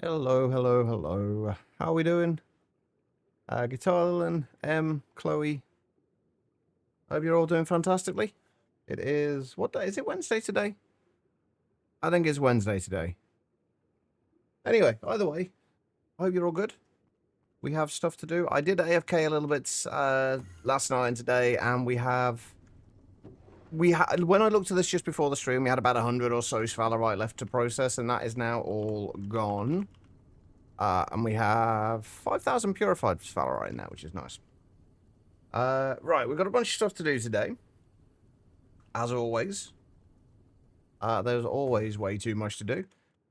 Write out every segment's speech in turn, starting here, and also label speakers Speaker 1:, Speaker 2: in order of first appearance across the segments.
Speaker 1: Hello, hello, hello. How are we doing? Guitar and Chloe. Hope you're all doing fantastically. It is, what day? Is it Wednesday today? I think it's Wednesday today. Anyway, either way, I hope you're all good. We have stuff to do. I did AFK a little bit last night and today, and we had, when I looked at this just before the stream, we had about 100 or so sphalerite left to process, and that is now all gone. And we have 5,000 purified sphalerite in there, which is nice. Right, we've got a bunch of stuff to do today. As always. There's always way too much to do.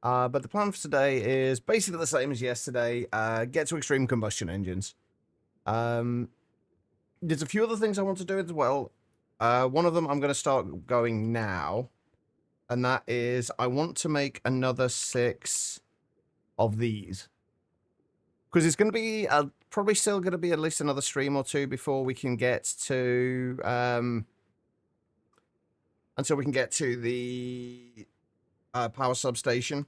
Speaker 1: But the plan for today is basically the same as yesterday. Get to Extreme Combustion engines. There's a few other things I want to do as well. One of them I'm going to start going now. And that is, I want to make another 6 of these. Because it's going to be, probably still going to be at least another stream or 2 before we can get to, until we can get to the power substation.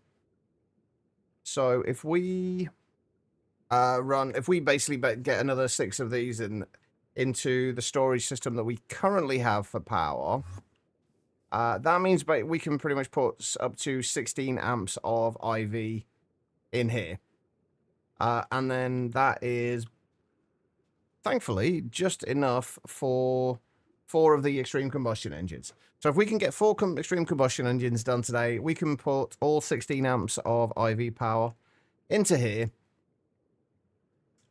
Speaker 1: So if we if we basically get another 6 of these into the storage system that we currently have for power, that means we can pretty much put up to 16 amps of IV in here. And then that is, thankfully, just enough for 4 of the Extreme Combustion engines. So if we can get 4 Extreme Combustion engines done today, we can put all 16 amps of IV power into here.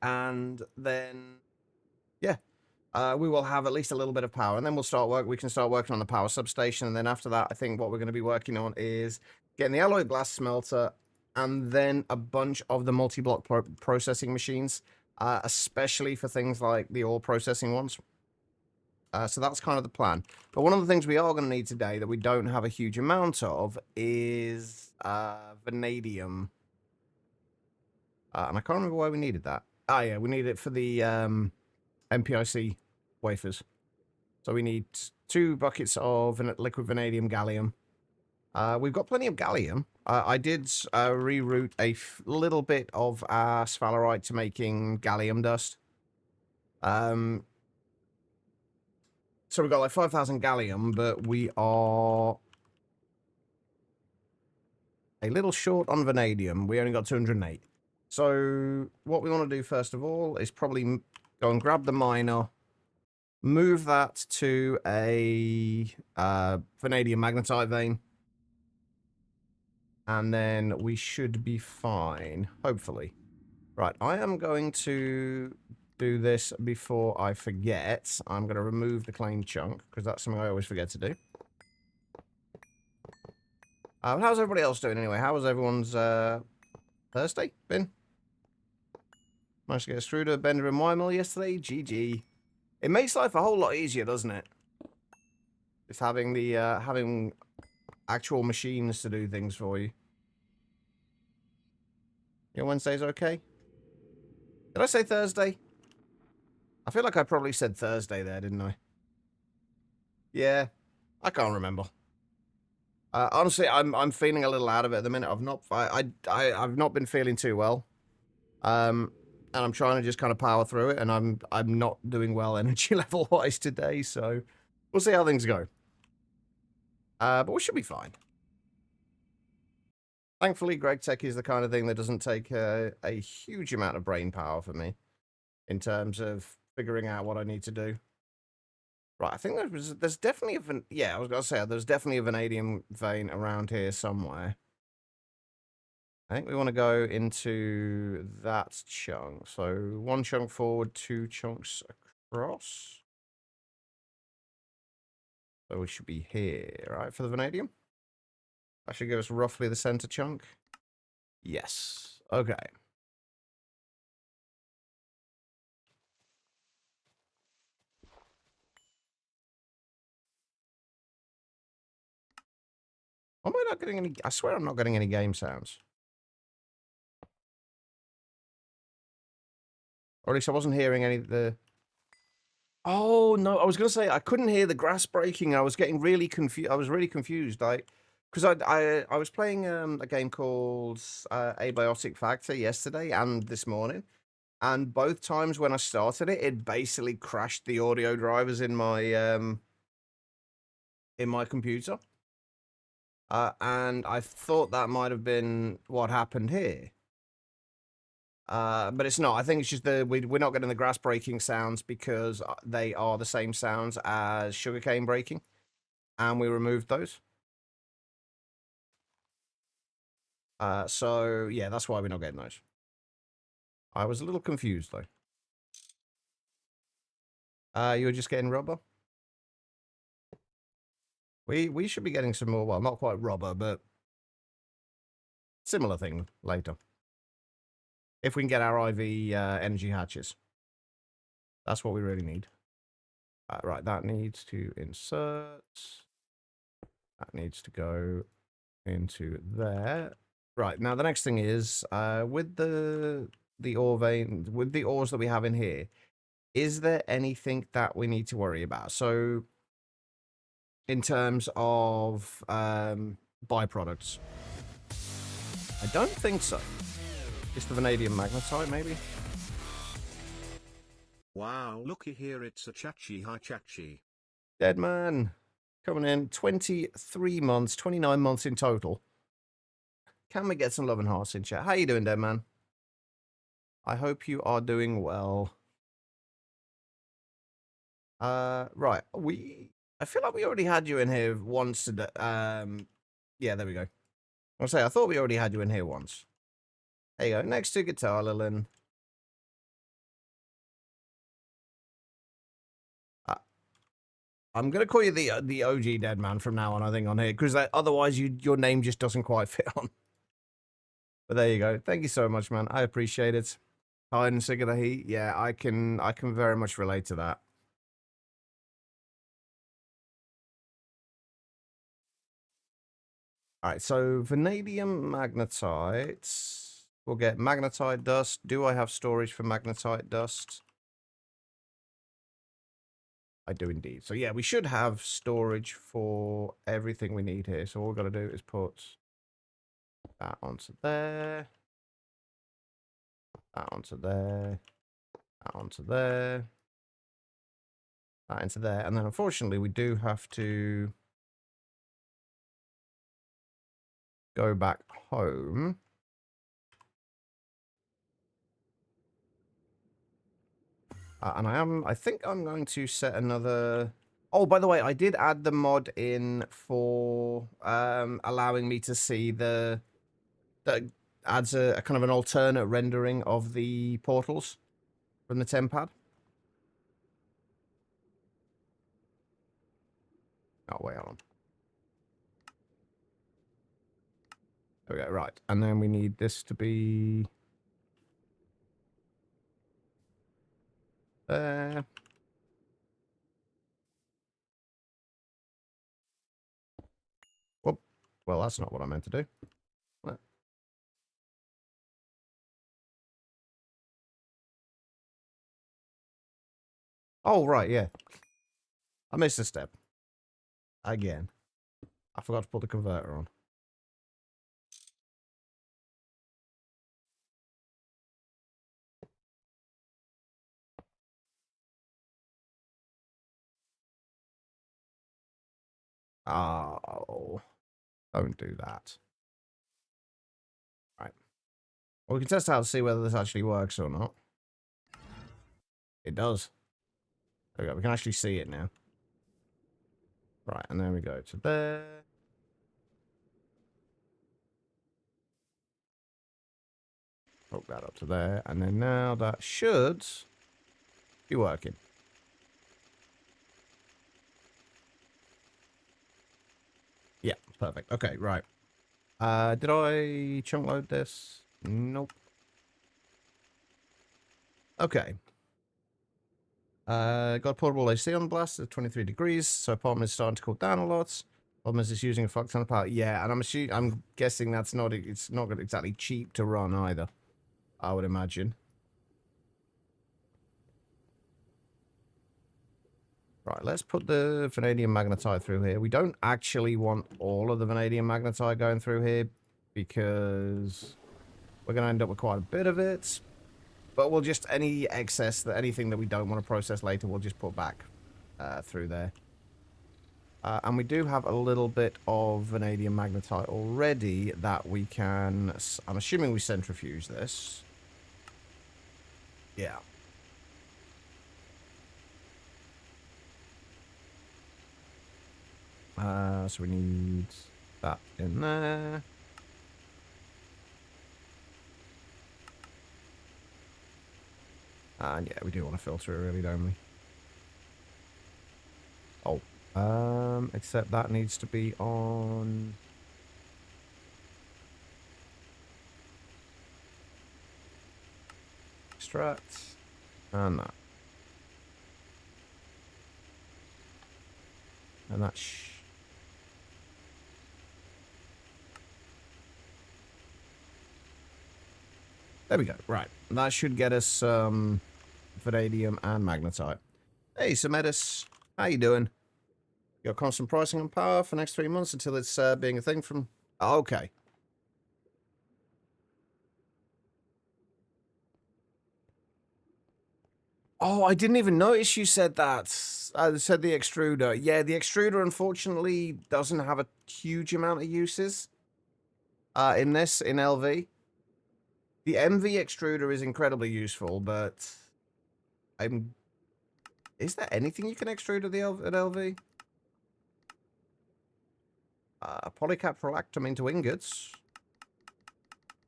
Speaker 1: And then, yeah, we will have at least a little bit of power. And then we can start working on the power substation. And then after that, I think what we're going to be working on is getting the alloy glass smelter and then a bunch of the multi-block processing machines, especially for things like the ore processing ones. So that's kind of the plan. But one of the things we are going to need today that we don't have a huge amount of is vanadium. And I can't remember why we needed that. Ah, yeah, we need it for the MPIC wafers. So we need 2 buckets of liquid vanadium gallium. We've got plenty of gallium. I did reroute a little bit of our sphalerite to making gallium dust. So we've got like 5,000 gallium, but we are a little short on vanadium. We only got 208. So what we want to do first of all is probably go and grab the miner, move that to a vanadium magnetite vein, and then we should be fine, hopefully. Right, I am going to do this before I forget. I'm going to remove the claim chunk, because that's something I always forget to do. How's everybody else doing anyway? How was everyone's Thursday been? Managed to get us through to Bender and Wymel yesterday. GG. It makes life a whole lot easier, doesn't it? Just having the having actual machines to do things for you. Your Wednesday's okay? Did I say Thursday? I feel like I probably said Thursday there, didn't I? Yeah, I can't remember. Honestly, I'm feeling a little out of it at the minute. I've not been feeling too well. And I'm trying to just kind of power through it, and I'm not doing well energy level wise today, so we'll see how things go. But we should be fine. Thankfully, Greg Tech is the kind of thing that doesn't take a huge amount of brain power for me in terms of figuring out what I need to do. Right, I think there's definitely I was gonna say there's definitely a vanadium vein around here somewhere. I think we want to go into that chunk. So 1 chunk forward, 2 chunks across. So we should be here, right, for the vanadium? That should give us roughly the center chunk. Yes. Okay. Am I not getting any? I swear I'm not getting any game sounds. Or at least I wasn't hearing any of the... Oh, no, I was going to say I couldn't hear the grass breaking. I was getting really confused. I was really confused. because I was playing a game called Abiotic Factor yesterday and this morning, and both times when I started it, it basically crashed the audio drivers in my computer. And I thought that might have been what happened here. But it's not. I think it's just we're not getting the grass breaking sounds because they are the same sounds as sugarcane breaking, and we removed those. So yeah, that's why we're not getting those. I was a little confused though. You were just getting rubber. We should be getting some more. Well, not quite rubber, but similar thing later. If we can get our IV energy hatches, that's what we really need. Right, that needs to insert. That needs to go into there. Right, now the next thing is, with the ore vein, with the ores that we have in here, is there anything that we need to worry about? So, in terms of byproducts, I don't think so. Just the vanadium magnetite, maybe?
Speaker 2: Wow, looky here, it's a Chachi. Hi, Chachi.
Speaker 1: Dead man. Coming in 23 months, 29 months in total. Can we get some love and hearts in chat? How you doing, dead man? I hope you are doing well. Right. I feel like we already had you in here once today. Yeah, there we go. I'll say, I thought we already had you in here once. There you go. Next to Guitar Lilin. I'm gonna call you the OG dead man from now on, I think, on here, because otherwise your name just doesn't quite fit on. But there you go. Thank you so much, man. I appreciate it. Hide and sick of the heat. Yeah, I can very much relate to that. All right, so vanadium magnetite. We'll get magnetite dust. Do I have storage for magnetite dust? I do indeed. So yeah, we should have storage for everything we need here. So all we've got to do is put that onto there. That onto there. That onto there. That into there. And then unfortunately we do have to go back home. And I think I'm going to set another... Oh, by the way, I did add the mod in for allowing me to see that adds a kind of an alternate rendering of the portals from the TemPad. Oh, wait, hold on. There we go, right. And then we need this to be... there. Whoop. Well, that's not what I meant to do. What? Oh, right, yeah. I missed a step. Again. I forgot to put the converter on. Oh, don't do that. Right. Well, we can test out to see whether this actually works or not. It does. There we go. We can actually see it now. Right, and then we go to there. Hook that up to there. And then now that should be working. Yeah, perfect. Okay, right. Did I chunk load this? Nope. Okay. Got portable AC on blast at 23 degrees, so apartment is starting to cool down a lot. Problem is it's using a fuck ton of power. Yeah, and I'm guessing that's not it's not exactly cheap to run either. I would imagine. Right, let's put the vanadium magnetite through here. We don't actually want all of the vanadium magnetite going through here because we're going to end up with quite a bit of it. But we'll just, any excess, anything that we don't want to process later, we'll just put back through there. And we do have a little bit of vanadium magnetite already that we can, I'm assuming we centrifuge this. Yeah. So we need that in there. And yeah, we do want to filter it really, don't we? Oh, except that needs to be on... Extract. And that. And that there we go. Right. That should get us vanadium and magnetite. Hey, Samedis. How you doing? Got constant pricing on power for the next 3 months until it's being a thing from... Oh, okay. Oh, I didn't even notice you said that. I said the extruder. Yeah, the extruder, unfortunately, doesn't have a huge amount of uses in this, in LV. The MV extruder is incredibly useful, but is there anything you can extrude at LV? Polycaprolactam into ingots.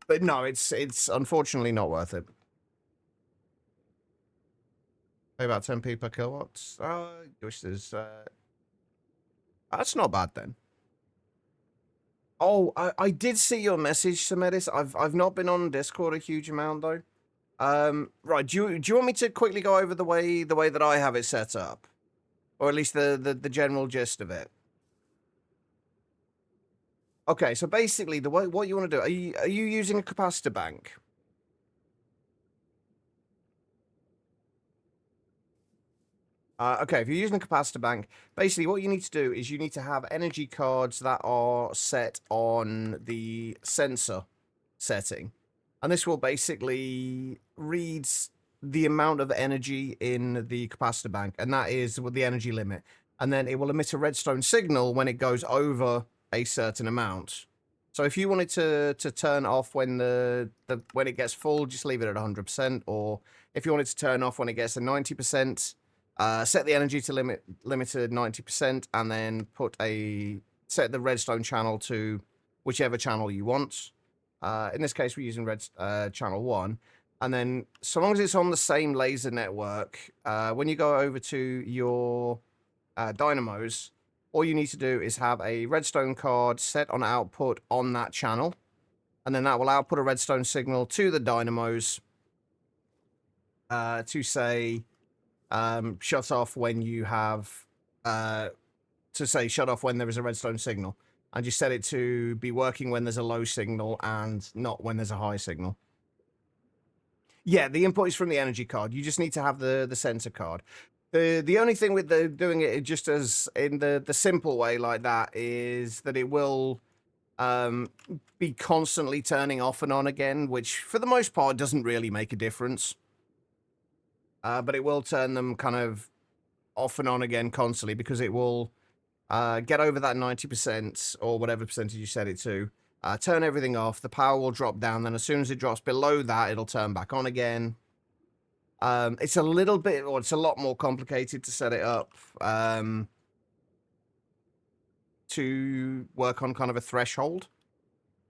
Speaker 1: But no, it's unfortunately not worth it. Pay about 10p per kilowatts. Wish there's that's not bad then. Oh, I did see your message, Samedis. I've not been on Discord a huge amount though. Right, do you want me to quickly go over the way that I have it set up? Or at least the general gist of it? Okay, so basically the way what you want to do, are you using a capacitor bank? Okay, if you're using a capacitor bank, basically what you need to do is you need to have energy cards that are set on the sensor setting. And this will basically read the amount of energy in the capacitor bank, and that is with the energy limit. And then it will emit a redstone signal when it goes over a certain amount. So if you wanted to turn off when when it gets full, just leave it at 100%. Or if you wanted to turn off when it gets to 90%, set the energy to limited 90%, and then set the redstone channel to whichever channel you want. In this case, we're using channel 1. And then, so long as it's on the same laser network, when you go over to your dynamos, all you need to do is have a redstone card set on output on that channel. And then that will output a redstone signal to the dynamos to say, shut off when you have, shut off when there is a redstone signal. And you set it to be working when there's a low signal and not when there's a high signal. Yeah, the input is from the energy card. You just need to have the sensor card. The only thing with doing it just as in the simple way like that is that it will be constantly turning off and on again, which for the most part doesn't really make a difference. But it will turn them kind of off and on again constantly because it will get over that 90% or whatever percentage you set it to. Turn everything off. The power will drop down. Then as soon as it drops below that, it'll turn back on again. It's a little bit, or it's a lot more complicated to set it up to work on kind of a threshold.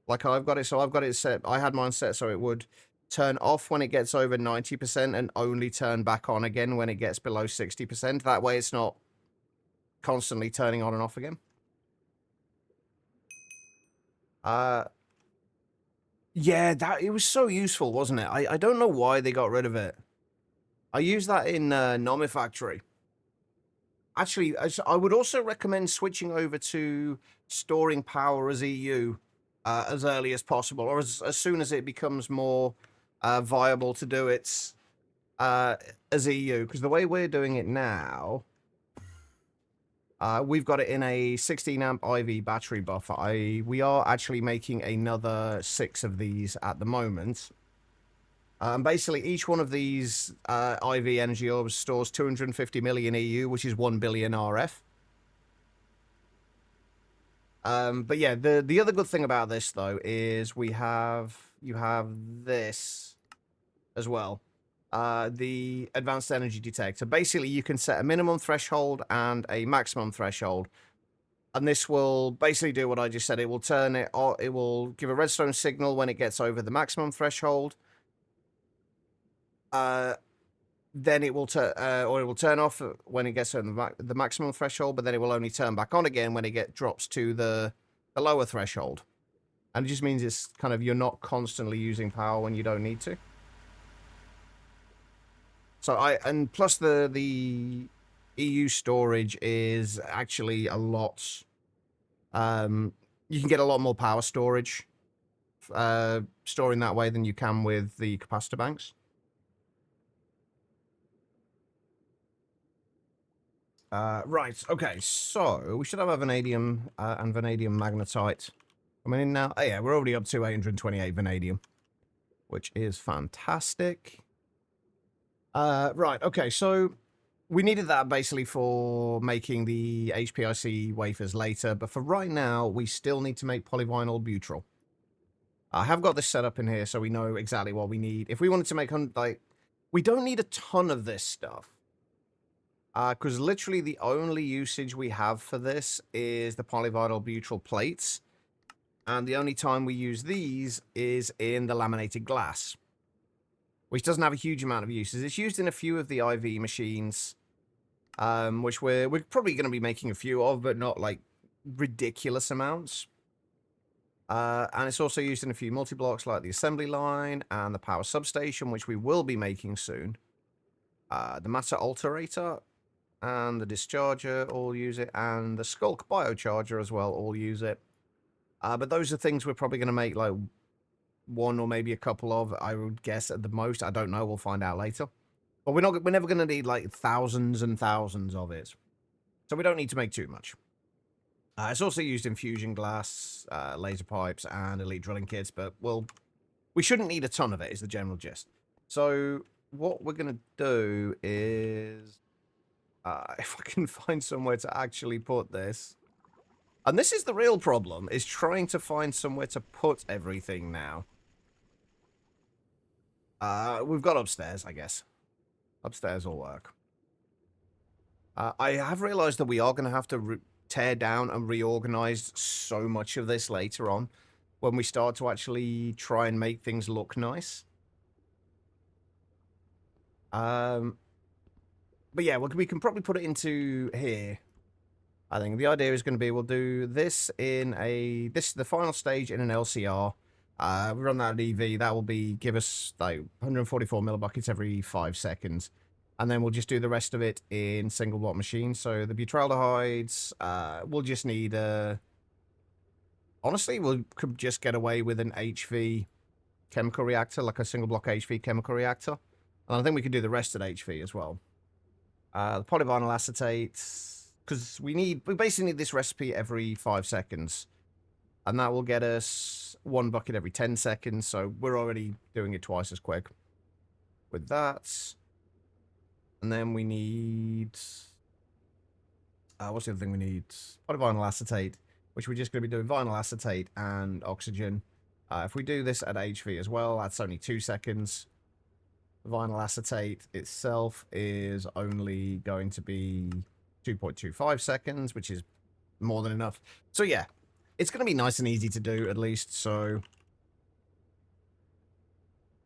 Speaker 1: Like I've got it, so I've got it set. I had mine set so it would turn off when it gets over 90% and only turn back on again when it gets below 60%. That way it's not constantly turning on and off again. Yeah, it was so useful, wasn't it? I don't know why they got rid of it. I use that in Monifactory. Actually, I would also recommend switching over to storing power as EU as early as possible, or as soon as it becomes more viable to do it as EU. Because the way we're doing it now We've got it in a 16 amp IV battery buffer. We are actually making another 6 of these at the moment. Basically, each one of these IV energy orbs stores 250 million EU, which is 1 billion RF. But yeah, the other good thing about this, though, is you have this as well. The advanced energy detector. Basically, you can set a minimum threshold and a maximum threshold. And this will basically do what I just said. It will turn it, or it will give a redstone signal when it gets over the maximum threshold. Then it will turn off when it gets to the maximum threshold, but then it will only turn back on again when it drops to the lower threshold. And it just means it's kind of, you're not constantly using power when you don't need to. So and plus the EU storage is actually a lot. You can get a lot more power storage storing that way than you can with the capacitor banks. Right, okay, so we should have a vanadium and vanadium magnetite coming in now. Oh yeah, we're already up to 828 vanadium, which is fantastic. Right, okay, so we needed that basically for making the HPIC wafers later, but for right now, we still need to make polyvinyl butyl. I have got this set up in here so we know exactly what we need. If we wanted to make, like, we don't need a ton of this stuff. Because literally the only usage we have for this is the polyvinyl butyl plates. And the only time we use these is in the laminated glass, which doesn't have a huge amount of uses. It's used in a few of the IV machines, which we're probably going to be making a few of, but not like ridiculous amounts. And it's also used in a few multi-blocks like the assembly line and the power substation, which we will be making soon. The matter alterator and the discharger all use it, and the Skulk biocharger as well all use it. But those are things we're probably going to make like one or maybe a couple of, I would guess at the most. I don't know. We'll find out later. But we're never going to need like thousands and thousands of it. So we don't need to make too much. It's also used in fusion glass, laser pipes, and elite drilling kits. But we shouldn't need a ton of it is the general gist. So what we're going to do is, if I can find somewhere to actually put this. And this is the real problem, is trying to find somewhere to put everything now. We've got upstairs, I guess. Upstairs will work. I have realized that we are going to have to tear down and reorganize so much of this later on when we start to actually try and make things look nice. But yeah, we can probably put it into here. I think the idea is going to be we'll do this in the final stage in an LCR. We run that at EV. That will give us like 144 millibuckets every 5 seconds. And then we'll just do the rest of it in single block machines. So the butyraldehydes, we'll just need honestly, we could just get away with an HV chemical reactor, like a single block HV chemical reactor. And I think we could do the rest at HV as well. The polyvinyl acetate, because we basically need this recipe every 5 seconds. And that will get us 1 bucket every 10 seconds. So we're already doing it twice as quick with that. And then we need, what's the other thing we need? Polyvinyl acetate, which we're just going to be doing vinyl acetate and oxygen. If we do this at HV as well, that's only 2 seconds. Vinyl acetate itself is only going to be 2.25 seconds, which is more than enough. So yeah, it's going to be nice and easy to do at least. So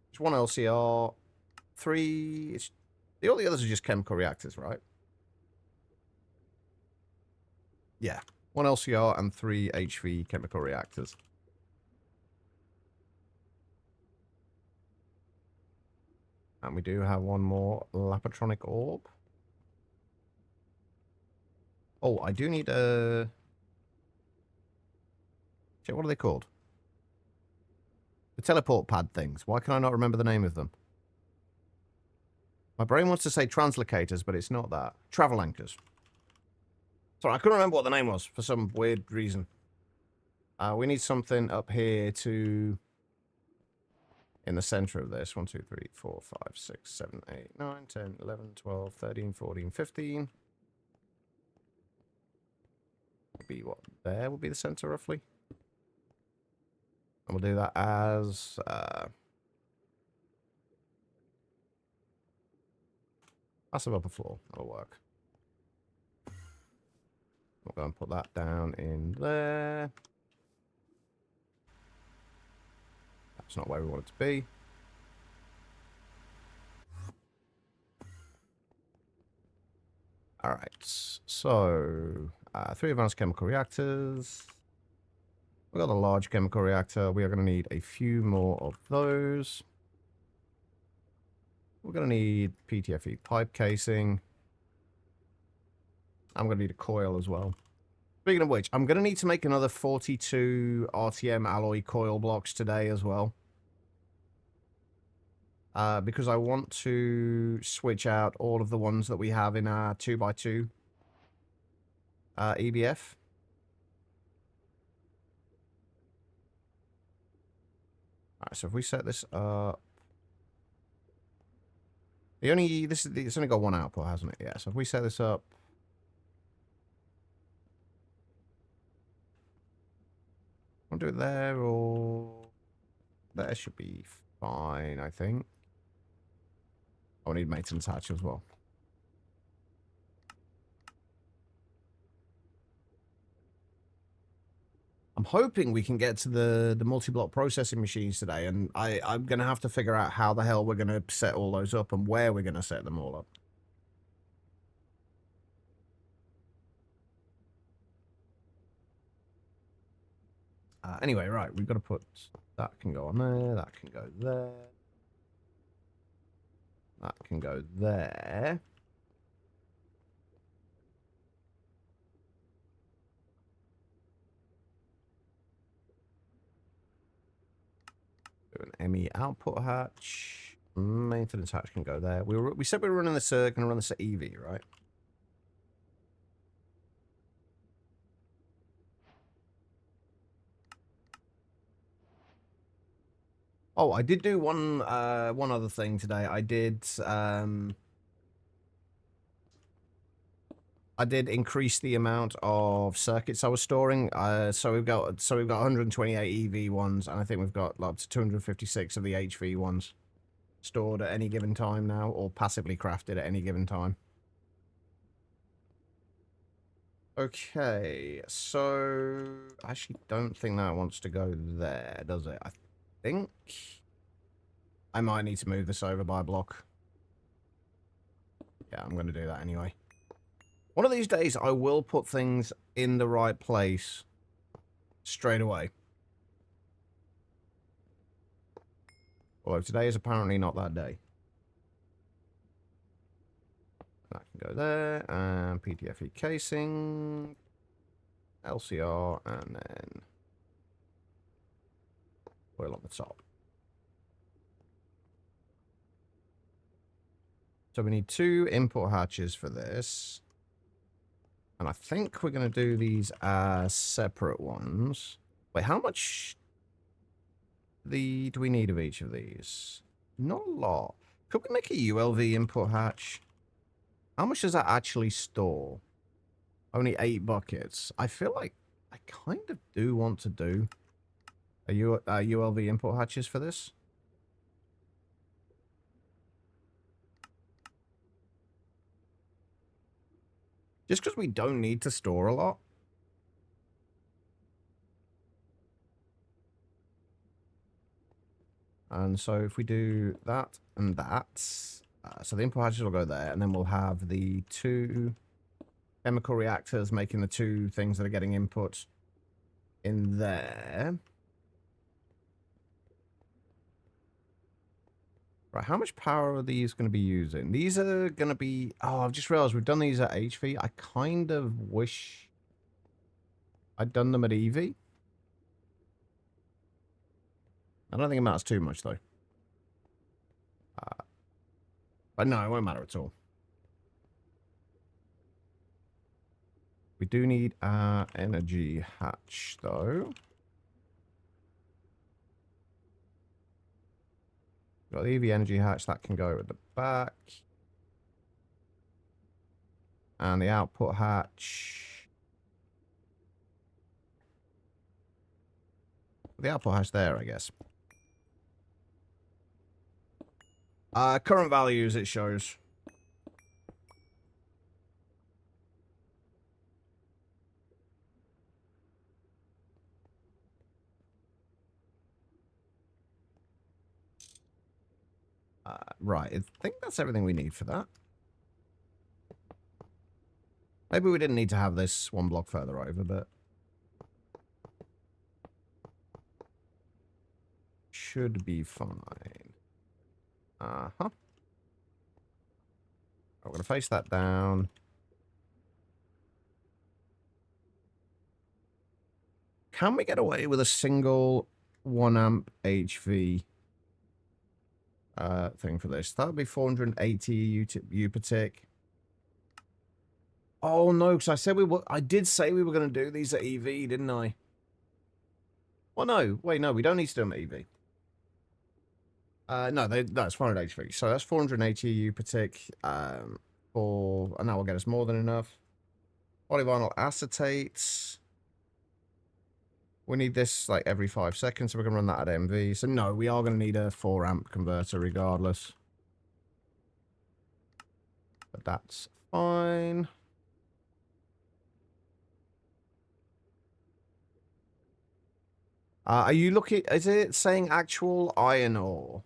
Speaker 1: it's 1 LCR, 3... all the others are just chemical reactors, right? Yeah. 1 LCR and 3 HV chemical reactors. And we do have one more Lapatronic orb. Oh, I do need a... Shit, what are they called? The teleport pad things. Why can I not remember the name of them? My brain wants to say translocators, but it's not that. Travel anchors. Sorry, I couldn't remember what the name was for some weird reason. We need something up here to... in the center of this. 1, 2, 3, 4, 5, 6, 7, 8, 9, 10, 11, 12, 13, 14, 15. Be what? There will be the center, roughly. And we'll do that as... massive upper floor. That'll work. We'll go and put that down in there. That's not where we want it to be. Alright, so 3 advanced chemical reactors. We've got a large chemical reactor. We are going to need a few more of those. We're going to need PTFE pipe casing. I'm going to need a coil as well. Speaking of which, I'm going to need to make another 42 RTM alloy coil blocks today as well. Because I want to switch out all of the ones that we have in our 2x2 EBF. Alright, so if we set this up... it's only got one output, hasn't it? Yeah, so if we set this up... I'll do it there, or... there should be fine, I think. I need maintenance hatch as well. I'm hoping we can get to the multi-block processing machines today, and I'm going to have to figure out how the hell we're going to set all those up and where we're going to set them all up. Anyway, right, we've got to put... that can go on there, that can go there. That can go there. Do an ME output hatch. Maintenance hatch can go there. We said we were running this, going to run this at EV, right? Oh, I did do one other thing today. I did increase the amount of circuits I was storing. So we've got 128 EV ones, and I think we've got up to 256 of the HV ones stored at any given time now, or passively crafted at any given time. Okay, so I actually don't think that wants to go there, does it? I think I might need to move this over by a block. Yeah, I'm going to do that anyway. One of these days, I will put things in the right place straight away. Although today is apparently not that day. That can go there, and PTFE casing, LCR, and then oil on the top. So we need 2 input hatches for this. And I think we're going to do these as separate ones. Wait, how much do we need of each of these? Not a lot. Could we make a ULV input hatch? How much does that actually store? Only 8 buckets. I feel like I kind of do want to do a ULV input hatches for this. Just because we don't need to store a lot. And so if we do that and that, so the input hatches will go there, and then we'll have the 2 chemical reactors making the 2 things that are getting input in there. Right, how much power are these going to be using? These are going to be... oh, I've just realized we've done these at HV. I kind of wish I'd done them at EV. I don't think it matters too much, though. But no, it won't matter at all. We do need our energy hatch, though. Got the EV energy hatch, that can go at the back. And the output hatch. The output hatch there, I guess. Current values, it shows. Right, I think that's everything we need for that. Maybe we didn't need to have this one block further over, but... should be fine. Uh-huh. I'm going to face that down. Can we get away with a single 1 amp HV thing for this? That would be 480 U per tick. Oh no, because I said I did say we were going to do these at EV, didn't I? Well, no. Wait, no, we don't need to do them at EV. No, that's 400 HV. So that's 480 U per tick. And that will get us more than enough. Polyvinyl acetates. We need this like every 5 seconds, so we're going to run that at MV. So no, we are going to need a 4 amp converter regardless. But that's fine. Are you looking, is it saying actual iron ore?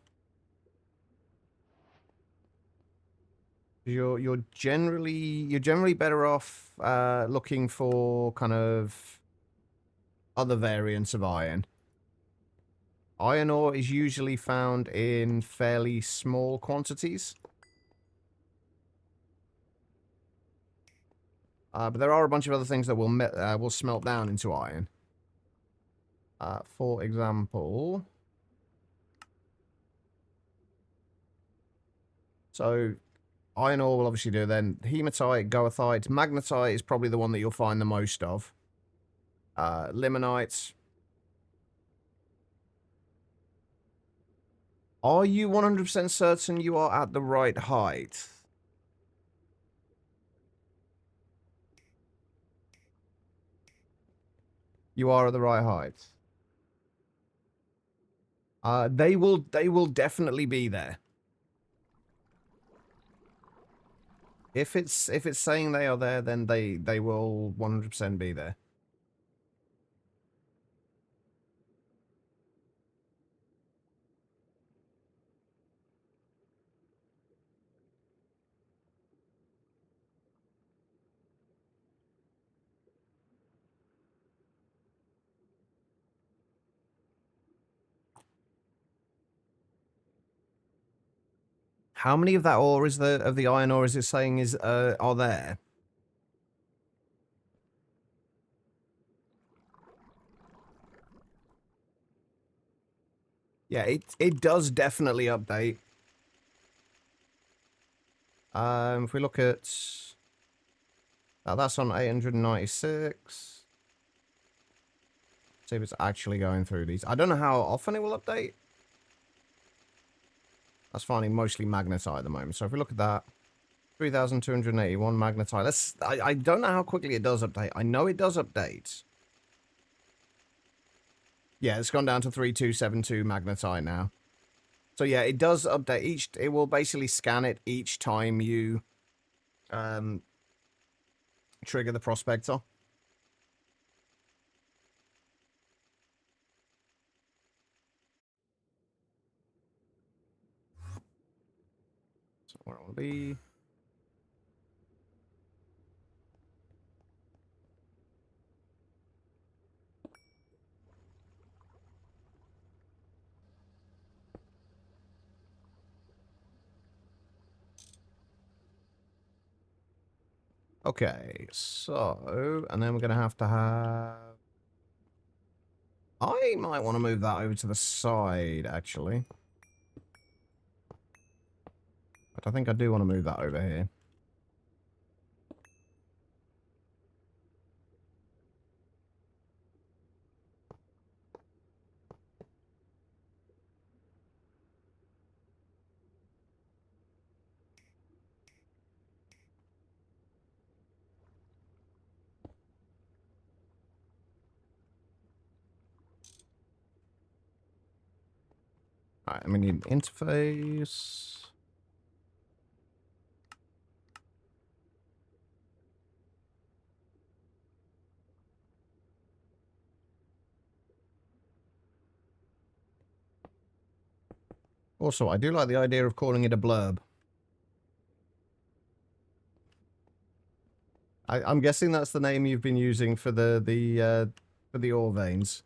Speaker 1: You're generally better off looking for kind of other variants of iron. Iron ore is usually found in fairly small quantities. But there are a bunch of other things that will smelt down into iron. For example... So, iron ore will obviously do then. Hematite, goethite, magnetite is probably the one that you'll find the most of. Limonite. Are you 100% certain you are at the right height? You are at the right height. They will definitely be there. If it's saying they are there, then they will 100% be there. How many of that ore is of the iron ore is it saying are there? Yeah, it does definitely update. If we look at that's on 896. See if it's actually going through these. I don't know how often it will update. That's finding mostly magnetite at the moment. So if we look at that, 3,281 magnetite. I don't know how quickly it does update. I know it does update. Yeah, it's gone down to 3,272 magnetite now. So yeah, it does update it will basically scan it each time you trigger the prospector. So where I want to be. Okay, so, and then we're going to have... I might want to move that over to the side, actually. But I think I do want to move that over here. Alright, and we need an interface. Also, I do like the idea of calling it a blurb. I'm guessing that's the name you've been using for the ore veins.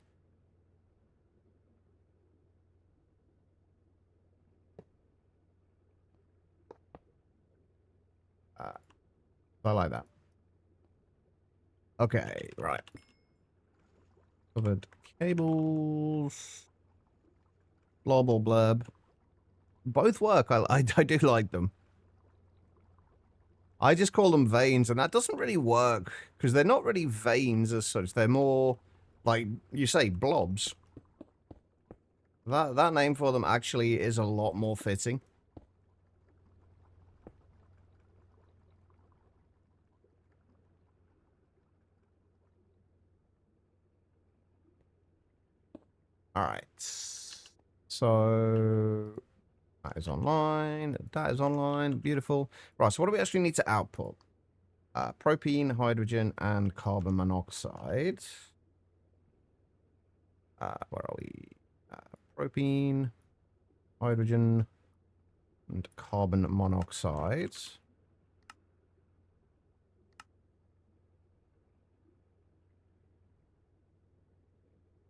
Speaker 1: I like that. Okay, right. Covered cables. Blob or blurb. Both work. I do like them. I just call them veins, and that doesn't really work, because they're not really veins as such. They're more, like you say, blobs. That name for them actually is a lot more fitting. Alright. So... that is online. That is online. Beautiful. Right, so what do we actually need to output? Propene, hydrogen, and carbon monoxide. Where are we? Propene, hydrogen, and carbon monoxide.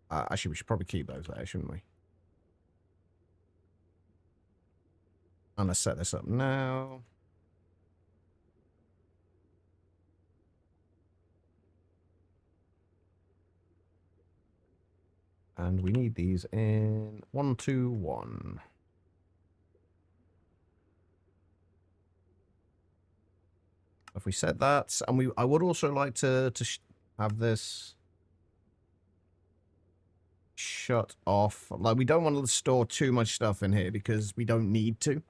Speaker 1: Actually, we should probably keep those there, shouldn't we? And let's set this up now. And we need these in 1, 2, 1. If we set that, and I would also like to have this shut off. Like, we don't want to store too much stuff in here because we don't need to.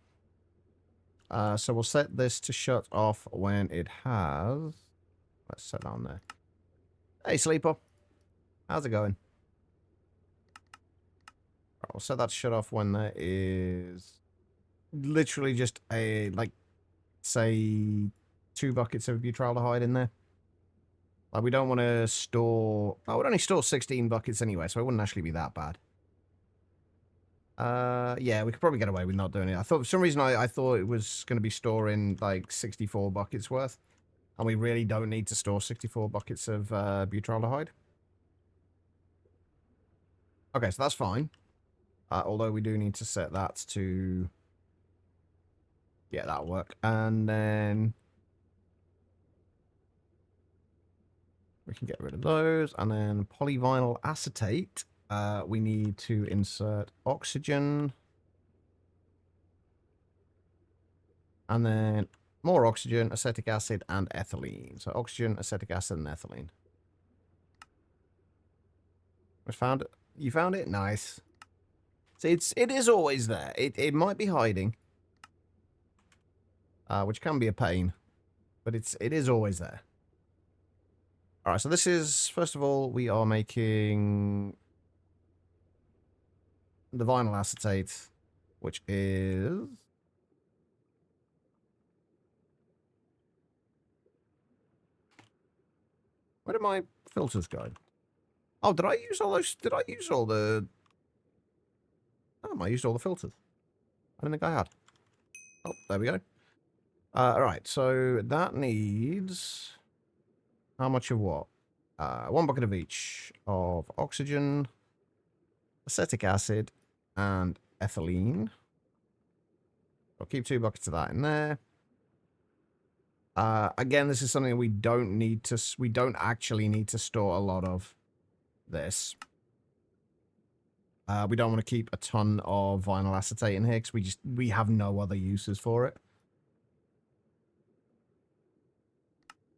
Speaker 1: So we'll set this to shut off when it has... let's set that on there. Hey, Sleeper. How's it going? Right, we'll set that to shut off when there is literally just a, like, say, 2 buckets of butyraldehyde in there. Like, we don't want to store... I would only store 16 buckets anyway, so it wouldn't actually be that bad. Yeah, we could probably get away with not doing it. I thought, for some reason, I thought it was going to be storing, like, 64 buckets worth. And we really don't need to store 64 buckets of butyraldehyde. Okay, so that's fine. Although we do need to set that to... yeah, that'll work. And then... we can get rid of those. And then polyvinyl acetate. We need to insert oxygen. And then more oxygen, acetic acid, and ethylene. So oxygen, acetic acid, and ethylene. We found it. You found it? Nice. See, it is always there. It might be hiding. Which can be a pain. But it is always there. Alright, so this is, first of all, we are making the vinyl acetate, which is... where did my filters go? Oh, did I use all those? Did I use all the... oh, I used all the filters. I didn't think I had. Oh, there we go. Alright, so that needs... how much of what? 1 bucket of each of oxygen, acetic acid, and ethylene. I'll keep 2 buckets of that in there. Again, this is something we don't need to... we don't actually need to store a lot of this. We don't want to keep a ton of vinyl acetate in here because we have no other uses for it.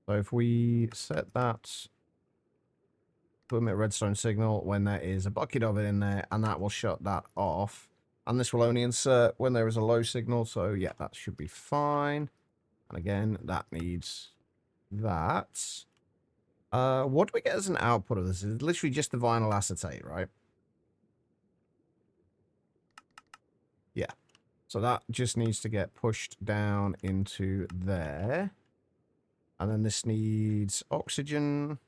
Speaker 1: So if we set that to emit redstone signal when there is a bucket of it in there, and that will shut that off. And this will only insert when there is a low signal, so yeah, that should be fine. And again, that needs that. What do we get as an output of this? It's literally just the vinyl acetate, right? So that just needs to get pushed down into there. And then this needs oxygen.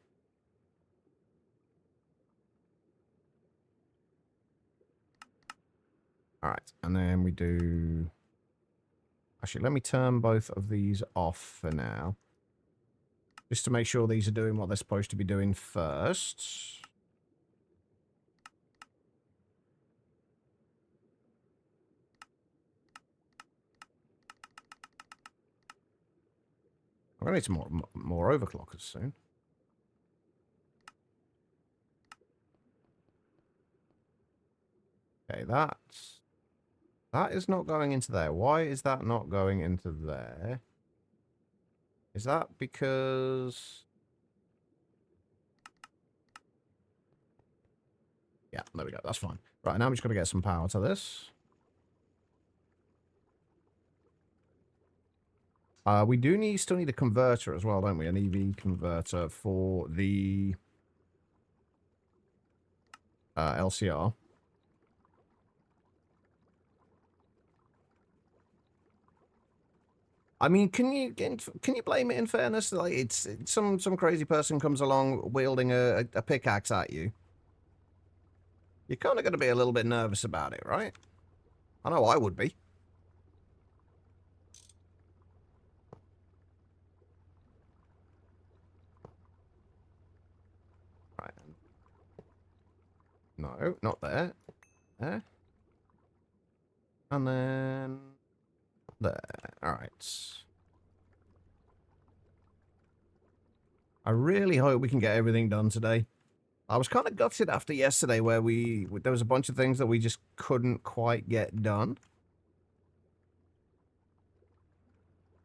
Speaker 1: All right, and then we do... Actually, let me turn both of these off for now. Just to make sure these are doing what they're supposed to be doing first. I'm going to need some more overclockers soon. Okay, that is not going into there. Why is that not going into there? Is that because... Yeah, there we go. That's fine. Right, now I'm just going to get some power to this. We do still need a converter as well, don't we? An EV converter for the LCR. I mean, can you blame it in fairness? Like, it's some crazy person comes along wielding a pickaxe at you. You're kind of going to be a little bit nervous about it, right? I know I would be. Right. No, not there. There. And then... there. Alright. I really hope we can get everything done today. I was kind of gutted after yesterday where there was a bunch of things that we just couldn't quite get done.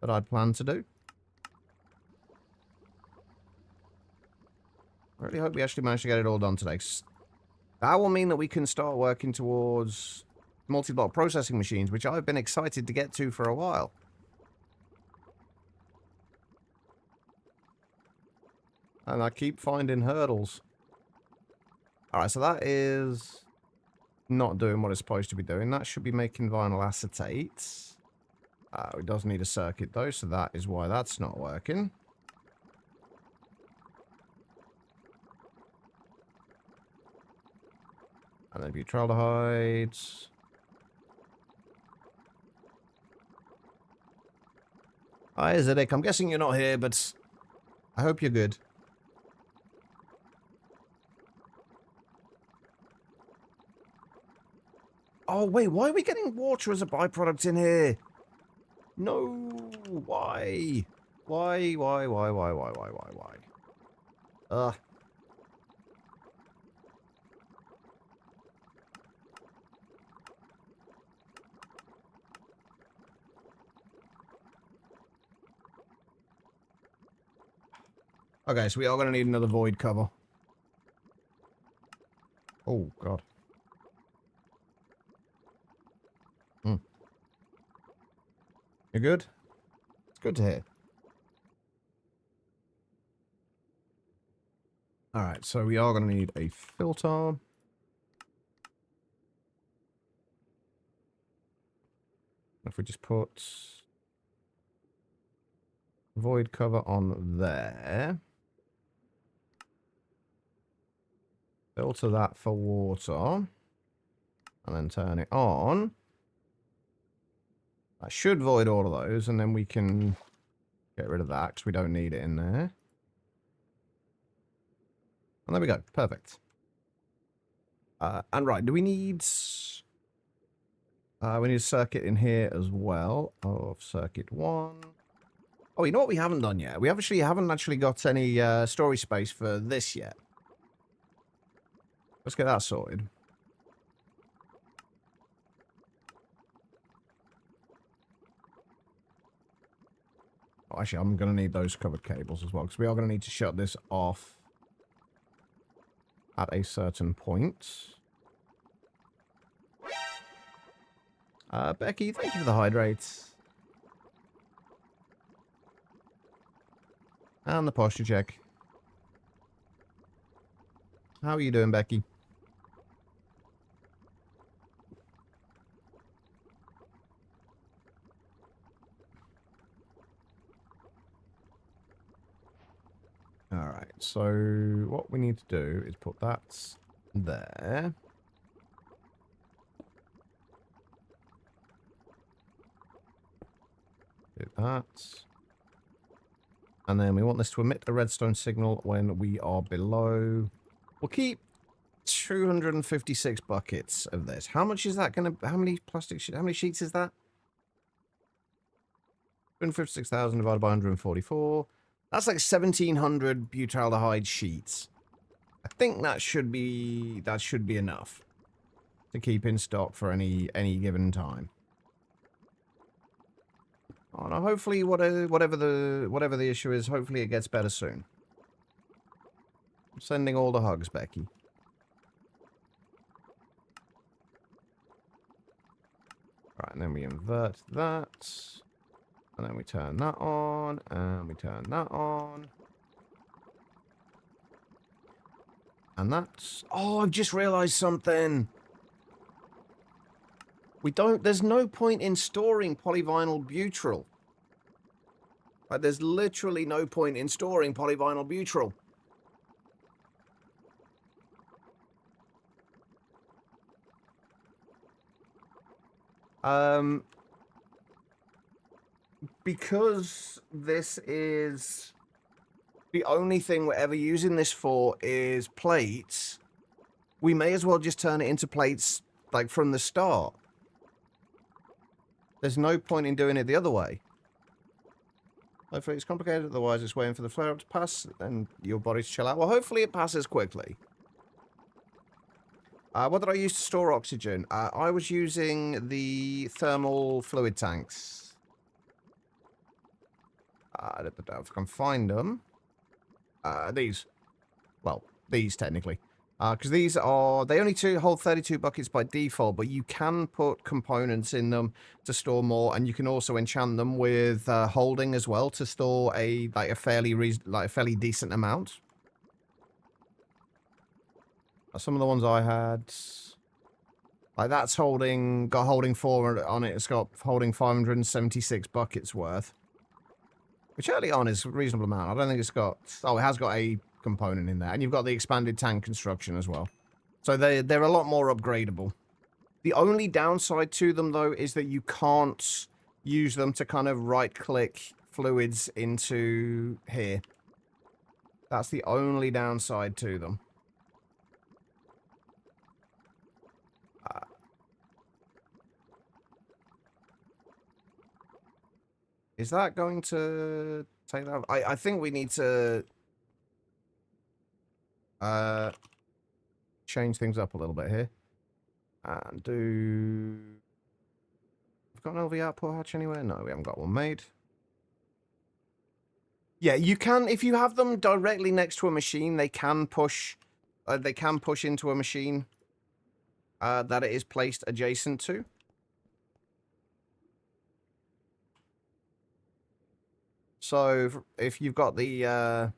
Speaker 1: That I'd planned to do. I really hope we actually managed to get it all done today. That will mean that we can start working towards multi-block processing machines, which I've been excited to get to for a while. And I keep finding hurdles. Alright, so that is not doing what it's supposed to be doing. That should be making vinyl acetate. It does need a circuit though, so that is why that's not working. And then butyraldehydes. Hi, Zedek. I'm guessing you're not here, but I hope you're good. Oh, wait, why are we getting water as a byproduct in here? No, why? Why? Ugh. Okay, so we are going to need another void cover. Oh, God. You good? It's good to hear. Alright, so we are going to need a filter. If we just put void cover on there. Filter that for water. And then turn it on. That should void all of those, and then we can get rid of that, because we don't need it in there. And there we go. Perfect. And right, do we need... we need a circuit in here as well, of circuit 1. Oh, you know what we haven't done yet? We haven't actually got any storage space for this yet. Let's get that sorted. Oh, actually, I'm going to need those covered cables as well, because we are going to need to shut this off at a certain point. Becky, thank you for the hydrates. And the posture check. How are you doing, Becky? Alright, so what we need to do is put that there. Do that. And then we want this to emit a redstone signal when we are below. We'll keep 256 buckets of this. How much is that going to... How many plastic sheets? How many sheets is that? 256,000 divided by 144. That's like 1,700 butyldehyde sheets. I think that should be enough to keep in stock for any given time. Oh, no, hopefully, whatever the issue is, hopefully it gets better soon. I'm sending all the hugs, Becky. Right, and then we invert that. And then we turn that on, and we turn that on. And that's... Oh, I've just realized something. There's no point in storing polyvinyl butyl. Like, there's literally no point in storing polyvinyl butyl. Because this is... The only thing we're ever using this for is plates. We may as well just turn it into plates, like, from the start. There's no point in doing it the other way. Hopefully it's complicated, otherwise it's waiting for the flare-up to pass and your body to chill out. Well, hopefully it passes quickly. What did I use to store oxygen? I was using the thermal fluid tanks. If I can find them. These. Well, these technically. Because these are... They only hold 32 buckets by default, but you can put components in them to store more, and you can also enchant them with holding as well to store a fairly decent amount. Some of the ones I had... Like, that's got holding 4 on it. It's got holding 576 buckets worth. Which early on is a reasonable amount. I don't think it's got... Oh, it has got a component in there. And you've got the expanded tank construction as well. So they're a lot more upgradable. The only downside to them, though, is that you can't use them to kind of right-click fluids into here. That's the only downside to them. Is that going to take that? I think we need to change things up a little bit here. And do... We've got an LV output hatch anywhere? No, we haven't got one made. Yeah, you can, if you have them directly next to a machine, they can push into a machine that it is placed adjacent to. So if you've got the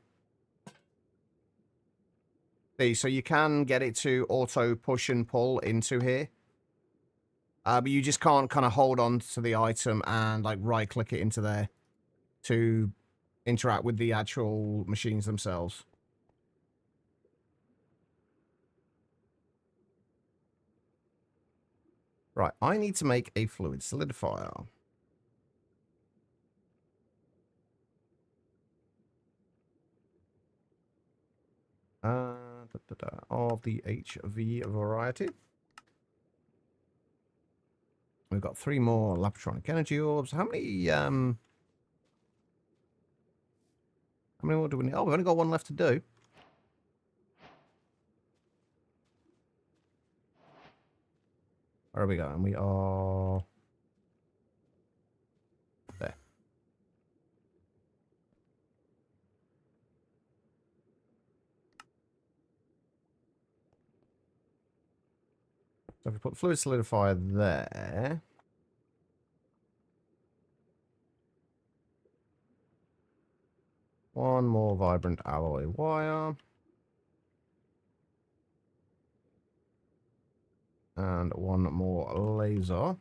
Speaker 1: so you can get it to auto push and pull into here. But you just can't kind of hold on to the item and like right click it into there to interact with the actual machines themselves. Right, I need to make a fluid solidifier. Of the HV variety. We've got 3 more lapatronic energy orbs. How many more do we need? Oh, we've only got 1 left to do. Where are we going? We are there. So if we put fluid solidifier there. One more vibrant alloy wire. And 1 more laser.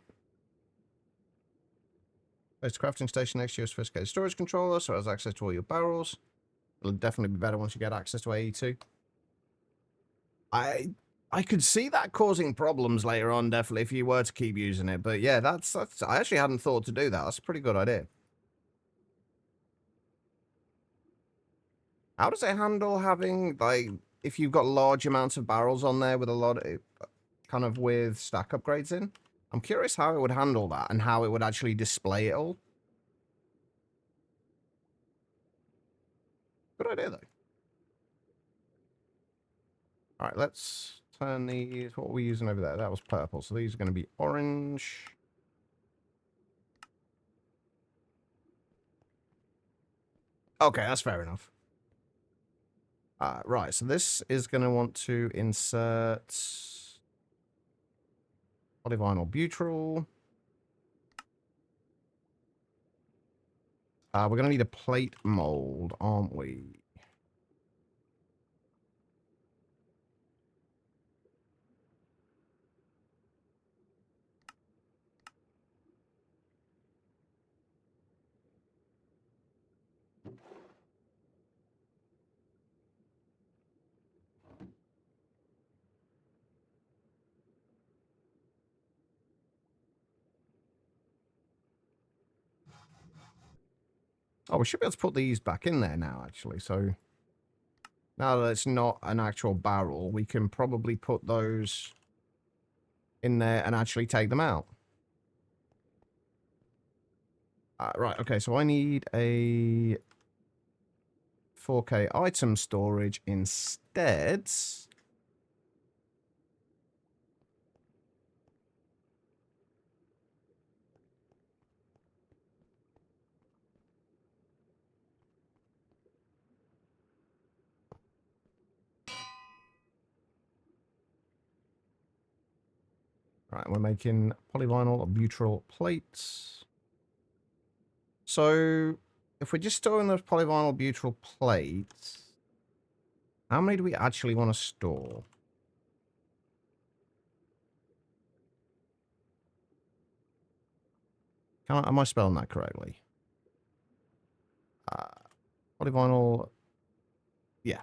Speaker 1: Place a crafting station next to your sophisticated storage controller so it has access to all your barrels. It'll definitely be better once you get access to AE2. I could see that causing problems later on, definitely, if you were to keep using it. But yeah, that's I actually hadn't thought to do that. That's a pretty good idea. How does it handle having, like, if you've got large amounts of barrels on there with a lot of, kind of with stack upgrades in? I'm curious how it would handle that and how it would actually display it all. Good idea, though. All right, let's turn these. What were we using over there? That was purple. So these are going to be orange. Okay, that's fair enough. Right, so this is going to want to insert polyvinyl butyl. We're going to need a plate mold, aren't we? Oh, we should be able to put these back in there now, actually. So now that it's not an actual barrel, we can probably put those in there and actually take them out. Right, okay, so I need a 4K item storage instead. Right, we're making polyvinyl butyl plates. So, if we're just storing those polyvinyl butyl plates, how many do we actually want to store? Am I spelling that correctly? Polyvinyl, yeah.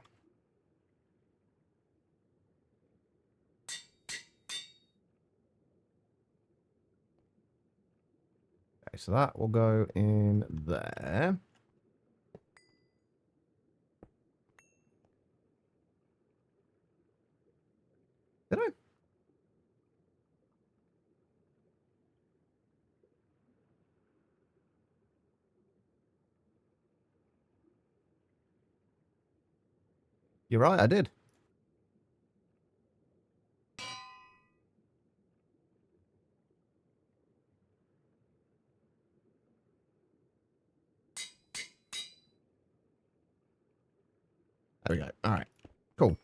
Speaker 1: Okay, so that will go in there. Did I? You're right, I did. There we go. All right. Cool.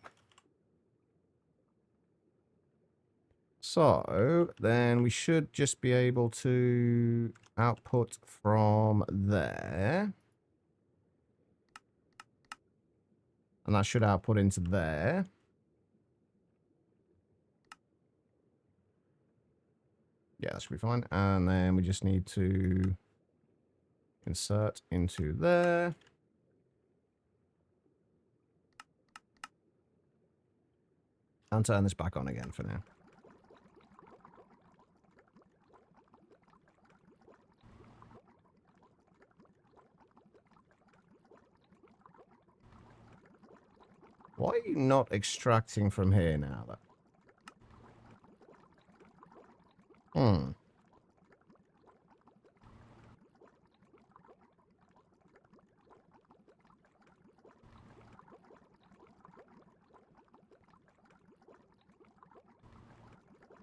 Speaker 1: So, then we should just be able to output from there. And that should output into there. Yeah, that should be fine. And then we just need to insert into there. And turn this back on again for now. Why are you not extracting from here now, though?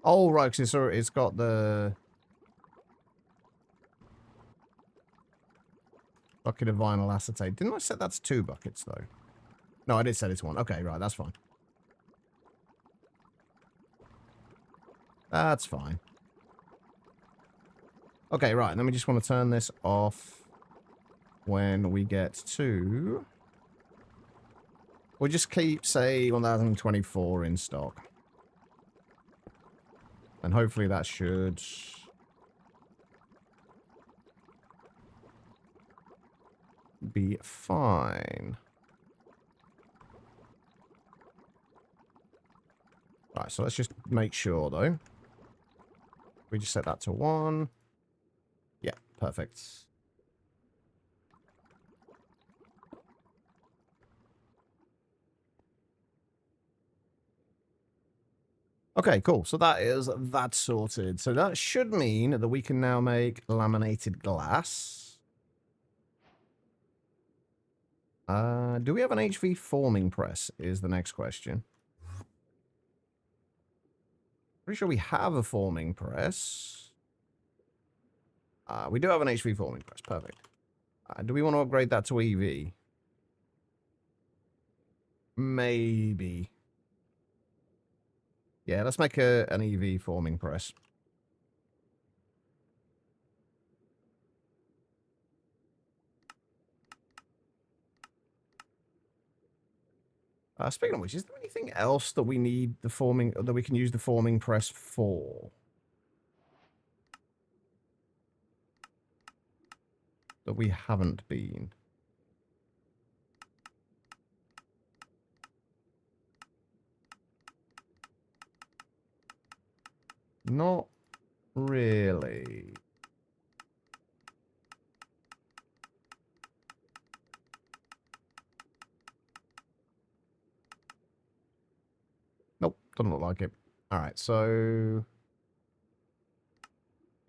Speaker 1: Oh, right, because it's got the bucket of vinyl acetate. Didn't I set that to 2 buckets, though? No, I did set it to 1. Okay, right, that's fine. That's fine. Okay, right, and then we just want to turn this off when we get to... We'll just keep, say, 1024 in stock. And hopefully that should... be fine. Right, so let's just make sure, though. We just set that to 1. Yeah, perfect. Okay, cool. So that is that sorted. So that should mean that we can now make laminated glass. Do we have an HV forming press is the next question. Pretty sure we have a forming press. We do have an HV forming press. Perfect. Do we want to upgrade that to EV? Maybe. Yeah, let's make an EV forming press. Speaking of which, is there anything else that we need the forming that we can use the forming press for? That we haven't been. Not really. Nope, doesn't look like it. All right, so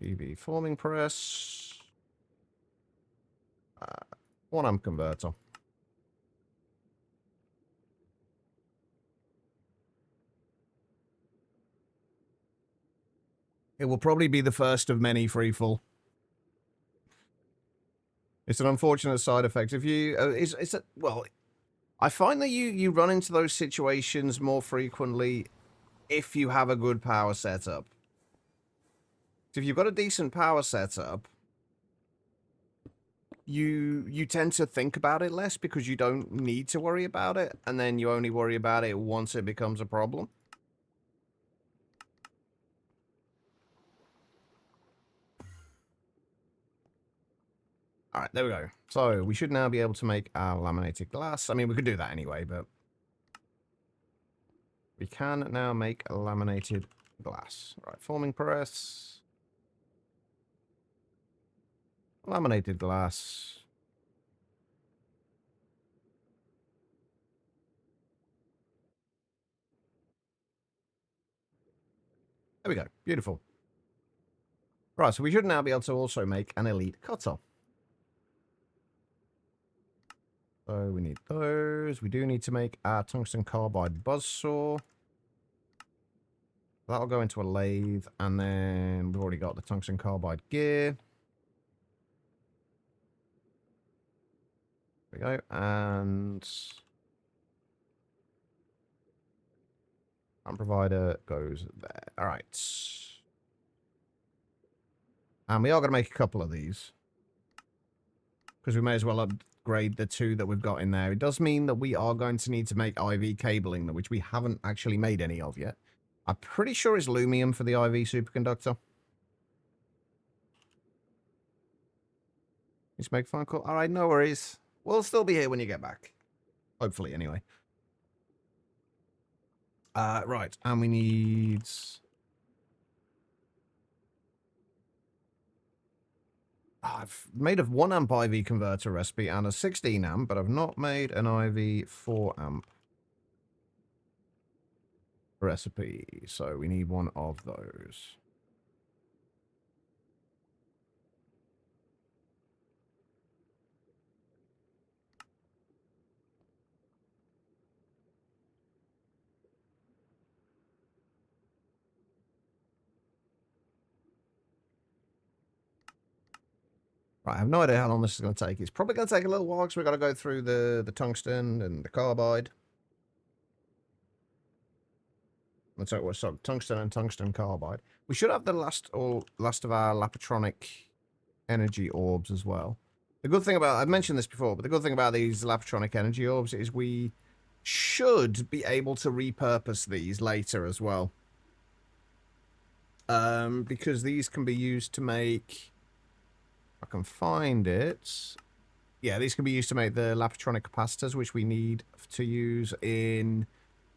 Speaker 1: EV forming press, 1 amp converter. It will probably be the first of many freefall. It's an unfortunate side effect. If you, well, I find that you run into those situations more frequently if you have a good power setup. So if you've got a decent power setup, you tend to think about it less because you don't need to worry about it, and then you only worry about it once it becomes a problem. All right, there we go. So we should now be able to make our laminated glass. I mean, we could do that anyway, but we can now make a laminated glass. All right, forming press. Laminated glass. There we go. Beautiful. Right, so we should now be able to also make an elite cutter. So we need those. We do need to make our tungsten carbide buzzsaw. That'll go into a lathe, and then we've already got the tungsten carbide gear. There we go, and provider goes there. All right. And we are going to make a couple of these, because we may as well upgrade the 2 that we've got in there. It does mean that we are going to need to make IV cabling, which we haven't actually made any of yet. I'm pretty sure it's Lumium for the IV superconductor. Just make a phone call. All right, no worries. We'll still be here when you get back. Hopefully, anyway. Right, and we need... I've made a 1 amp IV converter recipe and a 16 amp, but I've not made an IV 4 amp recipe. So we need one of those. Right, I have no idea how long this is going to take. It's probably going to take a little while because we've got to go through the tungsten and the carbide. So tungsten and tungsten carbide. We should have the last of our Lapatronic energy orbs as well. The good thing about, I've mentioned this before, but the good thing about these Lapatronic energy orbs is we should be able to repurpose these later as well. Because these can be used to make, if I can find it. Yeah, these can be used to make the Lapatronic capacitors, which we need to use in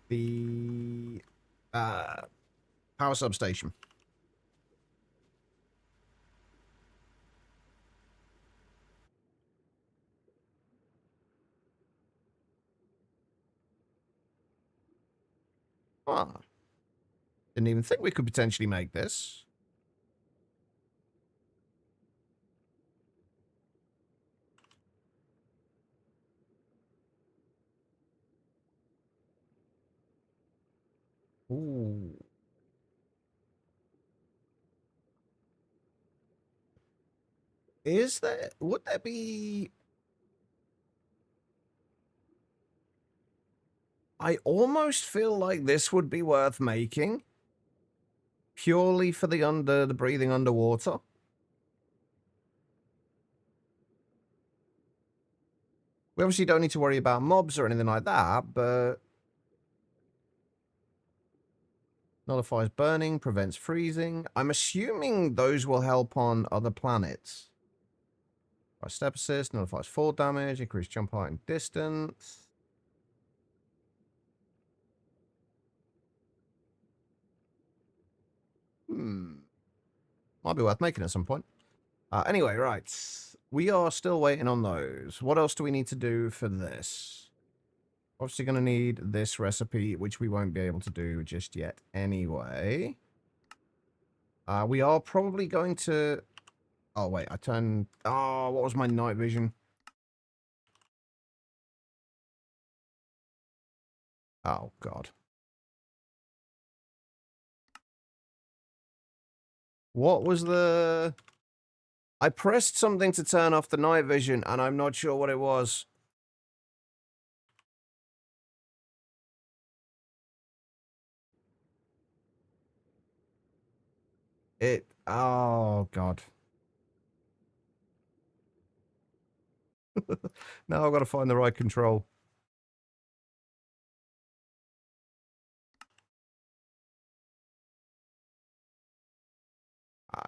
Speaker 1: the Power substation. Ah, didn't even think we could potentially make this. Ooh. Is there, would there be... I almost feel like this would be worth making. Purely for the breathing underwater. We obviously don't need to worry about mobs or anything like that, but... Nullifies burning, prevents freezing. I'm assuming those will help on other planets. By step assist, nullifies fall damage, increase jump height and distance. Might be worth making at some point. Anyway, right. We are still waiting on those. What else do we need to do for this? Obviously going to need this recipe, which we won't be able to do just yet anyway. We are probably going to... Oh, wait, I turned... Oh, what was my night vision? Oh, God. What was the... I pressed something to turn off the night vision, and I'm not sure what it was. Oh, God. Now I've got to find the right control.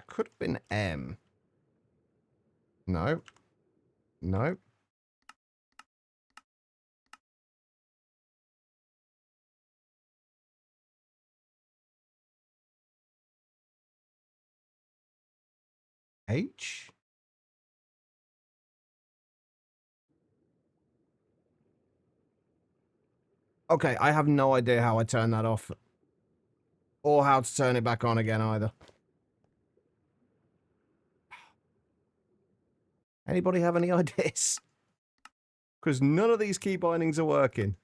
Speaker 1: Could have been M. No. No. H? Okay, I have no idea how I turn that off. Or how to turn it back on again either. Anybody have any ideas? Because none of these key bindings are working.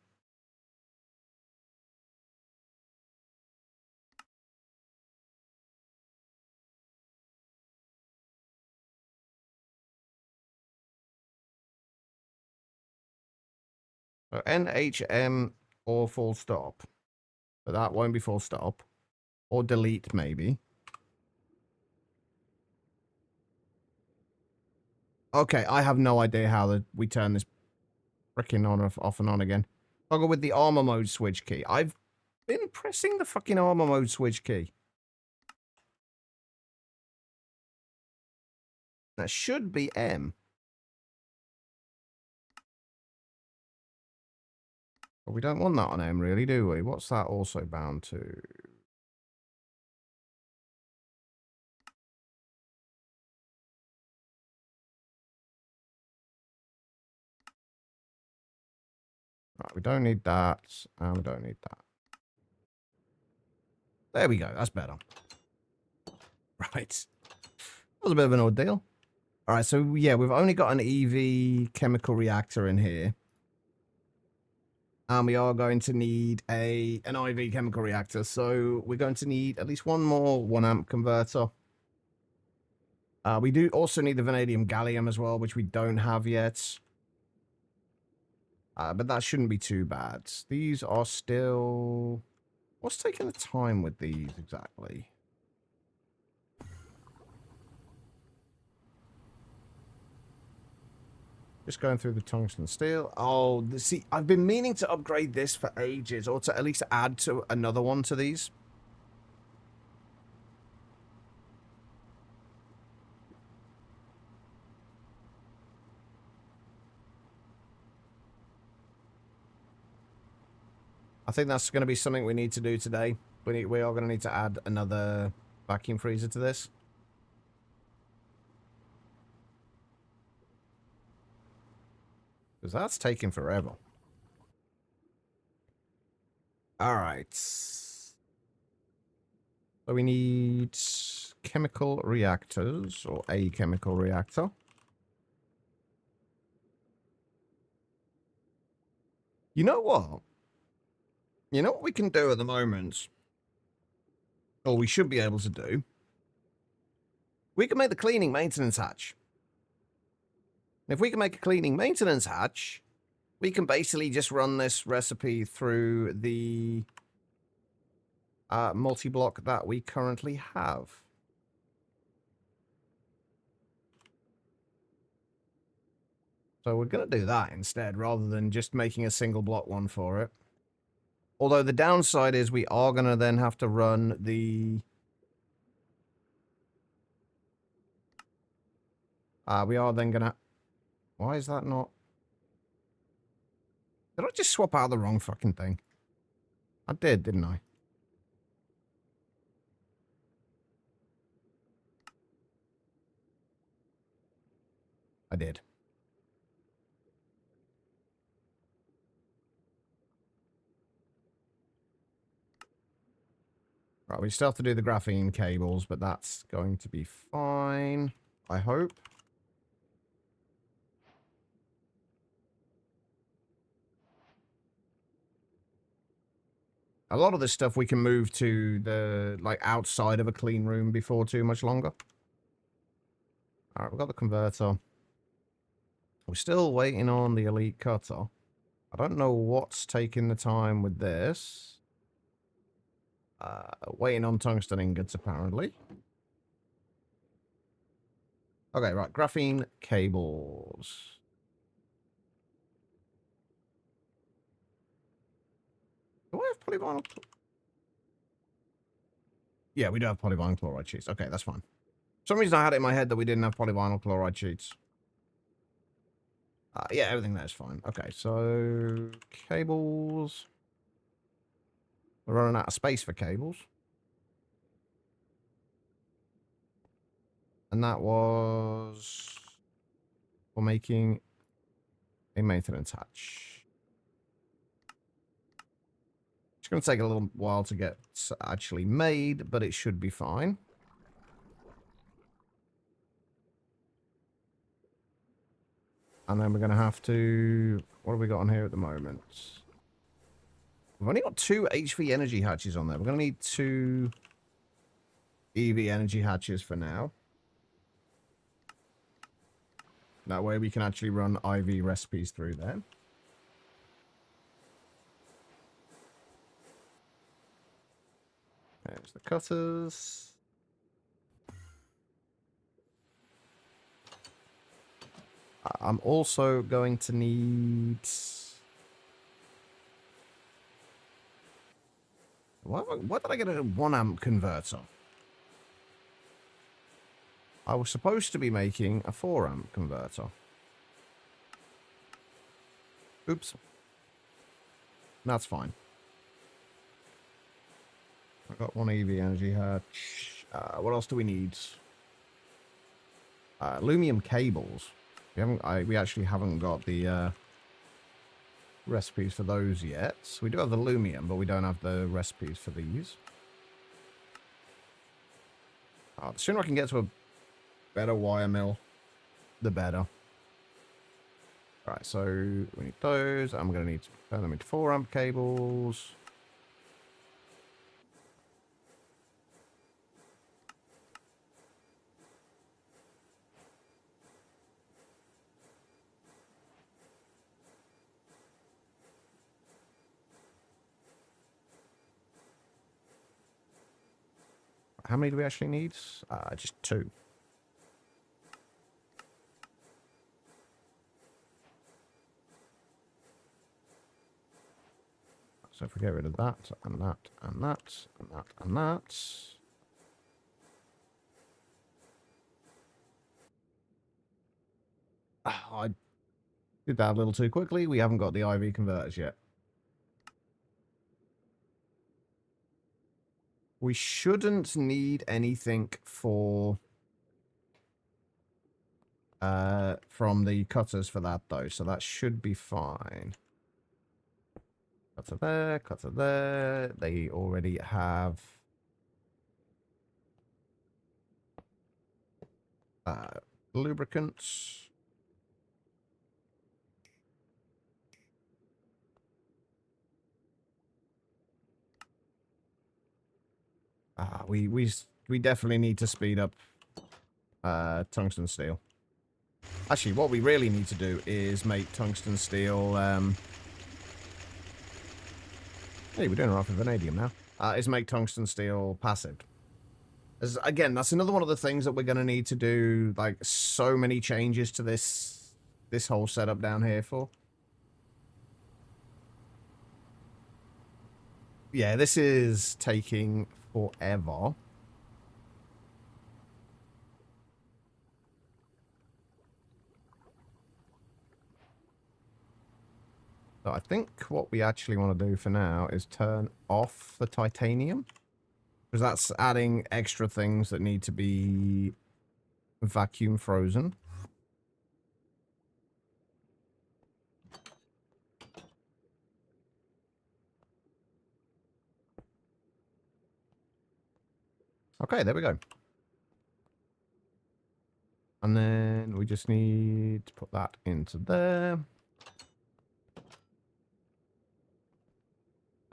Speaker 1: So NHM or full stop. But that won't be full stop. Or delete, maybe. Okay, I have no idea how we turn this freaking on off and on again. I'll go with the armor mode switch key. I've been pressing the fucking armor mode switch key. That should be M. But we don't want that on M, really, do we? What's that also bound to? Right, we don't need that, and we don't need that. There we go, that's better. Right. That was a bit of an ordeal. Alright, so yeah, we've only got an EV chemical reactor in here. And we are going to need an IV chemical reactor, so we're going to need at least one more 1 amp converter. We do also need the vanadium gallium as well, which we don't have yet. But that shouldn't be too bad. These are still... What's taking the time with these exactly? Just going through the tungsten steel. Oh, see, I've been meaning to upgrade this for ages, or to at least add to another one to these. I think that's going to be something we need to do today. We are going to need to add another vacuum freezer to this. Because that's taking forever. Alright. So we need chemical reactors, or a chemical reactor. You know what? You know what we can do at the moment? Or we should be able to do? We can make the cleaning maintenance hatch. And if we can make a cleaning maintenance hatch, we can basically just run this recipe through the multi-block that we currently have. So we're going to do that instead, rather than just making a single block one for it. Although the downside is we are going to then have to run the... we are then going to... Why is that not... Did I just swap out the wrong fucking thing? I did, didn't I? I did. Right, we still have to do the graphene cables, but that's going to be fine, I hope. A lot of this stuff we can move to the, like, outside of a clean room before too much longer. Alright, we've got the converter. We're still waiting on the elite cutter. I don't know what's taking the time with this. Waiting on tungsten ingots, apparently. Okay, right. Graphene cables. Do I have polyvinyl? Yeah, we do have polyvinyl chloride sheets. Okay, that's fine. For some reason I had it in my head that we didn't have polyvinyl chloride sheets. Yeah, everything there is fine. Okay, so cables. We're running out of space for cables. And that was for making a maintenance hatch. It's going to take a little while to get actually made, but it should be fine. And then we're going to have to... What have we got on here at the moment? We've only got 2 HV energy hatches on there. We're going to need 2 EV energy hatches for now. That way we can actually run IV recipes through there. There's the cutters. I'm also going to need... What did I get a 1 amp converter? I was supposed to be making a 4 amp converter. Oops. That's fine. I got 1 EV energy hatch. What else do we need? Aluminum cables. We actually haven't got the recipes for those yet. We do have the aluminum, but we don't have the recipes for these. The sooner I can get to a better wire mill, the better. Right, so we need those. I'm going to need to turn them into 4 amp cables. How many do we actually need? Just 2. So if we get rid of that, and that, and that, and that, and that. I did that a little too quickly. We haven't got the IV converters yet. We shouldn't need anything for from the cutters for that though, so that should be fine. Cutter there, cutter there. They already have lubricants. We definitely need to speed up tungsten steel. Actually, what we really need to do is make tungsten steel. Hey, we're doing alright with vanadium now. Is make tungsten steel passive. As, again, that's another one of the things that we're going to need to do. Like so many changes to this whole setup down here for. Yeah, this is taking forever. So I think what we actually want to do for now is turn off the titanium. Because that's adding extra things that need to be vacuum frozen. Okay, there we go. And then we just need to put that into there.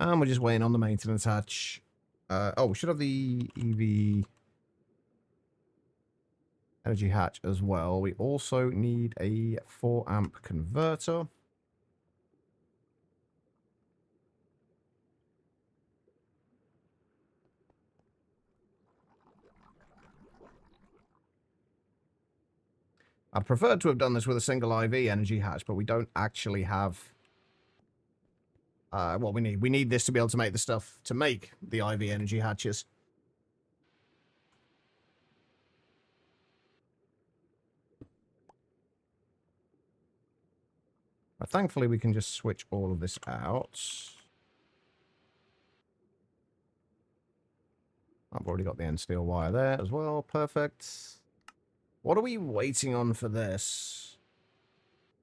Speaker 1: And we're just waiting on the maintenance hatch. Oh, we should have the EV energy hatch as well. We also need a 4 amp converter. I'd prefer to have done this with a single IV energy hatch, but we don't actually have what we need. We need this to be able to make the stuff to make the IV energy hatches. But thankfully, we can just switch all of this out. I've already got the end steel wire there as well. Perfect. What are we waiting on for this?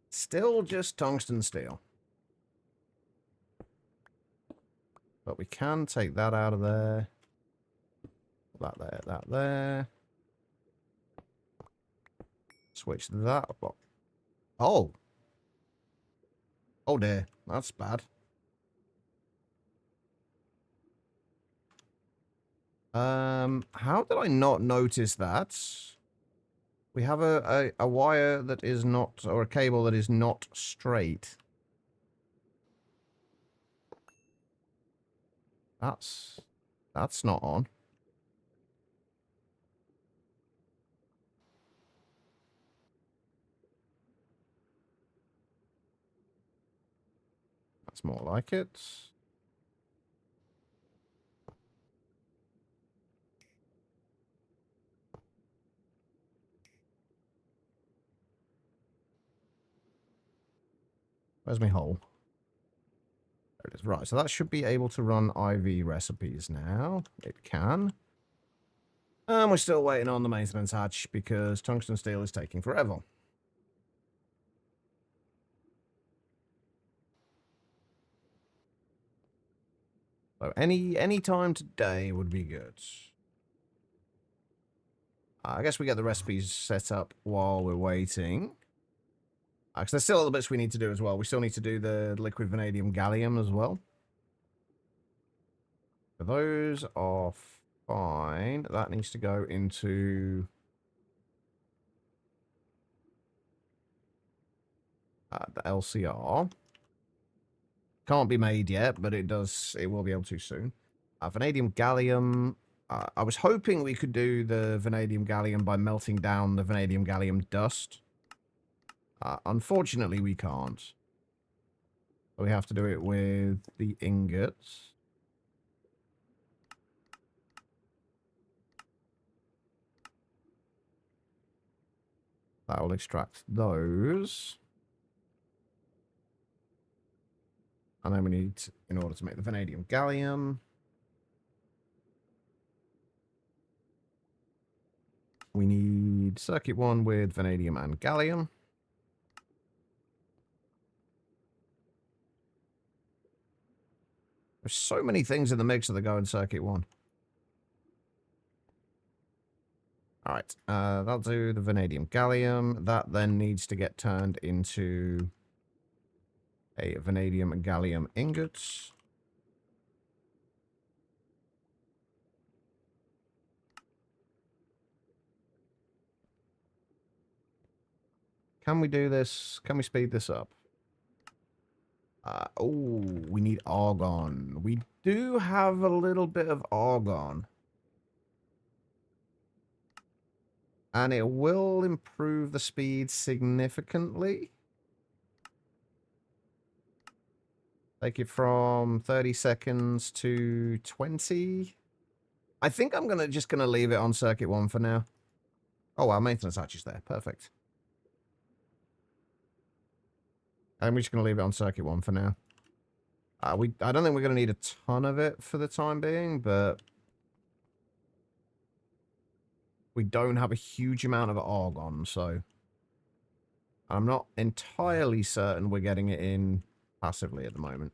Speaker 1: Still just tungsten steel. But we can take that out of there. That there, that there. Switch that up. Oh. Oh dear. That's bad. How did I not notice that? We have a wire that is not, or a cable that is not straight. That's not on. That's more like it. Where's my hole? There it is. Right, so that should be able to run IV recipes now. It can. And we're still waiting on the maintenance hatch because tungsten steel is taking forever. So any time today would be good. I guess we get the recipes set up while we're waiting. Because there's still other bits we need to do as well. We still need to do the liquid vanadium gallium as well. So those are fine. That needs to go into the LCR. Can't be made yet, but it will be able to soon. Vanadium gallium. I was hoping we could do the vanadium gallium by melting down the vanadium gallium dust. Unfortunately, we can't. We have to do it with the ingots. That will extract those. And then we need, in order to make the vanadium gallium, need circuit 1 with vanadium and gallium. There's so many things in the mixer that go in circuit 1. Alright, that'll do the vanadium gallium. That then needs to get turned into a vanadium and gallium ingots. Can we do this? Can we speed this up? Oh, we need argon. We do have a little bit of argon. And it will improve the speed significantly. Take it from 30 seconds to 20. I think I'm just gonna leave it on circuit 1 for now. Oh, our maintenance hatch is there. Perfect. I'm just gonna leave it on circuit 1 for now. I don't think we're gonna need a ton of it for the time being, but we don't have a huge amount of argon, so I'm not entirely certain we're getting it in passively at the moment.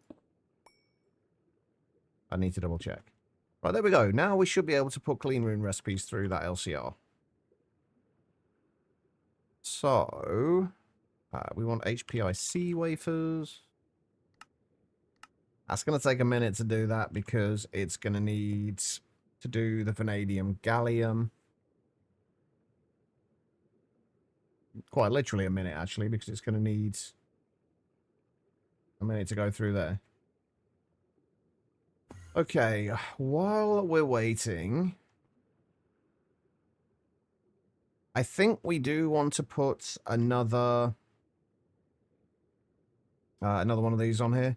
Speaker 1: I need to double check. Right, there we go. Now we should be able to put clean room recipes through that LCR. So, we want HPIC wafers. That's going to take a minute to do that because it's going to need to do the vanadium gallium. Quite literally a minute, actually, because it's going to need a minute to go through there. Okay, while we're waiting, I think we do want to put another one of these on here.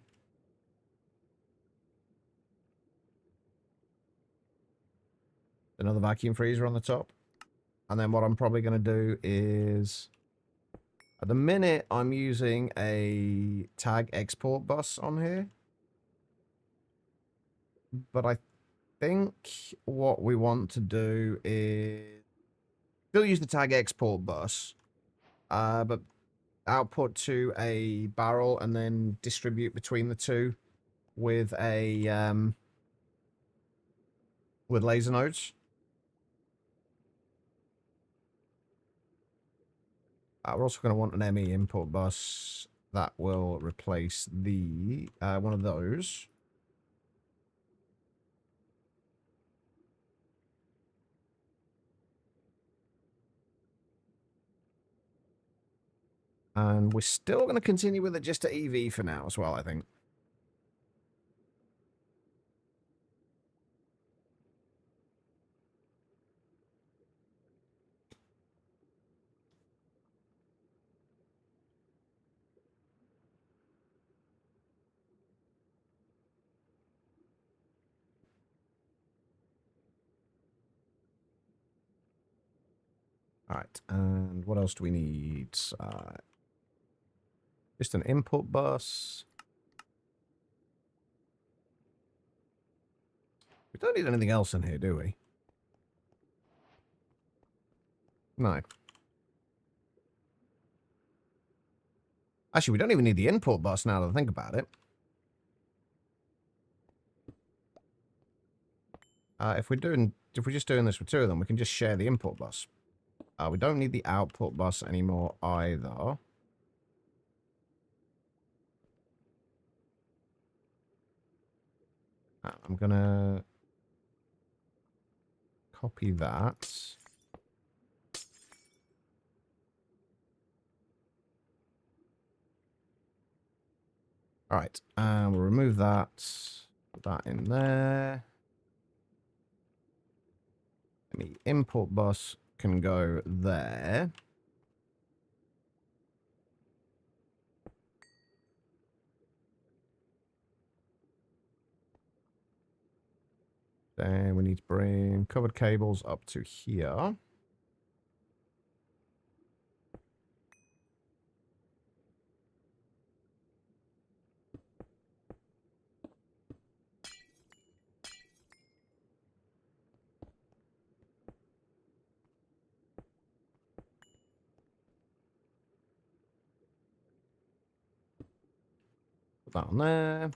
Speaker 1: Another vacuum freezer on the top. And then what I'm probably going to do is, at the minute, I'm using a tag export bus on here. But I think what we want to do is still use the tag export bus, but output to a barrel and then distribute between the two with a with laser nodes. We're also going to want an ME input bus that will replace the one of those. And we're still going to continue with it just at EV for now as well, I think. All right, and what else do we need? Just an input bus. We don't need anything else in here, do we? No. Actually, we don't even need the input bus now that I think about it. If we're just doing this with two of them, we can just share the input bus. We don't need the output bus anymore either. I'm gonna copy that. All right, and we'll remove that. Put that in there. And the input bus can go there. Then we need to bring covered cables up to here. that on there.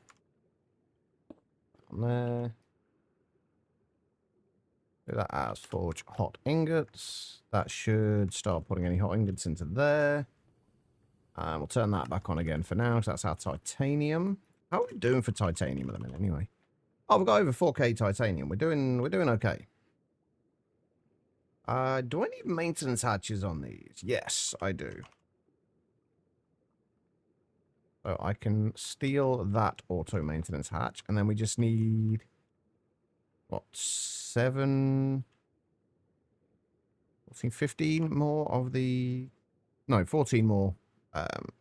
Speaker 1: On there. Do that as forge hot ingots. That should start putting any hot ingots into there. And we'll turn that back on again for now, because that's our titanium. How are we doing for titanium at the minute, anyway? Oh, we've got over 4K titanium. We're doing okay. Do I need maintenance hatches on these? Yes, I do. So I can steal that auto maintenance hatch, and then we just need what, 7, 14, 15 more of the, no, 14 more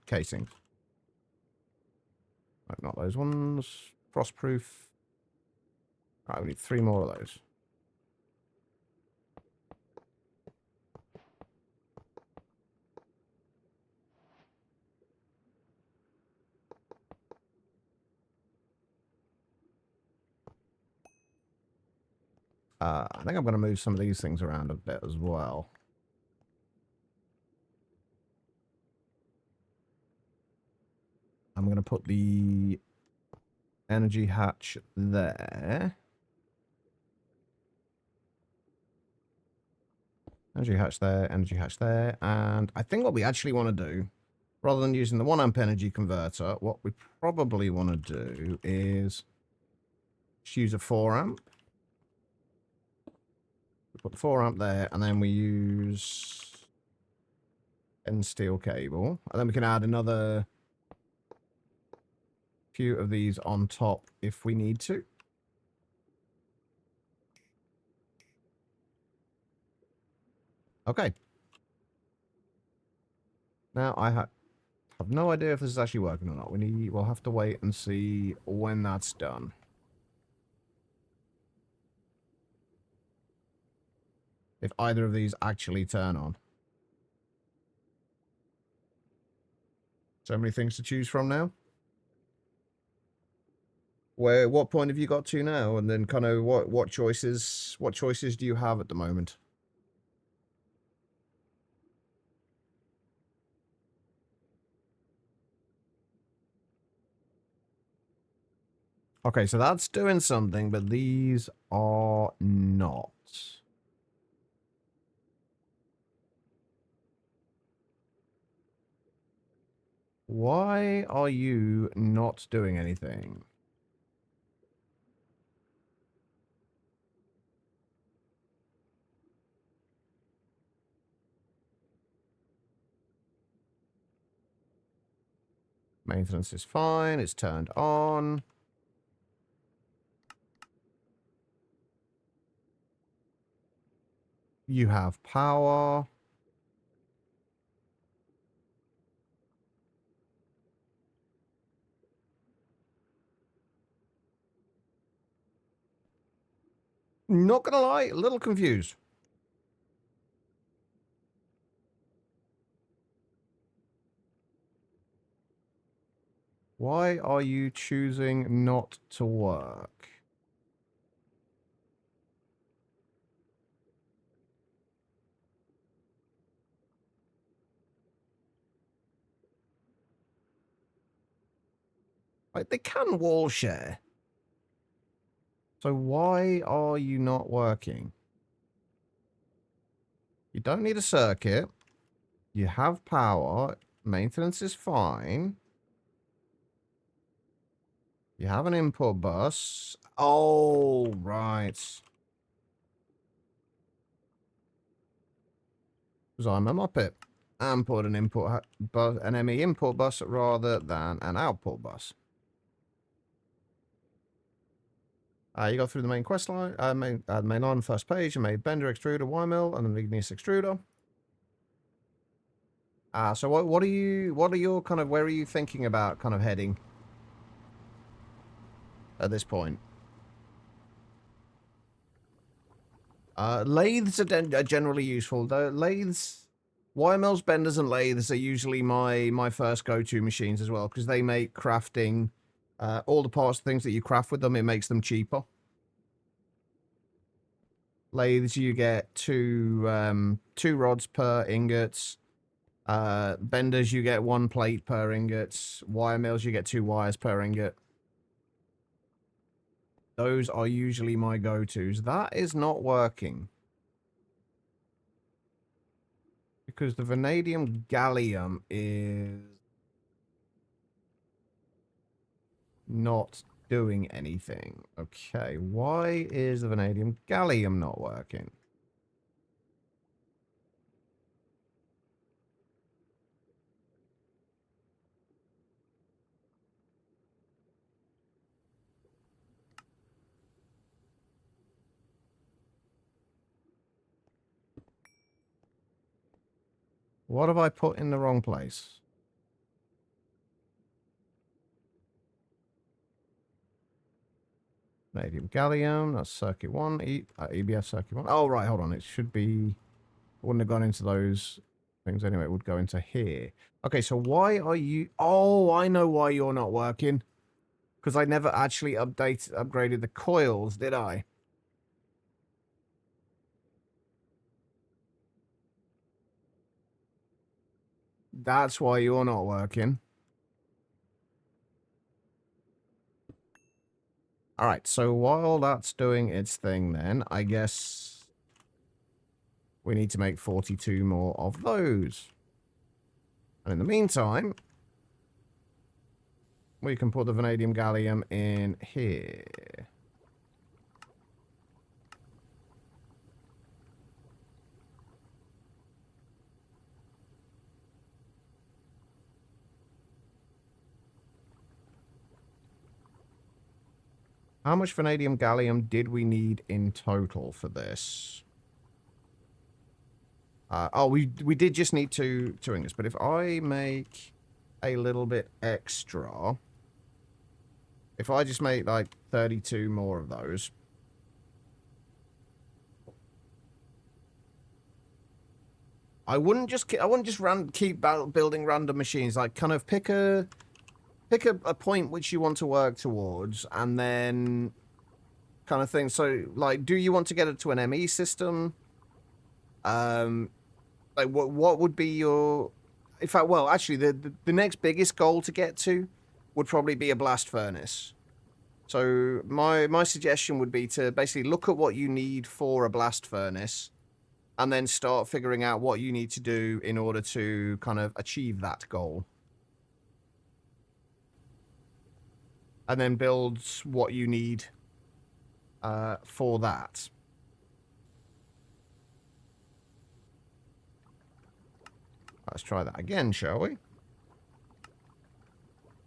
Speaker 1: casings. Right, not those ones. Frostproof. Right, we need 3 more of those. I think I'm going to move some of these things around a bit as well. I'm going to put the energy hatch there. Energy hatch there, energy hatch there. And I think what we actually want to do, rather than using the 1 amp energy converter, what we probably want to do is just use a 4 amp. We put the 4 amp there, and then we use end steel cable. And then we can add another few of these on top if we need to. Okay. Now I have no idea if this is actually working or not. We'll have to wait and see when that's done. If either of these actually turn on. So many things to choose from now. What point have you got to now? And then kind of what choices do you have at the moment? Okay, so that's doing something, but these are not. Why are you not doing anything? Maintenance is fine. It's turned on. You have power. Not gonna lie, a little confused. Why are you choosing not to work? Like, they can wall share. So why are you not working? You don't need a circuit. You have power. Maintenance is fine. You have an input bus. Oh, right. Because I'm a Muppet. And put an input bus, an ME input bus rather than an output bus. You go through the main quest line, main line, first page. You made bender, extruder, Y mill, and an igneous extruder. So what are your kind of, where are you thinking about kind of heading at this point? Lathes are generally useful. The lathes, wire mills, benders, and lathes are usually my first go-to machines as well, because they make crafting, all the parts, things that you craft with them, it makes them cheaper. Lathes, you get two rods per ingots. Benders, you get 1 plate per ingot. Wire mills, you get 2 wires per ingot. Those are usually my go-tos. That is not working. Because the vanadium gallium is not doing anything. Okay, why is the vanadium gallium not working? What have I put in the wrong place? Vanadium gallium, that's circuit 1, EBS circuit 1. Oh, right, hold on. It should be... Wouldn't have gone into those things anyway. It would go into here. Okay, so why are you... Oh, I know why you're not working. Because I never actually upgraded the coils, did I? That's why you're not working. Alright, so while that's doing its thing then, I guess we need to make 42 more of those. And in the meantime, we can put the vanadium gallium in here. How much vanadium gallium did we need in total for this? We did just need two ingots, but if I make a little bit extra, if I just make like 32 more of those, I wouldn't just keep building random machines. Like, kind of pick a point which you want to work towards, and then kind of thing. So, like, do you want to get it to an ME system? Like, what would be your... In fact, well, actually, the next biggest goal to get to would probably be a blast furnace. So my suggestion would be to basically look at what you need for a blast furnace, and then start figuring out what you need to do in order to kind of achieve that goal. And then build what you need for that. Let's try that again, shall we?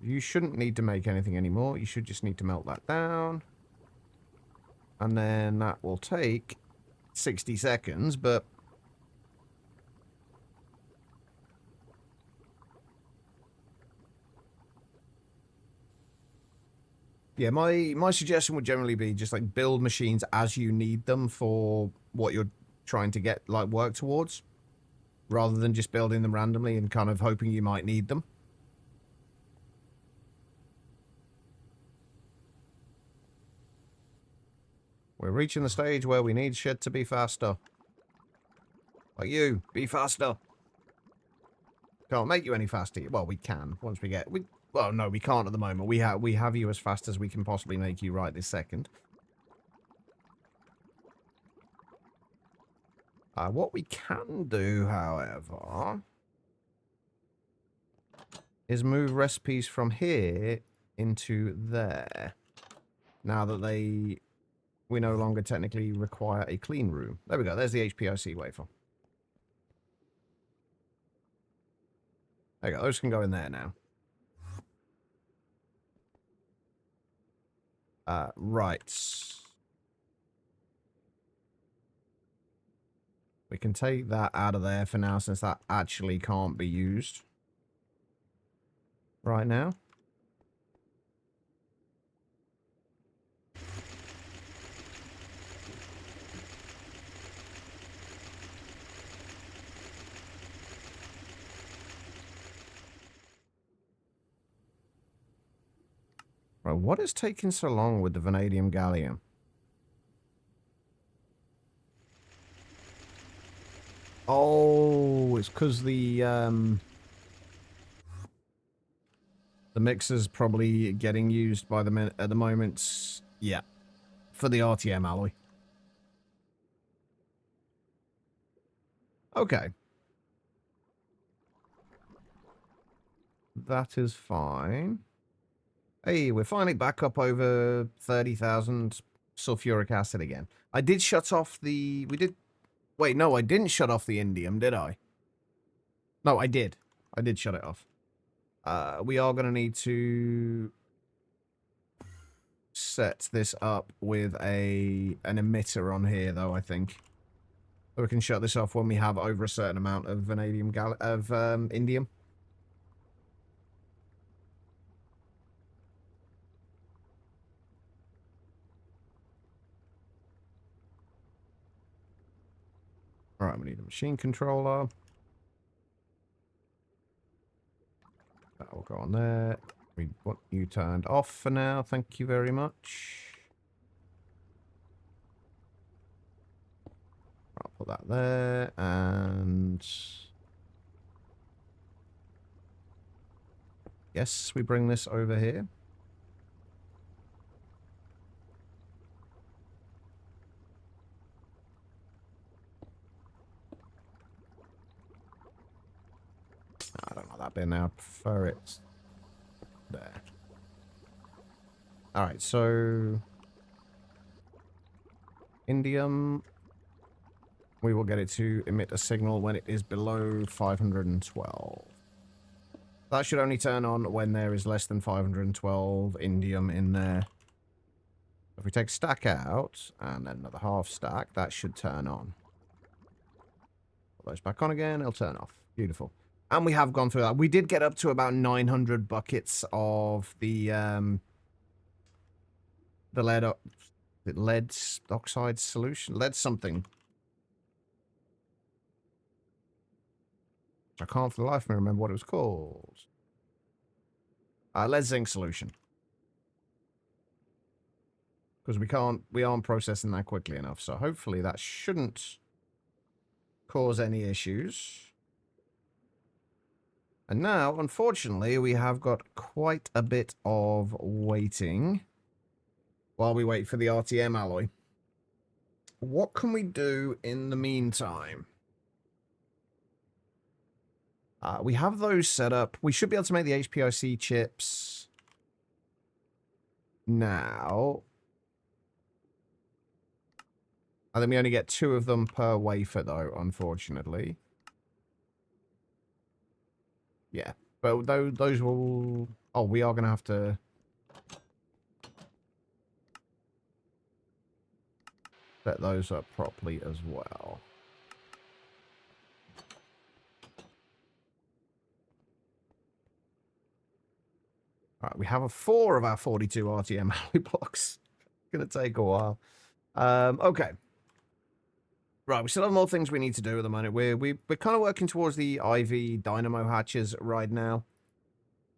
Speaker 1: You shouldn't need to make anything anymore. You should just need to melt that down. And then that will take 60 seconds, but... Yeah, my suggestion would generally be just, like, build machines as you need them for what you're trying to get, like, work towards. Rather than just building them randomly and kind of hoping you might need them. We're reaching the stage where we need shit to be faster. Like you, be faster. Can't make you any faster. Well, we can once we get... Well, no, we can't at the moment. We have you as fast as we can possibly make you right this second. What we can do, however, is move recipes from here into there. Now that we no longer technically require a clean room. There we go. There's the HPIC wafer. There you go. Those can go in there now. Right. We can take that out of there for now, since that actually can't be used right now. Right, what is taking so long with the vanadium gallium? Oh, it's because the mixer's probably getting used by the at the moment. Yeah, for the RTM alloy. Okay. That is fine. Hey, we're finally back up over 30,000 sulfuric acid again. I did shut off the... We did... Wait, no, I didn't shut off the indium, did I? No, I did. I did shut it off. We are going to need to set this up with an emitter on here, though, I think. So we can shut this off when we have over a certain amount of vanadium indium. Alright, we need a machine controller. That will go on there. We want you turned off for now. Thank you very much. I'll put that there, and... Yes, we bring this over here. I don't know that bit now. I prefer it there. Alright, so... Indium... We will get it to emit a signal when it is below 512. That should only turn on when there is less than 512 indium in there. If we take stack out, and then another half stack, that should turn on. Put those back on again, it'll turn off. Beautiful. And we have gone through that. We did get up to about 900 buckets of the lead oxide solution? Lead something. I can't for the life of me remember what it was called. Lead zinc solution. Because we aren't processing that quickly enough. So hopefully that shouldn't cause any issues. And now, unfortunately, we have got quite a bit of waiting while we wait for the RTM alloy. What can we do in the meantime? We have those set up. We should be able to make the HPIC chips now. And then we only get 2 of them per wafer, though, unfortunately. Yeah, but those will... Oh, we are going to have to... set those up properly as well. Alright, we have 4 of our 42 RTM alloy blocks. It's going to take a while. Okay. Right, we still have more things we need to do at the moment. We're kind of working towards the IV dynamo hatches right now.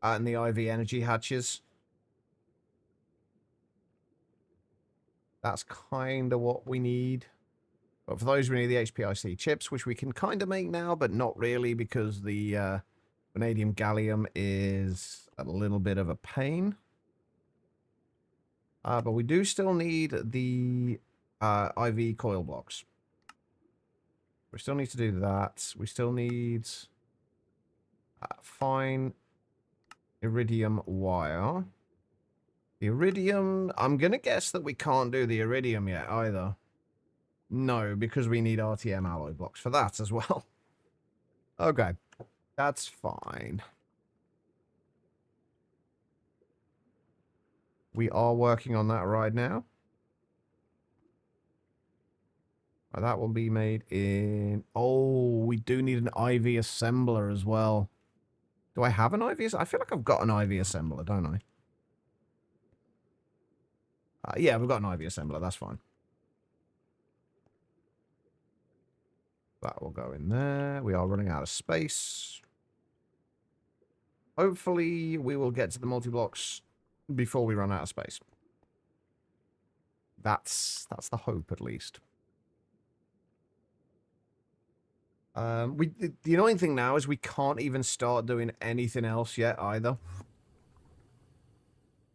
Speaker 1: And the IV energy hatches. That's kind of what we need. But for those, we need the HPIC chips, which we can kind of make now, but not really because the vanadium gallium is a little bit of a pain. But we do still need the IV coil blocks. We still need to do that. We still need fine iridium wire. The iridium, I'm going to guess that we can't do the iridium yet either. No, because we need RTM alloy blocks for that as well. Okay, that's fine. We are working on that right now. That will be made in... Oh, we do need an IV assembler as well. Do I have an IV? I feel like I've got an IV assembler, don't I? Yeah, we've got an IV assembler. That's fine. That will go in there. We are running out of space. Hopefully, we will get to the multi-blocks before we run out of space. That's the hope, at least. The annoying thing now is we can't even start doing anything else yet either.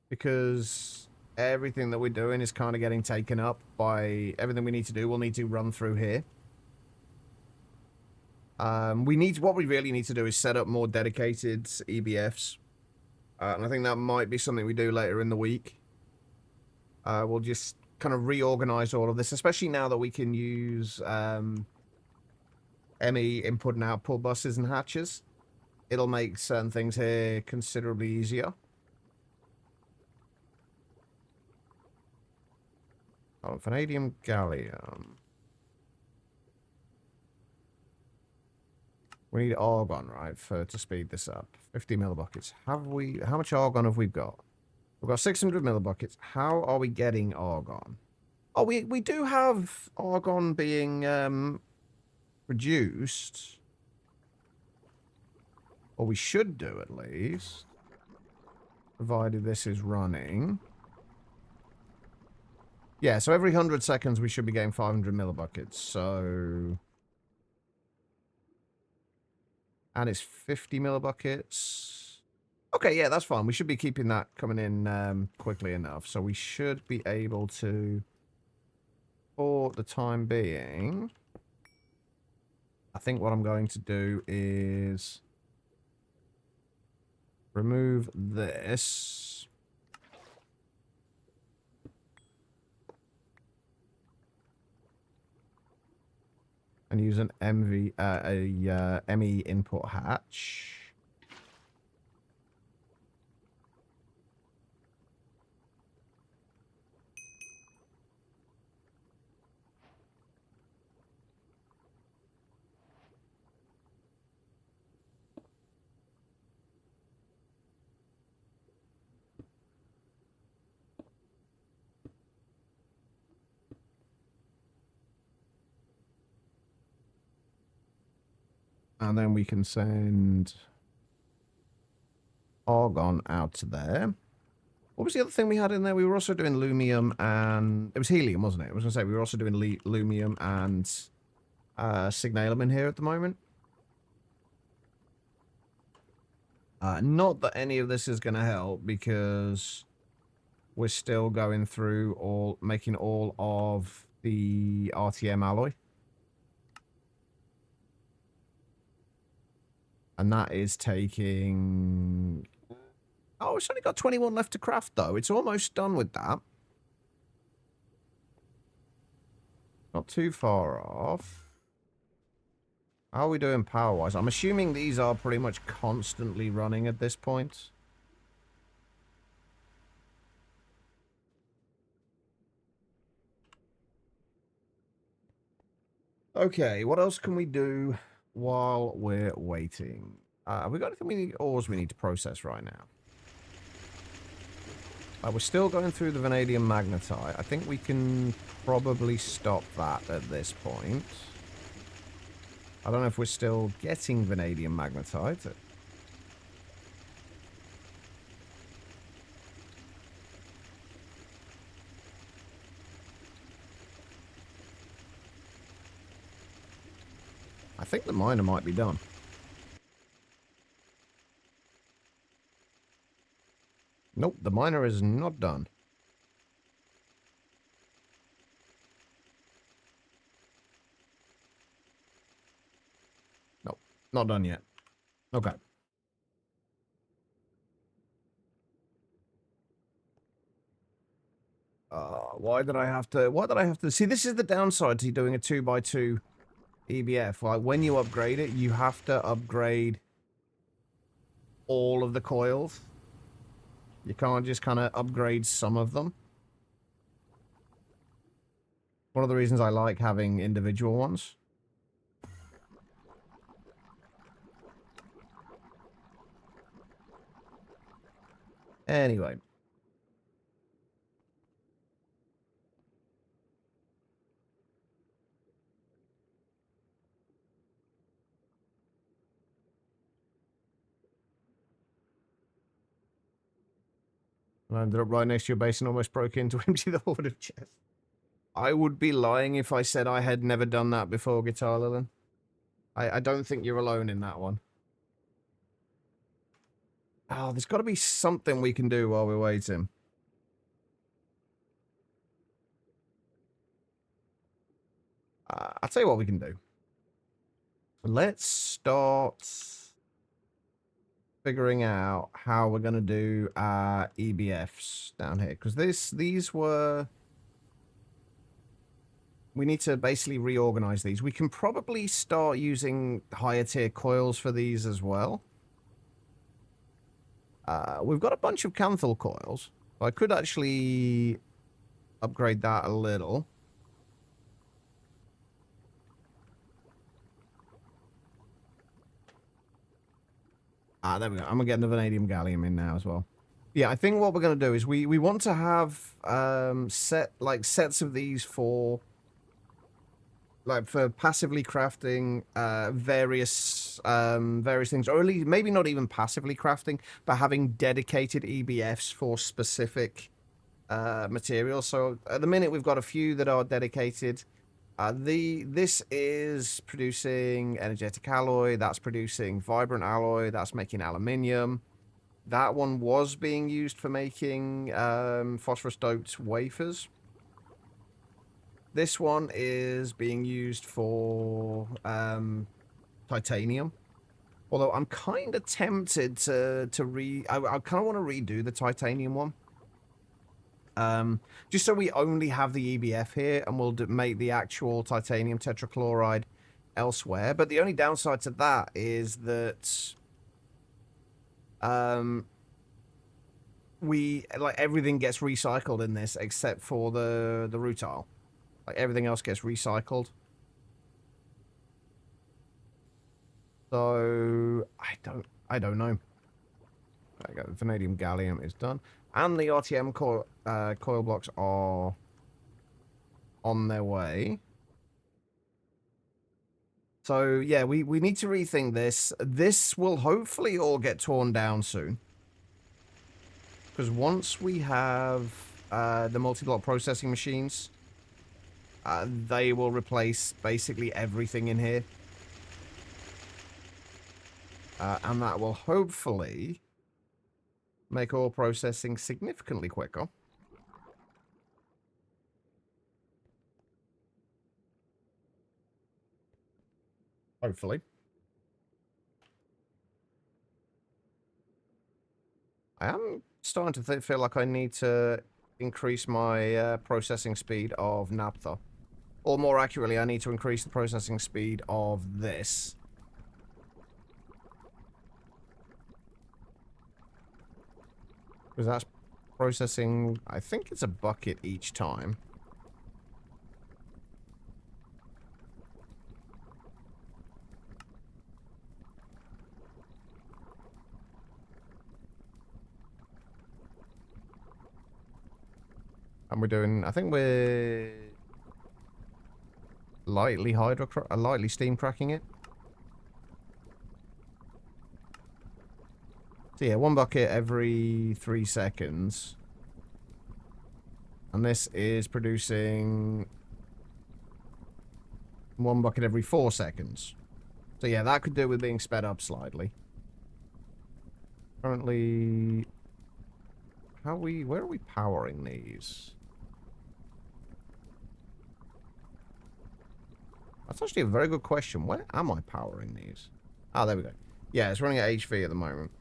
Speaker 1: Because everything that we're doing is kind of getting taken up by everything we need to do. We'll need to run through here. What we really need to do is set up more dedicated EBFs. And I think that might be something we do later in the week. We'll just kind of reorganize all of this, especially now that we can use ME input and output buses and hatches. It'll make certain things here considerably easier. Oh, vanadium gallium. We need argon, right, to speed this up. 50 millibuckets. How much argon have we got? We've got 600 millibuckets. How are we getting argon? Oh, we do have argon being produced. Or we should do, at least. Provided this is running. Yeah, so every 100 seconds we should be getting 500 millibuckets, so... And it's 50 millibuckets. Okay, yeah, that's fine. We should be keeping that coming in quickly enough. So we should be able to, for the time being, I think what I'm going to do is remove this. And use an ME input hatch. And then we can send argon out to there. What was the other thing we had in there? We were also doing lumium and... It was helium, wasn't it? I was going to say, we were also doing lumium and signalum in here at the moment. Not that any of this is going to help, because we're still going through making all of the RTM alloy. And that is taking... Oh, it's only got 21 left to craft, though. It's almost done with that. Not too far off. How are we doing power-wise? I'm assuming these are pretty much constantly running at this point. Okay, what else can we do while we're waiting? Have we got anything ores we need to process right now? We're still going through the vanadium magnetite. I think we can probably stop that at this point. I don't know if we're still getting vanadium magnetite. I think the miner might be done. Nope, the miner is not done. Nope, not done yet. Okay. Why did I have to... See, this is the downside to doing a 2x2 EBF. Like, when you upgrade it, you have to upgrade all of the coils. You can't just kind of upgrade some of them. One of the reasons I like having individual ones. Anyway. I ended up right next to your base and almost broke into empty the hoard of chests. I would be lying if I said I had never done that before, Guitar Lilin. I don't think you're alone in that one. Oh, there's got to be something we can do while we're waiting. I'll tell you what we can do. Let's start figuring out how we're going to do our EBFs down here. Because these were... We need to basically reorganize these. We can probably start using higher tier coils for these as well. We've got a bunch of Canthal coils. So I could actually upgrade that a little. There we go. I'm going to get the vanadium gallium in now as well. Yeah, I think what we're going to do is we want to have sets of these for passively crafting various things, or at least maybe not even passively crafting, but having dedicated EBFs for specific materials. So at the minute we've got a few that are dedicated. This is producing energetic alloy, that's producing vibrant alloy, that's making aluminium. That one was being used for making phosphorus doped wafers. This one is being used for titanium. Although I'm kind of tempted to I kind of want to redo the titanium one. Just so we only have the EBF here, and we'll make the actual titanium tetrachloride elsewhere. But the only downside to that is that everything gets recycled in this except for the rutile. Like everything else gets recycled. So I don't know. There you go. Vanadium gallium is done. And the RTM coil blocks are on their way. So, yeah, we need to rethink this. This will hopefully all get torn down soon. Because once we have the multi-block processing machines, they will replace basically everything in here. And that will hopefully make ore processing significantly quicker. Hopefully. I am starting to feel like I need to increase my processing speed of naphtha. Or more accurately, I need to increase the processing speed of this. Because that's processing, I think it's a bucket each time. And we're doing, I think we're lightly steam cracking it. So yeah, one bucket every 3 seconds. And this is producing one bucket every 4 seconds. So yeah, that could do with being sped up slightly. Currently, where are we powering these? That's actually a very good question. Where am I powering these? Ah, there we go. Yeah, it's running at HV at the moment.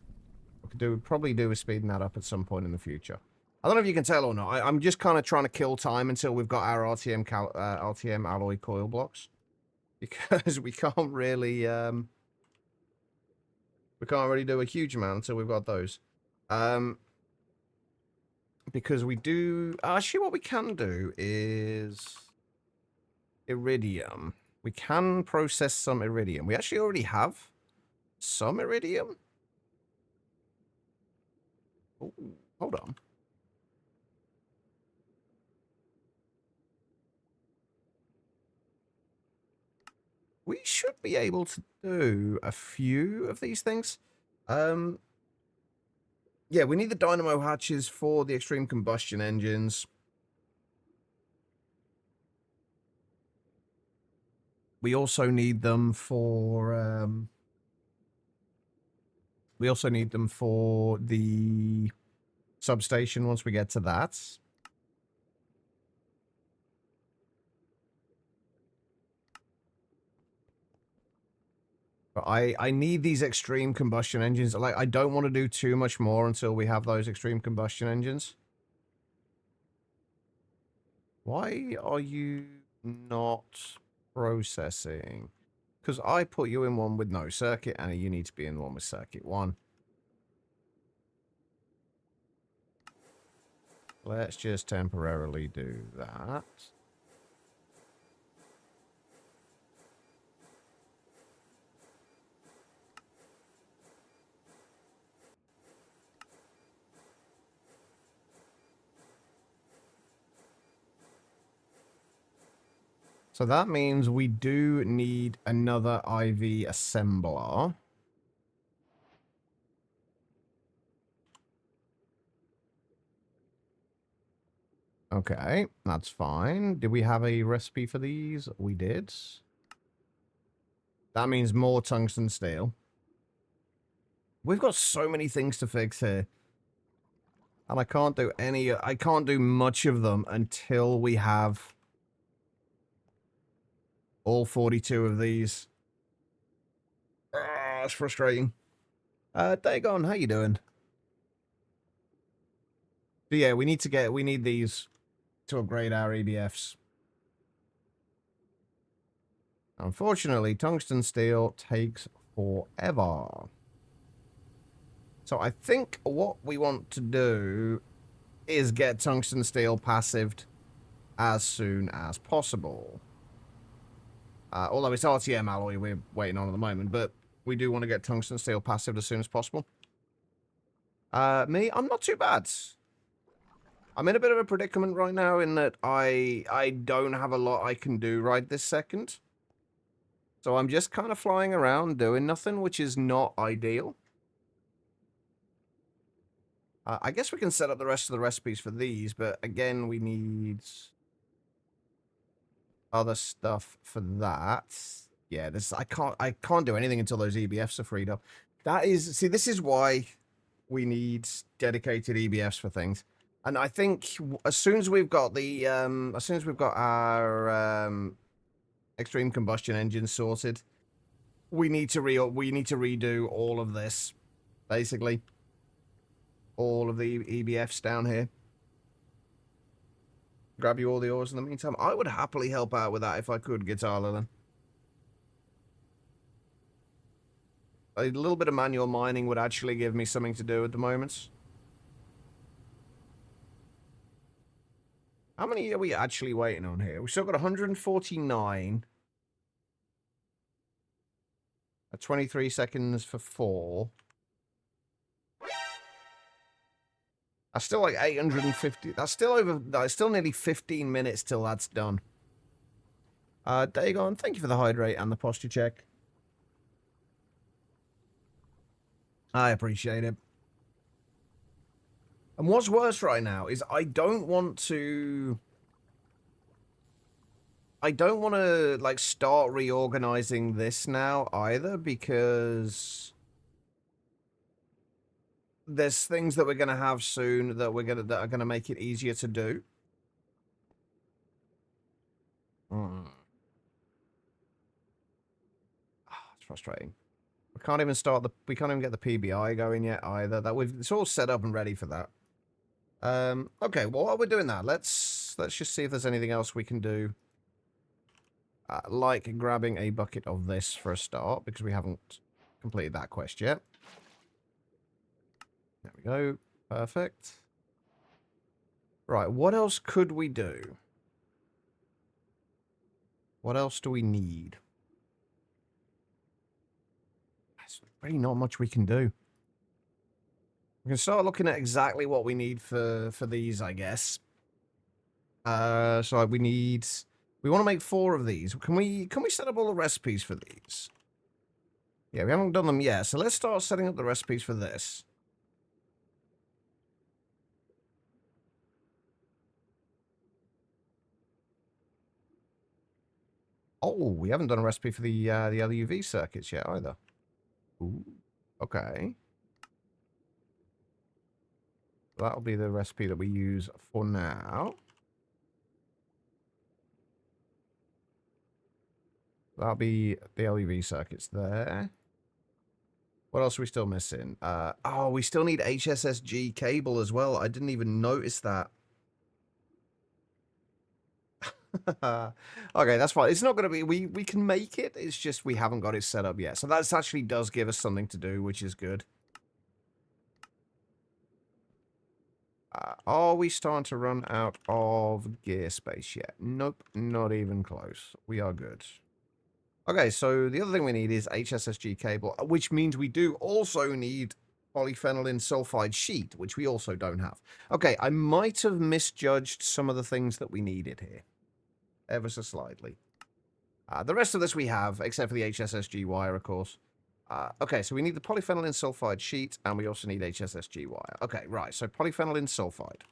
Speaker 1: We could probably do with speeding that up at some point in the future. I don't know if you can tell or not. I'm just kind of trying to kill time until we've got our RTM alloy coil blocks, because we can't really do a huge amount until we've got those. Because we do actually, what we can do is iridium. We can process some iridium. We actually already have some iridium. Oh, hold on. We should be able to do a few of these things. Yeah, we need the dynamo hatches for the extreme combustion engines. we also need them for the substation once we get to that. But I need these extreme combustion engines. Like, I don't want to do too much more until we have those extreme combustion engines. Why are you not processing? Because I put you in one with no circuit, and you need to be in one with circuit 1. Let's just temporarily do that. So that means we do need another IV assembler. Okay, that's fine. Did we have a recipe for these? We did. That means more tungsten steel. We've got so many things to fix here. And I can't do much of them until we have all 42 of these. That's frustrating. Dagon, how you doing? But yeah, we need these to upgrade our EBFs. Unfortunately, tungsten steel takes forever. So I think what we want to do is get tungsten steel passived as soon as possible. Although it's RTM alloy we're waiting on at the moment, but we do want to get tungsten steel passived as soon as possible. Me, I'm not too bad. I'm in a bit of a predicament right now in that I don't have a lot I can do right this second. So I'm just kind of flying around doing nothing, which is not ideal. I guess we can set up the rest of the recipes for these, but again, we need other stuff for that. Yeah, I can't do anything until those EBFs are freed up. See, this is why we need dedicated EBFs for things. And I think as soon as we've got our extreme combustion engine sorted, we need to redo all of this, basically. All of the EBFs down here. Grab you all the ores in the meantime. I would happily help out with that if I could, Guitar Lilin. A little bit of manual mining would actually give me something to do at the moment. How many are we actually waiting on here? We've still got 149. At 23 seconds for 4. That's still like 850. That's still nearly 15 minutes till that's done. Dagon, thank you for the hydrate and the posture check. I appreciate it. And what's worse right now is I don't want to like start reorganizing this now either, because there's things that we're going to have soon that are going to make it easier to do. It's frustrating. We can't even get the PBI going yet either. It's all set up and ready for that. Okay, well, while we're doing that, let's just see if there's anything else we can do. Like grabbing a bucket of this for a start, because we haven't completed that quest yet. There we go. Perfect. Right, what else could we do? What else do we need? There's really not much we can do. We can start looking at exactly what we need for these, I guess. So we want to make 4 of these. Can we set up all the recipes for these? Yeah, we haven't done them yet, so let's start setting up the recipes for this. Oh, we haven't done a recipe for the LUV circuits yet either. Ooh, okay. That'll be the recipe that we use for now. That'll be the LUV circuits there. What else are we still missing? Oh, we still need HSSG cable as well. I didn't even notice that. Okay, that's fine. It's not going to be... We can make it. It's just we haven't got it set up yet. So that actually does give us something to do, which is good. Are we starting to run out of gear space yet? Nope, not even close. We are good. Okay, so the other thing we need is HSSG cable, which means we do also need polyphenylene sulfide sheet, which we also don't have. Okay, I might have misjudged some of the things that we needed here. Ever so slightly. The rest of this we have, except for the HSSG wire, of course. Okay, so we need the polyphenylene sulfide sheet, and we also need HSSG wire. Okay, right, so polyphenylene sulfide.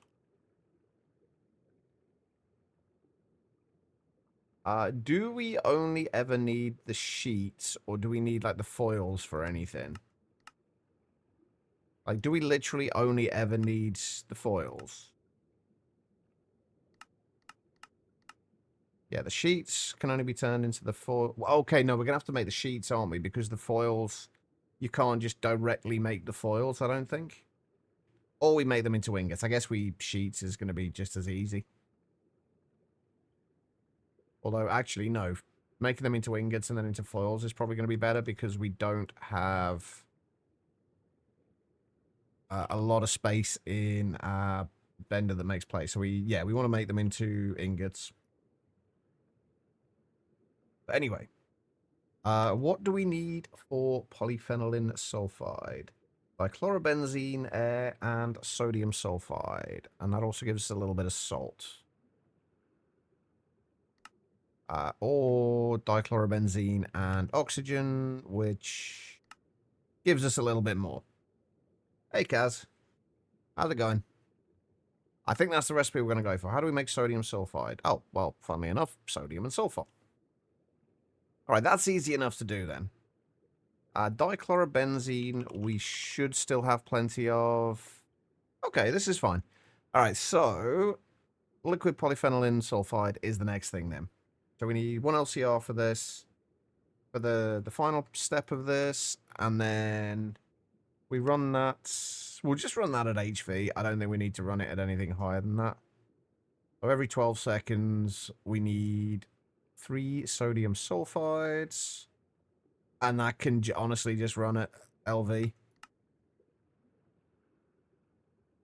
Speaker 1: Do we only ever need the sheets, or do we need, like, the foils for anything? Like, do we literally only ever need the foils? Yeah, the sheets can only be turned into the foil. Well, okay, no, we're going to have to make the sheets, aren't we? Because the foils, you can't just directly make the foils, I don't think. Or we make them into ingots. I guess sheets is going to be just as easy. Although, actually, no. Making them into ingots and then into foils is probably going to be better because we don't have a lot of space in our bender that makes plate. So we want to make them into ingots. But anyway, what do we need for polyphenylene sulfide? Dichlorobenzene, air, and sodium sulfide. And that also gives us a little bit of salt. Or dichlorobenzene and oxygen, which gives us a little bit more. Hey, Kaz. How's it going? I think that's the recipe we're going to go for. How do we make sodium sulfide? Oh, well, funnily enough, sodium and sulfur. All right, that's easy enough to do then. Dichlorobenzene, we should still have plenty of. Okay, this is fine. All right, so liquid polyphenylene sulfide is the next thing then. So we need 1 LCR for this, for the final step of this, and then we run that. We'll just run that at HV. I don't think we need to run it at anything higher than that. So every 12 seconds, we need 3 sodium sulfides, and that can honestly just run at LV.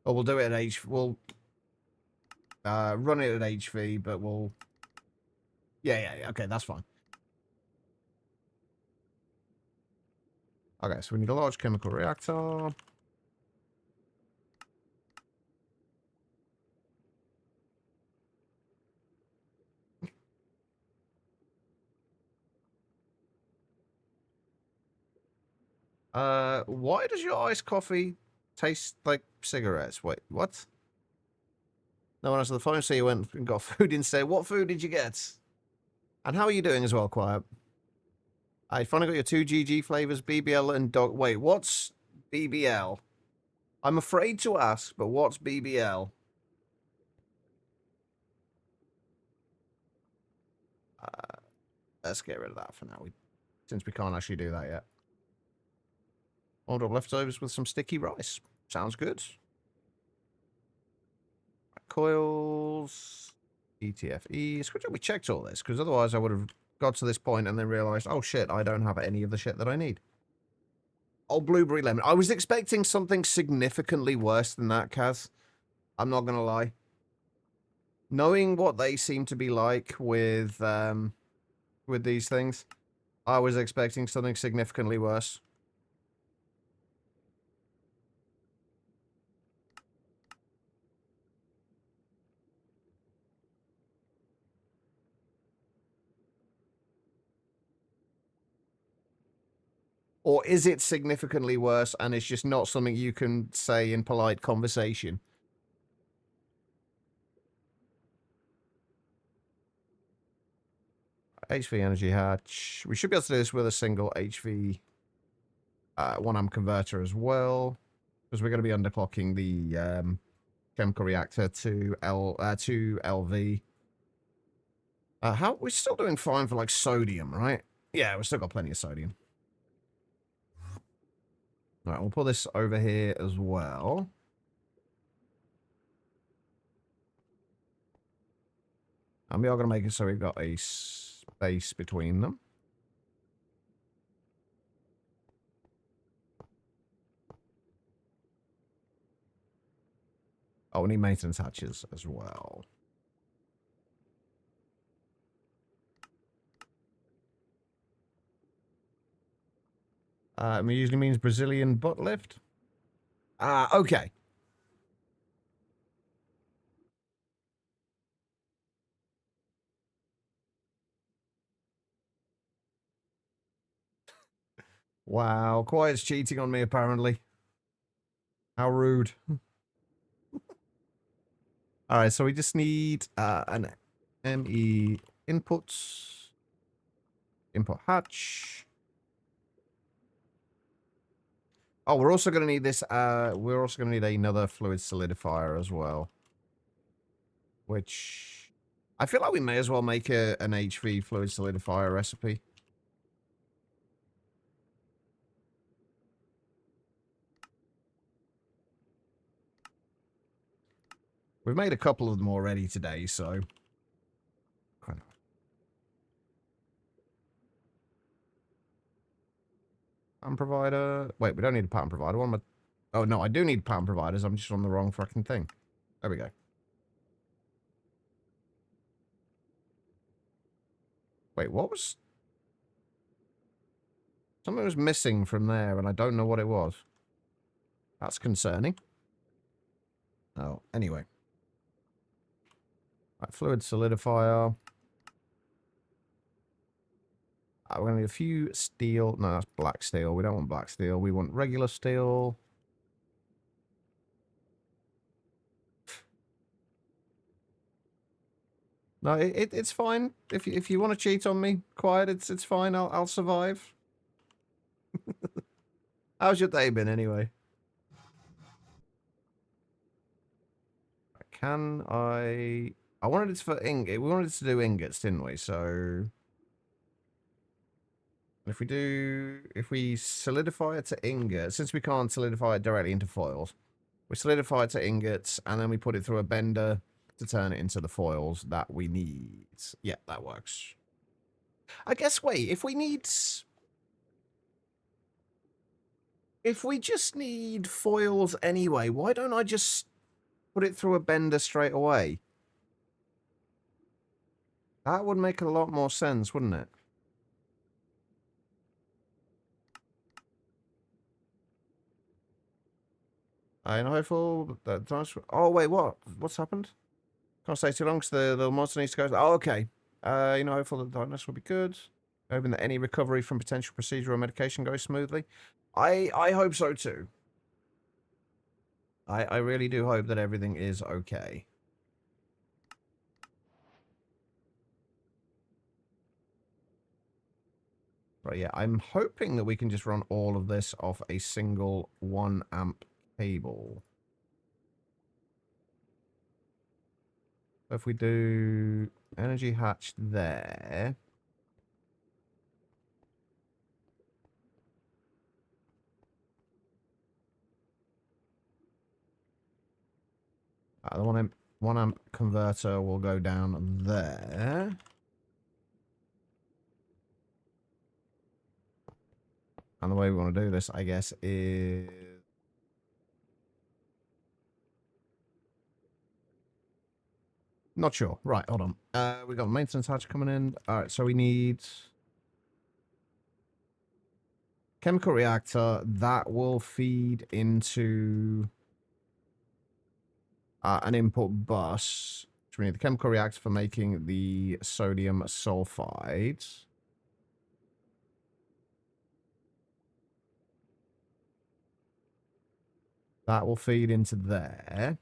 Speaker 1: Or we'll do it at HV. We'll run it at HV, but we'll... Yeah, okay, that's fine. Okay, so we need a large chemical reactor. Why does your iced coffee taste like cigarettes? Wait, what? No one answered the phone, so you went and got food instead. What food did you get? And how are you doing as well, Quiet? I finally got your 2 GG flavors, BBL and dog. Wait, what's BBL? I'm afraid to ask, but what's BBL? Let's get rid of that for now, since we can't actually do that yet. Order leftovers with some sticky rice. Sounds good. Coils, ETFE. It's good job we checked all this, because otherwise I would have got to this point and then realized, oh shit, I don't have any of the shit that I need. Oh, blueberry lemon. I was expecting something significantly worse than that, Kaz. I'm not going to lie. Knowing what they seem to be like with these things, I was expecting something significantly worse. Or is it significantly worse and it's just not something you can say in polite conversation? HV energy hatch. We should be able to do this with a single HV 1 amp converter as well, because we're going to be underclocking the chemical reactor to LV. We're still doing fine for like sodium, right? Yeah, we've still got plenty of sodium. All right, we'll pull this over here as well. And we are going to make it so we've got a space between them. Oh, we need maintenance hatches as well. It usually means Brazilian butt lift. Okay. Wow, Quiet's cheating on me, apparently. How rude. Alright, so we just need an ME inputs. Input hatch. Oh, we're also going to need this, we're also going to need another fluid solidifier as well. Which, I feel like we may as well make an HV fluid solidifier recipe. We've made a couple of them already today, so... Pattern provider. Wait, we don't need a pattern provider. What am I... Oh, no, I do need pattern providers. I'm just on the wrong fucking thing. There we go. Wait, what was... Something was missing from there, and I don't know what it was. That's concerning. Oh, anyway. Right, fluid solidifier. We're going to need a few steel. No, that's black steel. We don't want black steel. We want regular steel. No, it's fine. If you want to cheat on me, Quiet, it's fine. I'll survive. How's your day been anyway? Can I wanted it for ingot. We wanted to do ingots, didn't we? So if we solidify it to ingots, since we can't solidify it directly into foils, we solidify it to ingots and then we put it through a bender to turn it into the foils that we need. Yeah, that works. I guess, wait, if we just need foils anyway, why don't I just put it through a bender straight away? That would make a lot more sense, wouldn't it? I'm hopeful that... Oh, wait, what? What's happened? Can't stay too long because the monster needs to go... Oh, okay. Hopeful that darkness will be good. Hoping that any recovery from potential procedure or medication goes smoothly. I hope so too. I really do hope that everything is okay. Right, yeah, I'm hoping that we can just run all of this off a single 1 amp cable. If we do energy hatch there... the 1 amp converter will go down there. And the way we want to do this, I guess, is... Not sure. Right, hold on. We got maintenance hatch coming in. Alright, so we need... Chemical reactor. That will feed into... an input bus. So we need the chemical reactor for making the sodium sulfide. That will feed into there.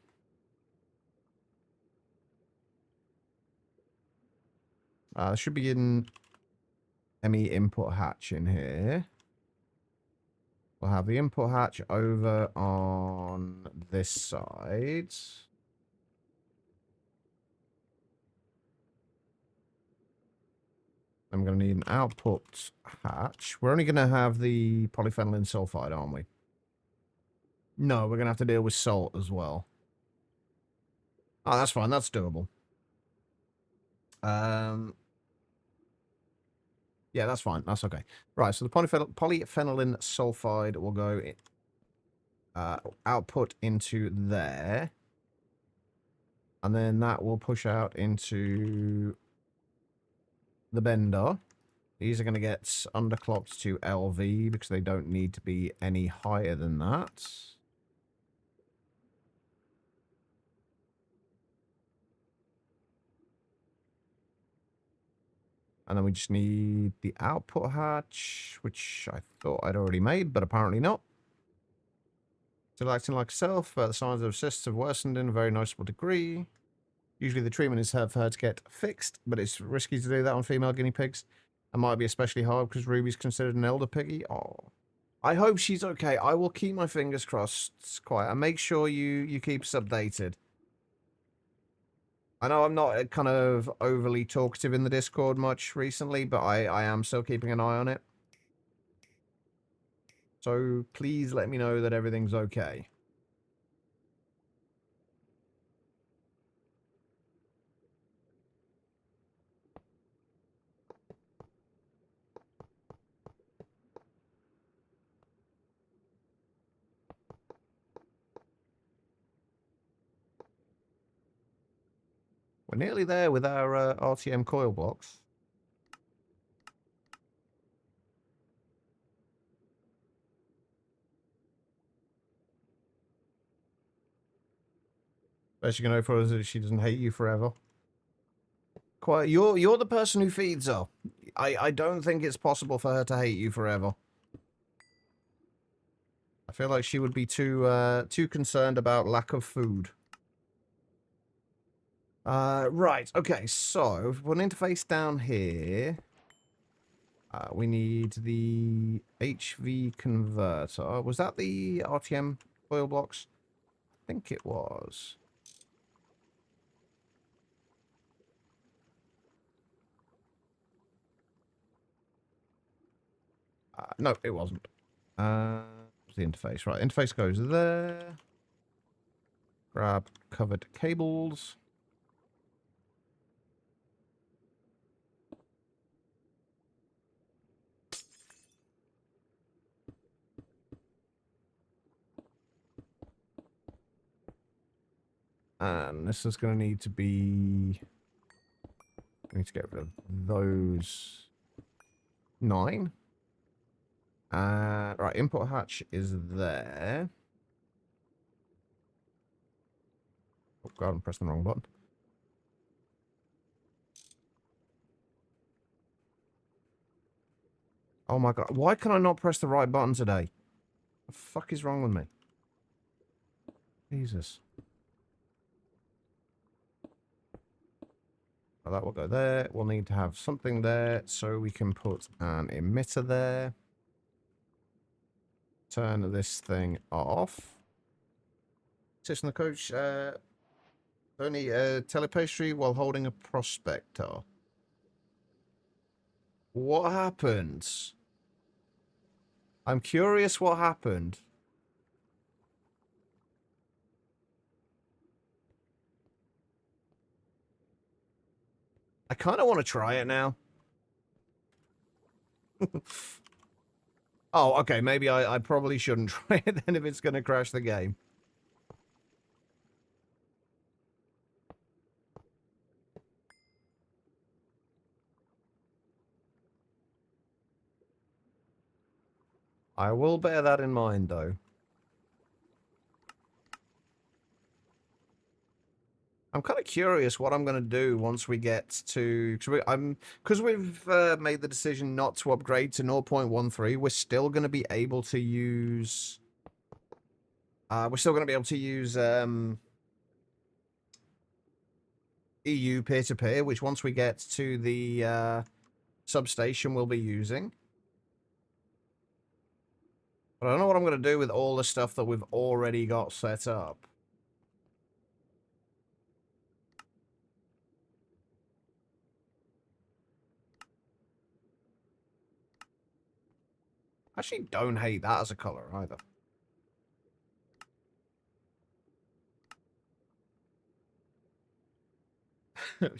Speaker 1: Should be in ME input hatch in here. We'll have the input hatch over on this side. I'm going to need an output hatch. We're only going to have the polyphenylene sulfide, aren't we? No, we're going to have to deal with salt as well. Oh, that's fine. That's doable. Yeah, that's fine. That's okay. Right, so the polyphenylene sulfide will go output into there. And then that will push out into the bender. These are going to get underclocked to LV because they don't need to be any higher than that. And then we just need the output hatch, which I thought I'd already made, but apparently not. Still acting like herself, the signs of cysts have worsened in a very noticeable degree. Usually the treatment is for her to get fixed, but it's risky to do that on female guinea pigs. And might be especially hard because Ruby's considered an elder piggy. Oh, I hope she's okay. I will keep my fingers crossed, quiet, and make sure you keep us updated. I know I'm not kind of overly talkative in the Discord much recently, but I am still keeping an eye on it. So please let me know that everything's okay. We're nearly there with our RTM coil blocks. Best you can hope for is that she doesn't hate you forever. Quiet, you're the person who feeds her. I don't think it's possible for her to hate you forever. I feel like she would be too concerned about lack of food. Right, okay, so if we put an interface down here, we need the HV converter. Was that the RTM coil blocks? I think it was. No, it wasn't. The interface. Right, interface goes there. Grab covered cables. And this is going to need to be... I need to get rid of those 9. Right, input hatch is there. Oh god, I'm pressing the wrong button. Oh my god, why can I not press the right button today? What the fuck is wrong with me? Jesus. Oh, that will go there. We'll need to have something there so we can put an emitter there. Turn this thing off. Assist the coach, only telepastry while holding a prospector. What happened? I'm curious what happened. I kind of want to try it now. Oh, okay, maybe I probably shouldn't try it then if it's going to crash the game. I will bear that in mind, though. I'm kind of curious what I'm going to do once we get to... Because we've made the decision not to upgrade to 0.13, we're still going to be able to use... we're still going to be able to use EU peer-to-peer, which once we get to the substation we'll be using. But I don't know what I'm going to do with all the stuff that we've already got set up. Actually, don't hate that as a color either.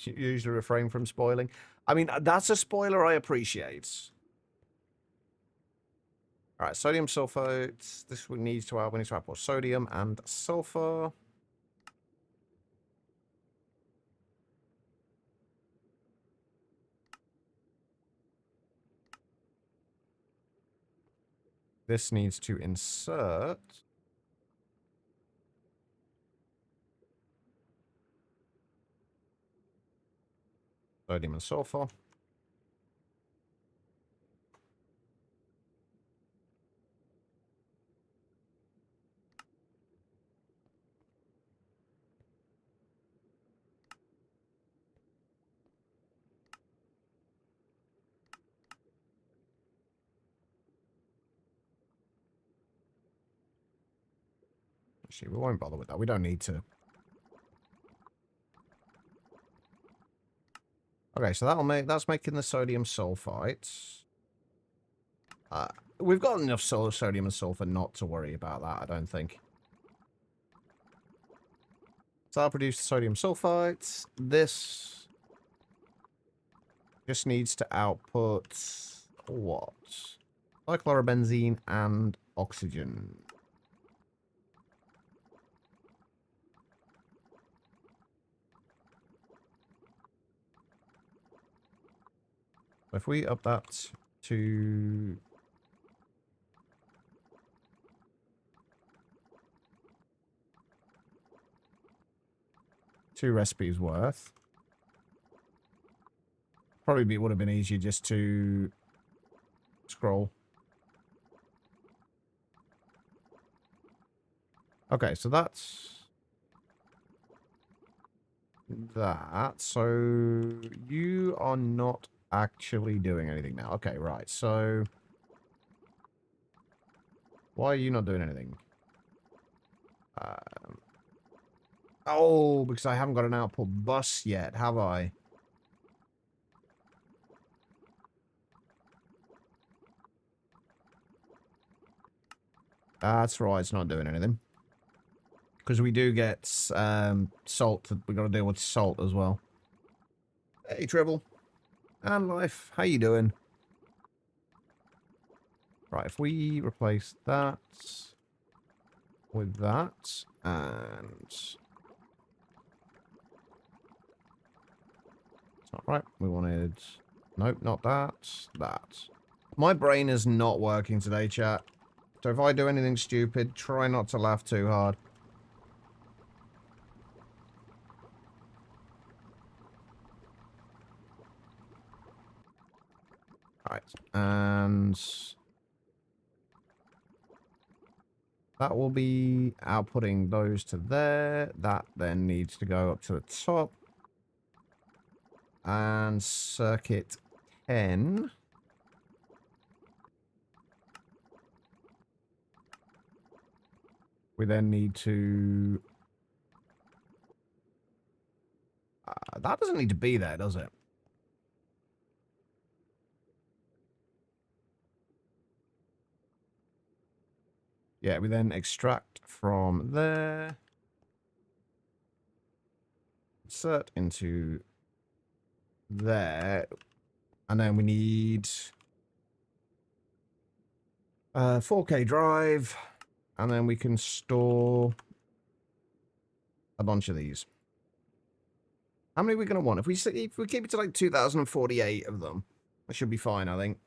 Speaker 1: Usually refrain from spoiling. I mean, that's a spoiler I appreciate. All right, sodium sulfate. This needs to add. We need to add more sodium and sulfur. This needs to insert. Sodium and sulfur. Actually, we won't bother with that. We don't need to. Okay, so that's making the sodium sulfite. We've got enough sodium and sulfur not to worry about that, I don't think. So I'll produce the sodium sulfite. This just needs to output what? Dichlorobenzene and oxygen. If we up that to 2 recipes worth. Probably would have been easier just to scroll. Okay, so that's that. So you are not actually doing anything now. Okay, right. So why are you not doing anything? Oh, because I haven't got an output bus yet, have I? That's right, it's not doing anything. Because we do get salt. We've got to deal with salt as well. Hey, Tribble. And Life, how you doing? Right, if we replace that with that, and... It's not right. We wanted... Nope, not that. That. My brain is not working today, chat. So if I do anything stupid, try not to laugh too hard. Alright, and... that will be outputting those to there. That then needs to go up to the top. And circuit 10. We then need to... that doesn't need to be there, does it? Yeah, we then extract from there. Insert into there. And then we need 4K drive. And then we can store a bunch of these. How many are we going to want? If we keep it to like 2048 of them, that should be fine, I think.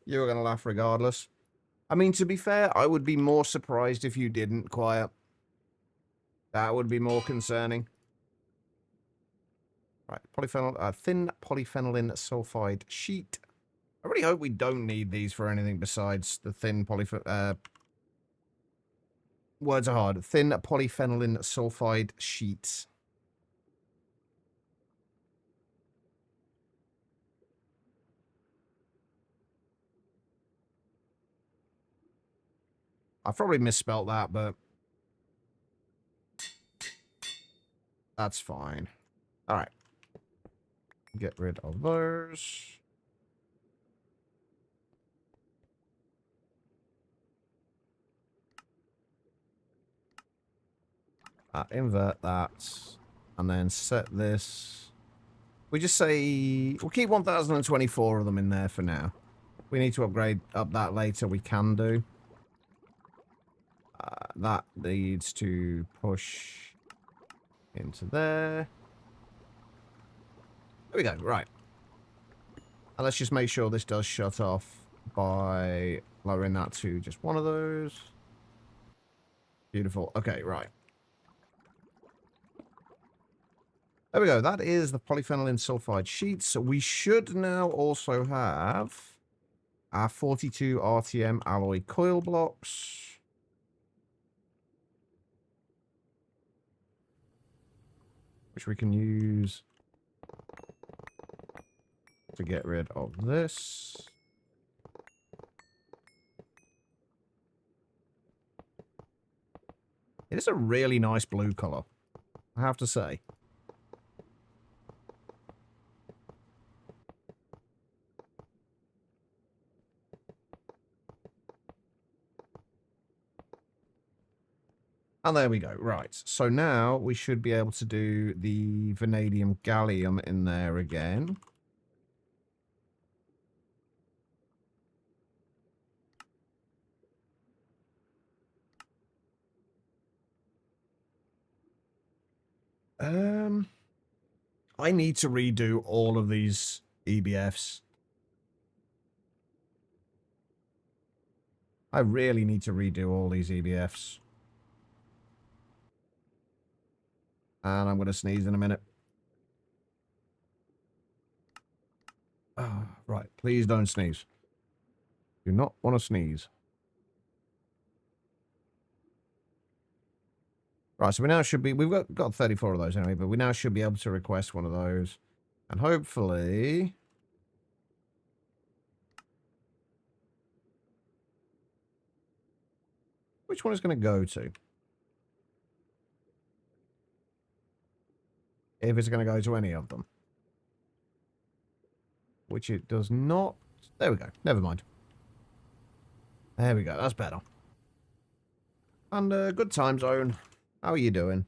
Speaker 1: You're going to laugh regardless. I mean, to be fair, I would be more surprised if you didn't, Quiet. That would be more concerning. Right, polyphenol, thin polyphenylene sulfide sheet. I really hope we don't need these for anything besides the thin polyphenol... words are hard. Thin polyphenylene sulfide sheets. I probably misspelt that, but that's fine. All right. Get rid of those. Invert that. And then set this. We just say... We'll keep 1024 of them in there for now. We need to upgrade up that later. We can do. That needs to push into there. There we go. Right. And let's just make sure this does shut off by lowering that to just one of those. Beautiful. Okay, right. There we go. That is the polyphenylene sulfide sheets. We should now also have our 42 RTM alloy coil blocks. Which we can use to get rid of this. It is a really nice blue color, I have to say. And there we go. Right. So now we should be able to do the vanadium gallium in there again. I need to redo all of these EBFs. I really need to redo all these EBFs. And I'm going to sneeze in a minute. Oh, right. Please don't sneeze. Do not want to sneeze. Right, so we now should be... We've got 34 of those anyway, but we now should be able to request one of those. And hopefully... Which one is going to go to? If it's going to go to any of them. Which it does not. There we go. Never mind. There we go. That's better. And good time zone. How are you doing?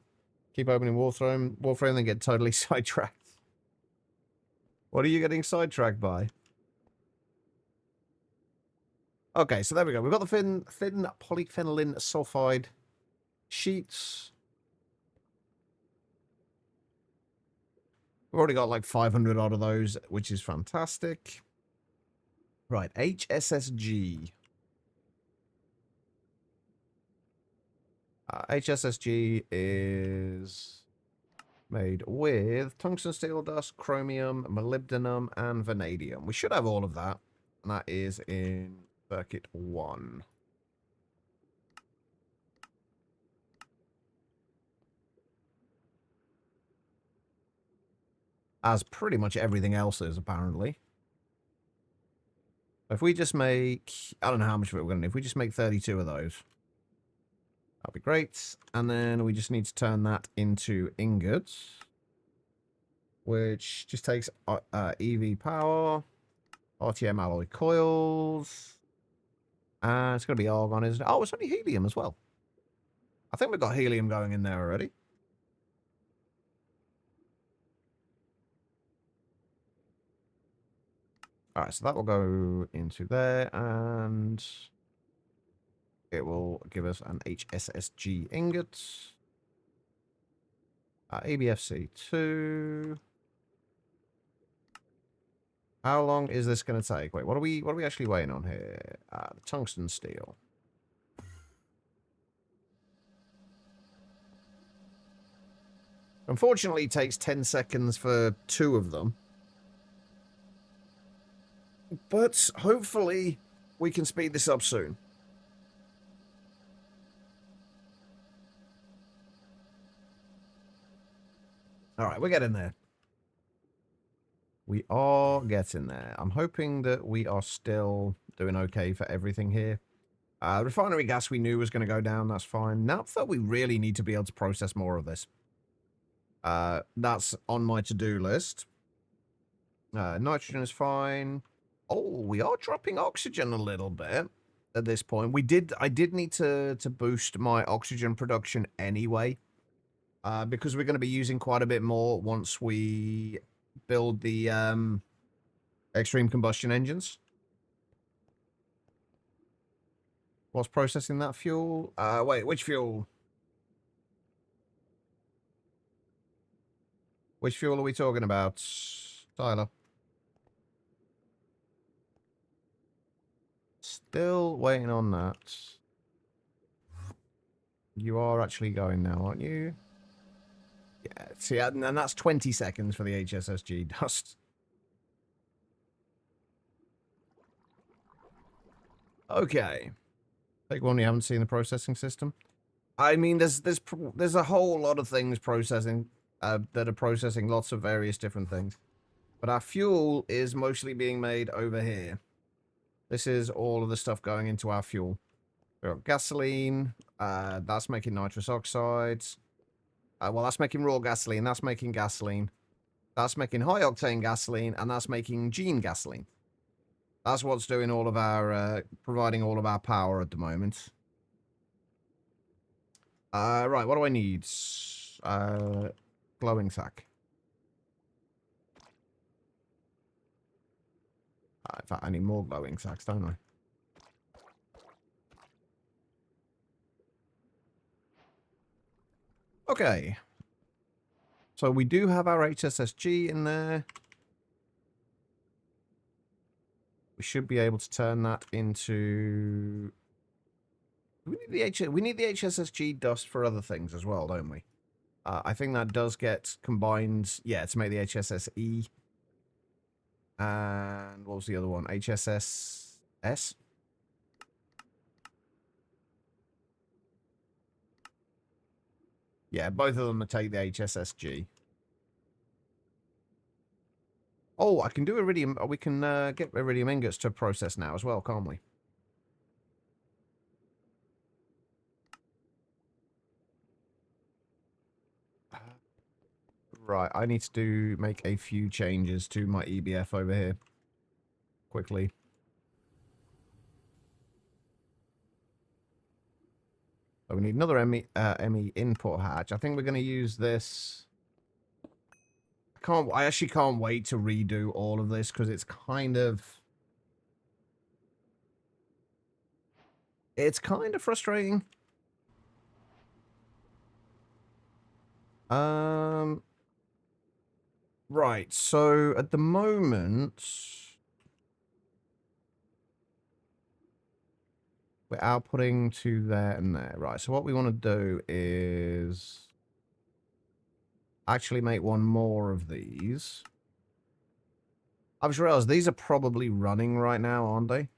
Speaker 1: Keep opening Warframe, then get totally sidetracked. What are you getting sidetracked by? Okay, so there we go. We've got the thin polyphenylene sulfide sheets. We've already got like 500 odd of those, which is fantastic. Right, HSSG. HSSG is made with tungsten steel dust, chromium, molybdenum, and vanadium. We should have all of that, and that is in circuit 1. As pretty much everything else is, apparently. If we just make... I don't know how much of it we're going to need. If we just make 32 of those, that'll be great. And then we just need to turn that into ingots, which just takes EV power, RTM alloy coils, and it's going to be argon, isn't it? Oh, it's only helium as well. I think we've got helium going in there already. All right, so that will go into there, and it will give us an HSSG ingot. ABFC2. How long is this going to take? Wait, what are we actually waiting on here? The tungsten steel. Unfortunately, it takes 10 seconds for 2 of them. But hopefully we can speed this up soon. All right, we're getting there. We are getting there. I'm hoping that we are still doing okay for everything here. Refinery gas we knew was going to go down. That's fine. Naphtha, we really need to be able to process more of this. That's on my to-do list. Nitrogen is fine. Oh, we are dropping oxygen a little bit at this point. I did need to boost my oxygen production anyway. Because we're going to be using quite a bit more once we build the extreme combustion engines. What's processing that fuel? Wait, which fuel? Which fuel are we talking about, Tyler? Still waiting on that. You are actually going now, aren't you? Yeah, see, and that's 20 seconds for the HSSG dust. Okay. Take one you haven't seen the processing system. I mean, there's a whole lot of things processing that are processing lots of various different things. But our fuel is mostly being made over here. This is all of the stuff going into our fuel. We've got gasoline. That's making nitrous oxides. Well, that's making raw gasoline. That's making gasoline. That's making high-octane gasoline. And that's making gene gasoline. That's what's doing all of our... providing all of our power at the moment. Right, what do I need? Glowing sack. In fact, I need more glowing sacks, don't I? Okay. So we do have our HSSG in there. We should be able to turn that into... We need the HSSG dust for other things as well, don't we? I think that does get combined, yeah, to make the HSSE. And what was the other one? HSSS? Yeah, both of them take the HSSG. Oh, I can do iridium. We can get iridium ingots to process now as well, can't we? Right, I need to make a few changes to my EBF over here. Quickly. So we need another ME input hatch. I think we're going to use this. I actually can't wait to redo all of this because it's kind of frustrating. Right, so at the moment we're outputting to there and there. Right, so what we want to do is actually make one more of these. I've just realized these are probably running right now, aren't they?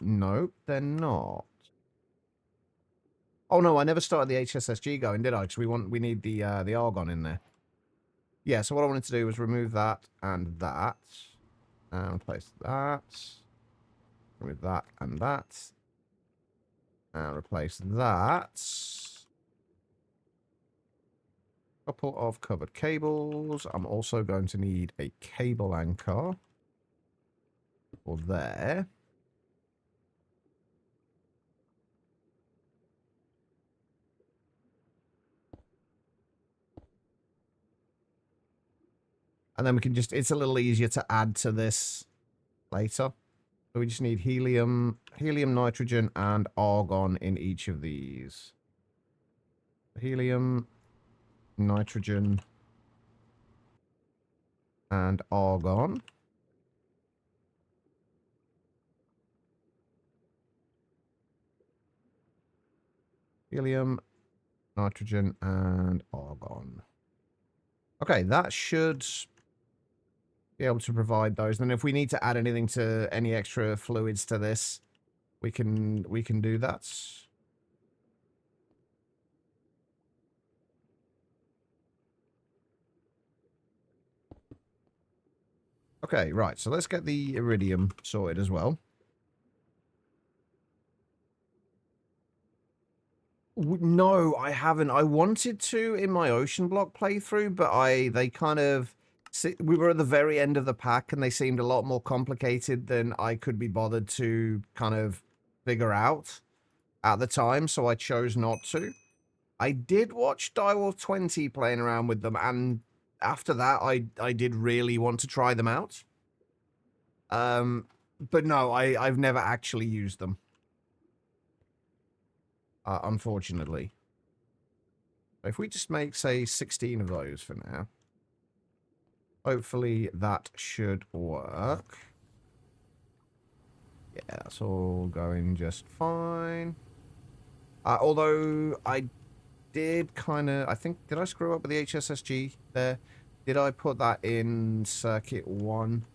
Speaker 1: No, they're not. Oh no, I never started the HSSG going, did I? Because we need the argon in there. Yeah, so what I wanted to do was remove that and that. And replace that. Remove that and that. And replace that. Couple of covered cables. I'm also going to need a cable anchor for there. And then we can just, it's a little easier to add to this later. So we just need helium, nitrogen, and argon in each of these. Helium, nitrogen, and argon. Helium, nitrogen, and argon. Okay, that should be able to provide those. And if we need to add anything to any extra fluids to this, we can do that. Okay, right. So let's get the iridium sorted as well. No, I haven't. I wanted to in my Ocean Block playthrough, but they kind of... We were at the very end of the pack, and they seemed a lot more complicated than I could be bothered to kind of figure out at the time, so I chose not to. I did watch Direwolf 20 playing around with them, and after that, I did really want to try them out. But no, I've never actually used them. Unfortunately. If we just make, say, 16 of those for now, hopefully that should work. Yeah, that's all going just fine. Although I did kind of, I think, did I screw up with the HSSG there? Did I put that in circuit 1?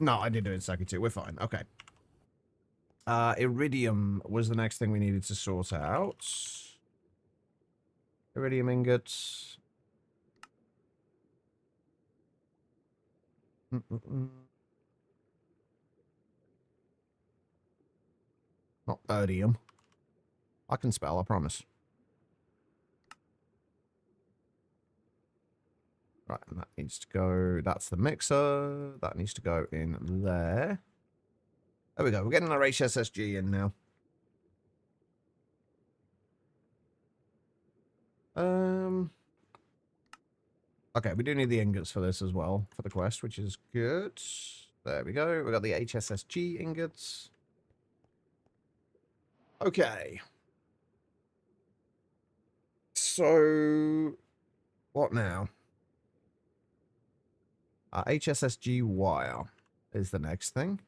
Speaker 1: No, I did do it in circuit 2. We're fine. Okay. Iridium was the next thing we needed to sort out. Iridium ingots. Not iridium. I can spell, I promise. Right, and that needs to go... That's the mixer. That needs to go in there. There we go. We're getting our HSSG in now. Okay, we do need the ingots for this as well, for the quest, which is good. There we go. We got the HSSG ingots. Okay. So, what now? HSSG wire is the next thing.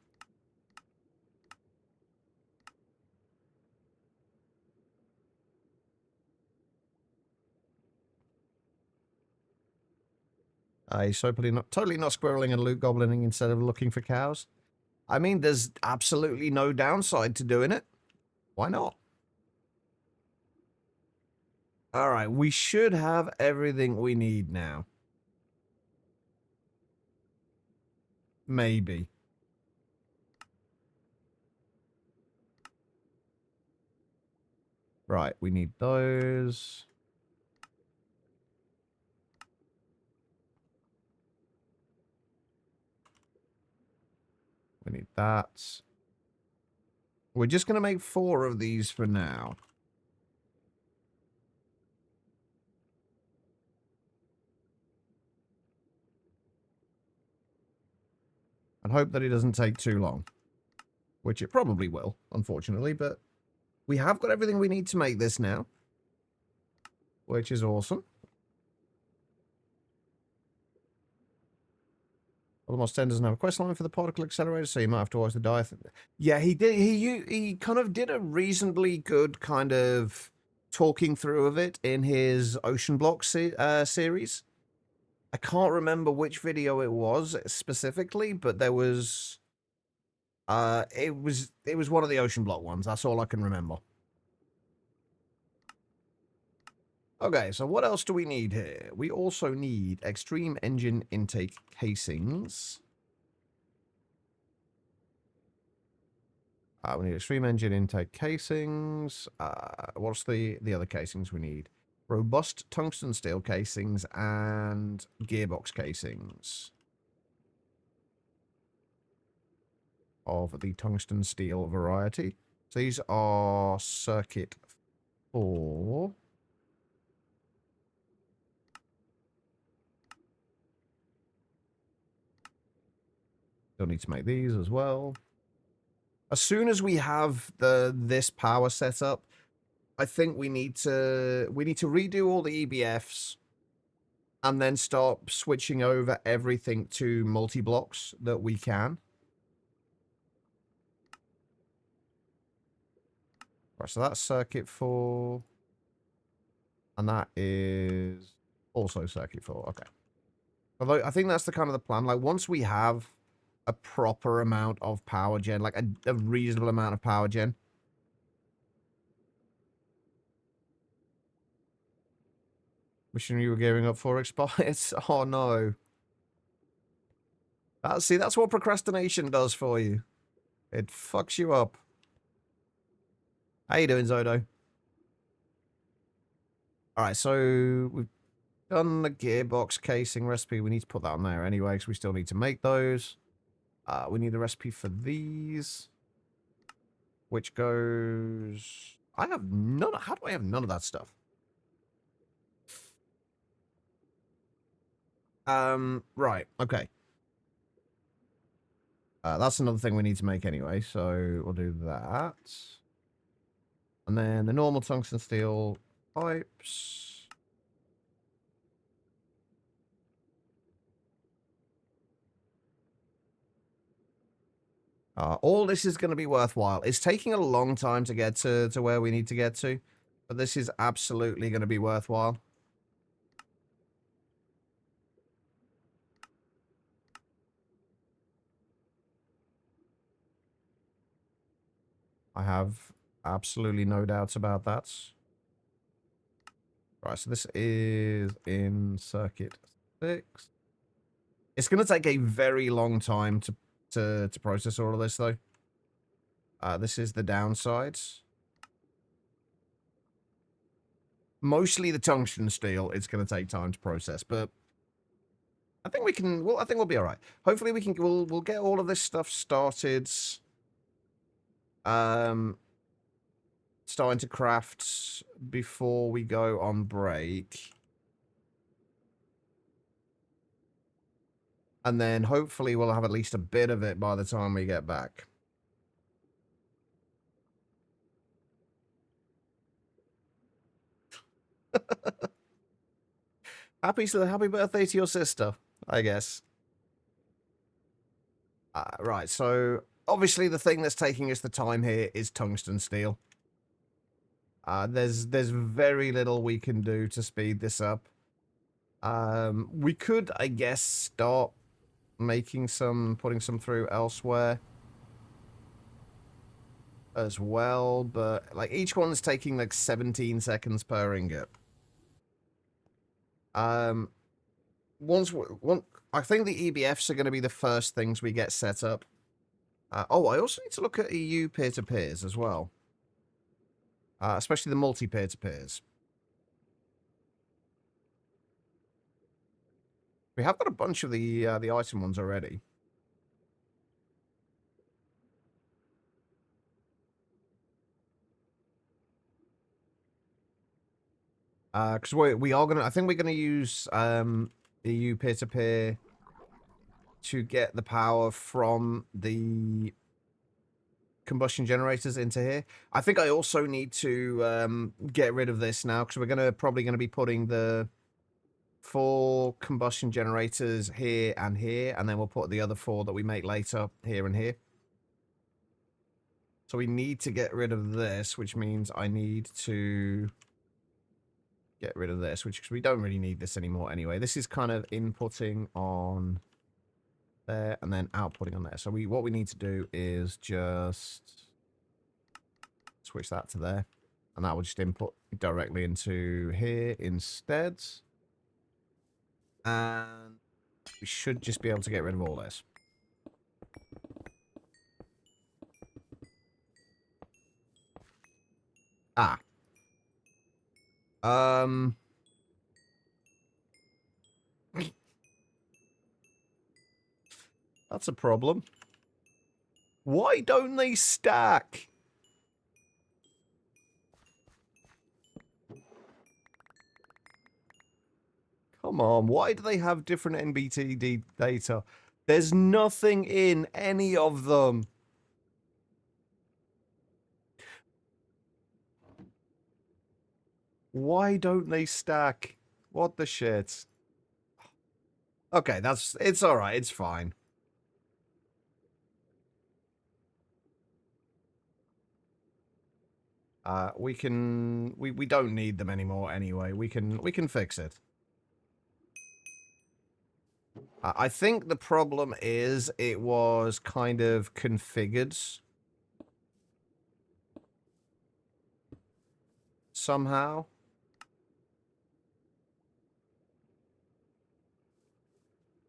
Speaker 1: He's totally not squirreling and loot goblining instead of looking for cows. I mean, there's absolutely no downside to doing it. Why not? All right, we should have everything we need now. Maybe. Right, we need those. We need that. We're just going to make 4 of these for now. And hope that it doesn't take too long. Which it probably will, unfortunately, but we have got everything we need to make this now. Which is awesome. Almost 10 doesn't have a quest line for the particle accelerator, so you might have to watch the diet. Yeah, he did. He kind of did a reasonably good kind of talking through of it in his Ocean Block series. I can't remember which video it was specifically, but there was... it was one of the Ocean Block ones. That's all I can remember. Okay, so what else do we need here? We also need extreme engine intake casings. We need extreme engine intake casings. What's the other casings we need? Robust tungsten steel casings and gearbox casings. Of the tungsten steel variety. So these are circuit 4. Still need to make these as well. As soon as we have this power set up, I think we need to redo all the EBFs and then start switching over everything to multi-blocks that we can. Right, so that's circuit 4. And that is also circuit 4. Okay. Although I think that's the kind of the plan. Like, once we have a proper amount of power gen, like a reasonable amount of power gen. Wishing you were gearing up for expires. Oh no. See, that's what procrastination does for you. It fucks you up. How you doing, Zodo? Alright, so we've done the gearbox casing recipe. We need to put that on there anyway, because we still need to make those. We need the recipe for these. Which goes... I have none... How do I have none of that stuff? Right, okay. That's another thing we need to make anyway, so we'll do that. And then the normal tungsten steel pipes. All this is going to be worthwhile. It's taking a long time to get to where we need to get to, but this is absolutely going to be worthwhile. I have absolutely no doubts about that. Right, so this is in circuit 6. It's going to take a very long time to process all of this, though. This is the downsides. Mostly the tungsten steel, it's going to take time to process, but I think we can. Well, I think we'll be all right. Hopefully, we can. We'll get all of this stuff started. Starting to craft before we go on break, and then hopefully we'll have at least a bit of it by the time we get back. Happy birthday to your sister, I guess. Right, so obviously the thing that's taking us the time here is tungsten steel. There's very little we can do to speed this up. We could, I guess, start making some, putting some through elsewhere as well, but like each one's taking like 17 seconds per ingot. I think the EBFs are going to be the first things we get set up. Oh, I also need to look at EU peer-to-peers as well. Especially the multi-peer-to-peers. We have got a bunch of the item ones already. Because we are gonna. I think we're gonna use EU peer-to-peer to get the power from the combustion generators into here. I think I also need to get rid of this now because we're probably gonna be putting the 4 combustion generators here, and then we'll put the other 4 that we make later here and here. So we need to get rid of this, which means I need to get rid of this, which we don't really need this anymore anyway. This is kind of inputting on there and then outputting on there. So what we need to do is just switch that to there, and that will just input directly into here instead. And we should just be able to get rid of all this. That's a problem. Why don't they stack? Come on, why do they have different NBTD data? There's nothing in any of them. Why don't they stack? What the shit? Okay, it's alright, it's fine. We don't need them anymore anyway. We can fix it. I think the problem is it was kind of configured somehow.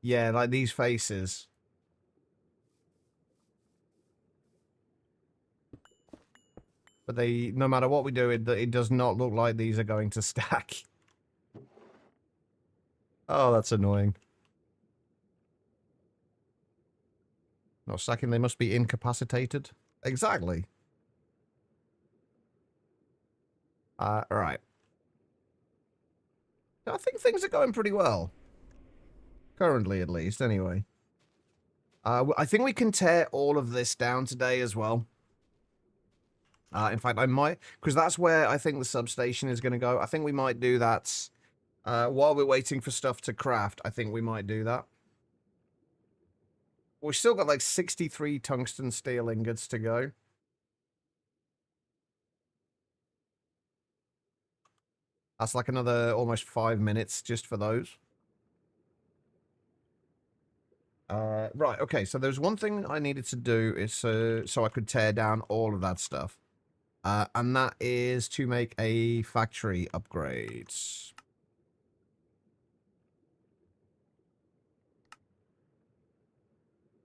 Speaker 1: Yeah, like these faces. But no matter what we do, it does not look like these are going to stack. Oh, that's annoying. Not stacking, they must be incapacitated. Exactly. Right. I think things are going pretty well. Currently, at least, anyway. I think we can tear all of this down today as well. In fact, I might, because that's where I think the substation is going to go. I think we might do that while we're waiting for stuff to craft. I think we might do that. We've still got like 63 tungsten steel ingots to go. That's like another almost 5 minutes just for those. Right, okay, so there's one thing I needed to do is so I could tear down all of that stuff. And that is to make a factory upgrades.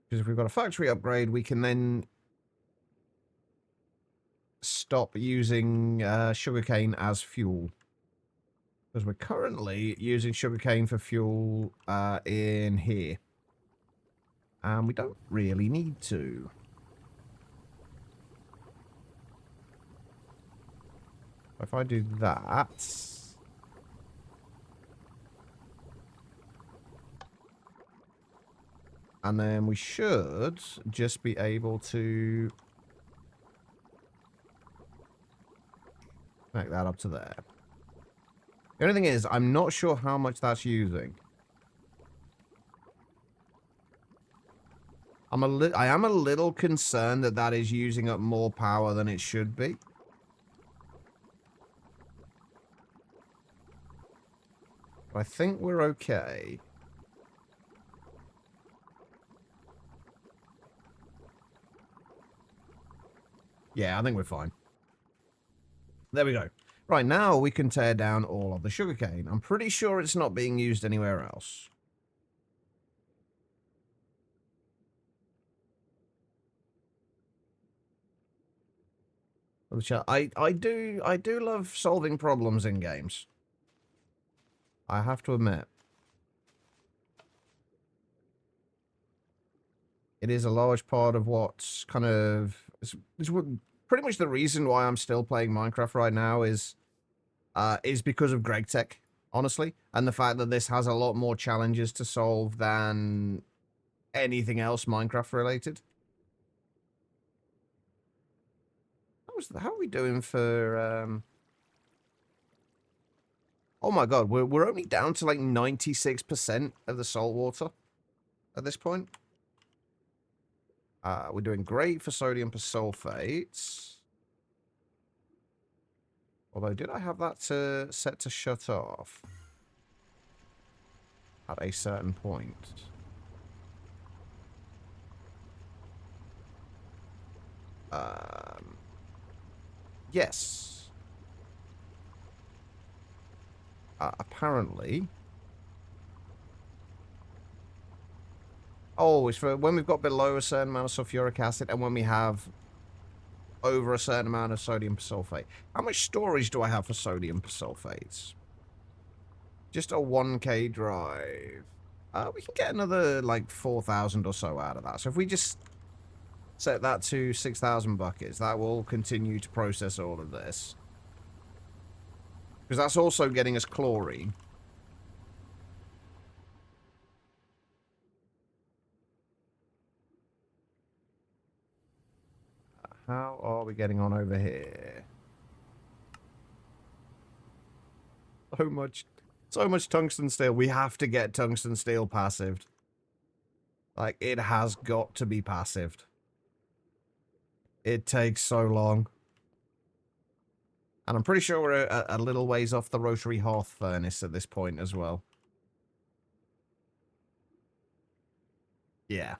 Speaker 1: Because if we've got a factory upgrade, we can then stop using sugarcane as fuel. Because we're currently using sugarcane for fuel in here. And we don't really need to. If I do that... And then we should just be able to connect that up to there. The only thing is, I'm not sure how much that's using. I am a little concerned that that is using up more power than it should be. But I think we're okay. Yeah, I think we're fine. There we go. Right, now we can tear down all of the sugarcane. I'm pretty sure it's not being used anywhere else. I do love solving problems in games. I have to admit. It is a large part of what's kind of... It's pretty much the reason why I'm still playing Minecraft right now is because of GregTech, honestly. And the fact that this has a lot more challenges to solve than anything else Minecraft related. How are we doing for... Oh my god, we're only down to like 96% of the salt water at this point. We're doing great for sodium persulfate. Although, did I have that set to shut off? At a certain point. Yes. Apparently. Oh, it's for when we've got below a certain amount of sulfuric acid and when we have over a certain amount of sodium persulfate. How much storage do I have for sodium persulfates? Just a 1K drive. We can get another, like, 4,000 or so out of that. So if we just set that to 6,000 buckets, that will continue to process all of this. Because that's also getting us chlorine. How are we getting on over here? So much tungsten steel. We have to get tungsten steel passived. Like, it has got to be passived. It takes so long. And I'm pretty sure we're a little ways off the rotary hearth furnace at this point as well. Yeah.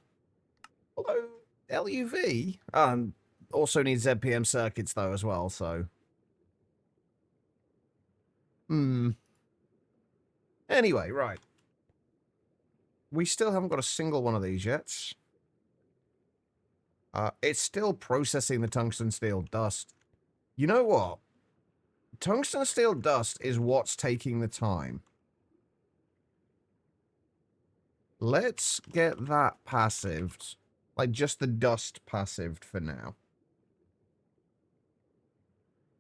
Speaker 1: Although, LUV also needs ZPM circuits, though, as well, so... Anyway, right. We still haven't got a single one of these yet. It's still processing the tungsten steel dust. You know what? Tungsten steel dust is what's taking the time. Let's get that passived. Like, just the dust passived for now.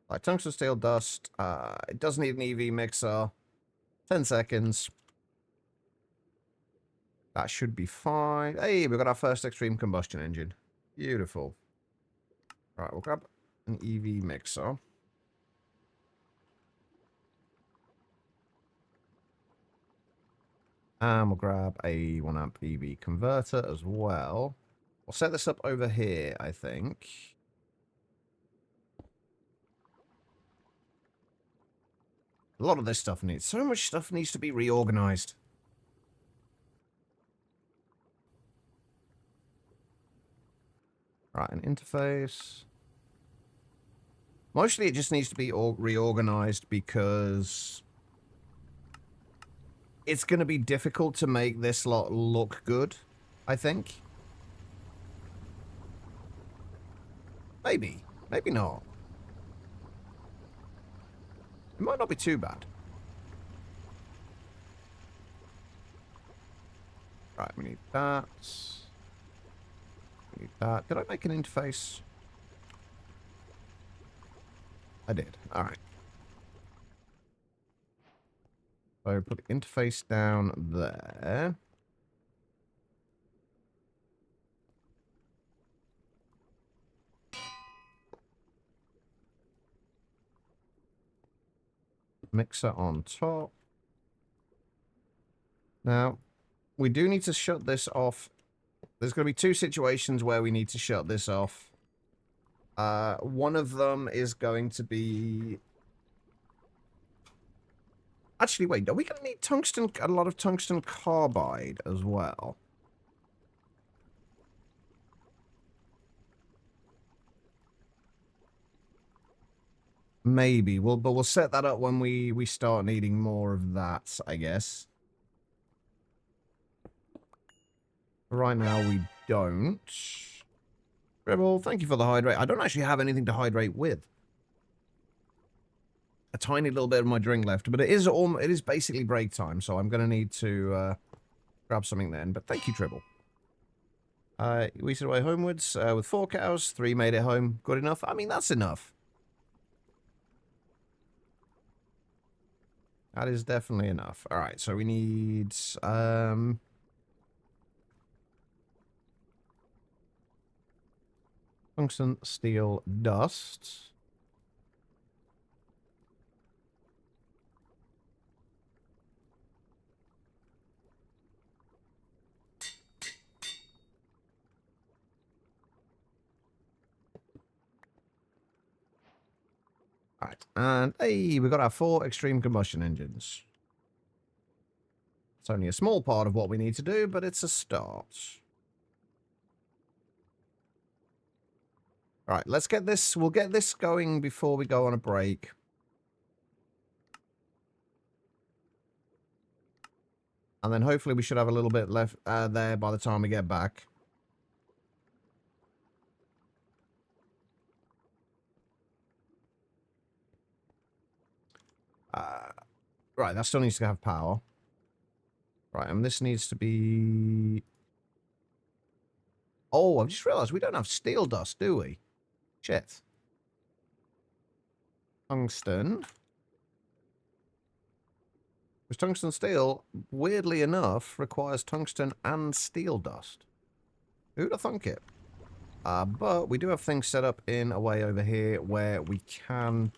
Speaker 1: Like, tungsten steel dust. It does need an EV mixer. 10 seconds. That should be fine. Hey, we got our first extreme combustion engine. Beautiful. Right, we'll grab an EV mixer. And we'll grab a 1 amp EV converter as well. We'll set this up over here, I think. A lot of this stuff needs... So much stuff needs to be reorganized. Right, an interface. Mostly it just needs to be reorganized because it's going to be difficult to make this lot look good, I think. Maybe. Maybe not. It might not be too bad. Right, we need that. We need that. Did I make an interface? I did. Alright. So put the interface down there. Mixer on top. Now, we do need to shut this off. There's going to be two situations where we need to shut this off. One of them is going to be... Actually, wait, are we going to need tungsten, a lot of tungsten carbide as well? Maybe. But we'll set that up when we start needing more of that, I guess. Right now, we don't. Rebel, thank you for the hydrate. I don't actually have anything to hydrate with. A tiny little bit of my drink left, but it is basically break time, so I'm going to need to grab something then. But thank you, Tribble. We said away homewards with 4 cows. 3 made it home. Good enough? I mean, that's enough. That is definitely enough. All right, so we need... tungsten steel dust. All right, and hey, we got our 4 extreme combustion engines. It's only a small part of what we need to do, but it's a start. All right, let's get this. We'll get this going before we go on a break. And then hopefully we should have a little bit left there by the time we get back. Right, that still needs to have power. Right, and this needs to be... Oh, I've just realized we don't have steel dust, do we? Shit. Tungsten. Because tungsten steel, weirdly enough, requires tungsten and steel dust. Who'd have thunk it? But we do have things set up in a way over here where we can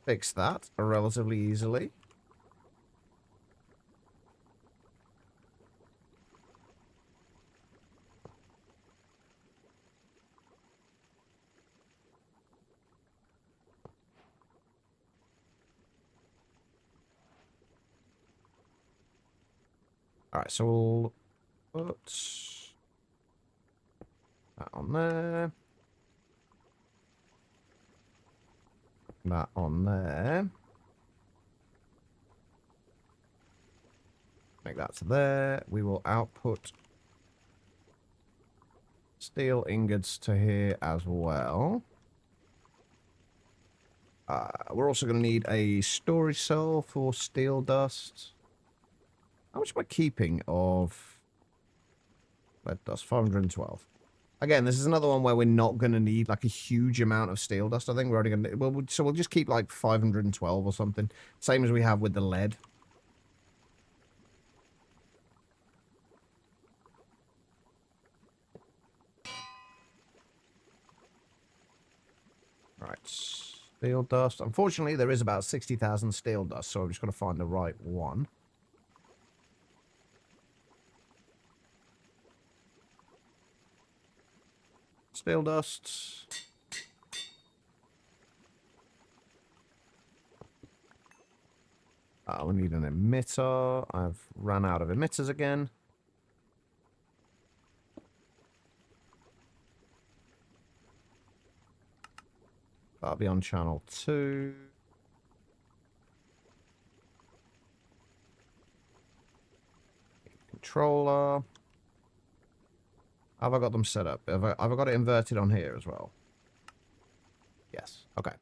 Speaker 1: fix that relatively easily. Alright, so we'll put that on there. That on there. Make that to there. We will output steel ingots to here as well. We're also going to need a storage cell for steel dust. How much am I keeping of lead dust? 512. Again, this is another one where we're not going to need like a huge amount of steel dust. I think we're only going to... Well, so we'll just keep like 512 or something. Same as we have with the lead. Right. Steel dust. Unfortunately, there is about 60,000 steel dust, so I'm just going to find the right one. Steel dust. We need an emitter. I've run out of emitters again. That'll be on channel 2. Controller. Have I got them set up? Have I got it inverted on here as well? Yes. Okay.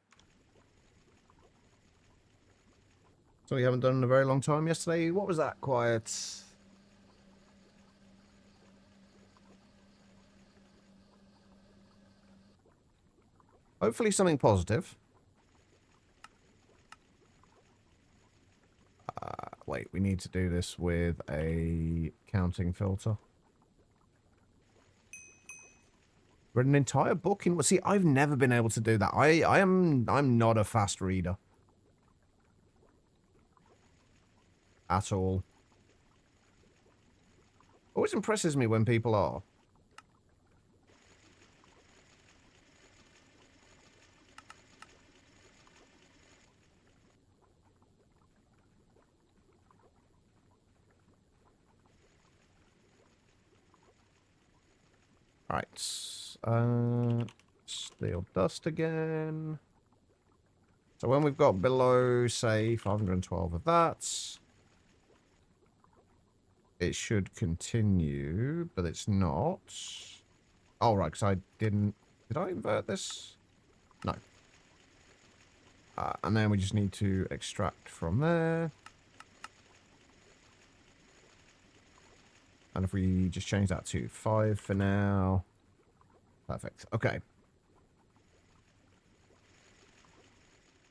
Speaker 1: So we haven't done in a very long time yesterday. What was that? Quiet. Hopefully something positive. Wait, we need to do this with a counting filter. Read an entire book in... Well, see, I've never been able to do that. I'm not a fast reader. At all. Always impresses me when people are. Right. Steel dust again. So when we've got below, say, 512 of that, it should continue, but it's not. Oh, right, because I didn't... Did I invert this? No. And then we just need to extract from there. And if we just change that to 5 for now. Perfect. Okay.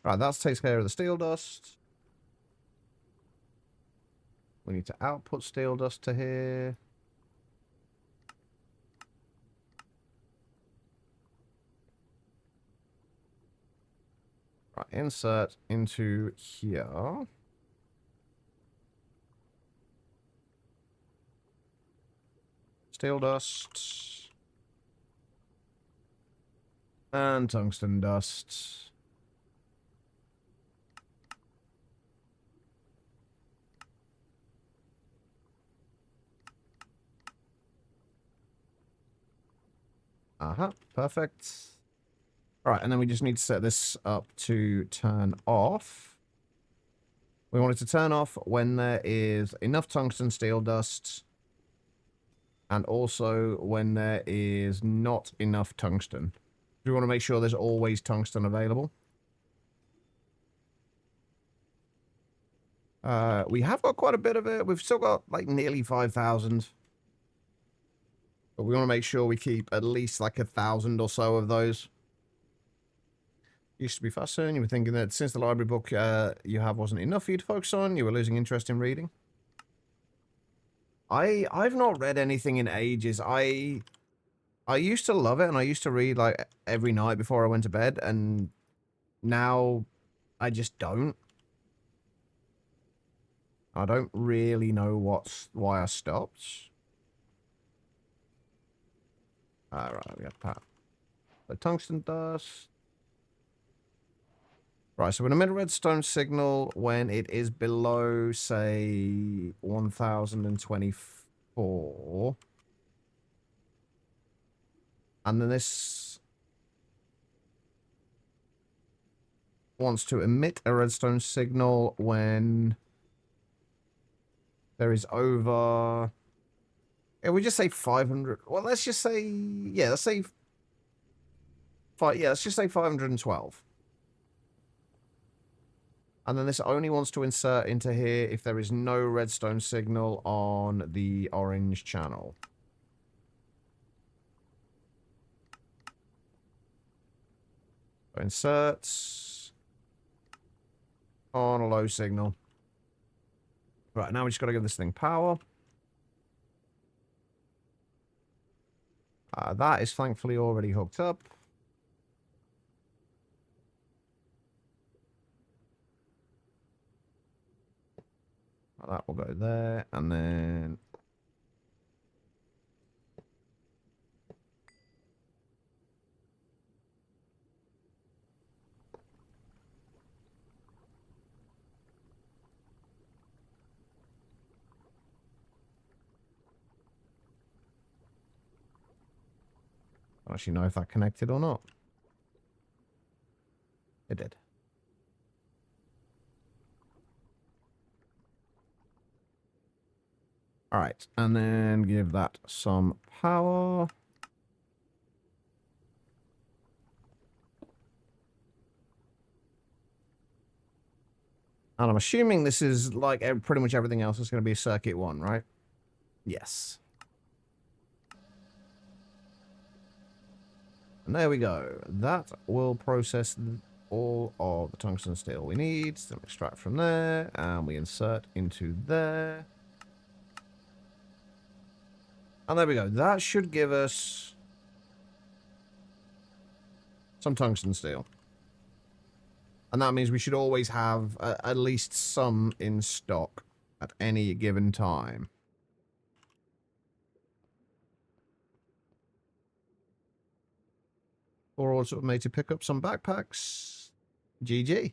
Speaker 1: Right, that takes care of the steel dust. We need to output steel dust to here. Right, insert into here. Steel dust. And tungsten dust. Perfect. All right, and then we just need to set this up to turn off. We want it to turn off when there is enough tungsten steel dust, and also when there is not enough tungsten. We want to make sure there's always tungsten available. We have got quite a bit of it. We've still got like nearly 5,000. But we want to make sure we keep at least like 1,000 or so of those. Used to be fascinating. You were thinking that since the library book you have wasn't enough for you to focus on, you were losing interest in reading. I've not read anything in ages. I used to love it, and I used to read like every night before I went to bed, and now I just don't. I don't really know why I stopped. Right, we got that. The tungsten dust. Right, so we're going to emit a redstone signal when it is below, say, 1024. And then this wants to emit a redstone signal when there is over... Yeah, we just say 500. Well, let's just say... Yeah, let's say... let's just say 512. And then this only wants to insert into here if there is no redstone signal on the orange channel. So inserts on a low signal. Right, now we just got to give this thing power. That is thankfully already hooked up. That will go there, and then... I don't actually know if that connected or not. It did. Alright, and then give that some power. And I'm assuming this is like pretty much everything else is going to be circuit 1, right? Yes. And there we go. That will process all of the tungsten steel we need. So extract from there, and we insert into there. And there we go. That should give us some tungsten steel. And that means we should always have at least some in stock at any given time. Or also made to pick up some backpacks. GG.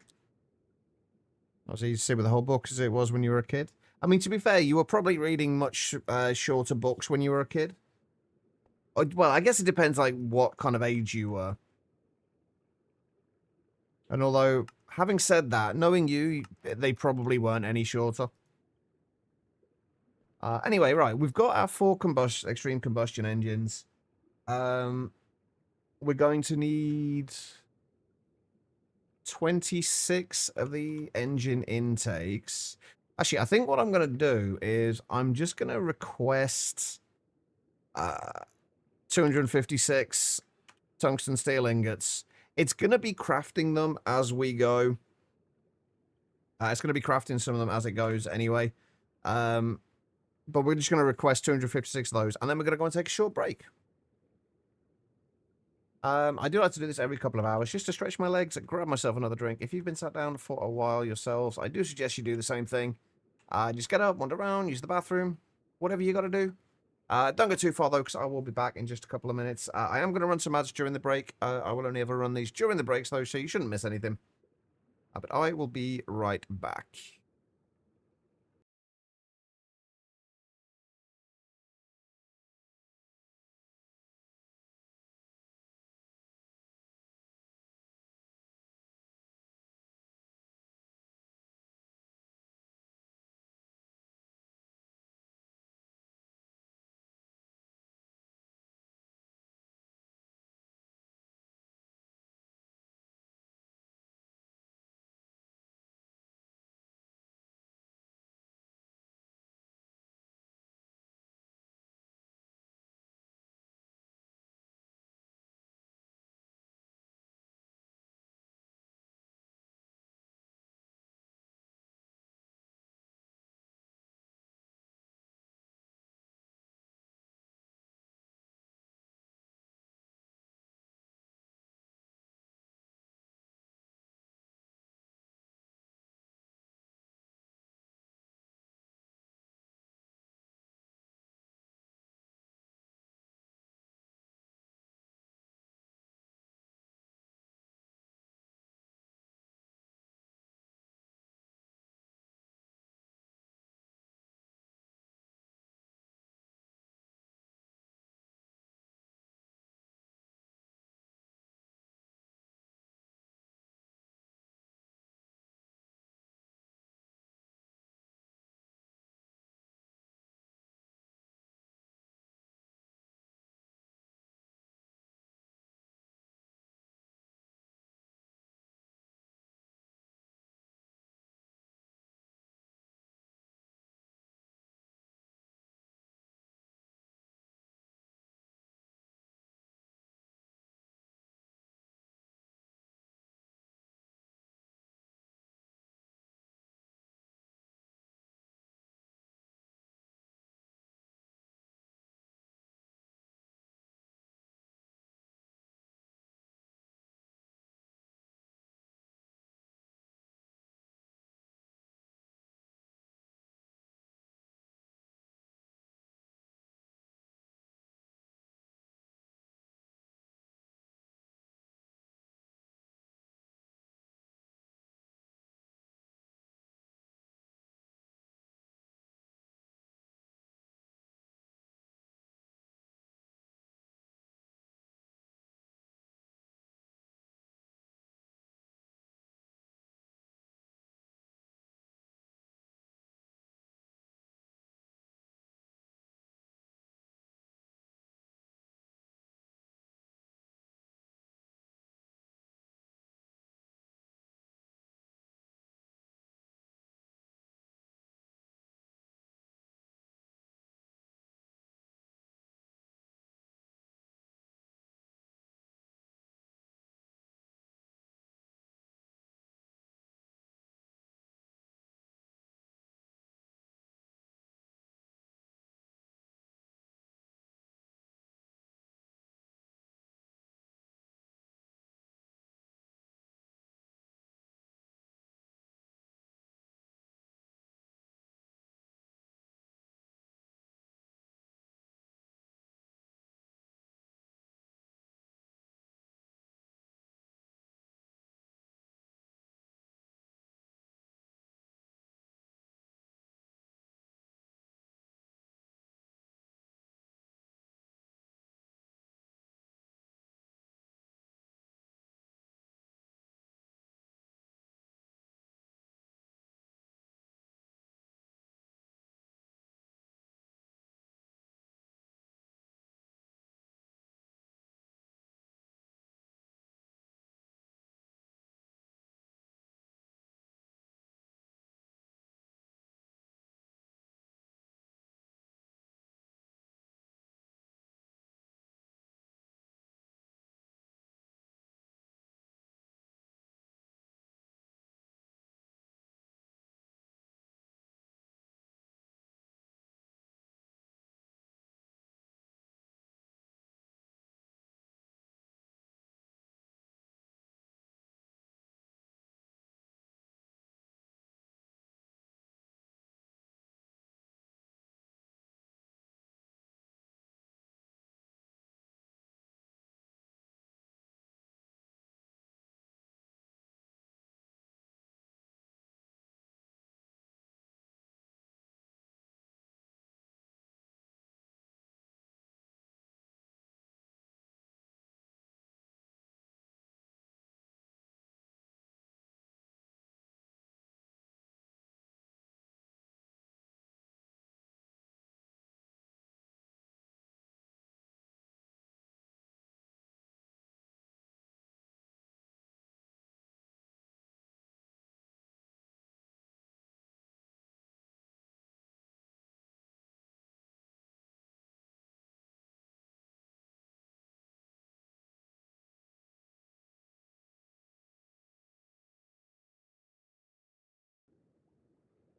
Speaker 1: Not as easy to see with the whole book as it was when you were a kid. I mean, to be fair, you were probably reading much shorter books when you were a kid. Well, I guess it depends, like, what kind of age you were. And although, having said that, knowing you, they probably weren't any shorter. Anyway, right, we've got our 4 extreme combustion engines. We're going to need 26 of the engine intakes. Actually, I think what I'm going to do is I'm just going to request 256 tungsten steel ingots. It's going to be crafting them as we go. It's going to be crafting some of them as it goes anyway. But we're just going to request 256 of those, and then we're going to go and take a short break. I do like to do this every couple of hours, just to stretch my legs and grab myself another drink. If you've been sat down for a while yourselves, I do suggest you do the same thing. Just get up, wander around, use the bathroom, whatever you got to do. Don't go too far, though, because I will be back in just a couple of minutes. I am going to run some ads during the break. I will only ever run these during the breaks, though, so you shouldn't miss anything. But I will be right back.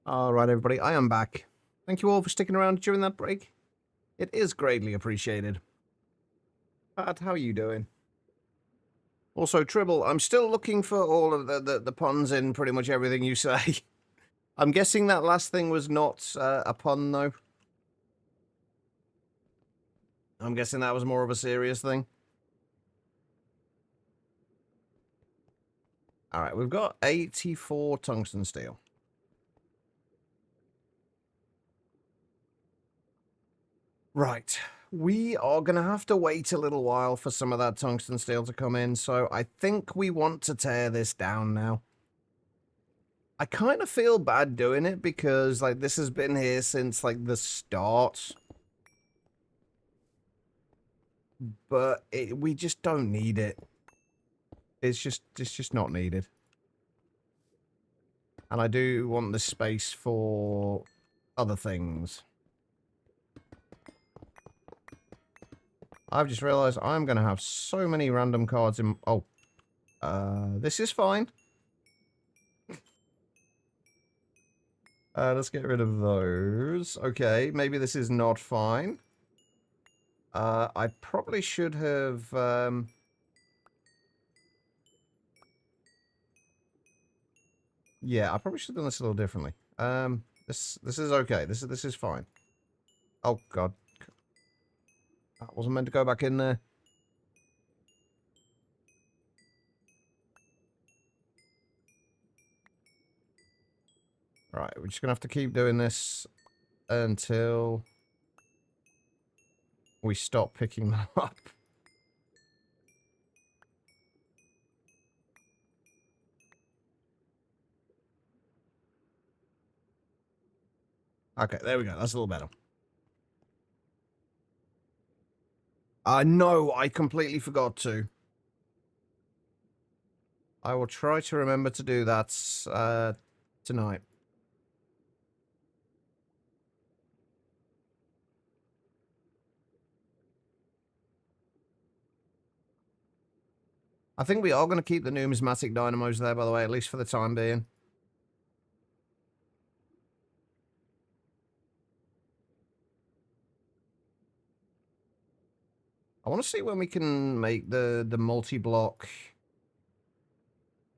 Speaker 1: All right, everybody, I am back. Thank you all for sticking around during that break. It is greatly appreciated. Pat, how are you doing? Also, Tribble, I'm still looking for all of the puns in pretty much everything you say. I'm guessing that last thing was not a pun, though. I'm guessing that was more of a serious thing. All right, we've got 84 tungsten steel. Right. We are going to have to wait a little while for some of that tungsten steel to come in, so I think we want to tear this down now. I kind of feel bad doing it because, like, this has been here since, like, the start. But we just don't need it. It's just not needed. And I do want the space for other things. I've just realized I'm going to have so many random cards in... Oh. This is fine. Let's get rid of those. Okay, maybe this is not fine. I probably should have... Yeah, I probably should have done this a little differently. This is okay. This is fine. Oh, God. That wasn't meant to go back in there. Right, we're just going to have to keep doing this until we stop picking them up. Okay, there we go. That's a little better. No, I completely forgot to. I will try to remember to do that tonight. I think we are going to keep the numismatic dynamos there, by the way, at least for the time being. I want to see when we can make the multi-block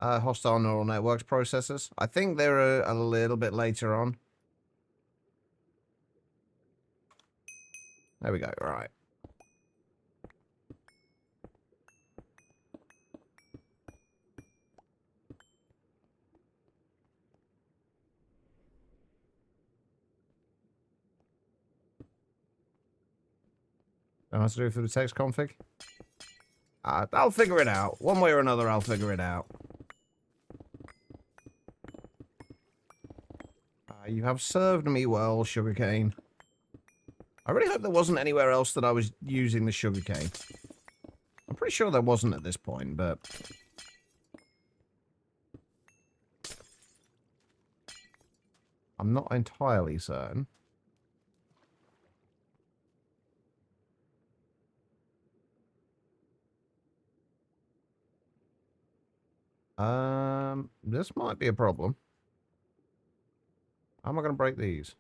Speaker 1: hostile neural networks processors. I think they're a little bit later on. There we go, right. Don't have to do it through the text config. I'll figure it out. One way or another, I'll figure it out. You have served me well, sugarcane. I really hope there wasn't anywhere else that I was using the sugarcane. I'm pretty sure there wasn't at this point, but... I'm not entirely certain. This might be a problem. How am I going to break these?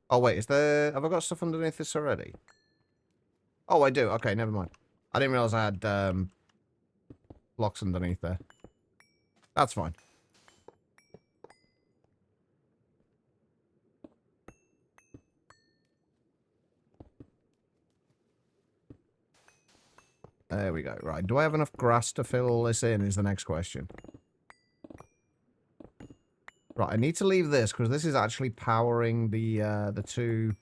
Speaker 1: Oh, wait, is there... Have I got stuff underneath this already? Oh, I do. Okay, never mind. I didn't realize I had, blocks underneath there. That's fine. There we go. Right, do I have enough grass to fill all this in is the next question. Right, I need to leave this because this is actually powering the two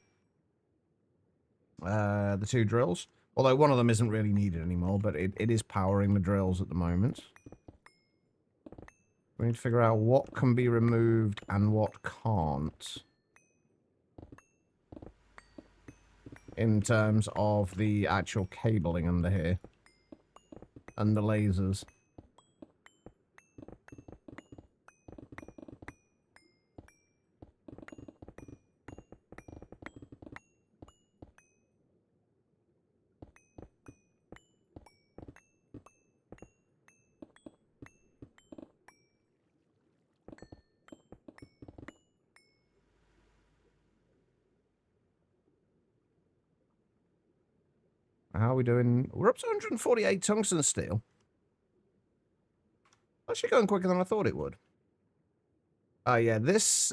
Speaker 1: drills. Although one of them isn't really needed anymore, but it is powering the drills at the moment. We need to figure out what can be removed and what can't. In terms of the actual cabling under here. And the lasers. How are we doing? We're up to 148 tungsten steel. Actually going quicker than I thought it would. Yeah,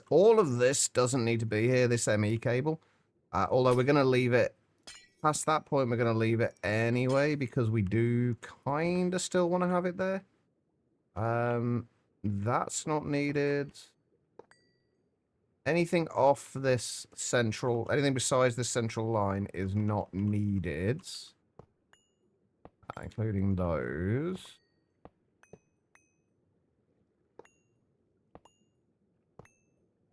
Speaker 1: all of this doesn't need to be here, this ME cable. Although we're going to leave it, past that point, we're going to leave it anyway, because we do kind of still want to have it there. That's not needed. Anything off this central, anything besides this central line is not needed. Including those.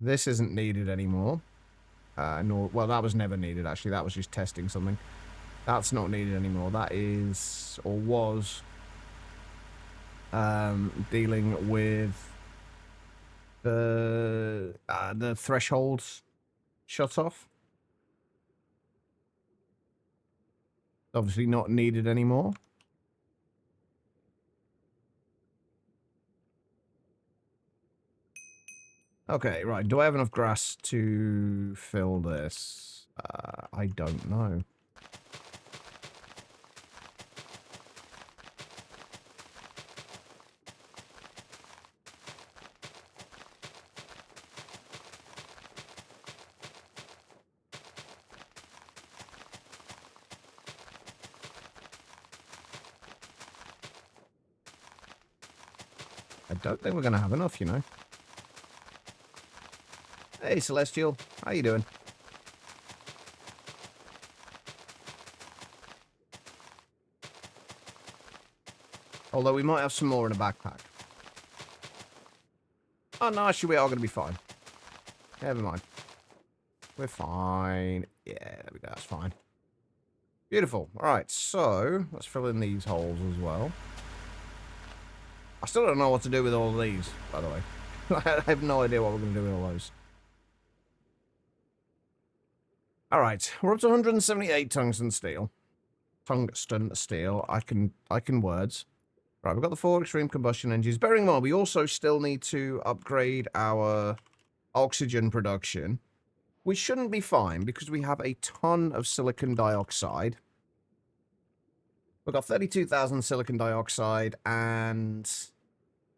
Speaker 1: This isn't needed anymore. Well, that was never needed, actually. That was just testing something. That's not needed anymore. That is, or was, dealing with the thresholds shut off. Obviously not needed anymore. Okay, right. Do I have enough grass to fill this? I don't know. I don't think we're going to have enough, you know. Hey, Celestial. How you doing? Although we might have some more in a backpack. Oh, no, actually, we are going to be fine. Never mind. We're fine. Yeah, there we go. That's fine. Beautiful. All right, so let's fill in these holes as well. I still don't know what to do with all of these, by the way. I have no idea what we're going to do with all those. All right, we're up to 178 tungsten steel. Tungsten steel. I can words. Right, we've got the 4 extreme combustion engines. Bearing in mind, we also still need to upgrade our oxygen production. We shouldn't be fine because we have a ton of silicon dioxide. We've got 32,000 silicon dioxide, and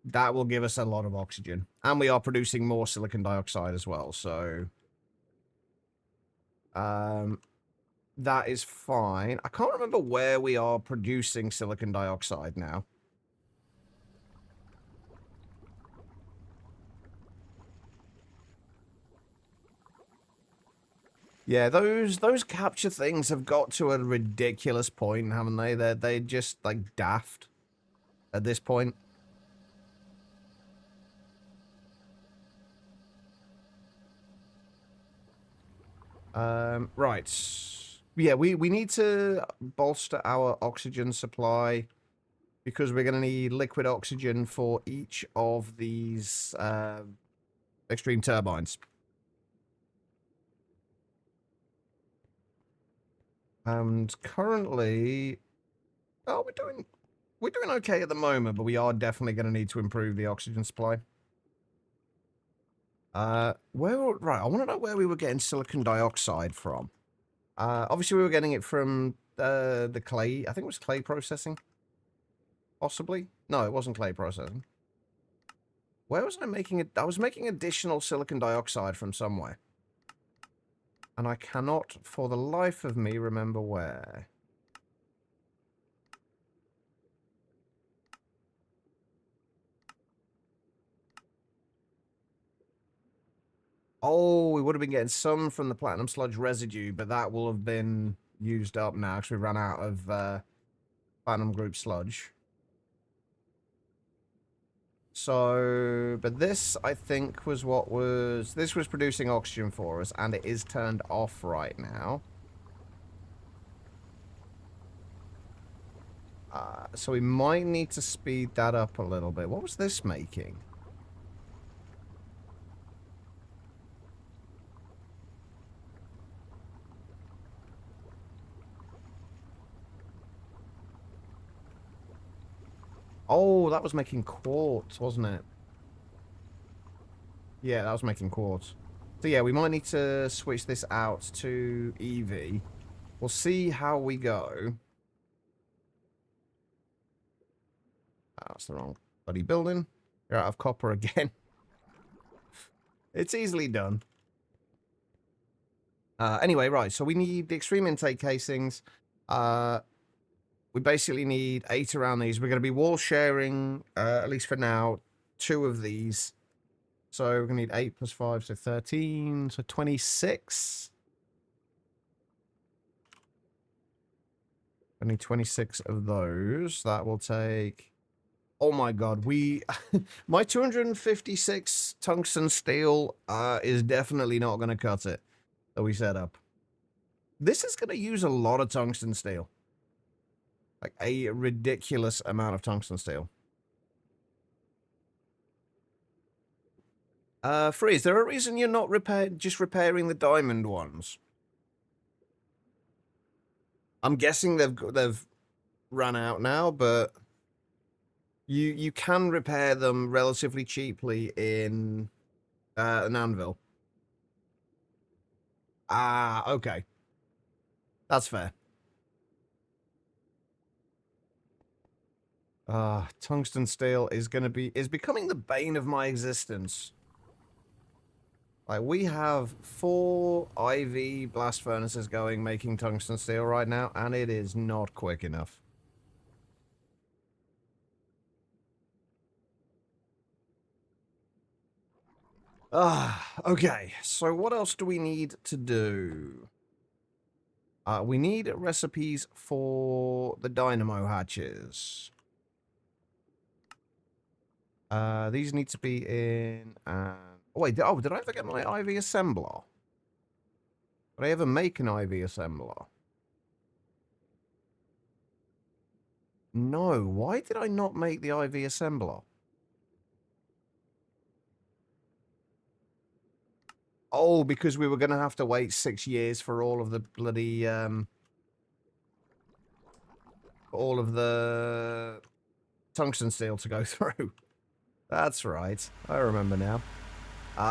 Speaker 1: that will give us a lot of oxygen. And we are producing more silicon dioxide as well, so that is fine. I can't remember where we are producing silicon dioxide now. Yeah, those capture things have got to a ridiculous point, haven't they? They're just like daft at this point. Right. Yeah, we need to bolster our oxygen supply because we're going to need liquid oxygen for each of these extreme turbines. And currently, oh, we're doing okay at the moment, but we are definitely going to need to improve the oxygen supply. Right, I want to know where we were getting silicon dioxide from. Obviously we were getting it from the clay. I think it was clay processing. Possibly. No, it wasn't clay processing. Where was I making it? I was making additional silicon dioxide from somewhere. And I cannot, for the life of me, remember where. Oh, we would have been getting some from the platinum sludge residue, but that will have been used up now because we ran out of platinum group sludge. So, but this, I think, was this was producing oxygen for us, and it is turned off right now. So we might need to speed that up a little bit. What was this making? Oh, that was making quartz, wasn't it? Yeah, that was making quartz. So yeah, we might need to switch this out to EV. We'll see how we go. That's the wrong bloody building. You're out of copper again. It's easily done. Anyway, right, so we need the extreme intake casings. We basically need 8 around these. We're going to be wall sharing, at least for now, 2 of these. So we're going to need 8 plus 5, so 13, so 26. I need 26 of those. That will take... Oh my god, my 256 tungsten steel is definitely not going to cut it that we set up. This is going to use a lot of tungsten steel. Like a ridiculous amount of tungsten steel. Free, is there a reason you're not just repairing the diamond ones? I'm guessing they've run out now, but you can repair them relatively cheaply in an anvil. Ah, okay. That's fair. Tungsten steel is becoming the bane of my existence. Like, we have 4 IV blast furnaces going, making tungsten steel right now, and it is not quick enough. Okay. So what else do we need to do? We need recipes for the dynamo hatches. These need to be in... oh, wait. Oh, did I ever get my IV assembler? Did I ever make an IV assembler? No. Why did I not make the IV assembler? Oh, because we were going to have to wait 6 years for all of the bloody... all of the tungsten steel to go through. That's right. I remember now.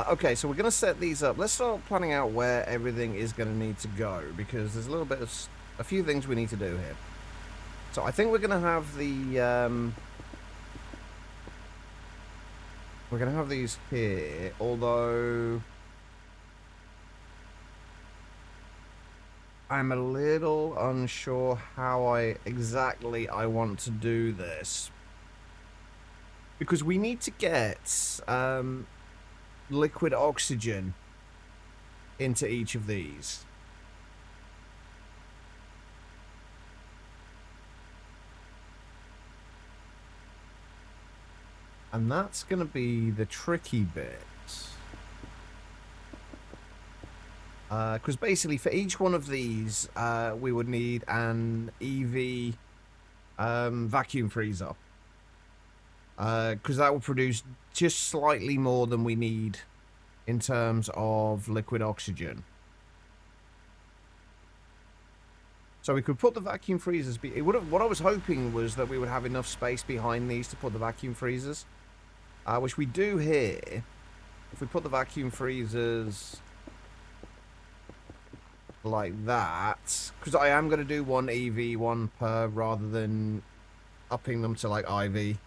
Speaker 1: Okay, so we're going to set these up. Let's start planning out where everything is going to need to go, because there's a few things we need to do here. So I think we're going to have the... we're going to have these here, although... I'm a little unsure how exactly I want to do this. Because we need to get liquid oxygen into each of these. And that's going to be the tricky bit. Because basically for each one of these, we would need an EV vacuum freezer. Because that will produce just slightly more than we need in terms of liquid oxygen. So we could put the vacuum freezers... what I was hoping was that we would have enough space behind these to put the vacuum freezers. Which we do here. If we put the vacuum freezers... like that, because I am going to do 1 EV, 1 per, rather than upping them to like IV.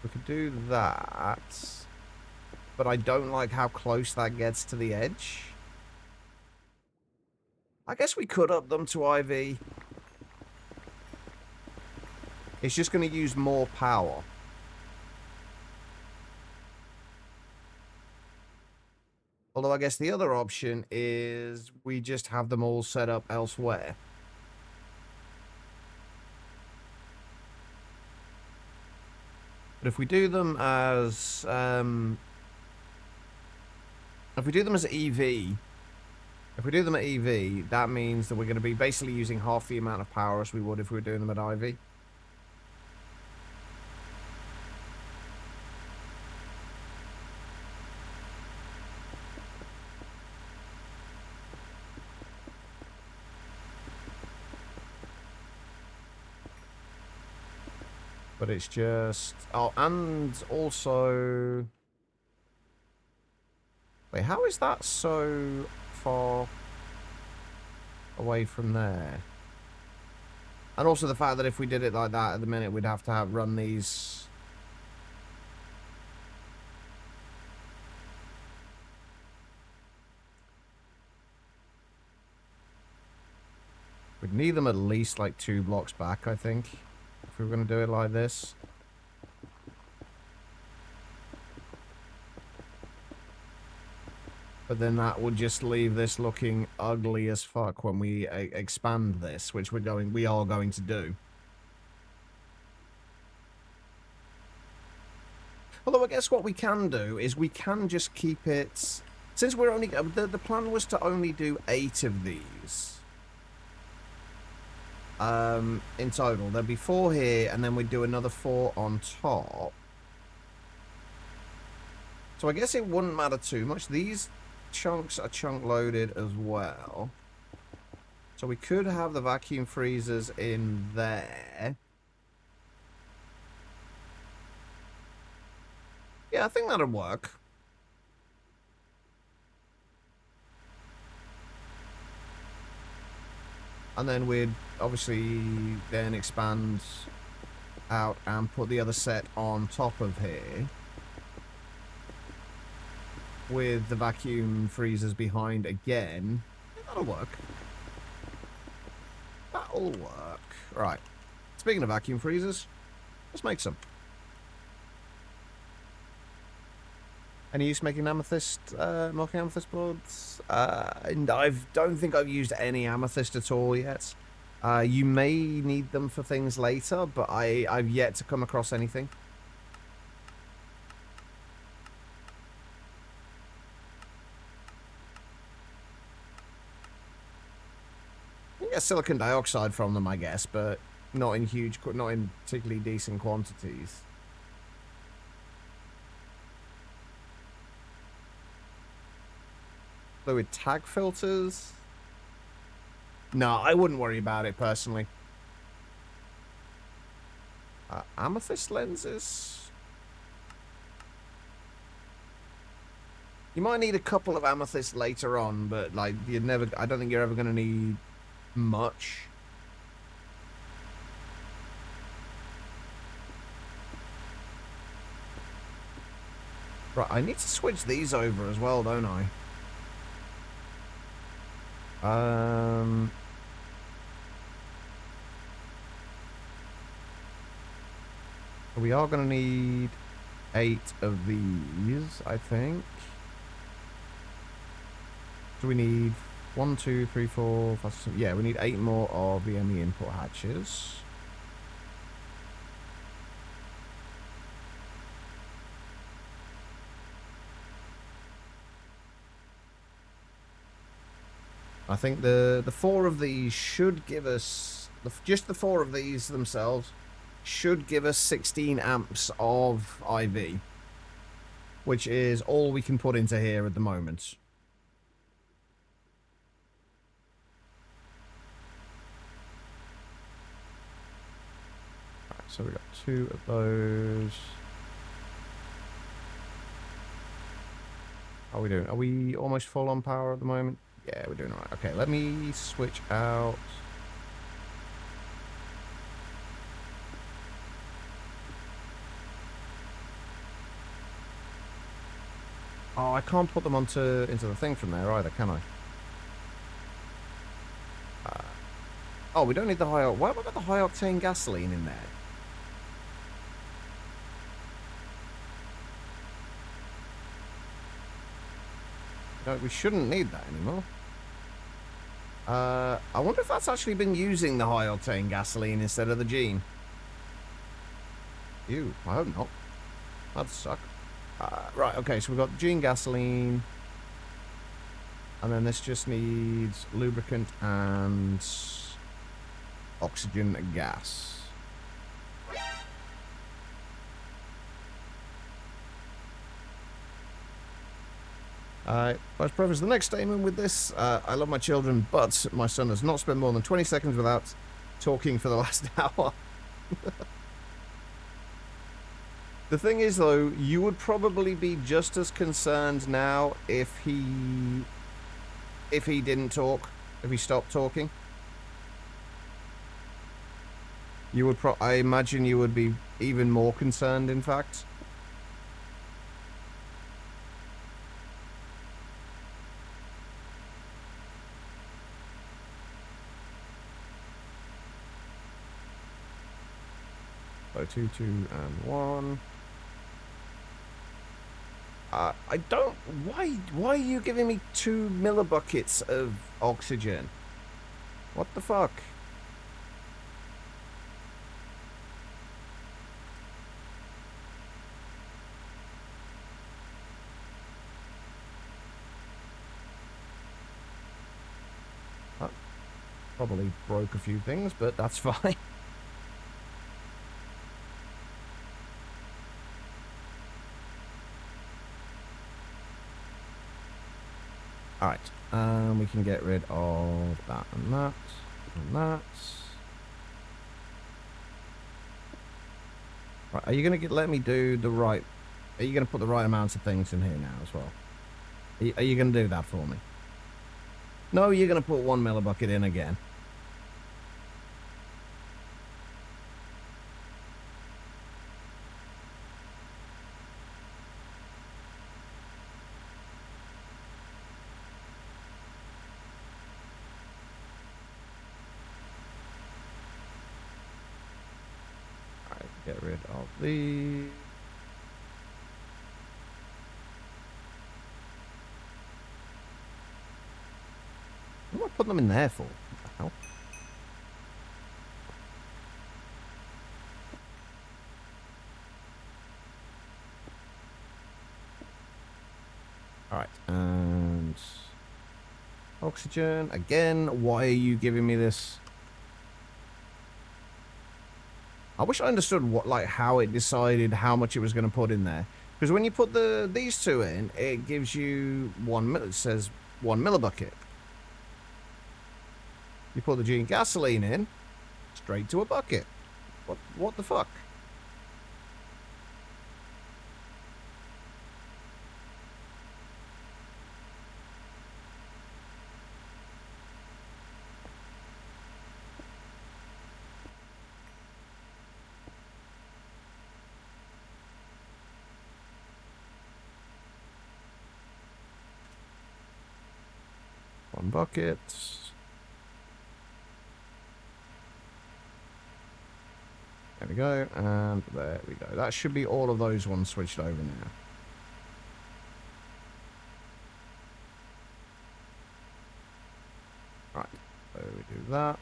Speaker 1: We could do that, but I don't like how close that gets to the edge. I guess we could up them to IV. It's just going to use more power. Although I guess the other option is we just have them all set up elsewhere. But if we do them as EV, if we do them at EV, that means that we're going to be basically using half the amount of power as we would if we were doing them at IV. But it's just... oh, and also... wait, how is that so far away from there? And also the fact that if we did it like that at the minute, we'd have to run these. We'd need them at least like 2 blocks back, I think, if we were going to do it like this. But then that would just leave this looking ugly as fuck when we expand this, which we are going to do. Although I guess what we can do is we can just keep it, since we're only, the plan was to only do 8 of these. In total. There'd be 4 here, and then we'd do another 4 on top. So I guess it wouldn't matter too much. These chunks are chunk loaded as well. So we could have the vacuum freezers in there. Yeah, I think that'd work. And then we'd obviously then expand out and put the other set on top of here. With the vacuum freezers behind again. Yeah, that'll work. That'll work. Right. Speaking of vacuum freezers, let's make some. Any use making amethyst, milking amethyst bloods? And I don't think I've used any amethyst at all yet. You may need them for things later, but I've yet to come across anything. You can get silicon dioxide from them, I guess, but not in particularly decent quantities. Fluid tag filters? No, I wouldn't worry about it personally. Amethyst lenses? You might need a couple of amethyst later on, but like I don't think you're ever going to need much. Right, I need to switch these over as well, don't I? We are going to need 8 of these, I think. So we need 1, 2, 3, 4, 5, 6, 7. Yeah, we need 8 more of the ME input hatches. I think the 4 of these should give us, just the 4 of these themselves should give us 16 amps of IV, which is all we can put into here at the moment. Right, so we got 2 of those. How are we doing? Are we almost full on power at the moment? Yeah, we're doing all right. Okay, let me switch out. Oh, I can't put them into the thing from there either, can I? Oh, we don't need the high. Why have I got the high octane gasoline in there? No, we shouldn't need that anymore. I wonder if that's actually been using the high octane gasoline instead of the Gene. Ew, I hope not. That'd suck. Right, okay, so we've got Gene gasoline. And then this just needs lubricant and oxygen and gas. Let's preface the next statement with this. I love my children, but my son has not spent more than 20 seconds without talking for the last hour. The thing is, though, you would probably be just as concerned now if he didn't talk, if he stopped talking. You would I imagine you would be even more concerned, in fact. So 2, 2, and 1. I don't... Why are you giving me 2 millibuckets of oxygen? What the fuck? That probably broke a few things, but that's fine. Alright, we can get rid of that and that and that. Right, are you going to let me do the right... Are you going to put the right amounts of things in here now as well? Are you going to do that for me? No, you're going to put 1 millibucket in again. Alright, get rid of these. What am I putting them in there for? What the hell? Alright, and... Oxygen. Again, why are you giving me this? I wish I understood what, like, how it decided how much it was going to put in there. Because when you put these two in, it gives you it says 1 millibucket. You put the G gasoline in, straight to a bucket. What the fuck? One bucket. There we go, and there we go. That should be all of those ones switched over now. Right, so we do that.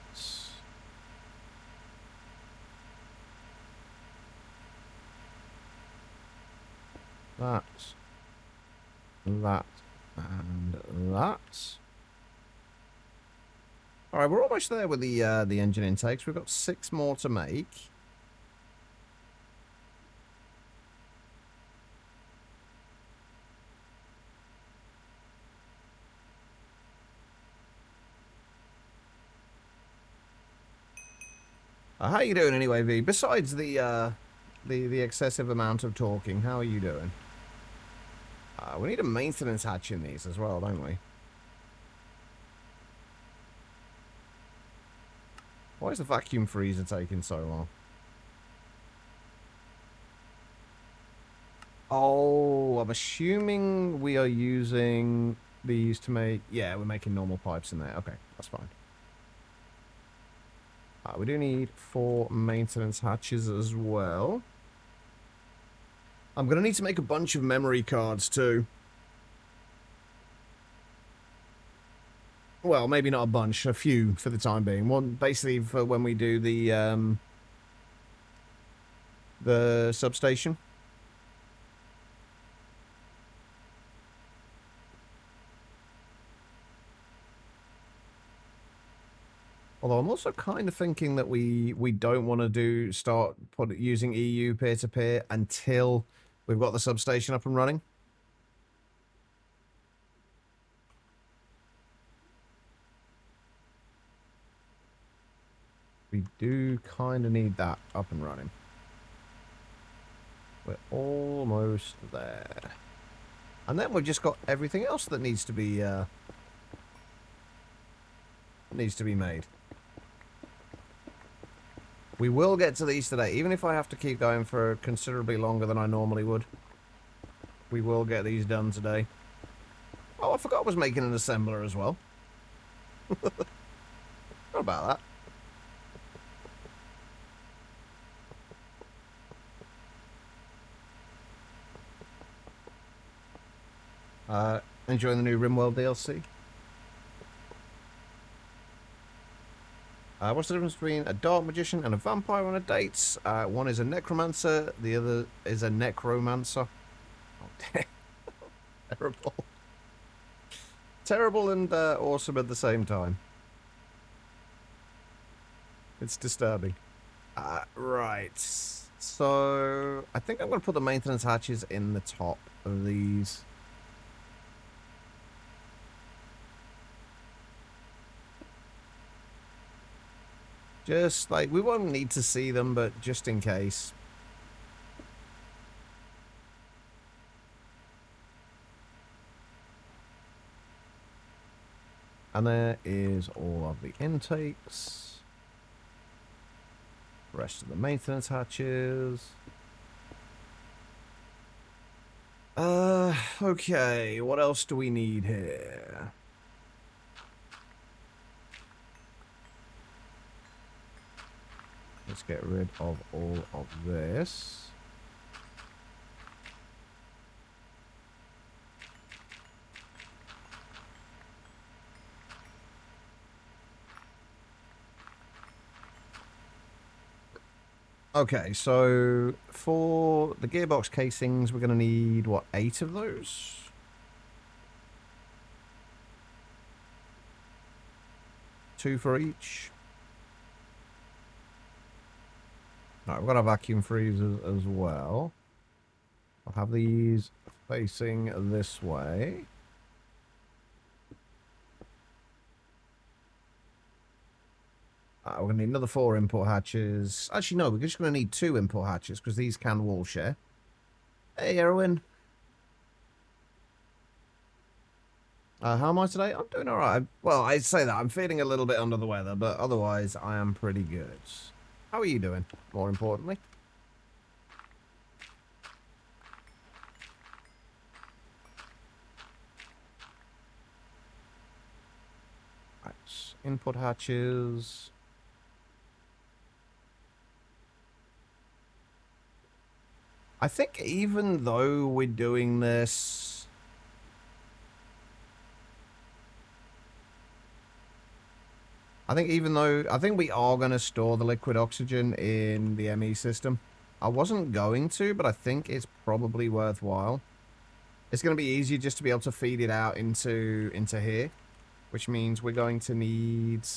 Speaker 1: That. That. And that. Alright, we're almost there with the engine intakes. We've got 6 more to make. How are you doing anyway, V? Besides the excessive amount of talking, how are you doing? We need a maintenance hatch in these as well, don't we? Why is the vacuum freezer taking so long? Oh, I'm assuming we are using these to make... Yeah, we're making normal pipes in there. Okay, that's fine. We do need 4 maintenance hatches as well. I'm going to need to make a bunch of memory cards too. Well, maybe not a bunch, a few for the time being. One basically for when we do the substation. Although I'm also kind of thinking that we don't want to start using EU peer-to-peer until we've got the substation up and running. We do kind of need that up and running. We're almost there. And then we've just got everything else that needs to be made. We will get to these today, even if I have to keep going for considerably longer than I normally would. We will get these done today. Oh, I forgot I was making an assembler as well. What about that? Enjoying the new RimWorld DLC? What's the difference between a dark magician and a vampire on a date? One is a necromancer, the other is a necromancer. Oh, terrible. Terrible and awesome at the same time. It's disturbing. Right. So, I think I'm going to put the maintenance hatches in the top of these. Just, like, we won't need to see them, but just in case. And there is all of the intakes. Rest of the maintenance hatches. Okay, what else do we need here? Let's get rid of all of this. Okay, so for the gearbox casings, we're going to need, what, 8 of those? Two for each. Alright, we've got our vacuum freezers as well. I'll have these facing this way. We're going to need another 4 import hatches. Actually, no, we're just going to need 2 import hatches because these can wall share. Hey, Erwin. How am I today? I'm doing alright. Well, I'd say that. I'm feeling a little bit under the weather, but otherwise, I am pretty good. How are you doing, more importantly? Right, input hatches. I think even though we're doing this... I think we are going to store the liquid oxygen in the ME system. I wasn't going to, but I think it's probably worthwhile. It's going to be easier just to be able to feed it out into here, which means we're going to need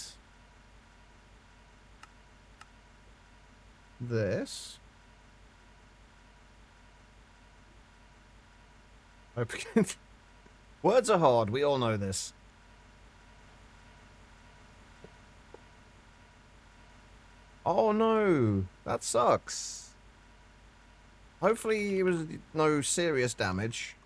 Speaker 1: this. Words are hard. We all know this. Oh no, that sucks. Hopefully it was no serious damage.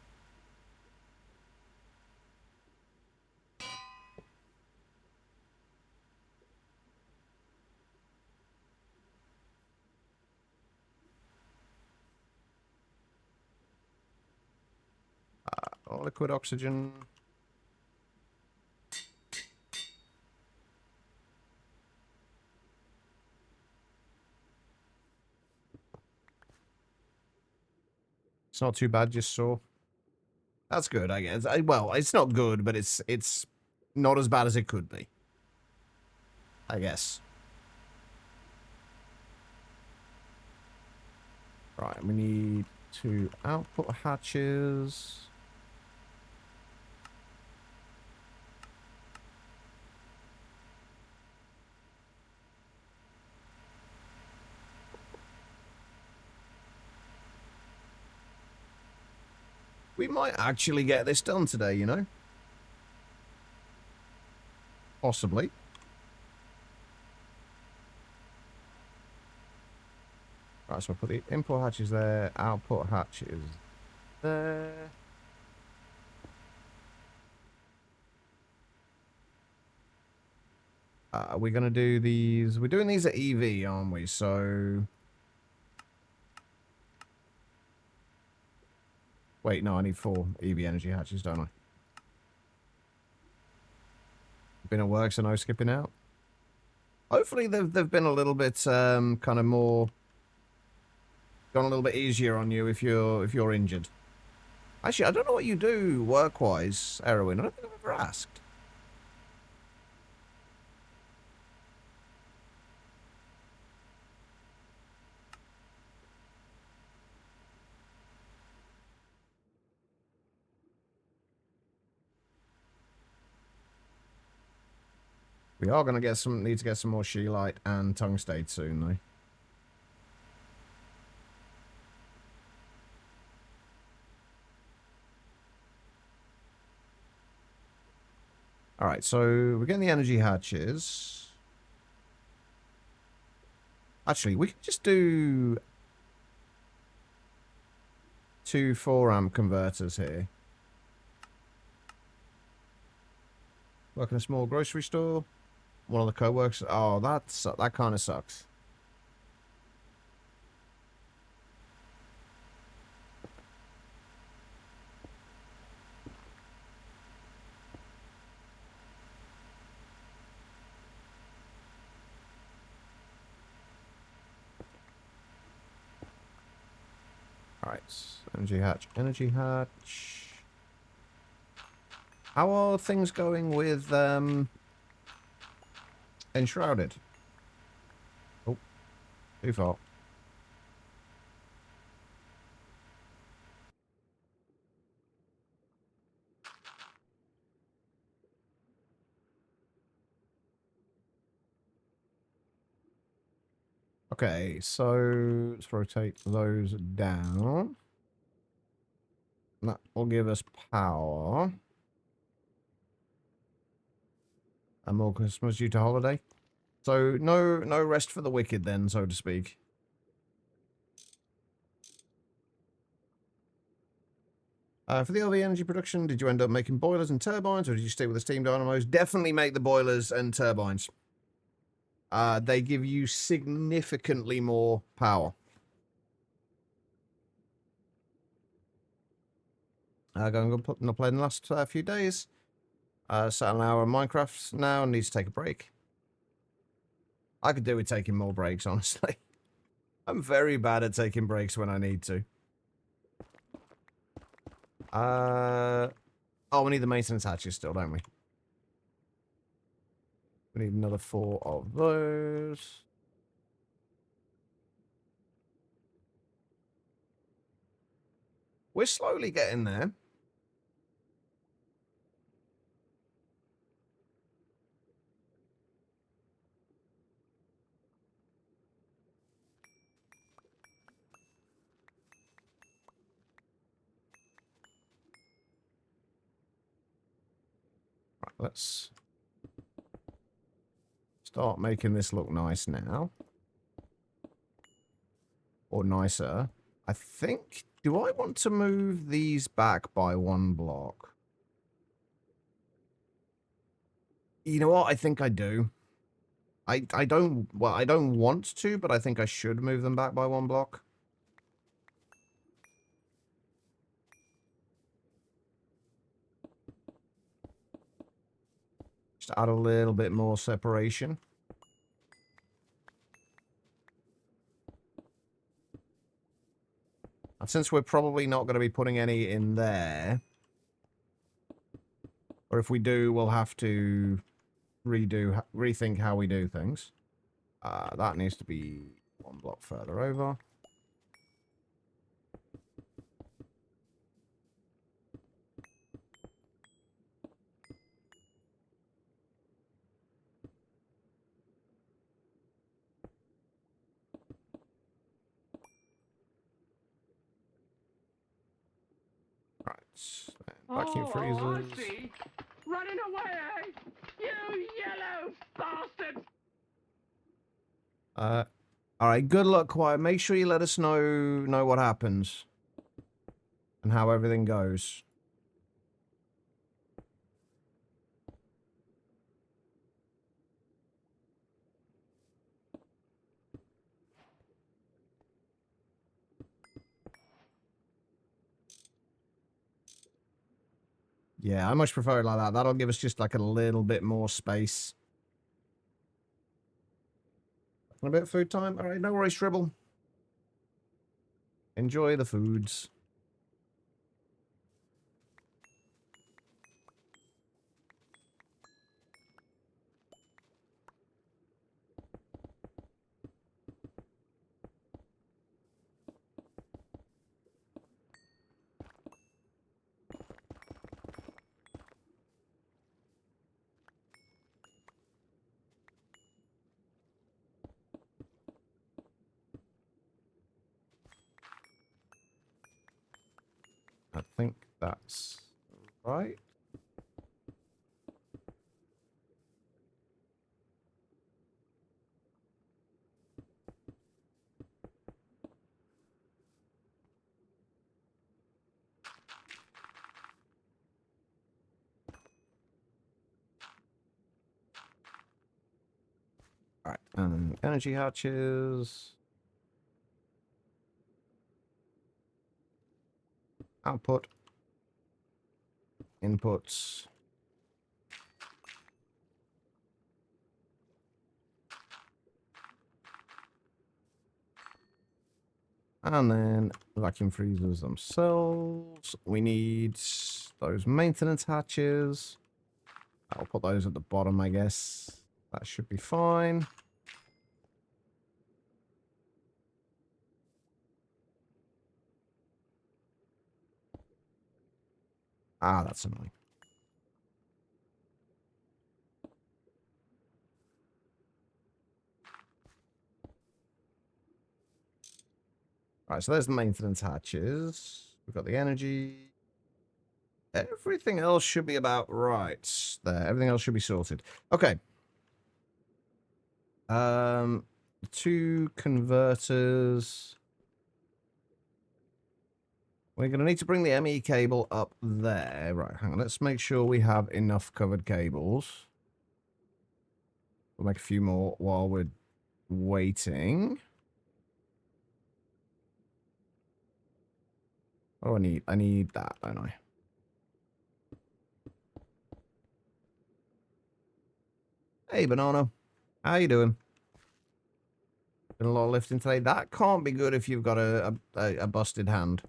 Speaker 1: Liquid oxygen. It's not too bad, just saw. That's good, I guess. Well, it's not good, but it's not as bad as it could be. I guess. Right, we need 2 output hatches. We might actually get this done today, you know? Possibly. Right, so I'll put the input hatches there, output hatches there. Are we going to do these? We're doing these at EV, aren't we? So... Wait, no, I need 4 EV energy hatches, don't I? Been at work, so no skipping out. Hopefully they've been a little bit kind of more... Gone a little bit easier on you if you're injured. Actually, I don't know what you do work-wise, Erwin. I don't think I've ever asked. We are going to need to get some more Sheelite and Tungstate soon, though. Alright, so we're getting the energy hatches. Actually, we can just do 2 4-amp converters here. Work in a small grocery store. One of the co-workers. Oh, that kind of sucks. Alright, energy hatch, energy hatch. How are things going with Enshrouded? Oh, too far. Okay, so let's rotate those down. That will give us power. And more customers due to holiday. So no rest for the wicked then, so to speak. For the LV energy production, did you end up making boilers and turbines, or did you stick with the steam dynamos? Definitely make the boilers and turbines. They give you significantly more power. Going to not play in the last few days. Sat an hour on Minecraft now and need to take a break. I could do with taking more breaks, honestly. I'm very bad at taking breaks when I need to. Oh, we need the maintenance hatches still, don't we? We need another 4 of those. We're slowly getting there. Right, let's start making this look nice now. Or nicer. I think... Do I want to move these back by 1 block? You know what? I think I do. I don't... Well, I don't want to, but I think I should move them back by 1 block. Just add a little bit more separation. And since we're probably not going to be putting any in there, or if we do, we'll have to rethink how we do things. That needs to be 1 block further over. Right. Vacuum freezers.
Speaker 3: Oh, I see. Running away, you yellow bastard!
Speaker 1: Alright, good luck, Quiet. Make sure you let us know what happens. And how everything goes. Yeah, I much prefer it like that. That'll give us just like a little bit more space. A bit of food time. All right, no worries, Tribble. Enjoy the foods. I think that's right. All right, and energy hatches. Output. Inputs. And then vacuum freezers themselves. We need those maintenance hatches. I'll put those at the bottom, I guess. That should be fine. Ah, that's annoying. All right, so there's the maintenance hatches. We've got the energy. Everything else should be about right there. Everything else should be sorted. Okay. Two converters. We're going to need to bring the ME cable up there. Right, hang on. Let's make sure we have enough covered cables. We'll make a few more while we're waiting. Oh, I need that, don't I? Hey, Banana. How you doing? Been a lot of lifting today. That can't be good if you've got a busted hand.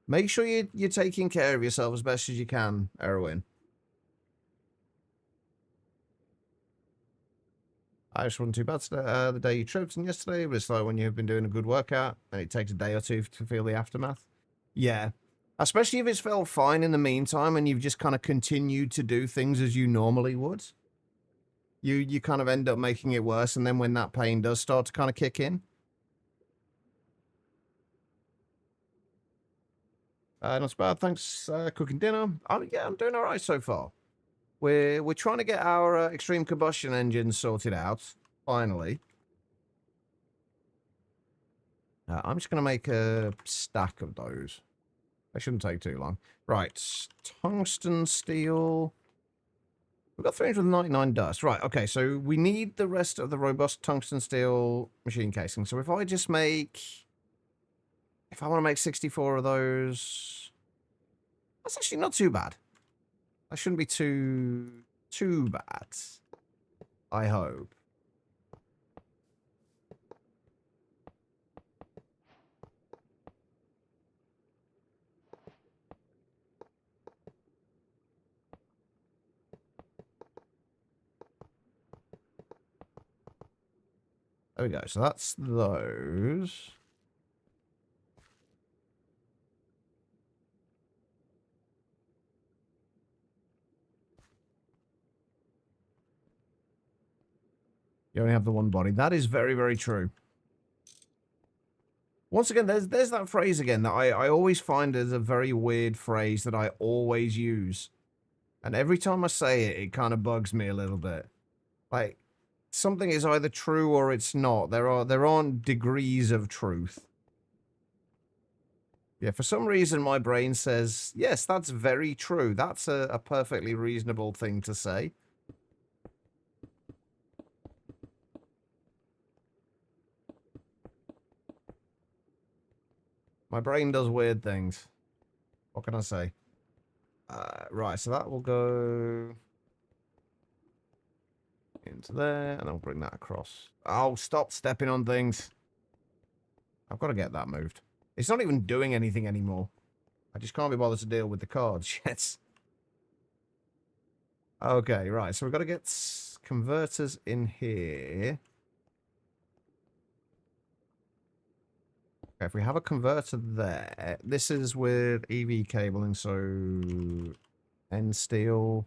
Speaker 1: Make sure you're taking care of yourself as best as you can, Erwin. I just wasn't too bad today, the day you tripped and yesterday, but it's like when you've been doing a good workout and it takes a day or two to feel the aftermath. Yeah. Especially if it's felt fine in the meantime and you've just kind of continued to do things as you normally would. You kind of end up making it worse, and then when that pain does start to kind of kick in. Not so bad, thanks. Cooking dinner. Yeah, I'm doing all right so far. We're trying to get our Extreme Combustion engines sorted out, finally. I'm just going to make a stack of those. That shouldn't take too long. Right, tungsten steel. We've got 399 dust. Right, okay, so we need the rest of the robust tungsten steel machine casing. So if I just make... If I want to make 64 of those... That's actually not too bad. That shouldn't be too bad. I hope. There we go. So that's those. You only have the one body. That is very, very true. Once again, there's that phrase again that I always find is a very weird phrase that I always use. And every time I say it, it kind of bugs me a little bit. Like, something is either true or it's not. There aren't degrees of truth. Yeah, for some reason my brain says, yes, that's very true. That's a perfectly reasonable thing to say. My brain does weird things. What can I say? Right, so that will go into there, and I'll bring that across. Oh, stop stepping on things. I've got to get that moved. It's not even doing anything anymore. I just can't be bothered to deal with the cards yet. Okay, right, so we've got to get converters in here. Okay, if we have a converter there, this is with EV cabling, so end steel.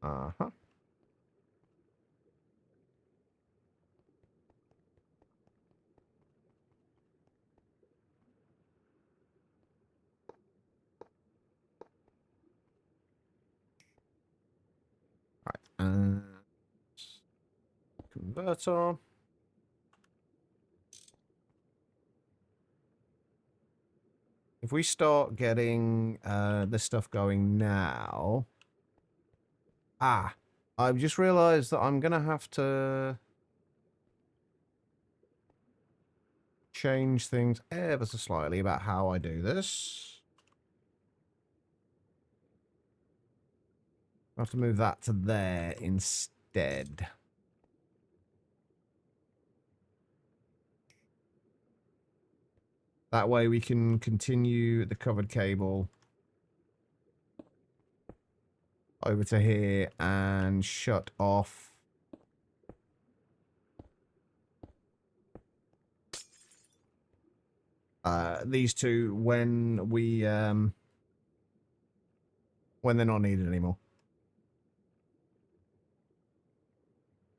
Speaker 1: Uh-huh. Right, and converter. If we start getting this stuff going now... Ah, I've just realized that I'm going to have to change things ever so slightly about how I do this. I have to move that to there instead. That way we can continue the covered cable over to here and shut off these two when we when they're not needed anymore.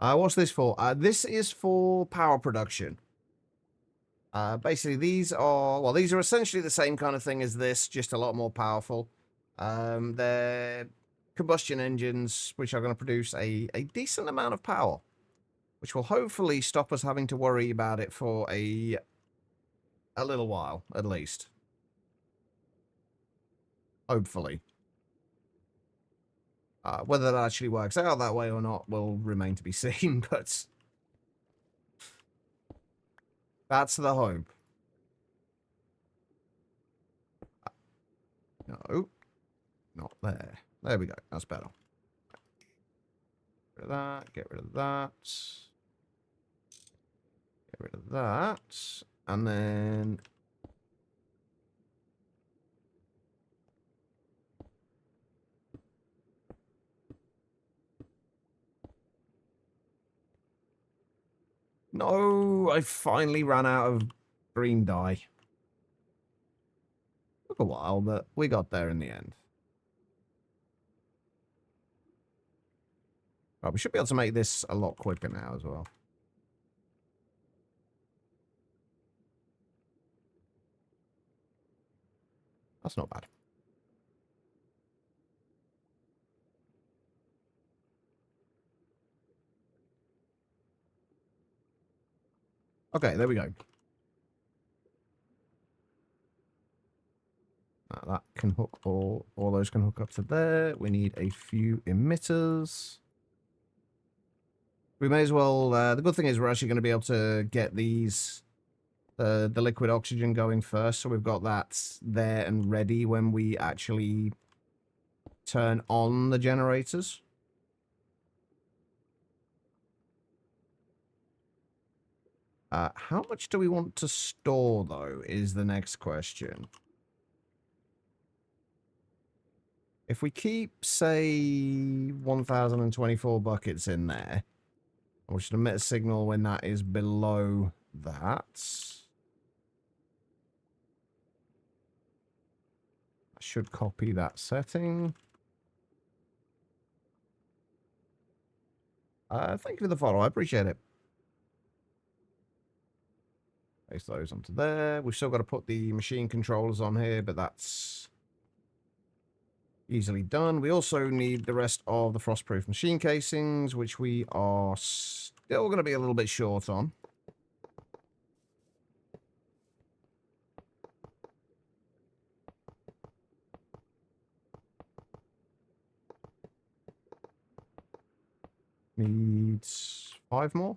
Speaker 1: What's this for? This is for power production. Basically, these are essentially the same kind of thing as this, just a lot more powerful. They're combustion engines, which are going to produce a decent amount of power, which will hopefully stop us having to worry about it for a little while, at least. Hopefully. Whether that actually works out that way or not will remain to be seen, but that's the hope. No, not there. There we go. That's better. Get rid of that. Get rid of that. Get rid of that. And then... No, I finally ran out of green dye. Took a while, but we got there in the end. Right, we should be able to make this a lot quicker now as well. That's not bad. Okay, there we go. That can hook all those can hook up to there. We need a few emitters. We may as well, the good thing is we're actually going to be able to get these, the liquid oxygen going first. So we've got that there and ready when we actually turn on the generators. How much do we want to store, though, is the next question. If we keep, say, 1,024 buckets in there, we should emit a signal when that is below that. I should copy that setting. Thank you for the follow. I appreciate it. Place those onto there. We've still got to put the machine controllers on here, but that's easily done. We also need the rest of the frostproof machine casings, which we are still going to be a little bit short on. Needs 5 more.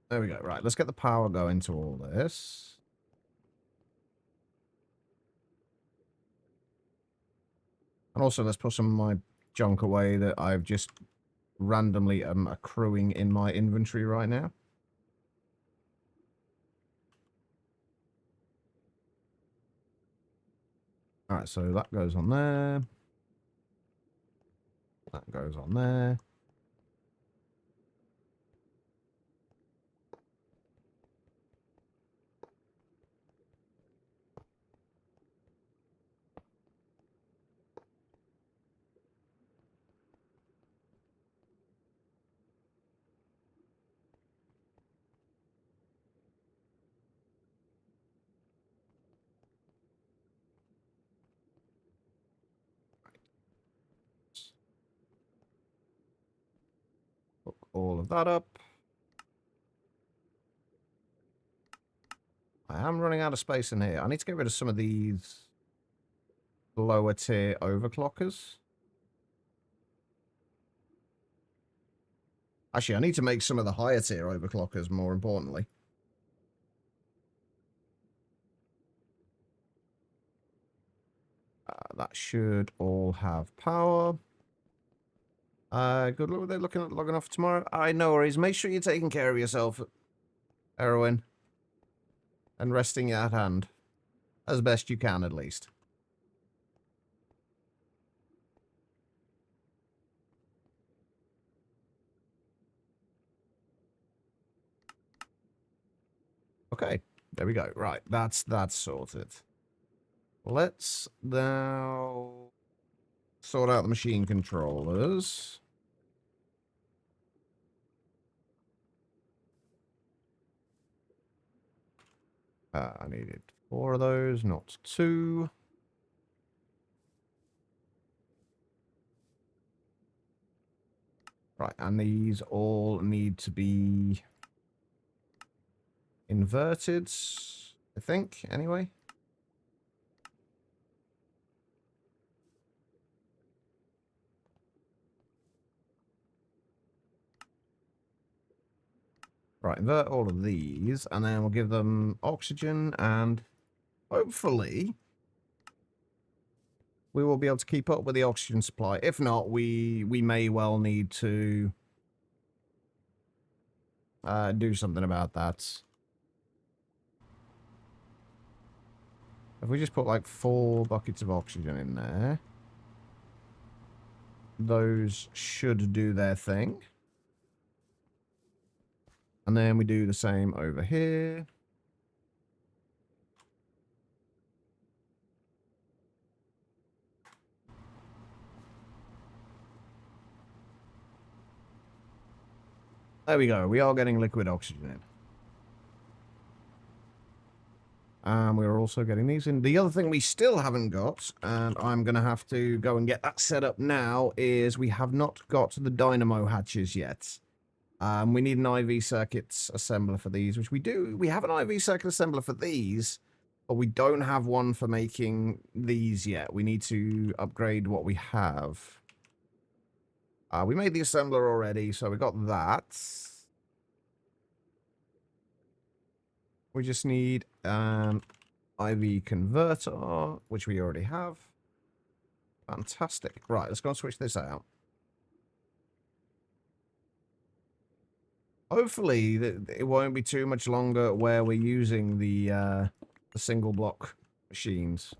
Speaker 1: There we go. Right, let's get the power going to all this. And also, let's put some of my junk away that I've just randomly accruing in my inventory right now. Alright, so that goes on there. That goes on there. Hook all of that up. I am running out of space in here. I need to get rid of some of these lower tier overclockers. Actually, I need to make some of the higher tier overclockers, more importantly. That should all have power. Good luck with it. Looking at logging off tomorrow. No worries. Make sure you're taking care of yourself, Erwin. And resting at hand. As best you can, at least. Okay. There we go. Right. That's sorted. Let's now sort out the machine controllers. I needed 4 of those, not 2. Right, and these all need to be inverted, I think, anyway. Right, invert all of these, and then we'll give them oxygen, and hopefully we will be able to keep up with the oxygen supply. If not, we may well need to do something about that. If we just put like 4 buckets of oxygen in there, those should do their thing. And then we do the same over here. There we go. We are getting liquid oxygen in. And we're also getting these in. The other thing we still haven't got, and I'm going to have to go and get that set up now, is we have not got the dynamo hatches yet. We need an IV circuits assembler for these, which we do. We have an IV circuit assembler for these, but we don't have one for making these yet. We need to upgrade what we have. We made the assembler already, so we got that. We just need an IV converter, which we already have. Fantastic. Right, let's go and switch this out. Hopefully, it won't be too much longer where we're using the single block machines.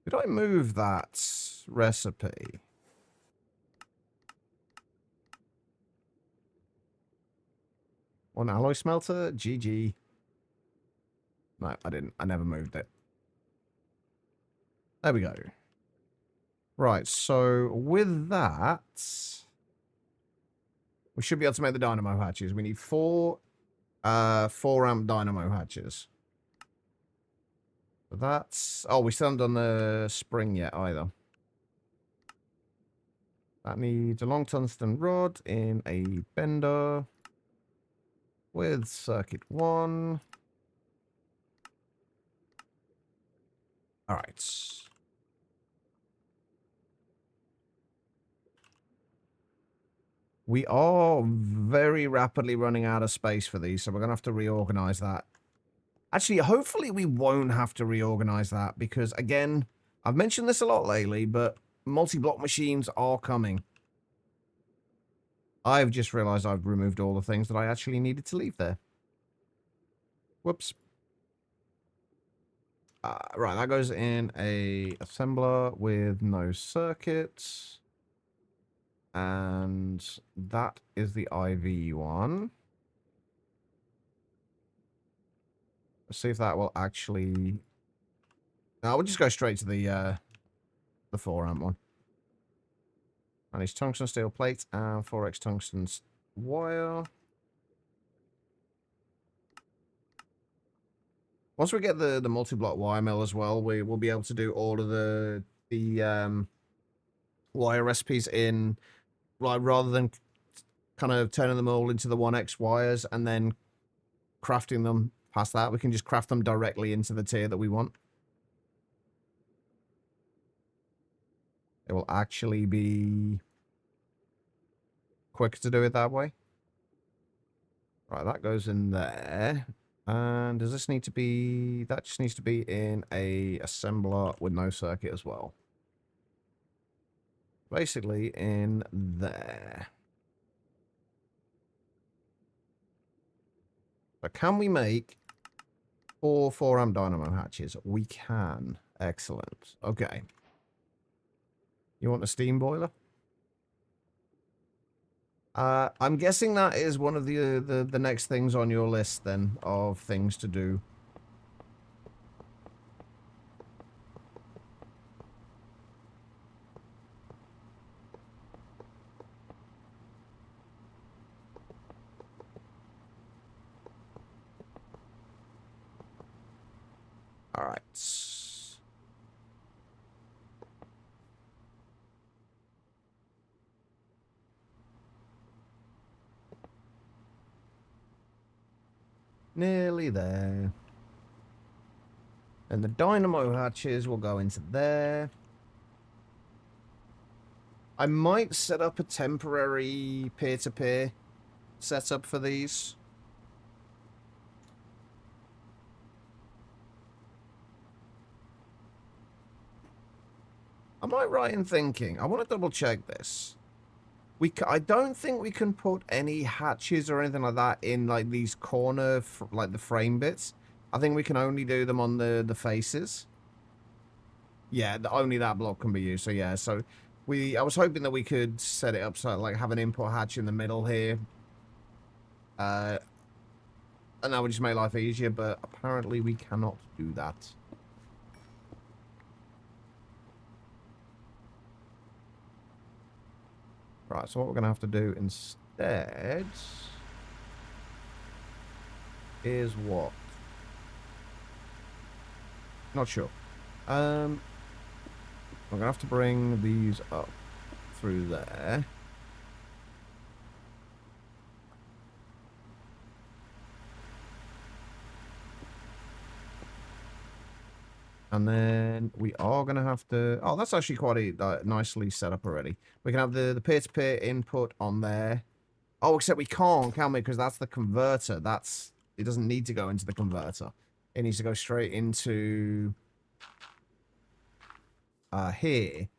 Speaker 1: Did I move that recipe? One alloy smelter? GG. No, I didn't. I never moved it. There we go. Right, so with that, We should be able to make the dynamo hatches. We need 4 amp dynamo hatches. So that's... Oh, we still haven't done the spring yet either. That needs a long tungsten rod in a bender with circuit 1. All right. We are very rapidly running out of space for these, so we're going to have to reorganize that. Actually, hopefully we won't have to reorganize that because, again, I've mentioned this a lot lately, but multi-block machines are coming. I've just realized I've removed all the things that I actually needed to leave there. Whoops. Right, that goes in a assembler with no circuits. And that is the IV one. Let's see if that will actually... No, we'll just go straight to the 4 amp one. And it's tungsten steel plate and 4x tungsten wire. Once we get the multi-block wire mill as well, we will be able to do all of the wire recipes in, like, rather than kind of turning them all into the 1x wires and then crafting them past that, we can just craft them directly into the tier that we want. It will actually be quicker to do it that way. Right, that goes in there. And does this need to be... That just needs to be in a assembler with no circuit as well. Basically in there. So can we make 4 amp dynamo hatches? We can. Excellent. Okay. You want a steam boiler? I'm guessing that is one of the next things on your list, then, of things to do. All right. Nearly there. And the dynamo hatches will go into there. I might set up a temporary peer-to-peer setup for these. Am I right in thinking? I want to double check this. I don't think we can put any hatches or anything like that in, like, these corner, like, the frame bits. I think we can only do them on the faces. Yeah, only that block can be used. So, yeah, so I was hoping that we could set it up so, like, have an input hatch in the middle here. And that would just make life easier, but apparently we cannot do that. Right, so what we're going to have to do instead is what? Not sure. I'm going to have to bring these up through there. And then we are going to have to... Oh, that's actually quite nicely set up already. We can have the peer-to-peer input on there. Oh, except we can't, can we? Because that's the converter. It doesn't need to go into the converter. It needs to go straight into... here.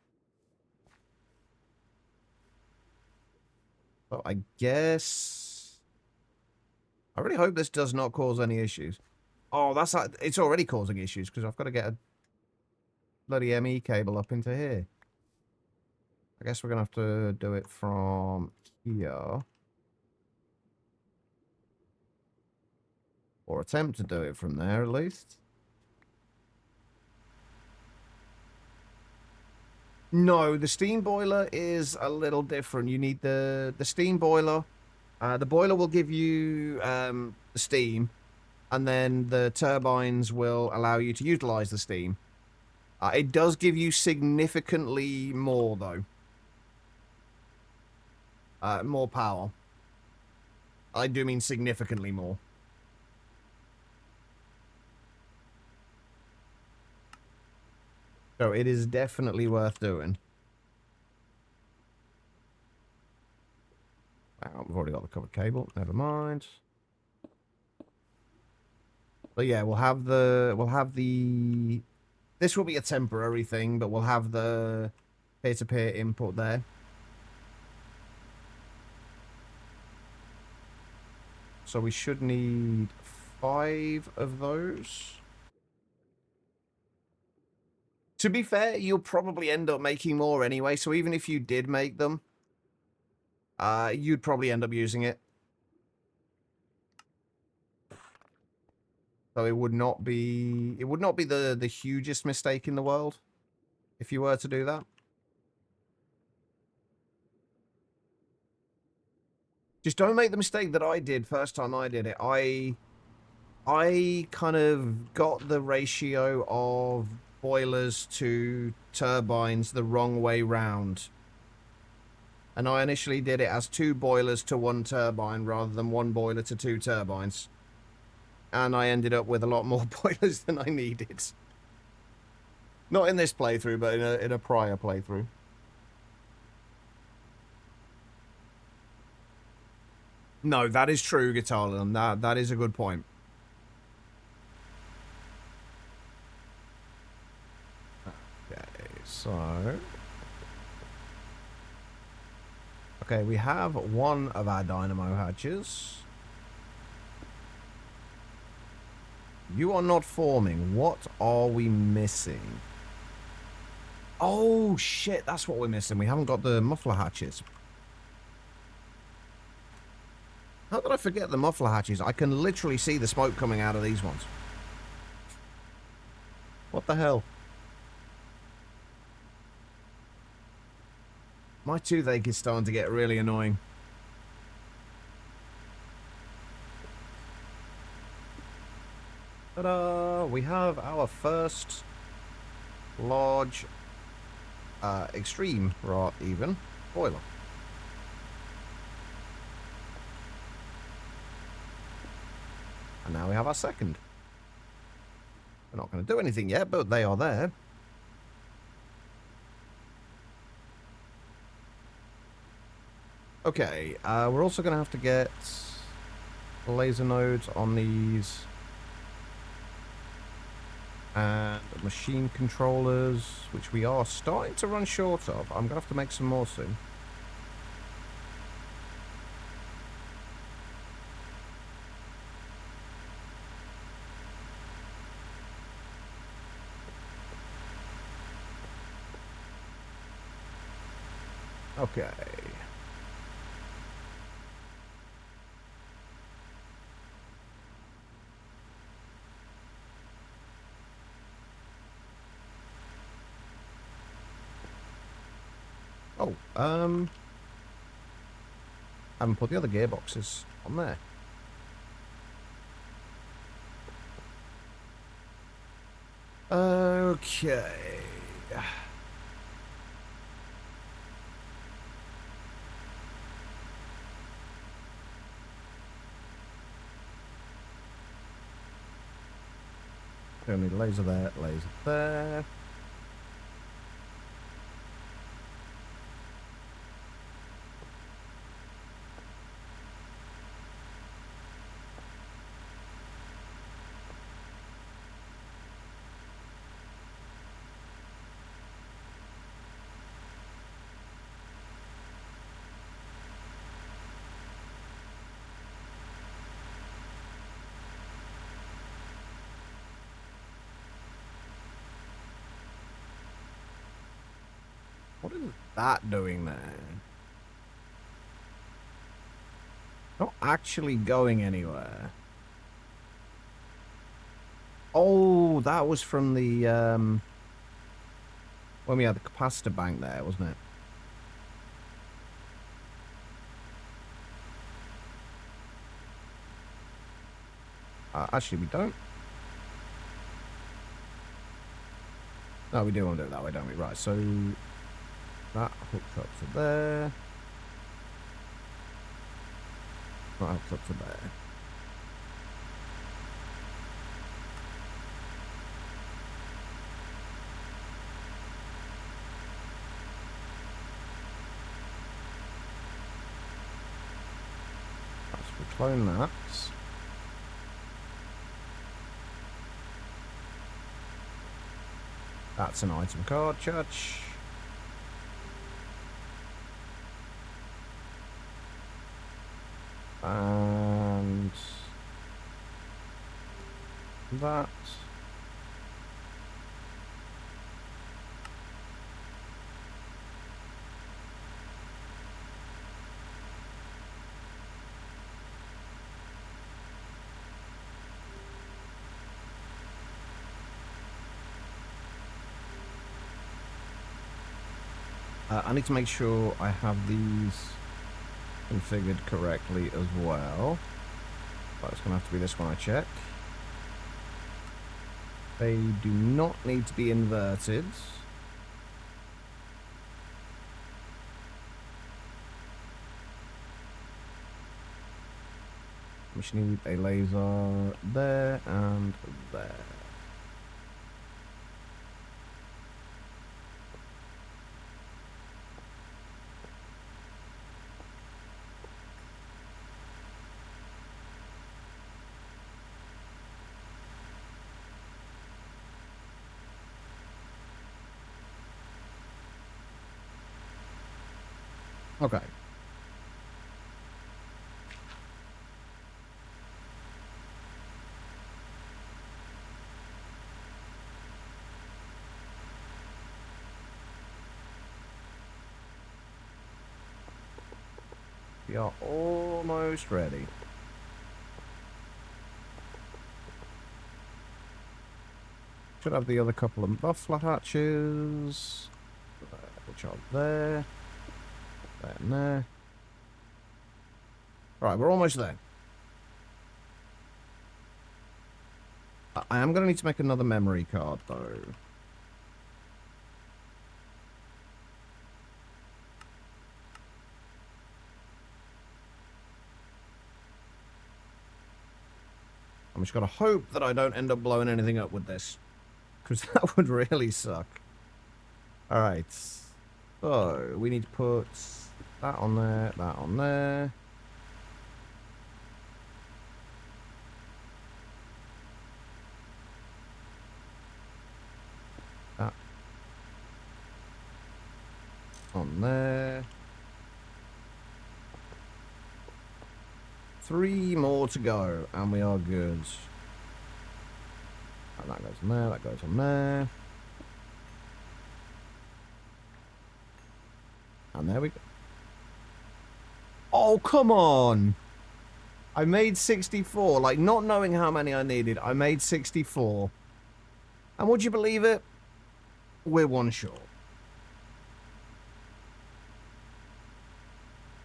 Speaker 1: So I guess... I really hope this does not cause any issues. Oh, it's already causing issues because I've got to get a bloody ME cable up into here. I guess we're going to have to do it from here. Or attempt to do it from there, at least. No, the steam boiler is a little different. You need the steam boiler The boiler will give you the steam, and then the turbines will allow you to utilize the steam. It does give you significantly more, though. More power. I do mean significantly more. So it is definitely worth doing. Wow, we've already got the covered cable. Never mind. But yeah, we'll have the this will be a temporary thing, but we'll have the peer-to-peer input there. So we should need 5 of those. To be fair, you'll probably end up making more anyway, so even if you did make them, you'd probably end up using it. So it would not be the hugest mistake in the world if you were to do that. Just don't make the mistake that I did first time I did it. I kind of got the ratio of boilers to turbines the wrong way round. And I initially did it as 2 boilers to 1 turbine rather than 1 boiler to 2 turbines. And I ended up with a lot more boilers than I needed. Not in this playthrough, but in a prior playthrough. No, that is true, Guitarland. That is a good point. Okay, so... Okay, we have 1 of our dynamo hatches. You are not forming. What are we missing? Oh, shit, that's what we're missing. We haven't got the muffler hatches. How did I forget the muffler hatches? I can literally see the smoke coming out of these ones. What the hell? My toothache is starting to get really annoying. Ta-da! We have our first large, extreme, right, even, boiler. And now we have our second. We're not going to do anything yet, but they are there. Okay, we're also going to have to get laser nodes on these. And machine controllers, which we are starting to run short of. I'm going to have to make some more soon. Okay. Oh, I haven't put the other gearboxes on there. Okay. Only laser there, laser there. What is that doing there? Not actually going anywhere. Oh, that was from the, when we had the capacitor bank there, wasn't it? Actually, we don't. No, we do want to do it that way, don't we? Right, so that hooks up to there. That hooks up to there. Right, so we clone that. That's an item card, Church. And that. I need to make sure I have these configured correctly as well. But it's going to have to be this one I check. They do not need to be inverted. We should need a laser there and there. Okay. We are almost ready. Should have the other couple of muffler hatches, which are there, there and there. Right, we're almost there. I am going to need to make another memory card, though. I'm just going to hope that I don't end up blowing anything up with this. Because that would really suck. Alright. So, we need to put that on there, that on there. That on there. 3 more to go, and we are good. And that goes on there, that goes on there. And there we go. Oh, come on! I made 64, like, not knowing how many I needed, I made 64. And would you believe it? We're 1 short.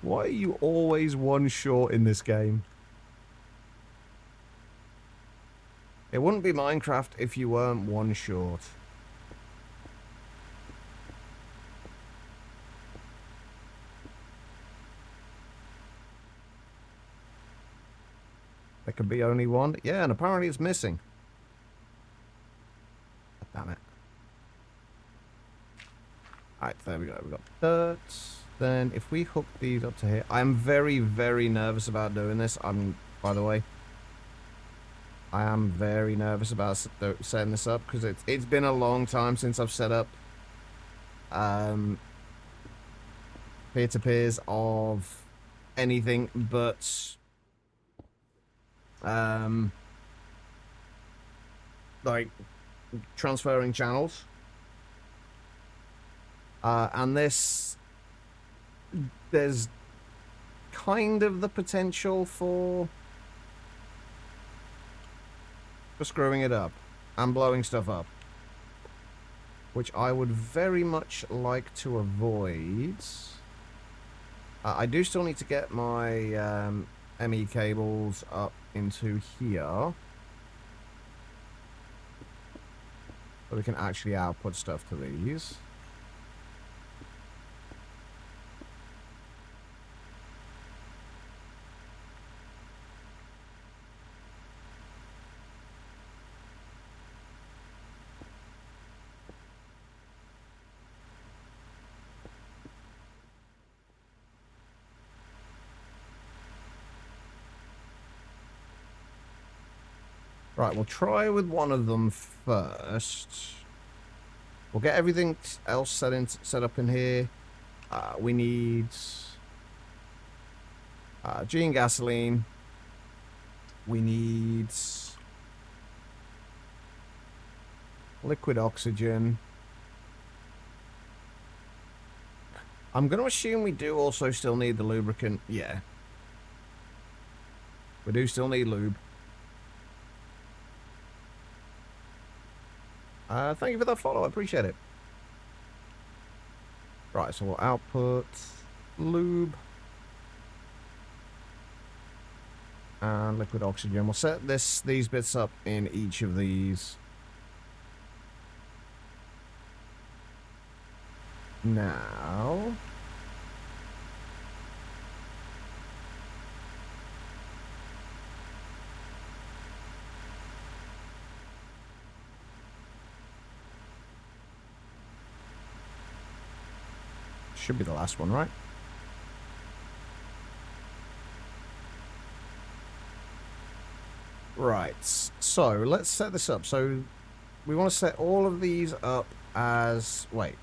Speaker 1: Why are you always 1 short in this game? It wouldn't be Minecraft if you weren't 1 short. There could be only 1. Yeah, and apparently it's missing. Damn it. Alright, there we go. We've got dirt. Then if we hook these up to here, I'm very, very nervous about doing this. By the way, I am very nervous about setting this up because it's been a long time since I've set up peer-to-peers of anything but like transferring channels. And there's kind of the potential for screwing it up and blowing stuff up, which I would very much like to avoid. I do still need to get my ME cables up into here. So we can actually output stuff to these. Right, we'll try with one of them first. We'll get everything else set up in here. We need G and gasoline. We need liquid oxygen. I'm going to assume we do also still need the lubricant. Yeah. We do still need lube. Thank you for that follow. I appreciate it. Right, so we'll output lube and liquid oxygen. We'll set these bits up in each of these. Now, should be the last one, right? Right, so let's set this up. So we want to set all of these up as, wait,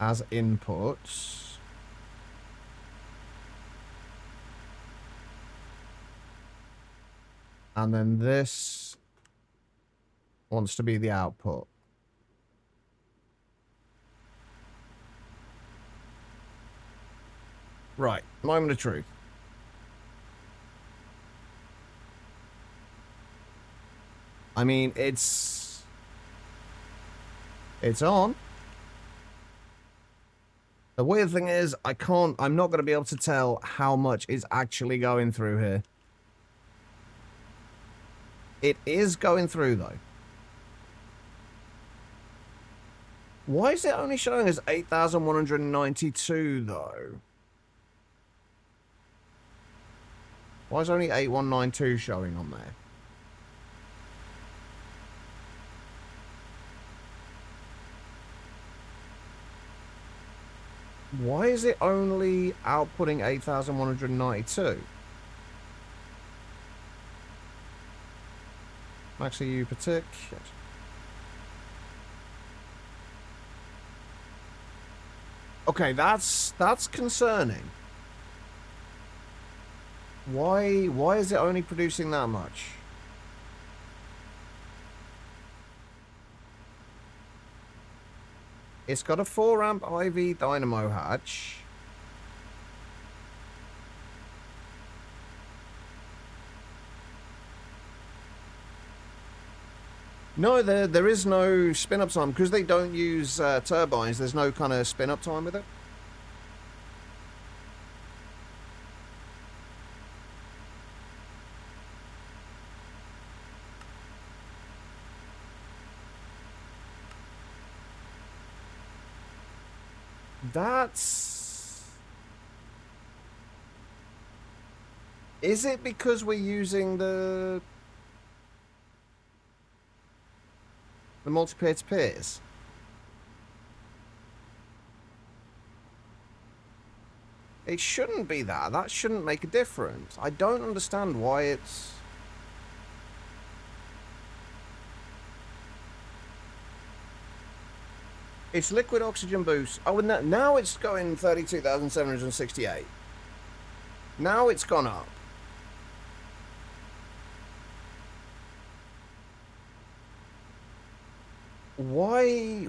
Speaker 1: as inputs. And then this wants to be the output. Right, moment of truth. I mean, it's on. The weird thing is, I'm not going to be able to tell how much is actually going through here. It is going through, though. Why is it only showing us 8,192, though? Why is only 8192 showing on there? Why is it only outputting 8,192? Maxi, you partic. Okay, that's concerning. Why is it only producing that much? It's got a 4 amp IV dynamo hatch. No, there is no spin-up time. Because they don't use turbines, there's no kind of spin-up time with it. Is it because we're using the multi-peer-to-peers? It shouldn't be that. That shouldn't make a difference. I don't understand why it's... It's liquid oxygen boost. Oh, and now it's going 32,768. Now it's gone up. Why?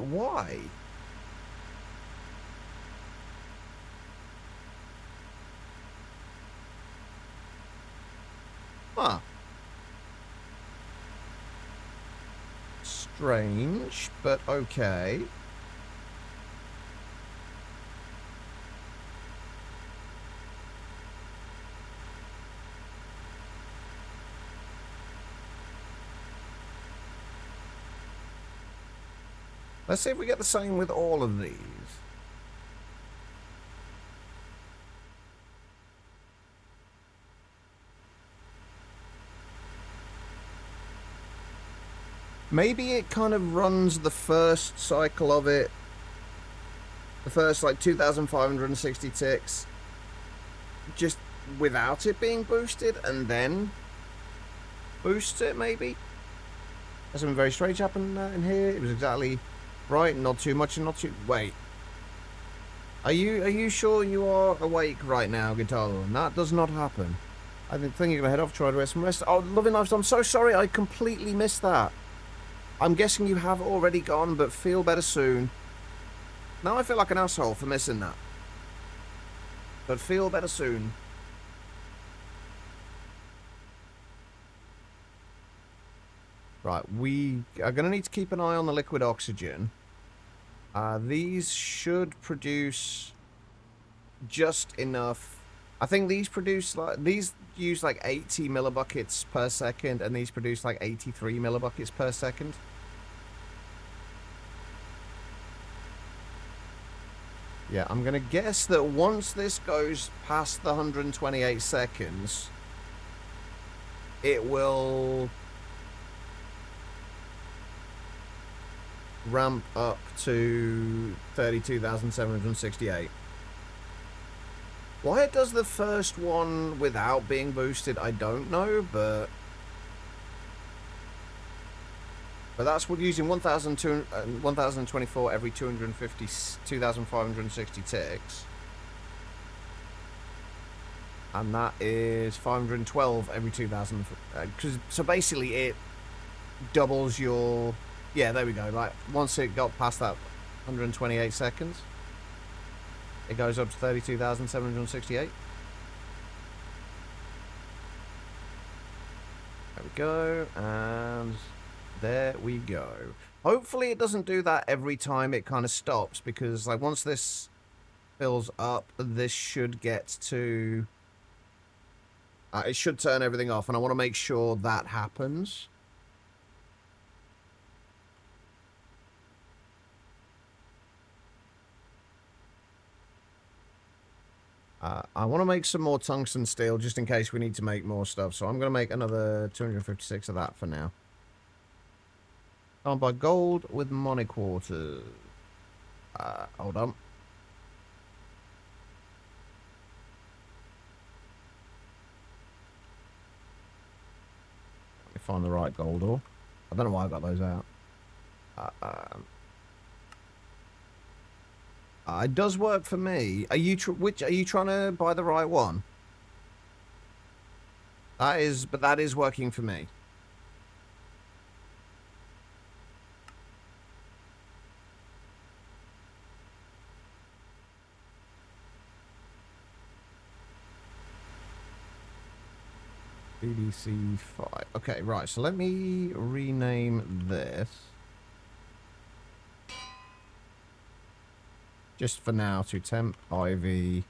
Speaker 1: Huh. Strange, but okay. Let's see if we get the same with all of these. Maybe it kind of runs the first cycle of it. The first, like, 2,560 ticks. Just without it being boosted, and then boosts it, maybe? There's something very strange happened in here. It was exactly right, not too much and not too... Wait. Are you sure you are awake right now, Guitar? That does not happen. I think you're going to head off, try to rest some rest. Oh, Loving Life, I'm so sorry, I completely missed that. I'm guessing you have already gone, but feel better soon. Now I feel like an asshole for missing that. But feel better soon. Right, we are going to need to keep an eye on the liquid oxygen. These should produce just enough. I think these produce like these use like 80 millibuckets per second, and these produce like 83 millibuckets per second. Yeah, I'm gonna guess that once this goes past the 128 seconds, it will ramp up to 32,768. Why it does the first one without being boosted, I don't know, but that's what using 1,024 every 250, 2,560 ticks. And that is 512 every 2,000. So basically it doubles your... Yeah, there we go. Like, once it got past that 128 seconds, it goes up to 32,768. There we go, and there we go. Hopefully it doesn't do that every time it kind of stops, because like once this fills up, this should get to... it should turn everything off, and I want to make sure that happens. I want to make some more tungsten steel just in case we need to make more stuff. So I'm going to make another 256 of that for now. I'll buy gold with Monifactory. Hold on. Let me find the right gold ore. I don't know why I got those out. It does work for me. Are you are you trying to buy the right one? But that is working for me. BBC 5. Okay, right. So let me rename this. Just for now to temp IV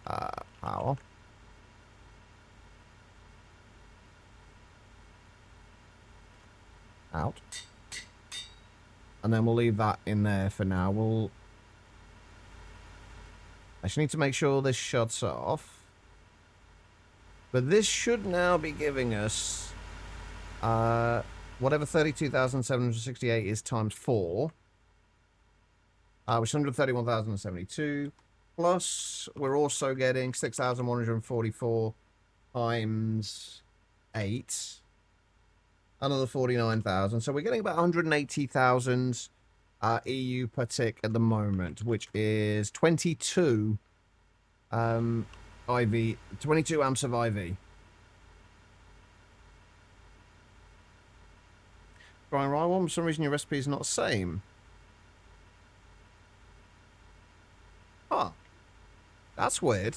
Speaker 1: power. Out. And then we'll leave that in there for now. I just need to make sure this shuts off. But this should now be giving us whatever 32,768 is times 4. Which is 131,072. Plus, we're also getting 6,144 times 8. Another 49,000. So we're getting about 180,000 EU per tick at the moment, which is 22 IV, 22 amps of IV. Brian Ryan, for some reason your recipe is not the same. Huh. That's weird.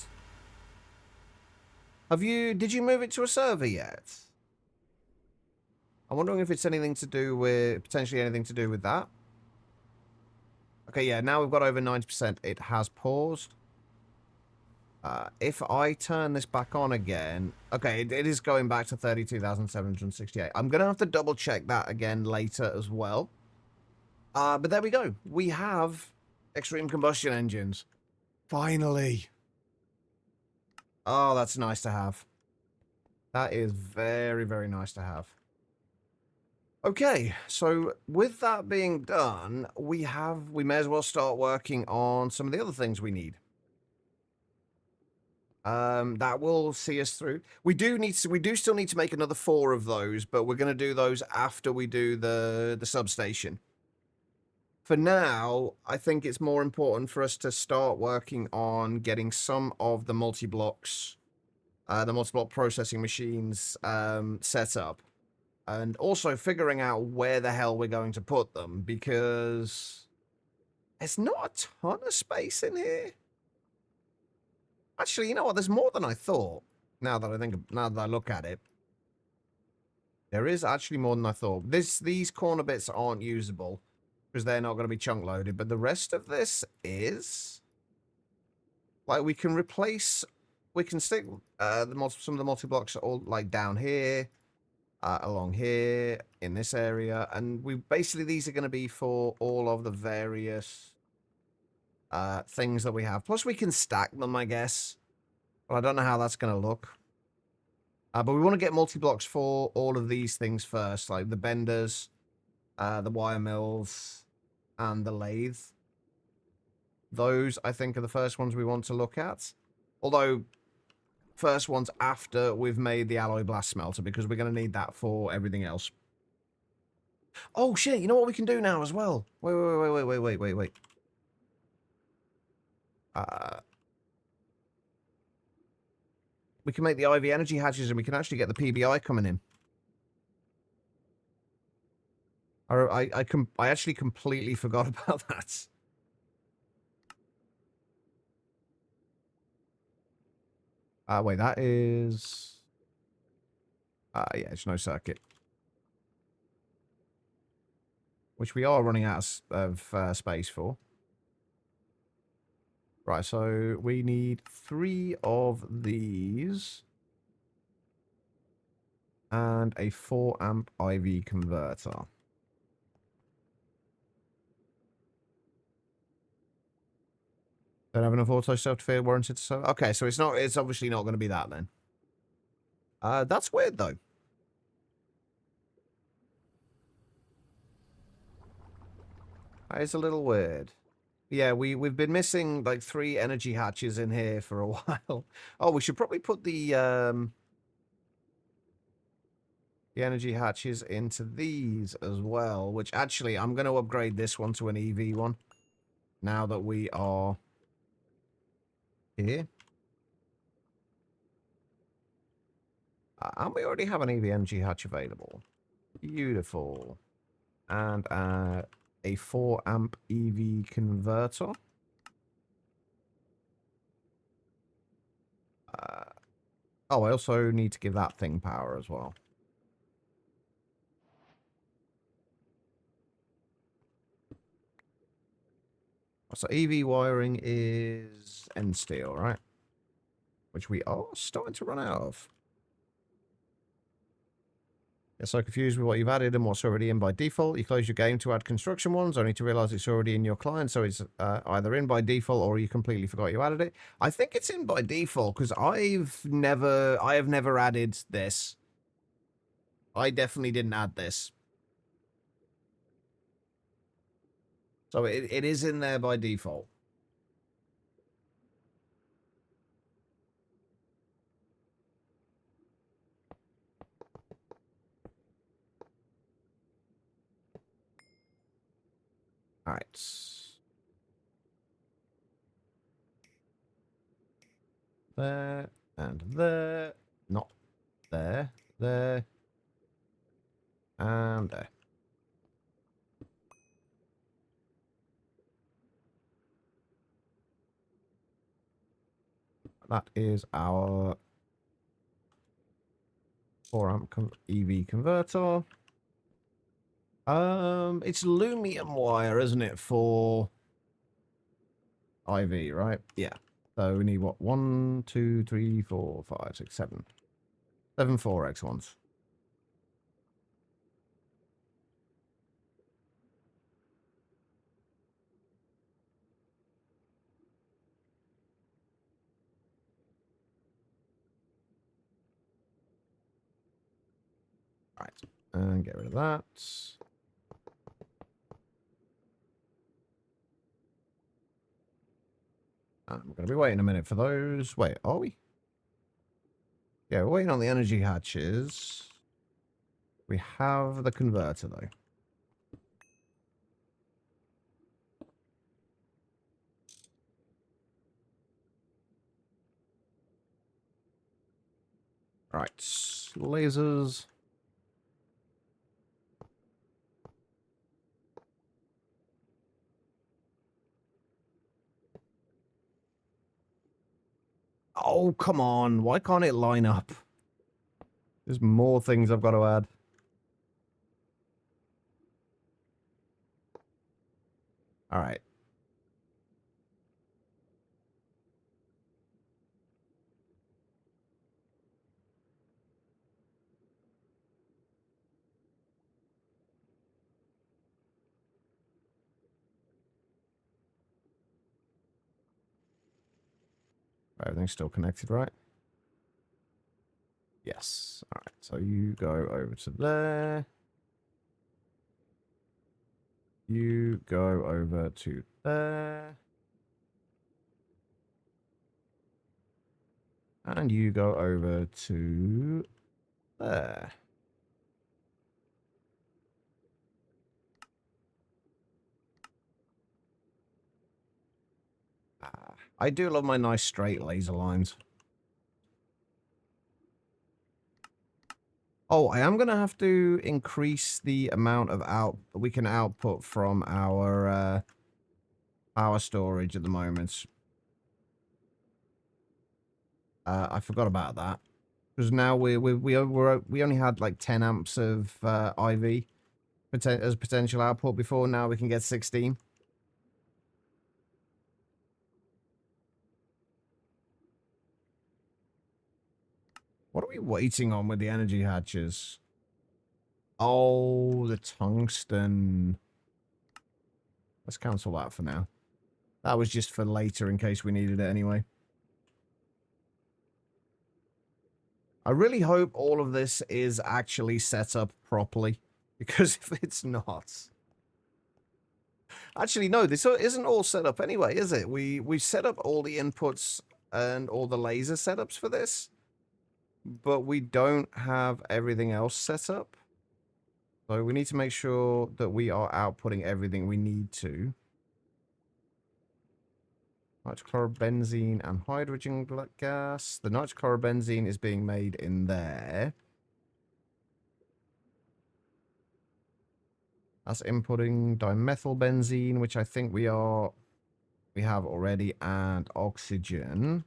Speaker 1: Did you move it to a server yet? I'm wondering if it's anything to do with, potentially anything to do with that. Okay, yeah, now we've got over 90%. It has paused. If I turn this back on again... Okay, it is going back to 32,768. I'm going to have to double check that again later as well. But there we go. We have extreme combustion engines. Finally. Oh, that's nice to have. That is very, very nice to have. Okay, so with that being done, we may as well start working on some of the other things we need. That will see us through. We do still need to make another 4 of those, but we're going to do those after we do the substation. For now, I think it's more important for us to start working on getting some of the multi-blocks, the multi-block processing machines set up. And also figuring out where the hell we're going to put them, because there's not a ton of space in here. Actually, you know what? There's more than I thought. Now that I look at it, there is actually more than I thought. These corner bits aren't usable because they're not going to be chunk loaded, but the rest of this is like we can stick some of the multi blocks all like down here. Along here in this area, and these are going to be for all of the various things that we have. Plus we can stack them, I guess, but I don't know how that's going to look. But we want to get multi-blocks for all of these things first, like the benders, the wire mills, and the lathe. Those, I think, are the first ones we want to look at. Although first ones after we've made the alloy blast smelter, because we're going to need that for everything else. Oh shit, you know what we can do now as well? Wait. We can make the IV energy hatches and we can actually get the PBI coming in. I actually completely forgot about that. Wait, that is... yeah, it's no circuit. Which we are running out of space for. Right, so we need 3 of these. And a 4 amp IV converter. Don't have enough auto self-defeat warranted. So okay, so it's obviously not going to be that then. That's weird though. That is a little weird. Yeah, we've been missing like 3 energy hatches in here for a while. Oh, we should probably put the energy hatches into these as well, which actually I'm going to upgrade this one to an EV one now that we are here. And we already have an EV energy hatch available. Beautiful. And a 4 amp EV converter. Oh, I also need to give that thing power as well. So EV wiring is end steel, right? Which we are starting to run out of. Get so confused with what you've added and what's already in by default. You close your game to add construction ones, only to realize it's already in your client. So it's either in by default or you completely forgot you added it. I think it's in by default because I have never added this. I definitely didn't add this. So it is in there by default. All right. There and there. Not there. There. And there. That is our 4 amp EV converter. It's aluminum wire, isn't it, for IV, right? Yeah. So we need what? 1, 2, 3, 4, 5, 6, 7. 7 4x1s. Right, and get rid of that. And we're going to be waiting a minute for those. Wait, are we? Yeah, we're waiting on the energy hatches. We have the converter, though. Right, lasers. Oh, come on. Why can't it line up? There's more things I've got to add. All right. Everything's still connected, right? Yes. All right. So you go over to there. You go over to there. And you go over to there. I do love my nice straight laser lines. Oh, I am going to have to increase the amount of we can output from our power storage at the moment. I forgot about that. Because now we only had like 10 amps of IV as potential output before. Now we can get 16. What are we waiting on with the energy hatches? Oh, the tungsten. Let's cancel that for now. That was just for later in case we needed it anyway. I really hope all of this is actually set up properly. Because if it's not... Actually, no, this isn't all set up anyway, is it? We set up all the inputs and all the laser setups for this. But we don't have everything else set up. So we need to make sure that we are outputting everything we need to. Nitrochlorobenzene and hydrogen gas. The nitrochlorobenzene is being made in there. That's inputting dimethylbenzene, which I think we have already, and oxygen.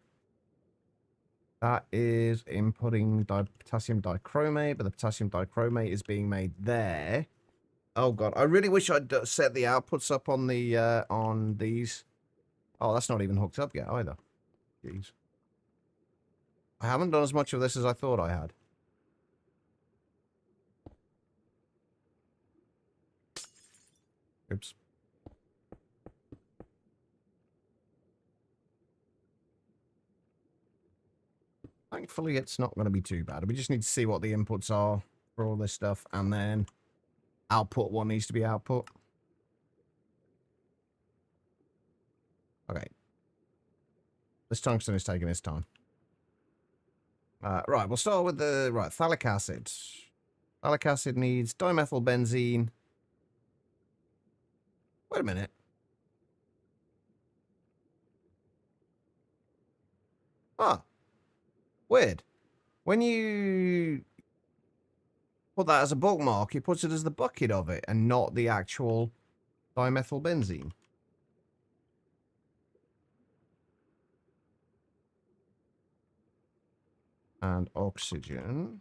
Speaker 1: That is inputting potassium dichromate, but the potassium dichromate is being made there. Oh god, I really wish I'd set the outputs up on the on these. Oh, that's not even hooked up yet either. Jeez. I haven't done as much of this as I thought I had. Oops. Thankfully, it's not going to be too bad. We just need to see what the inputs are for all this stuff, and then output what needs to be output. Okay. This tungsten is taking its time. Right, we'll start with the... Right, phthalic acid. Phthalic acid needs dimethylbenzene. Wait a minute. Ah. Weird. When you put that as a bookmark, it puts it as the bucket of it and not the actual dimethylbenzene. And oxygen.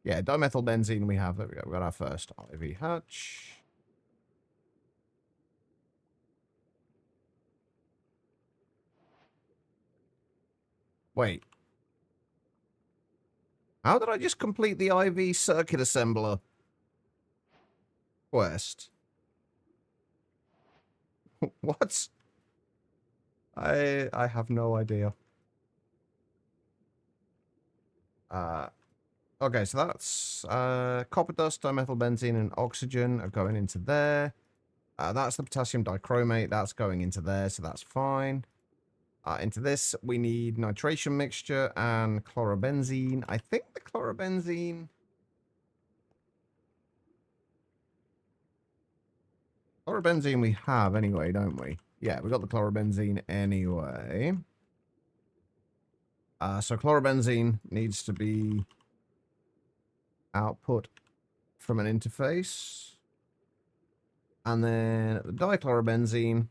Speaker 1: Yeah, dimethylbenzene we have. There we go. We've got our first IV hatch. Wait. How did I just complete the IV circuit assembler quest? What? I have no idea. Okay, so that's copper dust, dimethylbenzene, and oxygen are going into there. That's the potassium dichromate. That's going into there, so that's fine. Into this, we need nitration mixture and chlorobenzene. I think the chlorobenzene... Chlorobenzene we have anyway, don't we? Yeah, we got the chlorobenzene anyway. So chlorobenzene needs to be output from an interface. And then the dichlorobenzene,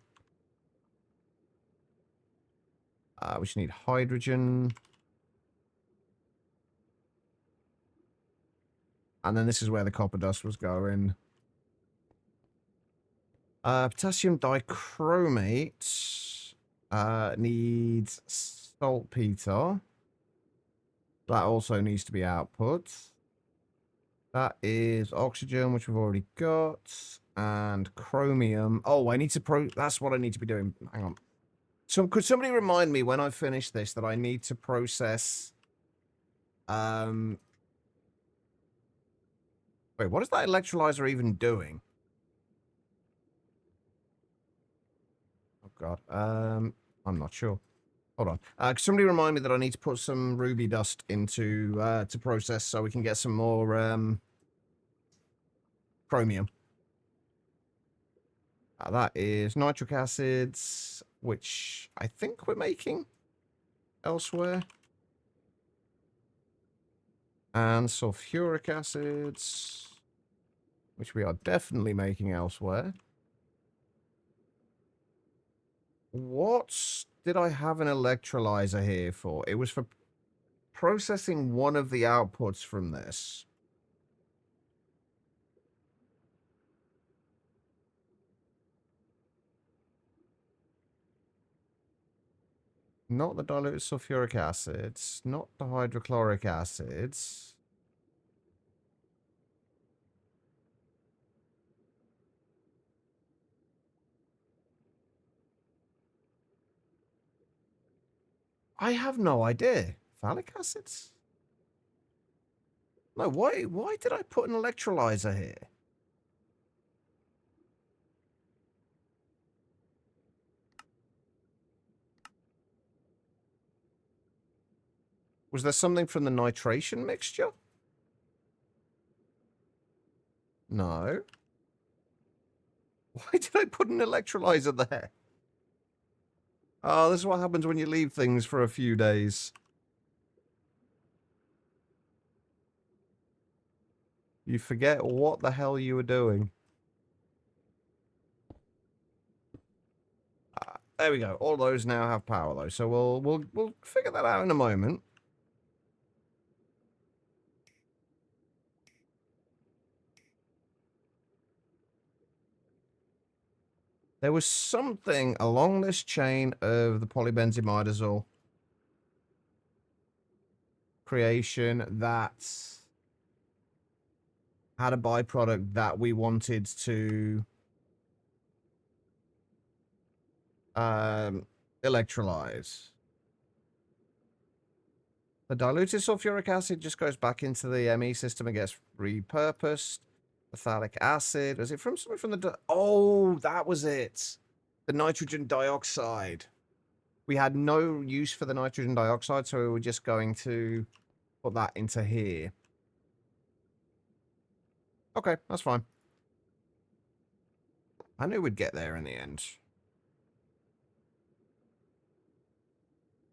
Speaker 1: which need hydrogen. And then this is where the copper dust was going. Potassium dichromate needs saltpeter. That also needs to be output. That is oxygen, which we've already got. And chromium. Oh, I need to that's what I need to be doing. Hang on. So could somebody remind me when I finish this that I need to process... Wait, what is that electrolyzer even doing? Oh, God. I'm not sure. Hold on. Could somebody remind me that I need to put some ruby dust into to process so we can get some more chromium. That is nitric acids, which I think we're making elsewhere. And sulfuric acids, which we are definitely making elsewhere. What did I have an electrolyzer here for? It was for processing one of the outputs from this. Not the diluted sulfuric acids, not the hydrochloric acids. I have no idea. Phthalic acids? No, why did I put an electrolyzer here? Was there something from the nitration mixture? No. Why did I put an electrolyzer there? Oh, this is what happens when you leave things for a few days. You forget what the hell you were doing. There we go. All those now have power though, so we'll figure that out in a moment. There was something along this chain of the polybenzimidazole creation that had a byproduct that we wanted to electrolyze. The diluted sulfuric acid just goes back into the ME system and gets repurposed. Phthalic acid. Was it from something from the... Oh, that was it. The nitrogen dioxide. We had no use for the nitrogen dioxide, so we were just going to put that into here. Okay, that's fine. I knew we'd get there in the end.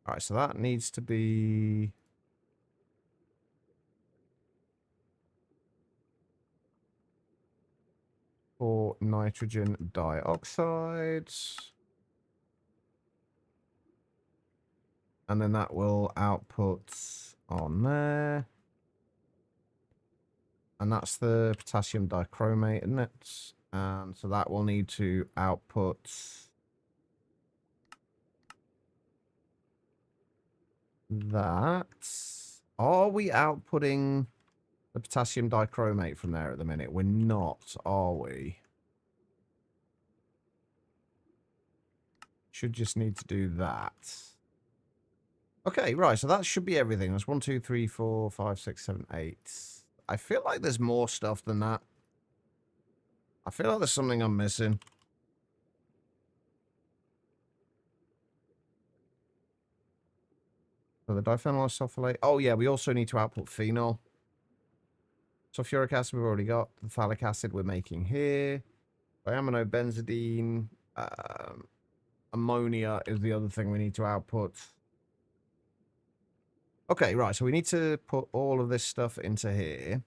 Speaker 1: Alright, so that needs to be... for nitrogen dioxide. And then that will output on there. And that's the potassium dichromate, isn't it? And so that will need to output that. Are we outputting the potassium dichromate from there at the minute? We're not, are we? Should just need to do that. Okay, right, so that should be everything. That's 1, 2, 3, 4, 5, 6, 7, 8. I feel like there's more stuff than that. I feel like there's something I'm missing. So the diphenyl sulfolate. Oh, yeah, we also need to output phenol. Sulfuric acid we've already got. The phthalic acid we're making here. Diaminobenzidine. Ammonia is the other thing we need to output. Okay, right, so we need to put all of this stuff into here.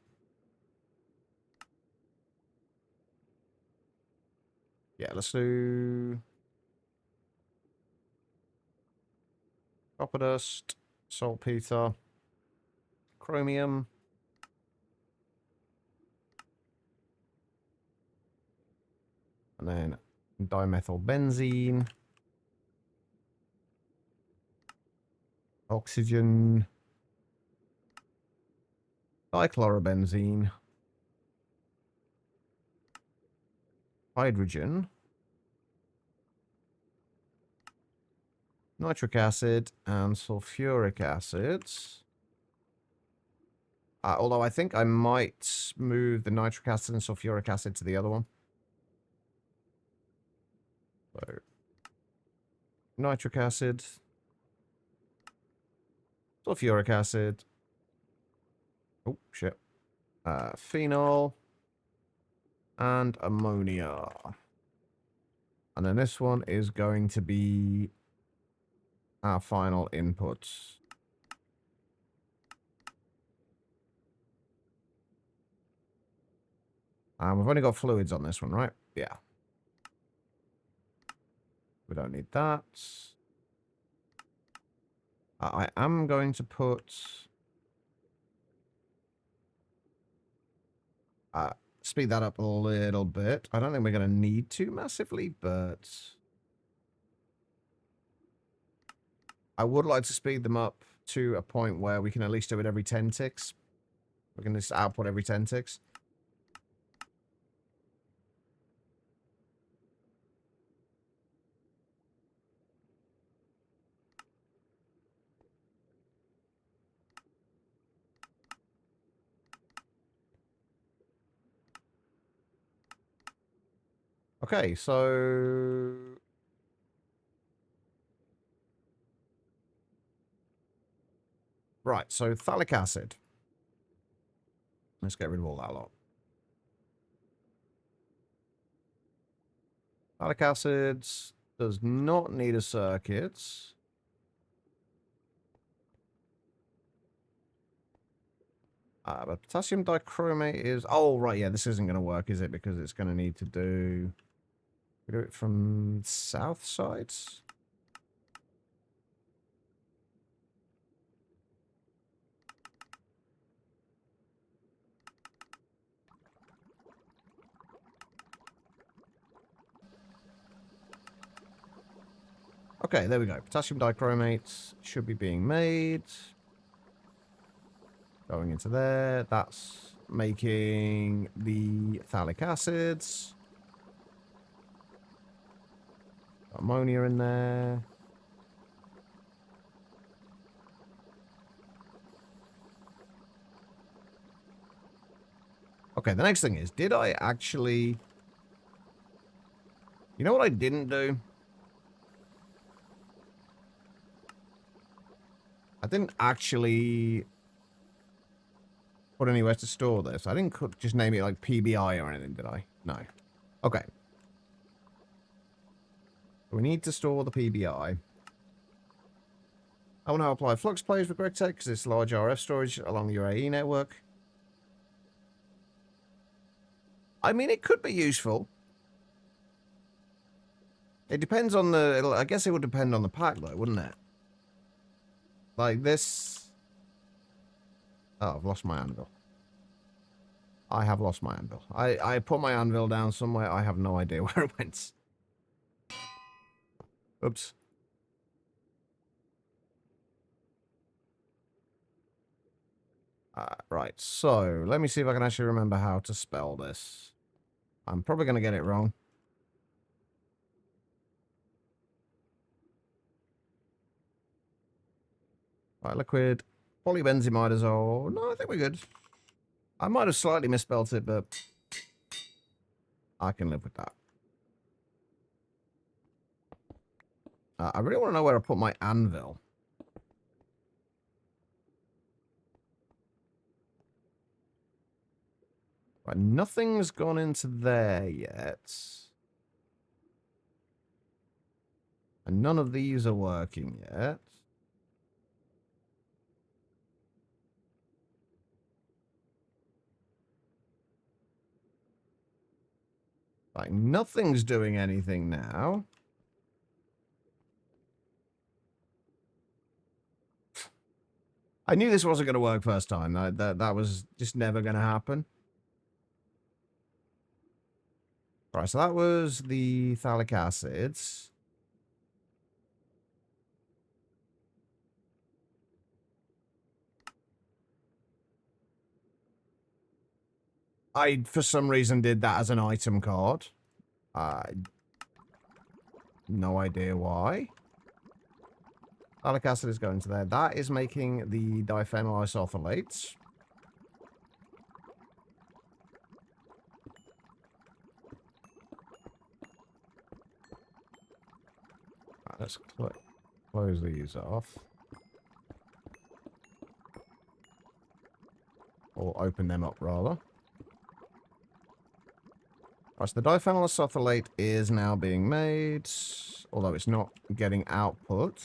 Speaker 1: Yeah, let's do copper dust, saltpeter, chromium, and then dimethylbenzene, oxygen, dichlorobenzene, hydrogen, nitric acid, and sulfuric acid. Although I think I might move the nitric acid and sulfuric acid to the other one. So, nitric acid, sulfuric acid. Oh, shit. Phenol. And ammonia. And then this one is going to be our final input. And we've only got fluids on this one, right? Yeah. We don't need that. I am going to put... speed that up a little bit. I don't think we're going to need to massively, but... I would like to speed them up to a point where we can at least do it every 10 ticks. We can just output every 10 ticks. Okay, so... Right, so phthalic acid. Let's get rid of all that lot. Phthalic acid does not need a circuit. But potassium dichromate is... Oh, right, yeah, this isn't going to work, is it? Because it's going to need to do... We do it from south side? Okay, there we go. Potassium dichromate should be being made. Going into there. That's making the phthalic acids. Ammonia in there. Okay, the next thing is, did I actually... You know what I didn't do? I didn't actually put anywhere to store this. I didn't just name it like PBI or anything, did I? No. Okay. We need to store the PBI. I want to apply flux plays with GregTech because it's large RF storage along the UAE network. I mean, it could be useful. It depends on the... I guess it would depend on the pack, though, wouldn't it? Like this... Oh, I've lost my anvil. I have lost my anvil. I put my anvil down somewhere. I have no idea where it went. Oops. Right, so let me see if I can actually remember how to spell this. I'm probably going to get it wrong. Right, liquid polybenzimidazole. No, I think we're good. I might have slightly misspelt it, but I can live with that. I really want to know where I put my anvil. Right, nothing's gone into there yet. And none of these are working yet. Like, nothing's doing anything now. I knew this wasn't going to work first time. That was just never going to happen. Right, so that was the phthalic acids. I, for some reason, did that as an item card. No idea why. Phthalic acid is going to there. That is making the diphenyl isophylates. Right, let's close these off. Or open them up, rather. Right, so the diphenyl isophyllate is now being made, although it's not getting output.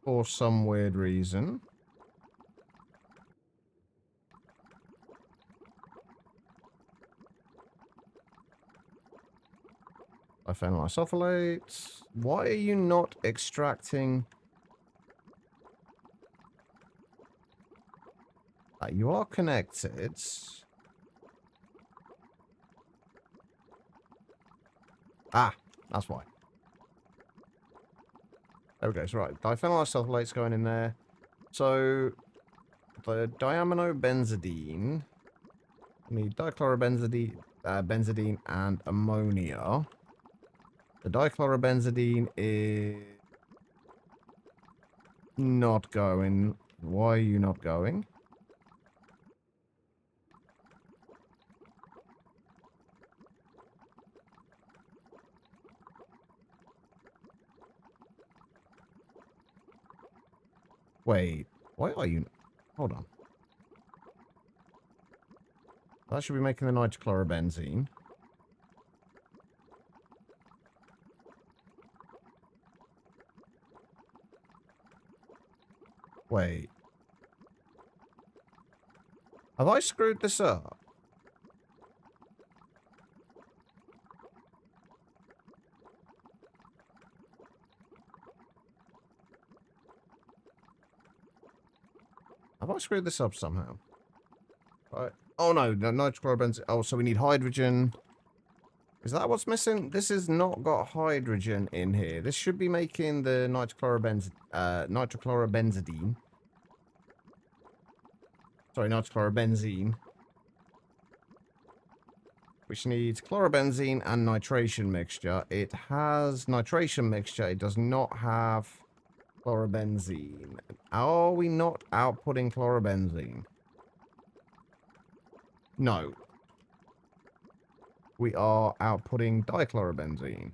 Speaker 1: For some weird reason. Diphenyl isophyllate. Why are you not extracting... you are connected. Ah, that's why. There we go. So, right, diphenyl isopholate's going in there. So, the diaminobenzidine. I need dichlorobenzidine, benzidine, and ammonia. The dichlorobenzidine is not going. Why are you not going? Wait, why are you... Hold on. That should be making the nitrochlorobenzene. Wait. Have I screwed this up? Have I screwed this up somehow? Right. Oh no, the nitrochlorobenzene. Oh, so we need hydrogen. Is that what's missing? This has not got hydrogen in here. This should be making the nitrochlorobenzidine. Sorry, nitrochlorobenzene. Which needs chlorobenzene and nitration mixture. It has nitration mixture. It does not have chlorobenzene. Are we not outputting chlorobenzene? No. We are outputting dichlorobenzene.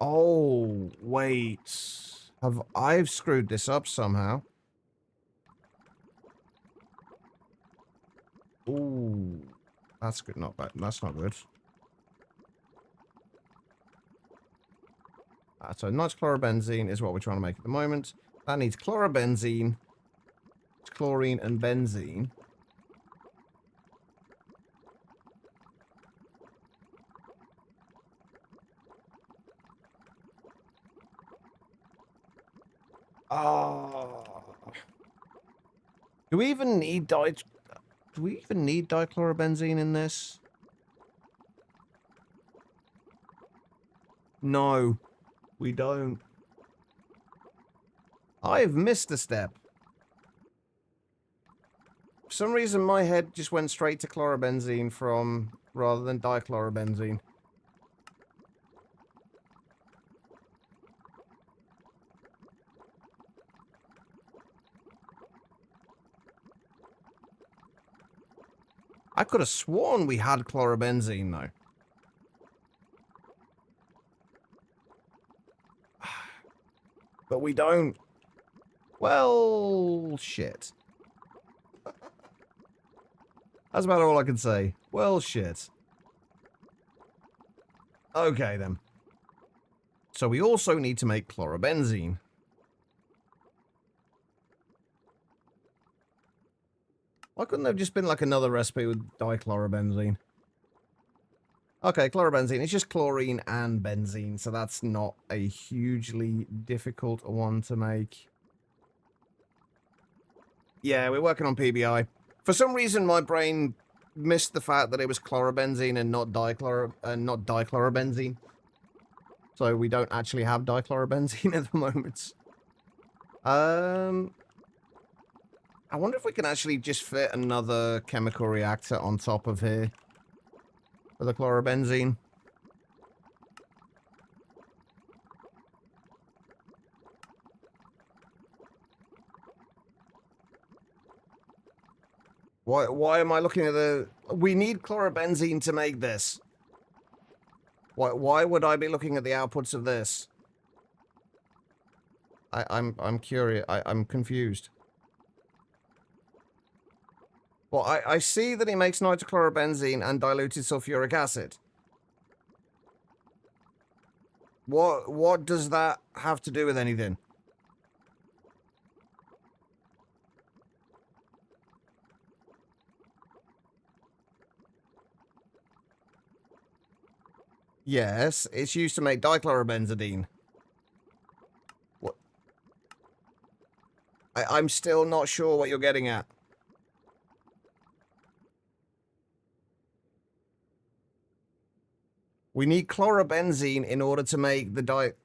Speaker 1: Oh, wait. I've screwed this up somehow. Ooh. That's good. Not bad. That's not good. So nitrochlorobenzene is what we're trying to make at the moment. That needs chlorobenzene, chlorine, and benzene. Oh. Do we even need dichlorobenzene in this? No, we don't. I've missed a step. For some reason, my head just went straight to chlorobenzene rather than dichlorobenzene. I could have sworn we had chlorobenzene, though. But we don't. Well, shit. That's about all I can say. Well, shit. Okay, then. So we also need to make chlorobenzene. Why couldn't there have just been like another recipe with dichlorobenzene? Okay, chlorobenzene. It's just chlorine and benzene, so that's not a hugely difficult one to make. Yeah, we're working on PBI. For some reason, my brain missed the fact that it was chlorobenzene and not dichlorobenzene. So we don't actually have dichlorobenzene at the moment. I wonder if we can actually just fit another chemical reactor on top of here for the chlorobenzene. Why am I looking at the... We need chlorobenzene to make this. Why would I be looking at the outputs of this? I'm curious. I'm confused. Well, I see that it makes nitrochlorobenzene and diluted sulfuric acid. What does that have to do with anything? Yes, it's used to make dichlorobenzidine. What? I'm still not sure what you're getting at. We need chlorobenzene in order to make the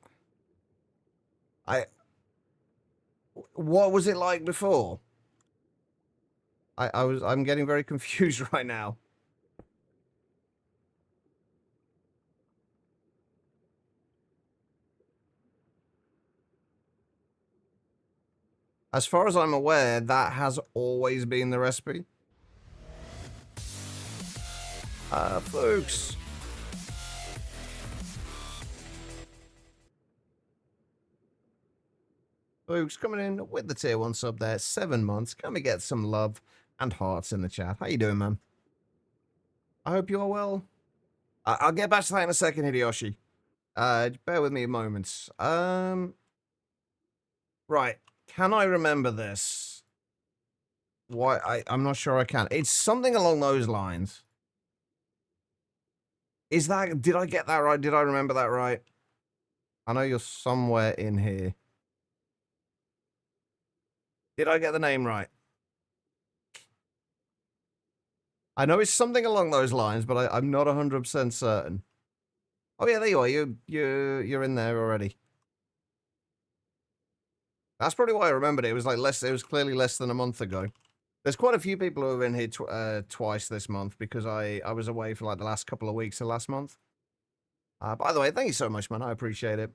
Speaker 1: What was it like before? I'm getting very confused right now. As far as I'm aware, that has always been the recipe. Folks. Folks, coming in with the tier 1 sub there, 7 months. Can we get some love and hearts in the chat? How you doing, man? I hope you're well. I'll get back to that in a second, Hideyoshi. Bear with me a moment. Right. Can I remember this? I'm not sure I can. It's something along those lines. Is that... Did I get that right? Did I remember that right? I know you're somewhere in here. Did I get the name right? I know it's something along those lines, but I'm not 100% certain. Oh yeah, there you are. You're in there already. That's probably why I remembered it. It was like less. It was clearly less than a month ago. There's quite a few people who have been here twice this month because I was away for like the last couple of weeks of last month. By the way, thank you so much, man. I appreciate it.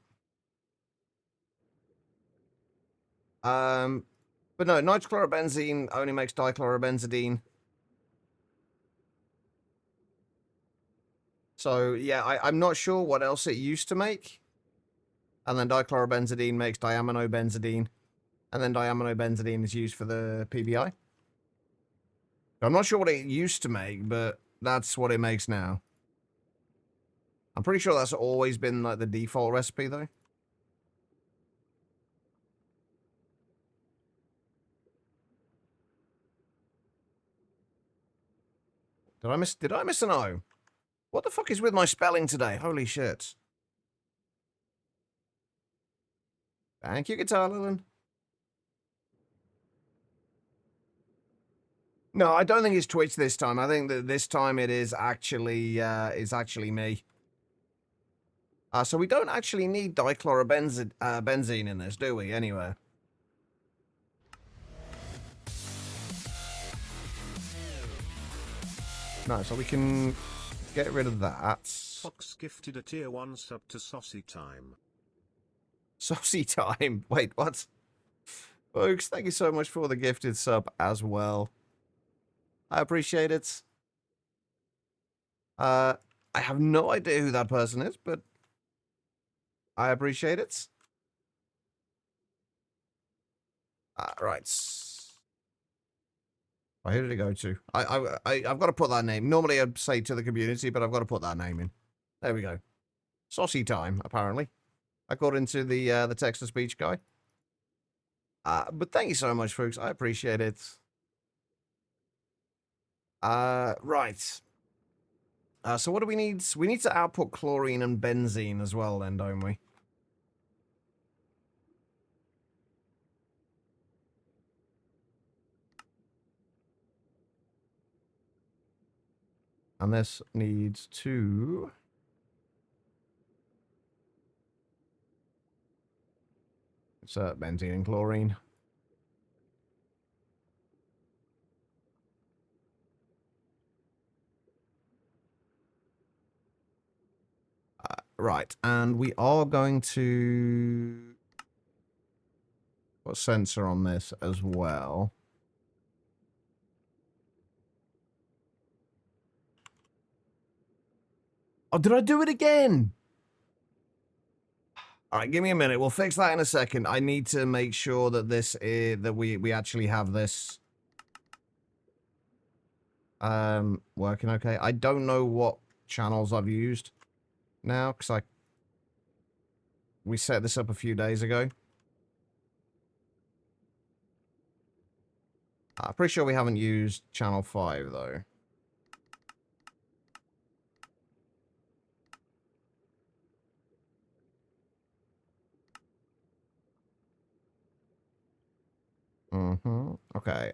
Speaker 1: But no, nitrochlorobenzene only makes dichlorobenzidine. So yeah, I'm not sure what else it used to make. And then dichlorobenzidine makes diaminobenzidine. And then diaminobenzidine is used for the PBI. I'm not sure what it used to make, but that's what it makes now. I'm pretty sure that's always been like the default recipe, though. Did I miss an O? What the fuck is with my spelling today? Holy shit. Thank you, Guitar Lilin. No, I don't think it's Twitch this time. I think that this time it is actually me. So we don't actually need benzene in this, do we? Anyway. No, so we can get rid of that.
Speaker 2: Fox gifted a tier 1 sub to Saucy Time.
Speaker 1: Saucy Time. Wait, what? Folks, thank you so much for the gifted sub as well. I appreciate it. I have no idea who that person is, but I appreciate it. Right. Oh, who did it go to? I've got to put that name. Normally I'd say to the community, but I've got to put that name in. There we go. Saucy Time, apparently, according to the text-to-speech guy. But thank you so much, folks. I appreciate it. Right. So what do we need? We need to output chlorine and benzene as well, then, don't we? And this needs to... insert benzene and chlorine. Right, and we are going to put a sensor on this as well. Oh, did I do it again? All right, give me a minute. We'll fix that in a second. I need to make sure that this is, that we actually have this working okay. I don't know what channels I've used now because we set this up a few days ago. I'm pretty sure we haven't used channel 5 though. Okay.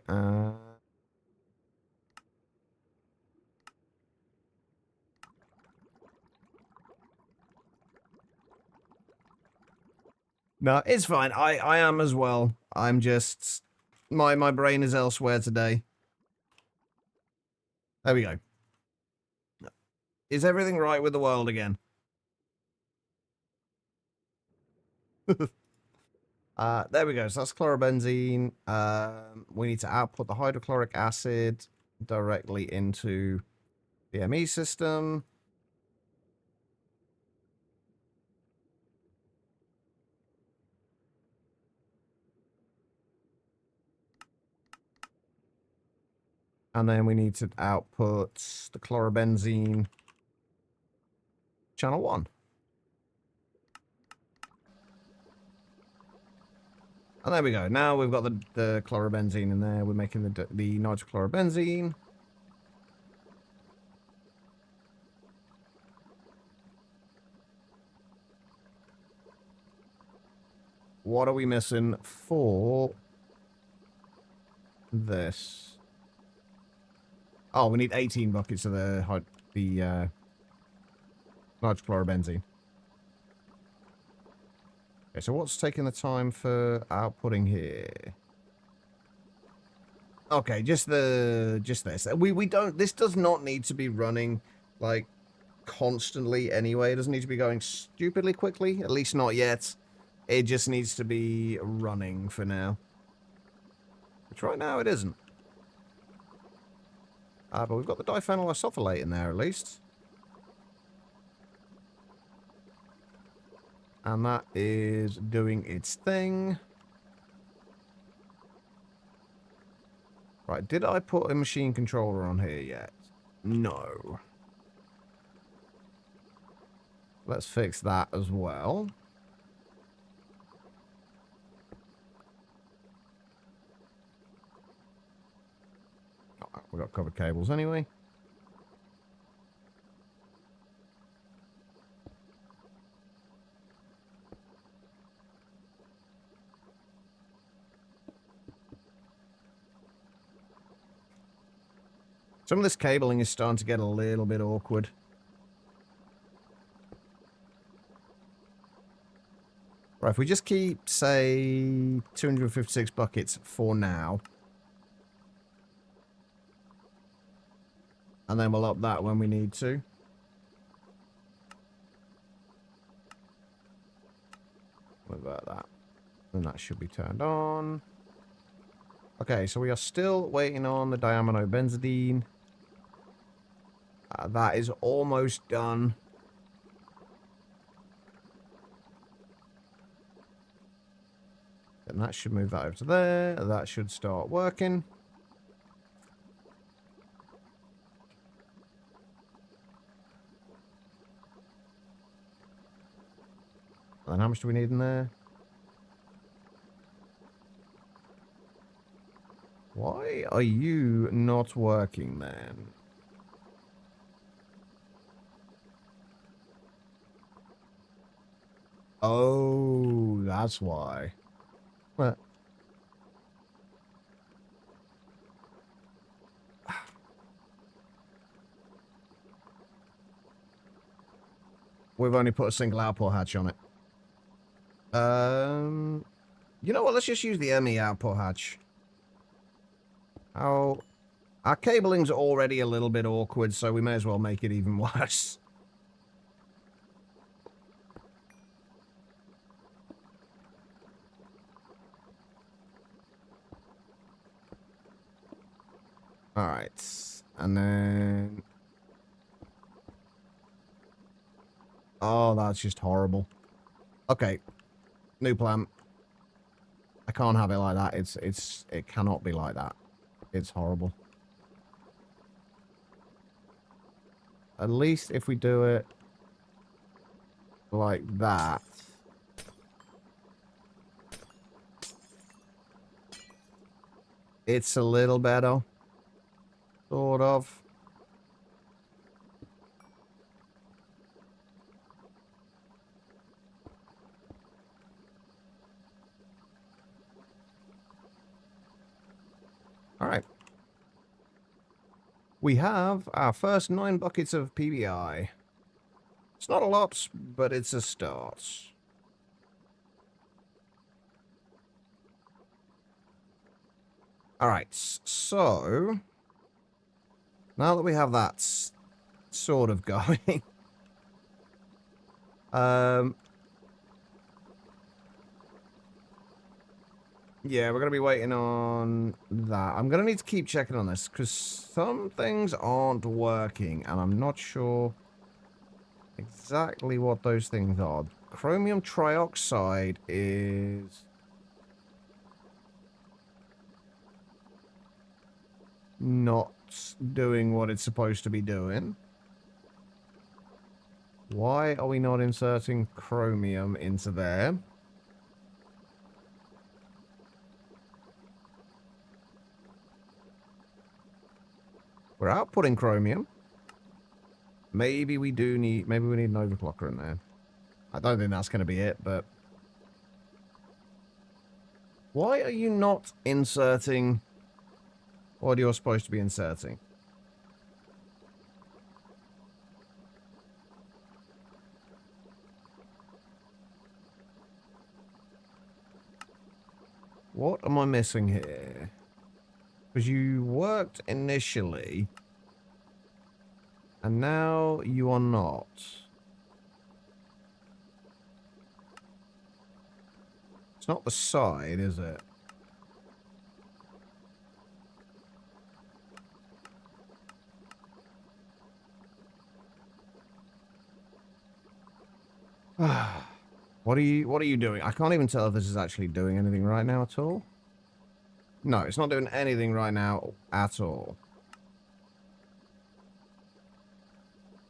Speaker 1: No, it's fine. I am as well. I'm just my brain is elsewhere today. There we go. Is everything right with the world again? There we go. So that's chlorobenzene. We need to output the hydrochloric acid directly into the ME system. And then we need to output the chlorobenzene channel 1. And there we go. Now we've got the chlorobenzene in there. We're making the nitrochlorobenzene. What are we missing for this? Oh, we need 18 buckets of the nitrochlorobenzene. Okay, so what's taking the time for outputting here? Okay, just this. We don't. This does not need to be running like constantly anyway. It doesn't need to be going stupidly quickly. At least not yet. It just needs to be running for now. Which right now it isn't. But we've got the diphenyl isoffolate in there at least. And that is doing its thing. Right, did I put a machine controller on here yet? No. Let's fix that as well. Oh, we've got covered cables anyway. Some of this cabling is starting to get a little bit awkward. Right, if we just keep, say, 256 buckets for now. And then we'll up that when we need to. What about that? And that should be turned on. Okay, so we are still waiting on the diaminobenzidine. That is almost done. And that should move that over to there. That should start working. And how much do we need in there? Why are you not working then? Oh, that's why. What? We've only put a single output hatch on it. You know what? Let's just use the ME output hatch. Our cabling's already a little bit awkward, so we may as well make it even worse. Alright. And then... Oh, that's just horrible. Okay. New plan. I can't have it like that. It cannot be like that. It's horrible. At least if we do it like that. It's a little better. Sort of. Alright. We have our first 9 buckets of PBI. It's not a lot, but it's a start. Alright, so... Now that we have that sort of going... Yeah, we're going to be waiting on that. I'm going to need to keep checking on this, because some things aren't working, and I'm not sure exactly what those things are. Chromium trioxide is... not doing what it's supposed to be doing. Why are we not inserting chromium into there? We're outputting chromium. Maybe we need an overclocker in there. I don't think that's going to be it, but... Why are you not inserting what you're supposed to be inserting? What am I missing here? Because you worked initially, and now you are not. It's not the side, is it? What are you doing? I can't even tell if this is actually doing anything right now at all. No, it's not doing anything right now at all.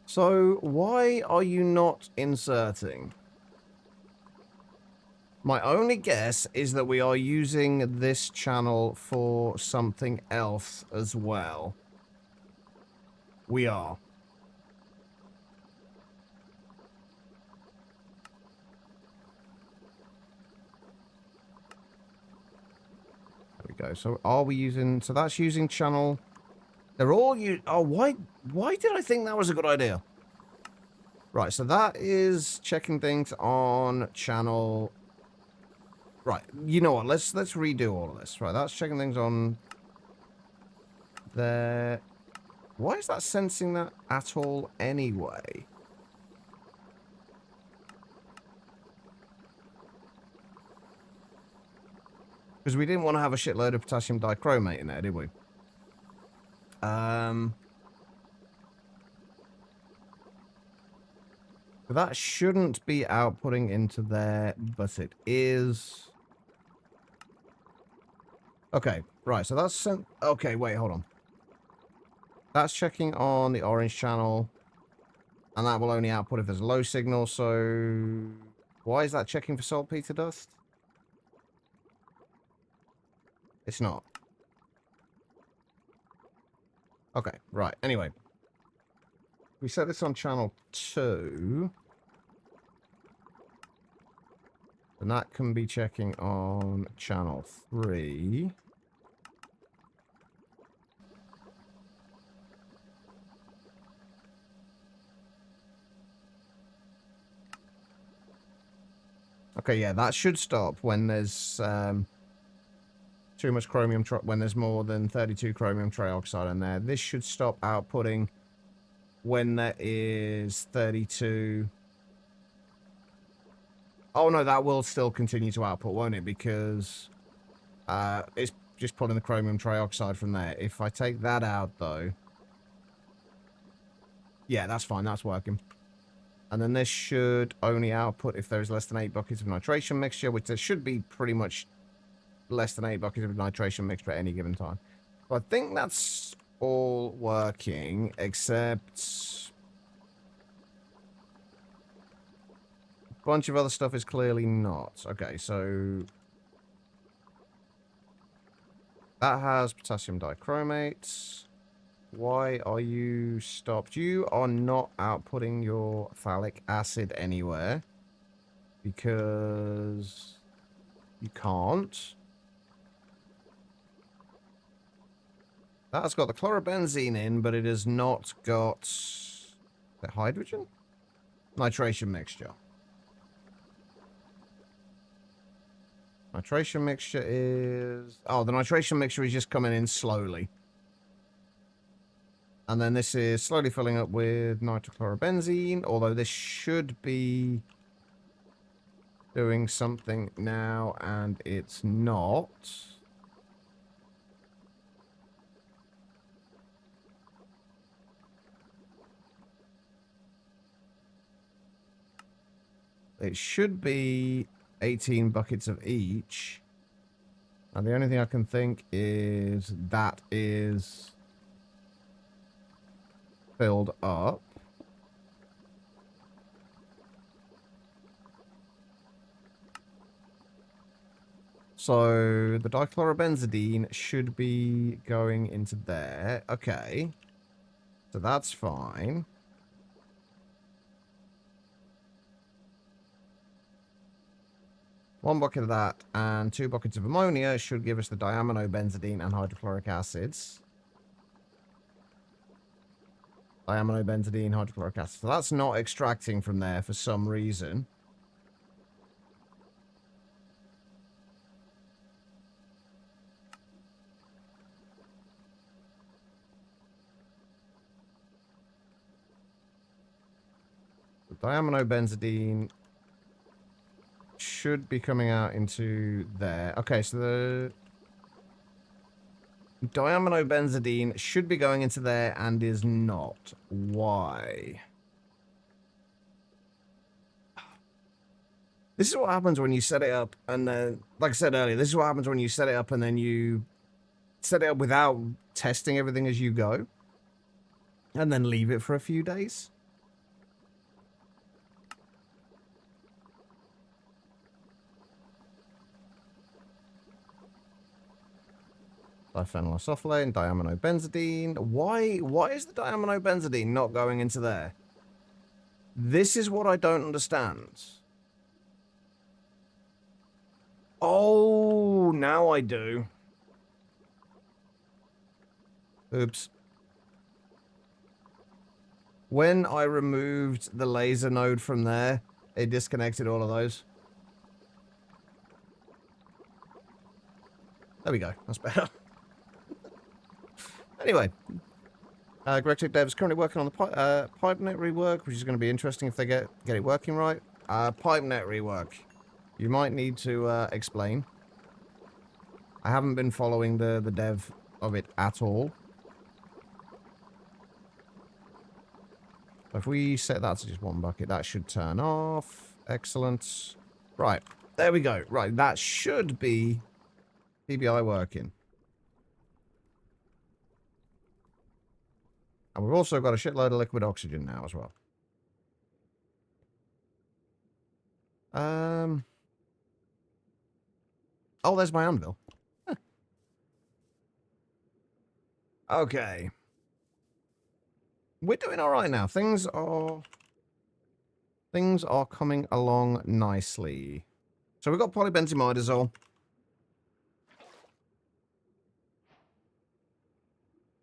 Speaker 1: So, why are you not inserting? My only guess is that we are using this channel for something else as well. We are. Go. So are we using... So that's using channel... They're all... Oh, why did I think that was a good idea? Right, so that is checking things on channel... Right, you know what? Let's redo all of this. Right, that's checking things on... There... Why is that sensing that at all anyway? Because we didn't want to have a shitload of potassium dichromate in there, did we? That shouldn't be outputting into there, but it is. Okay, right, so that's... Okay, wait, hold on. That's checking on the orange channel, and that will only output if there's a low signal, so... Why is that checking for saltpeter dust? It's not. Okay, right, anyway. We set this on channel 2. And that can be checking on channel 3. Okay, yeah, that should stop when there's too much chromium, when there's more than 32 chromium trioxide in there. This should stop outputting when there is 32. Oh no, that will still continue to output, won't it? Because it's just pulling the chromium trioxide from there. If I take that out, though... Yeah, that's fine, that's working. And then this should only output if there is less than 8 buckets of nitration mixture, which there should be pretty much less than 8 buckets of nitration mixture at any given time. So I think that's all working, except... a bunch of other stuff is clearly not. Okay, so... that has potassium dichromate. Why are you stopped? You are not outputting your phthalic acid anywhere. Because you can't. That's got the chlorobenzene in, but it has not got the hydrogen? Nitration mixture. Nitration mixture is... oh, the nitration mixture is just coming in slowly. And then this is slowly filling up with nitrochlorobenzene, although this should be doing something now, and it's not. It should be 18 buckets of each. And the only thing I can think is that is filled up. So the dichlorobenzidine should be going into there. Okay. So that's fine. One bucket of that and 2 buckets of ammonia should give us the diaminobenzidine and hydrochloric acids. Diaminobenzidine, hydrochloric acid. So that's not extracting from there for some reason. The diaminobenzidine should be coming out into there. Okay, so the diaminobenzidine should be going into there and is not. Why? This is what happens when you set it up and then, like I said earlier, this is what happens when you set it up and then you set it up without testing everything as you go and then leave it for a few days. Diphenylisophyllate and diaminobenzidine. Why is the diaminobenzidine not going into there? This is what I don't understand. Oh, now I do. Oops. When I removed the laser node from there, it disconnected all of those. There we go. That's better. Anyway, Gregtech Dev is currently working on the pipe net rework, which is going to be interesting if they get it working right. Pipe net rework. You might need to explain. I haven't been following the dev of it at all. If we set that to just one bucket, that should turn off. Excellent. Right. There we go. Right. That should be PBI working. And we've also got a shitload of liquid oxygen now as well. Oh, there's my anvil. Huh. Okay. We're doing all right now. Things are coming along nicely. So we've got polybenzimidazole.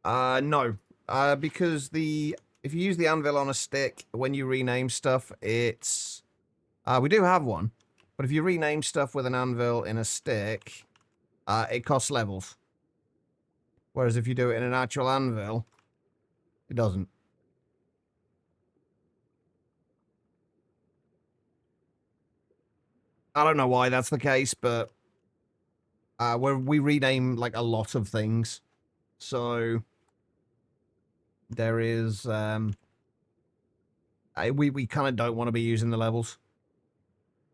Speaker 1: No. Because if you use the anvil on a stick, when you rename stuff, it's... we do have one. But if you rename stuff with an anvil in a stick, it costs levels. Whereas if you do it in an actual anvil, it doesn't. I don't know why that's the case, but we rename like a lot of things. So there is we kind of don't want to be using the levels.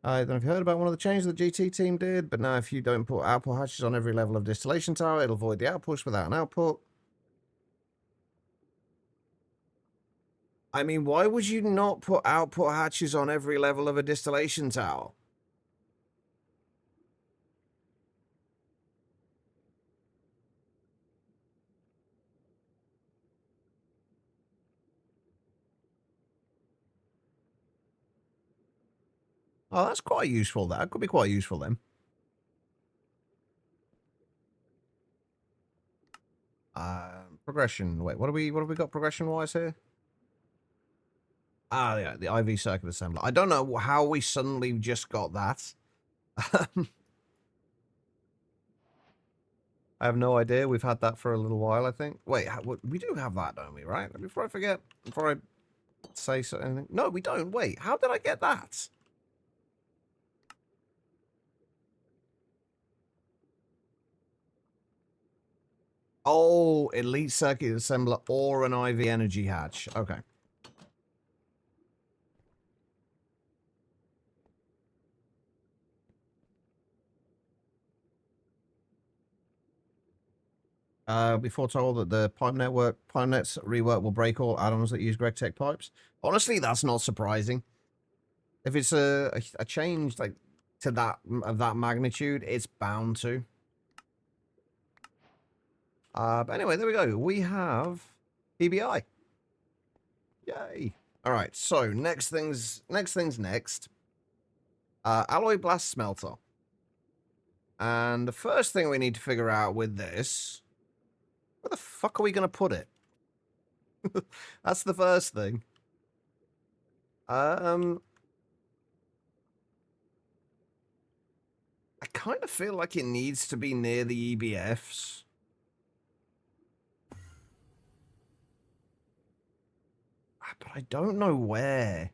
Speaker 1: I don't know if you heard about one of the changes the GT team did, but now if you don't put output hatches on every level of distillation tower, it'll void the outputs without an output. I mean, why would you not put output hatches on every level of a distillation tower? Oh, that's quite useful. That could be quite useful then. Progression. Wait, what have we got progression-wise here? Ah, yeah, the IV circuit assembler. I don't know how we suddenly just got that. I have no idea. We've had that for a little while, I think. Wait, we do have that, don't we, right? Before I forget, before I say something. No, we don't. Wait, how did I get that? Oh, elite circuit assembler or an IV energy hatch. Okay. Before told that the pipe nets rework will break all add-ons that use Gregtech pipes. Honestly, that's not surprising. If it's a change like to that of that magnitude, it's bound to. But anyway, there we go. We have PBI. Yay! All right. So next things next. Alloy blast smelter. And the first thing we need to figure out with this, where the fuck are we gonna put it? That's the first thing. I kind of feel like it needs to be near the EBFs. But I don't know where.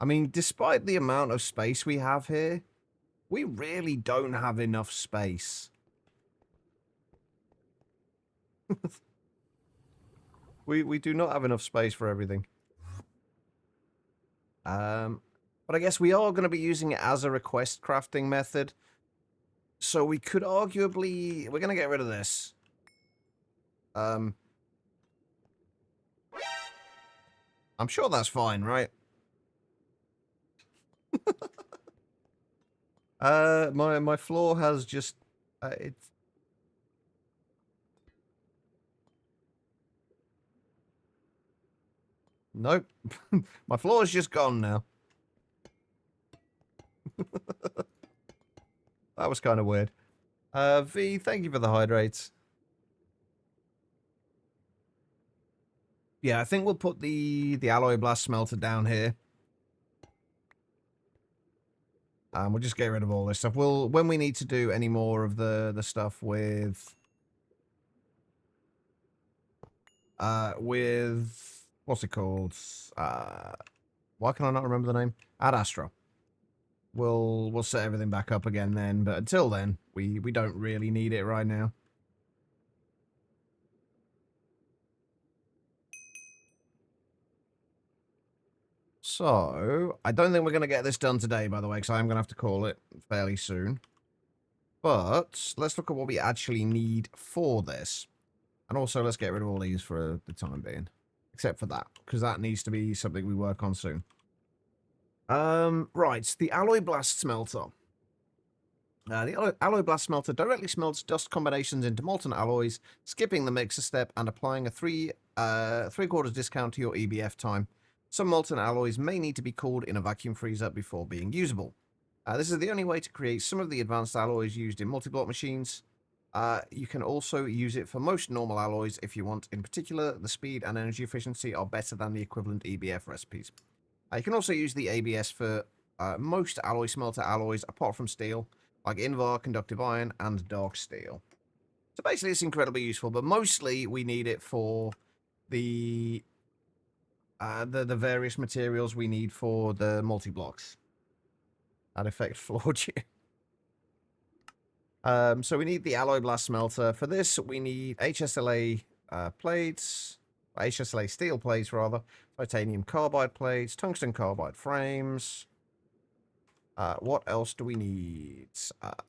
Speaker 1: I mean, despite the amount of space we have here, we really don't have enough space. We do not have enough space for everything. But I guess we are going to be using it as a request crafting method. So we could arguably... We're going to get rid of this. I'm sure that's fine, right? My floor has just... it's... Nope. My floor's just gone now. That was kind of weird. V, thank you for the hydrates. Yeah, I think we'll put the alloy blast smelter down here. We'll just get rid of all this stuff. When we need to do any more of the stuff with with, what's it called? Why can I not remember the name? Ad Astra. We'll set everything back up again then, but until then, we don't really need it right now. So, I don't think we're going to get this done today, by the way, because I'm going to have to call it fairly soon. But, let's look at what we actually need for this. And also, let's get rid of all these for the time being. Except for that, because that needs to be something we work on soon. Right, the Alloy Blast Smelter. The Alloy Blast Smelter directly smelts dust combinations into molten alloys, skipping the mixer step and applying a 3/4 discount to your EBF time. Some molten alloys may need to be cooled in a vacuum freezer before being usable. This is the only way to create some of the advanced alloys used in multi-block machines. You can also use it for most normal alloys if you want. In particular, the speed and energy efficiency are better than the equivalent EBF recipes. You can also use the ABS for most alloy smelter alloys apart from steel, like Invar, conductive iron, and dark steel. So basically it's incredibly useful, but mostly we need it for the various materials we need for the multi-blocks. That effect floored you. So we need the Alloy Blast Smelter. For this, we need HSLA plates, HSLA steel plates rather, titanium carbide plates, tungsten carbide frames. What else do we need?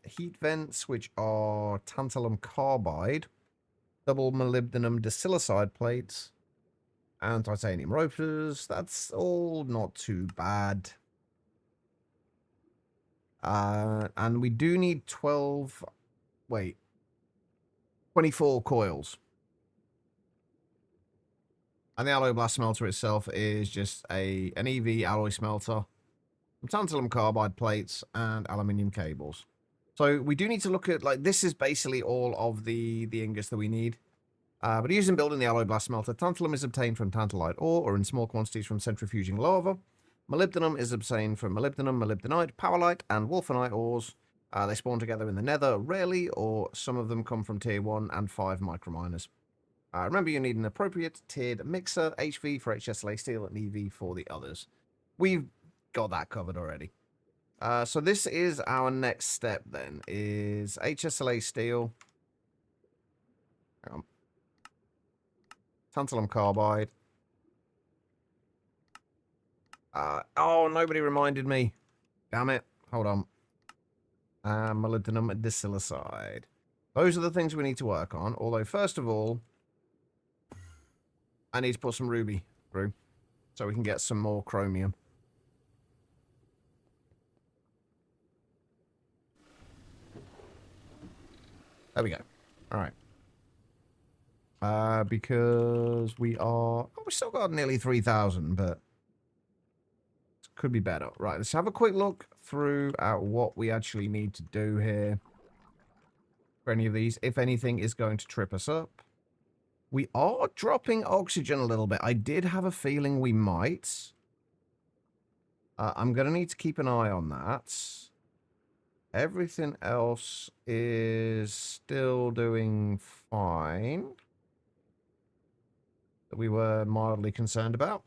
Speaker 1: Heat vents, which are tantalum carbide, double molybdenum disilicide plates, and titanium rotors. That's all not too bad. And we do need 24 coils. And the Alloy Blast Smelter itself is just an EV alloy smelter, some tantalum carbide plates, and aluminium cables. So we do need to look at, like, this is basically all of the ingots that we need. But using building the Alloy Blast Smelter, tantalum is obtained from tantalite ore or in small quantities from centrifuging lava. Molybdenum is obtained from molybdenum, molybdenite, powerlite, and wolfenite ores. They spawn together in the nether, rarely, or some of them come from tier 1 and 5 microminers. Remember, you need an appropriate tiered mixer, HV for HSLA steel and EV for the others. We've got that covered already. So this is our next step then, is HSLA steel. Hang on. Tantalum carbide. Oh, nobody reminded me. Damn it. Hold on. Molybdenum disilicide. Those are the things we need to work on. Although, first of all, I need to put some ruby through so we can get some more chromium. There we go. All right. Because we are... Oh, we still got nearly 3,000, but... could be better. Right, let's have a quick look through at what we actually need to do here. For any of these, if anything is going to trip us up. We are dropping oxygen a little bit. I did have a feeling we might. I'm going to need to keep an eye on that. Everything else is still doing fine. That we were mildly concerned about.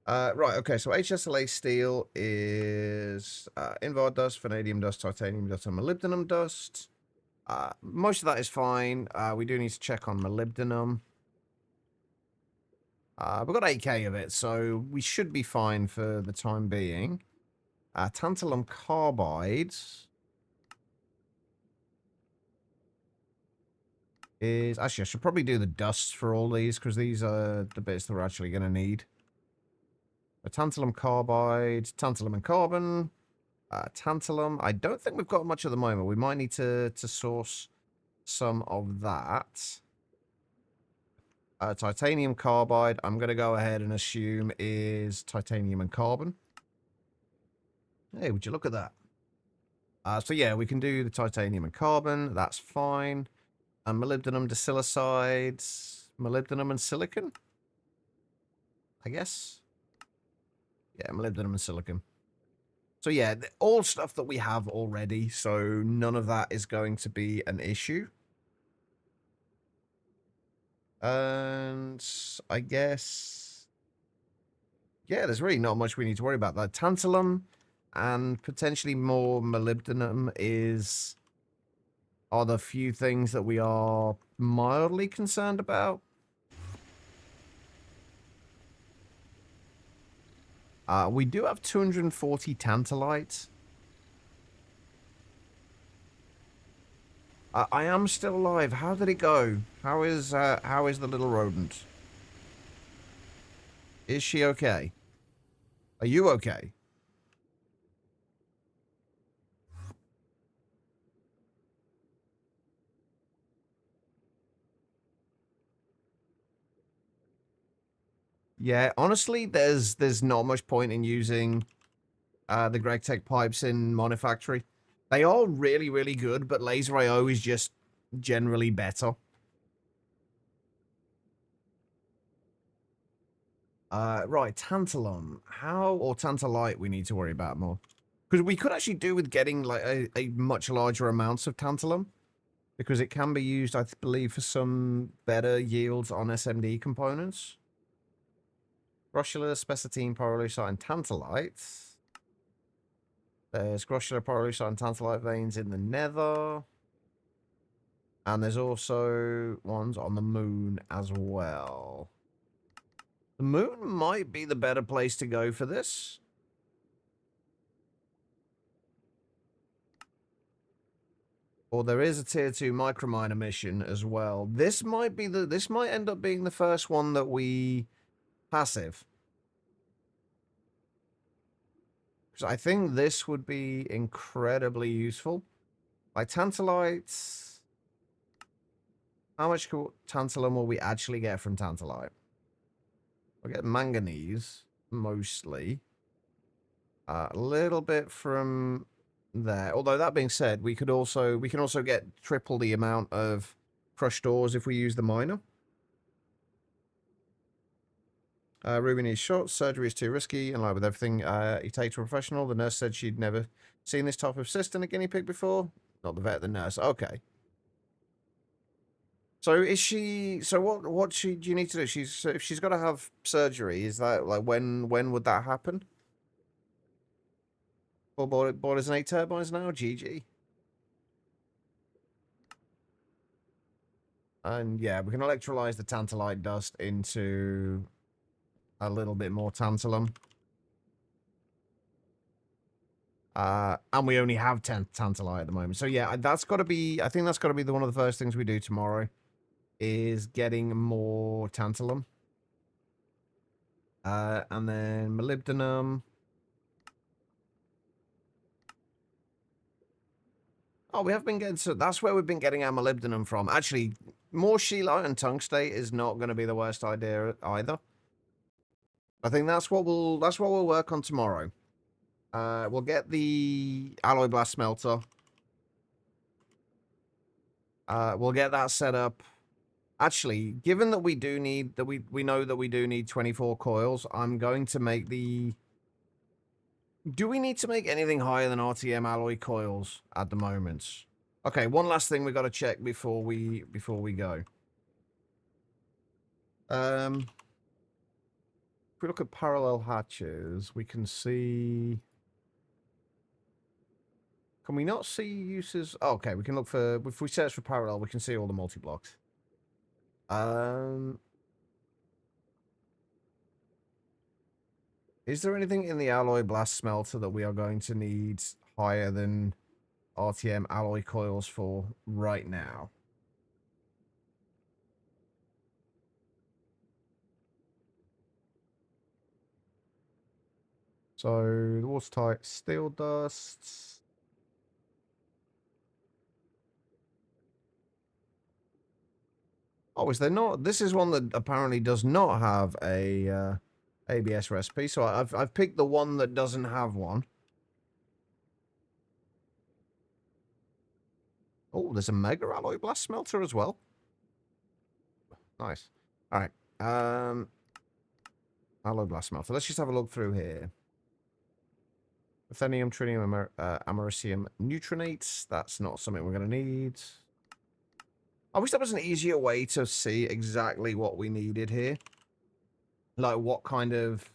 Speaker 1: Right, okay, so HSLA steel is Invar dust, vanadium dust, titanium dust, and molybdenum dust. Most of that is fine. We do need to check on molybdenum. We've got 8k of it, so we should be fine for the time being. Tantalum carbide is... Actually, I should probably do the dust for all these, because these are the bits that we're actually going to need. Tantalum carbide, tantalum and carbon, tantalum. I don't think we've got much at the moment. We might need to source some of that. Titanium carbide, I'm going to go ahead and assume is titanium and carbon. Hey, would you look at that? So yeah, we can do the titanium and carbon. That's fine. And molybdenum disilicide, molybdenum and silicon, I guess. Yeah, molybdenum and silicon. So yeah, all stuff that we have already, so none of that is going to be an issue. And I guess, yeah, there's really not much we need to worry about. That tantalum and potentially more molybdenum are the few things that we are mildly concerned about. We do have 240 tantalite. I am still alive. How did it go? How is the little rodent? Is she okay? Are you okay? Yeah, honestly, there's not much point in using the GregTech pipes in Monifactory. They are really, really good, but Laser IO is just generally better. Right, tantalum. Or tantalite we need to worry about more. Because we could actually do with getting like a much larger amounts of tantalum. Because it can be used, I believe, for some better yields on SMD components. Grossular, spessartine, pyrolusite, and tantalite. There's grossular, pyrolusite, and tantalite veins in the nether. And there's also ones on the moon as well. The moon might be the better place to go for this. Or there is a tier 2 microminer mission as well. This might end up being the first one that we passive. Because I think this would be incredibly useful. Like tantalites. How much tantalum will we actually get from tantalite? We'll get manganese, mostly. A little bit from there. Although that being said, we can also get triple the amount of crushed ores if we use the miner. Ruby needs shot. Surgery is too risky. In line with everything he takes to a professional. The nurse said she'd never seen this type of cyst in a guinea pig before. Not the vet, the nurse. Okay. So is she? So what do you need to do? If she's got to have surgery, is that like when would that happen? Four boilers and 8 turbines now. GG. And yeah, we can electrolyze the tantalite dust into a little bit more tantalum. And we only have 10 tantalite at the moment. So yeah, that's got to be, I think that's got to be one of the first things we do tomorrow, is getting more tantalum. And then molybdenum. Oh, we have been getting, so that's where we've been getting our molybdenum from. Actually, more scheelite and tungstate is not going to be the worst idea either. I think that's what we'll work on tomorrow. We'll get the alloy blast smelter. We'll get that set up. Actually, given that we know that we do need 24 coils, I'm going to make the... Do we need to make anything higher than RTM alloy coils at the moment? Okay, one last thing we got to check before we go. If we look at parallel hatches, we can see... Can we not see uses? Oh, okay, we can look for... If we search for parallel, we can see all the multi-blocks. Is there anything in the alloy blast smelter that we are going to need higher than RTM alloy coils for right now? So, the watertight steel dust. Oh, is there not? This is one that apparently does not have a ABS recipe. So I've picked the one that doesn't have one. Oh, there's a mega alloy blast smelter as well. Nice. All right. Alloy blast smelter. Let's just have a look through here. Ruthenium, tritium, americium, neutronates. That's not something we're going to need. I wish there was an easier way to see exactly what we needed here. Like what kind of,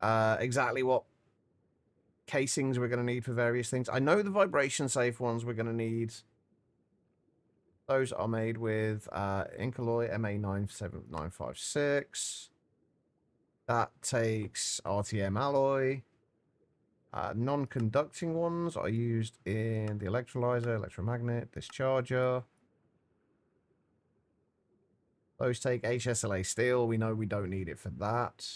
Speaker 1: exactly what casings we're going to need for various things. I know the vibration safe ones we're going to need. Those are made with Incalloy MA97956. That takes RTM alloy. Non-conducting ones are used in the electrolyzer, electromagnet, discharger. Those take HSLA steel. We know we don't need it for that.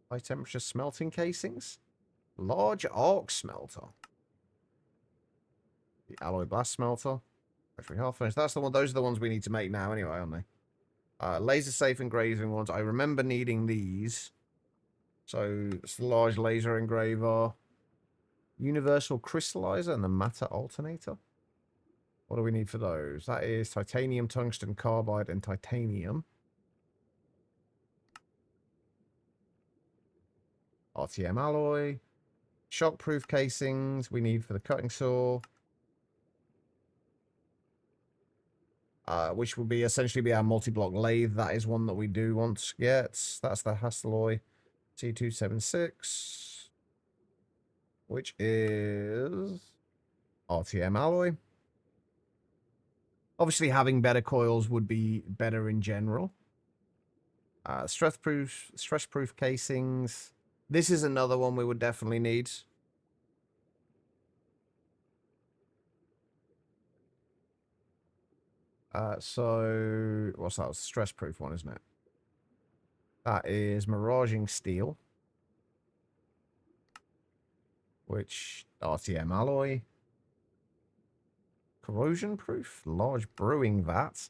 Speaker 1: High temperature smelting casings. Large arc smelter. The alloy blast smelter. Battery half furnace. That's the one. Those are the ones we need to make now anyway, aren't they? Laser safe engraving ones. I remember needing these. So it's the large laser engraver. Universal crystallizer and the matter alternator. What do we need for those? That is titanium, tungsten carbide, and titanium. RTM alloy. Shockproof casings we need for the cutting saw. Which will be essentially be our multi-block lathe. That is one that we do want to get. That's the Hastelloy T276. Which is RTM alloy. Obviously, having better coils would be better in general. Stress-proof casings. This is another one we would definitely need. So, what's that? Stress-proof one, isn't it? That is miraging steel. Which, RTM alloy. Corrosion-proof, large brewing vat.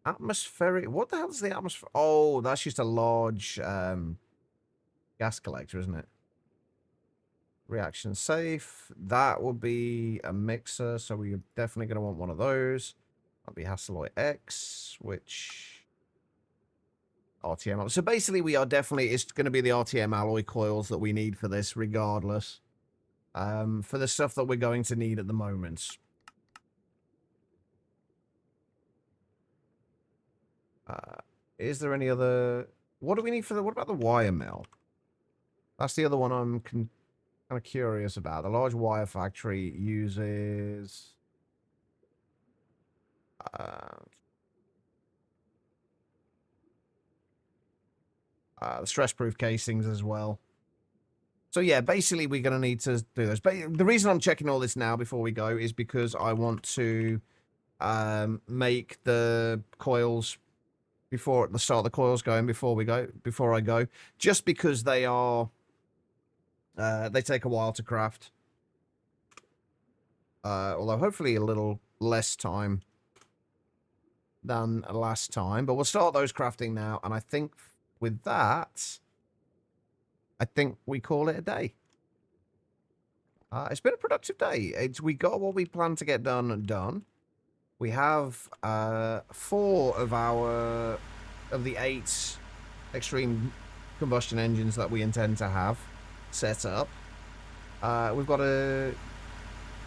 Speaker 1: Atmospheric, what the hell is the atmosphere? Oh, that's just a large gas collector, isn't it? Reaction safe. That would be a mixer, so we're definitely going to want one of those. That'll be Hastelloy X, which... RTM alloy. So basically, we are definitely... It's going to be the RTM alloy coils that we need for this, regardless. For the stuff that we're going to need at the moment. Is there any other... What do we need for the... What about the wire mill? That's the other one I'm kind of curious about. The large wire factory uses... the stress-proof casings as well. So yeah, basically we're going to need to do those. But the reason I'm checking all this now before we go is because I want to make the coils before the start of the coils going before I go, just because they are they take a while to craft. Although hopefully a little less time than last time, but we'll start those crafting now, and I think with that, I think we call it a day. It's been a productive day. We got what we planned to get done. We have 4 of the 8 extreme combustion engines that we intend to have set up. We've got a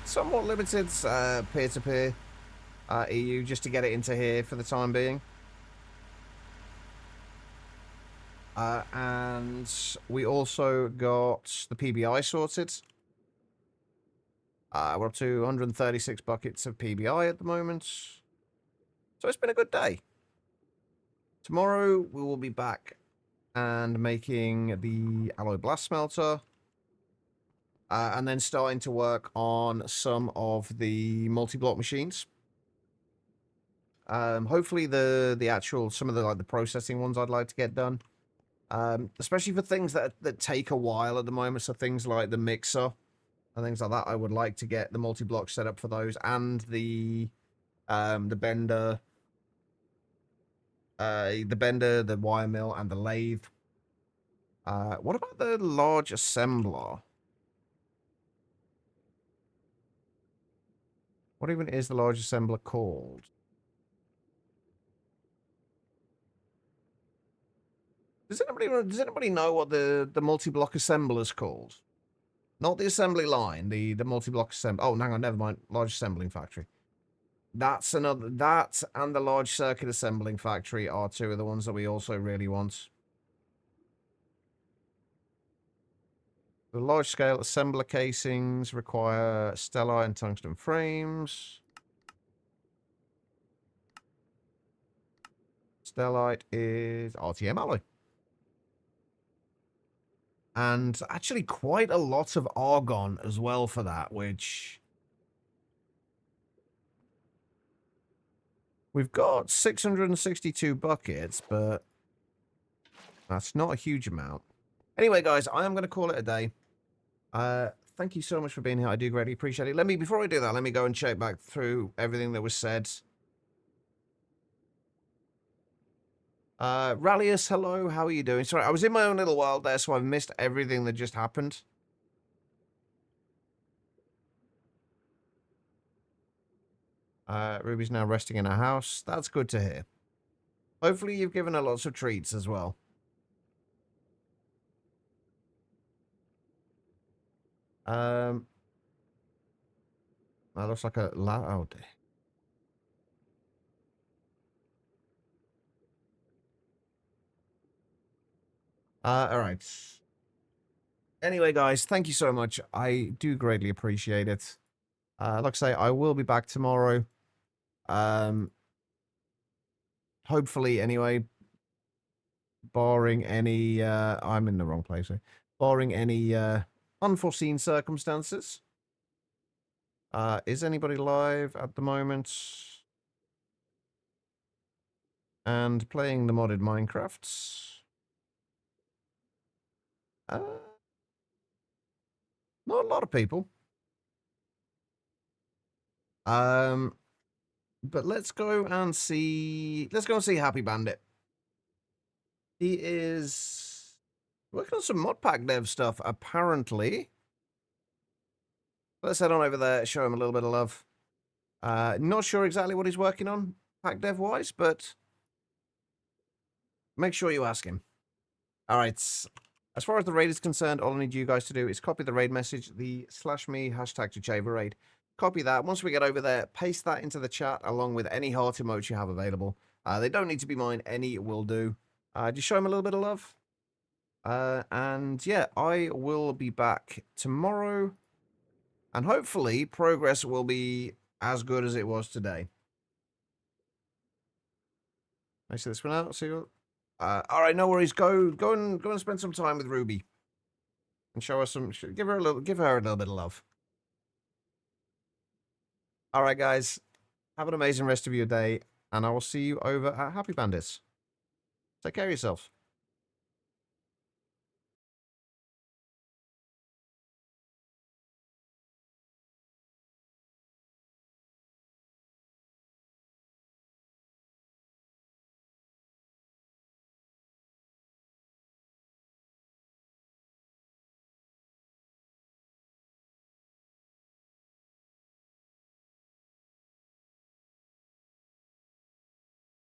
Speaker 1: somewhat limited peer-to-peer EU just to get it into here for the time being. And we also got the PBI sorted. We're up to 136 buckets of PBI at the moment. So it's been a good day. Tomorrow we will be back and making the alloy blast smelter. And then starting to work on some of the multi-block machines. Hopefully some of the processing ones I'd like to get done. Especially for things that take a while at the moment. So things like the mixer and things like that. I would like to get the multi-block set up for those, and the bender, the wire mill, and the lathe. What about the large assembler? What even is the large assembler called? Does anybody know what the multi-block assembler is called? Not the assembly line, the multi-block assembly. Oh, hang on, never mind. Large assembling factory. That's another. That and the large circuit assembling factory are two of the ones that we also really want. The large-scale assembler casings require stellite and tungsten frames. Stellite is RTM alloy. And actually quite a lot of argon as well for that, which... We've got 662 buckets, but that's not a huge amount. Anyway, guys, I am going to call it a day. Thank you so much for being here. I do greatly appreciate it. Before I do that, let me go and check back through everything that was said. Rallius, hello, how are you doing? Sorry, I was in my own little world there, so I've missed everything that just happened. Ruby's now resting in her house. That's good to hear. Hopefully you've given her lots of treats as well. That looks like a... Oh, dear. Alright. Anyway, guys, thank you so much. I do greatly appreciate it. Like I say, I will be back tomorrow. Hopefully, anyway, barring any... I'm in the wrong place here. Barring any unforeseen circumstances. Is anybody live at the moment? And playing the modded Minecrafts. Not a lot of people. But let's go and see Happy Bandit. He is working on some mod pack dev stuff, apparently. Let's head on over there, show him a little bit of love. Not sure exactly what he's working on, pack dev wise, but make sure you ask him. Alright. As far as the raid is concerned, all I need you guys to do is copy the raid message, the /me #Tuchava raid. Copy that. Once we get over there, paste that into the chat along with any heart emotes you have available. They don't need to be mine. Any will do. Just show him a little bit of love. And yeah, I will be back tomorrow. And hopefully progress will be as good as it was today. I see this one out. See you. All right, no worries. Go and spend some time with Ruby, and show us some. Give her a little bit of love. All right, guys. Have an amazing rest of your day, and I will see you over at Happy Bandits. Take care of yourself.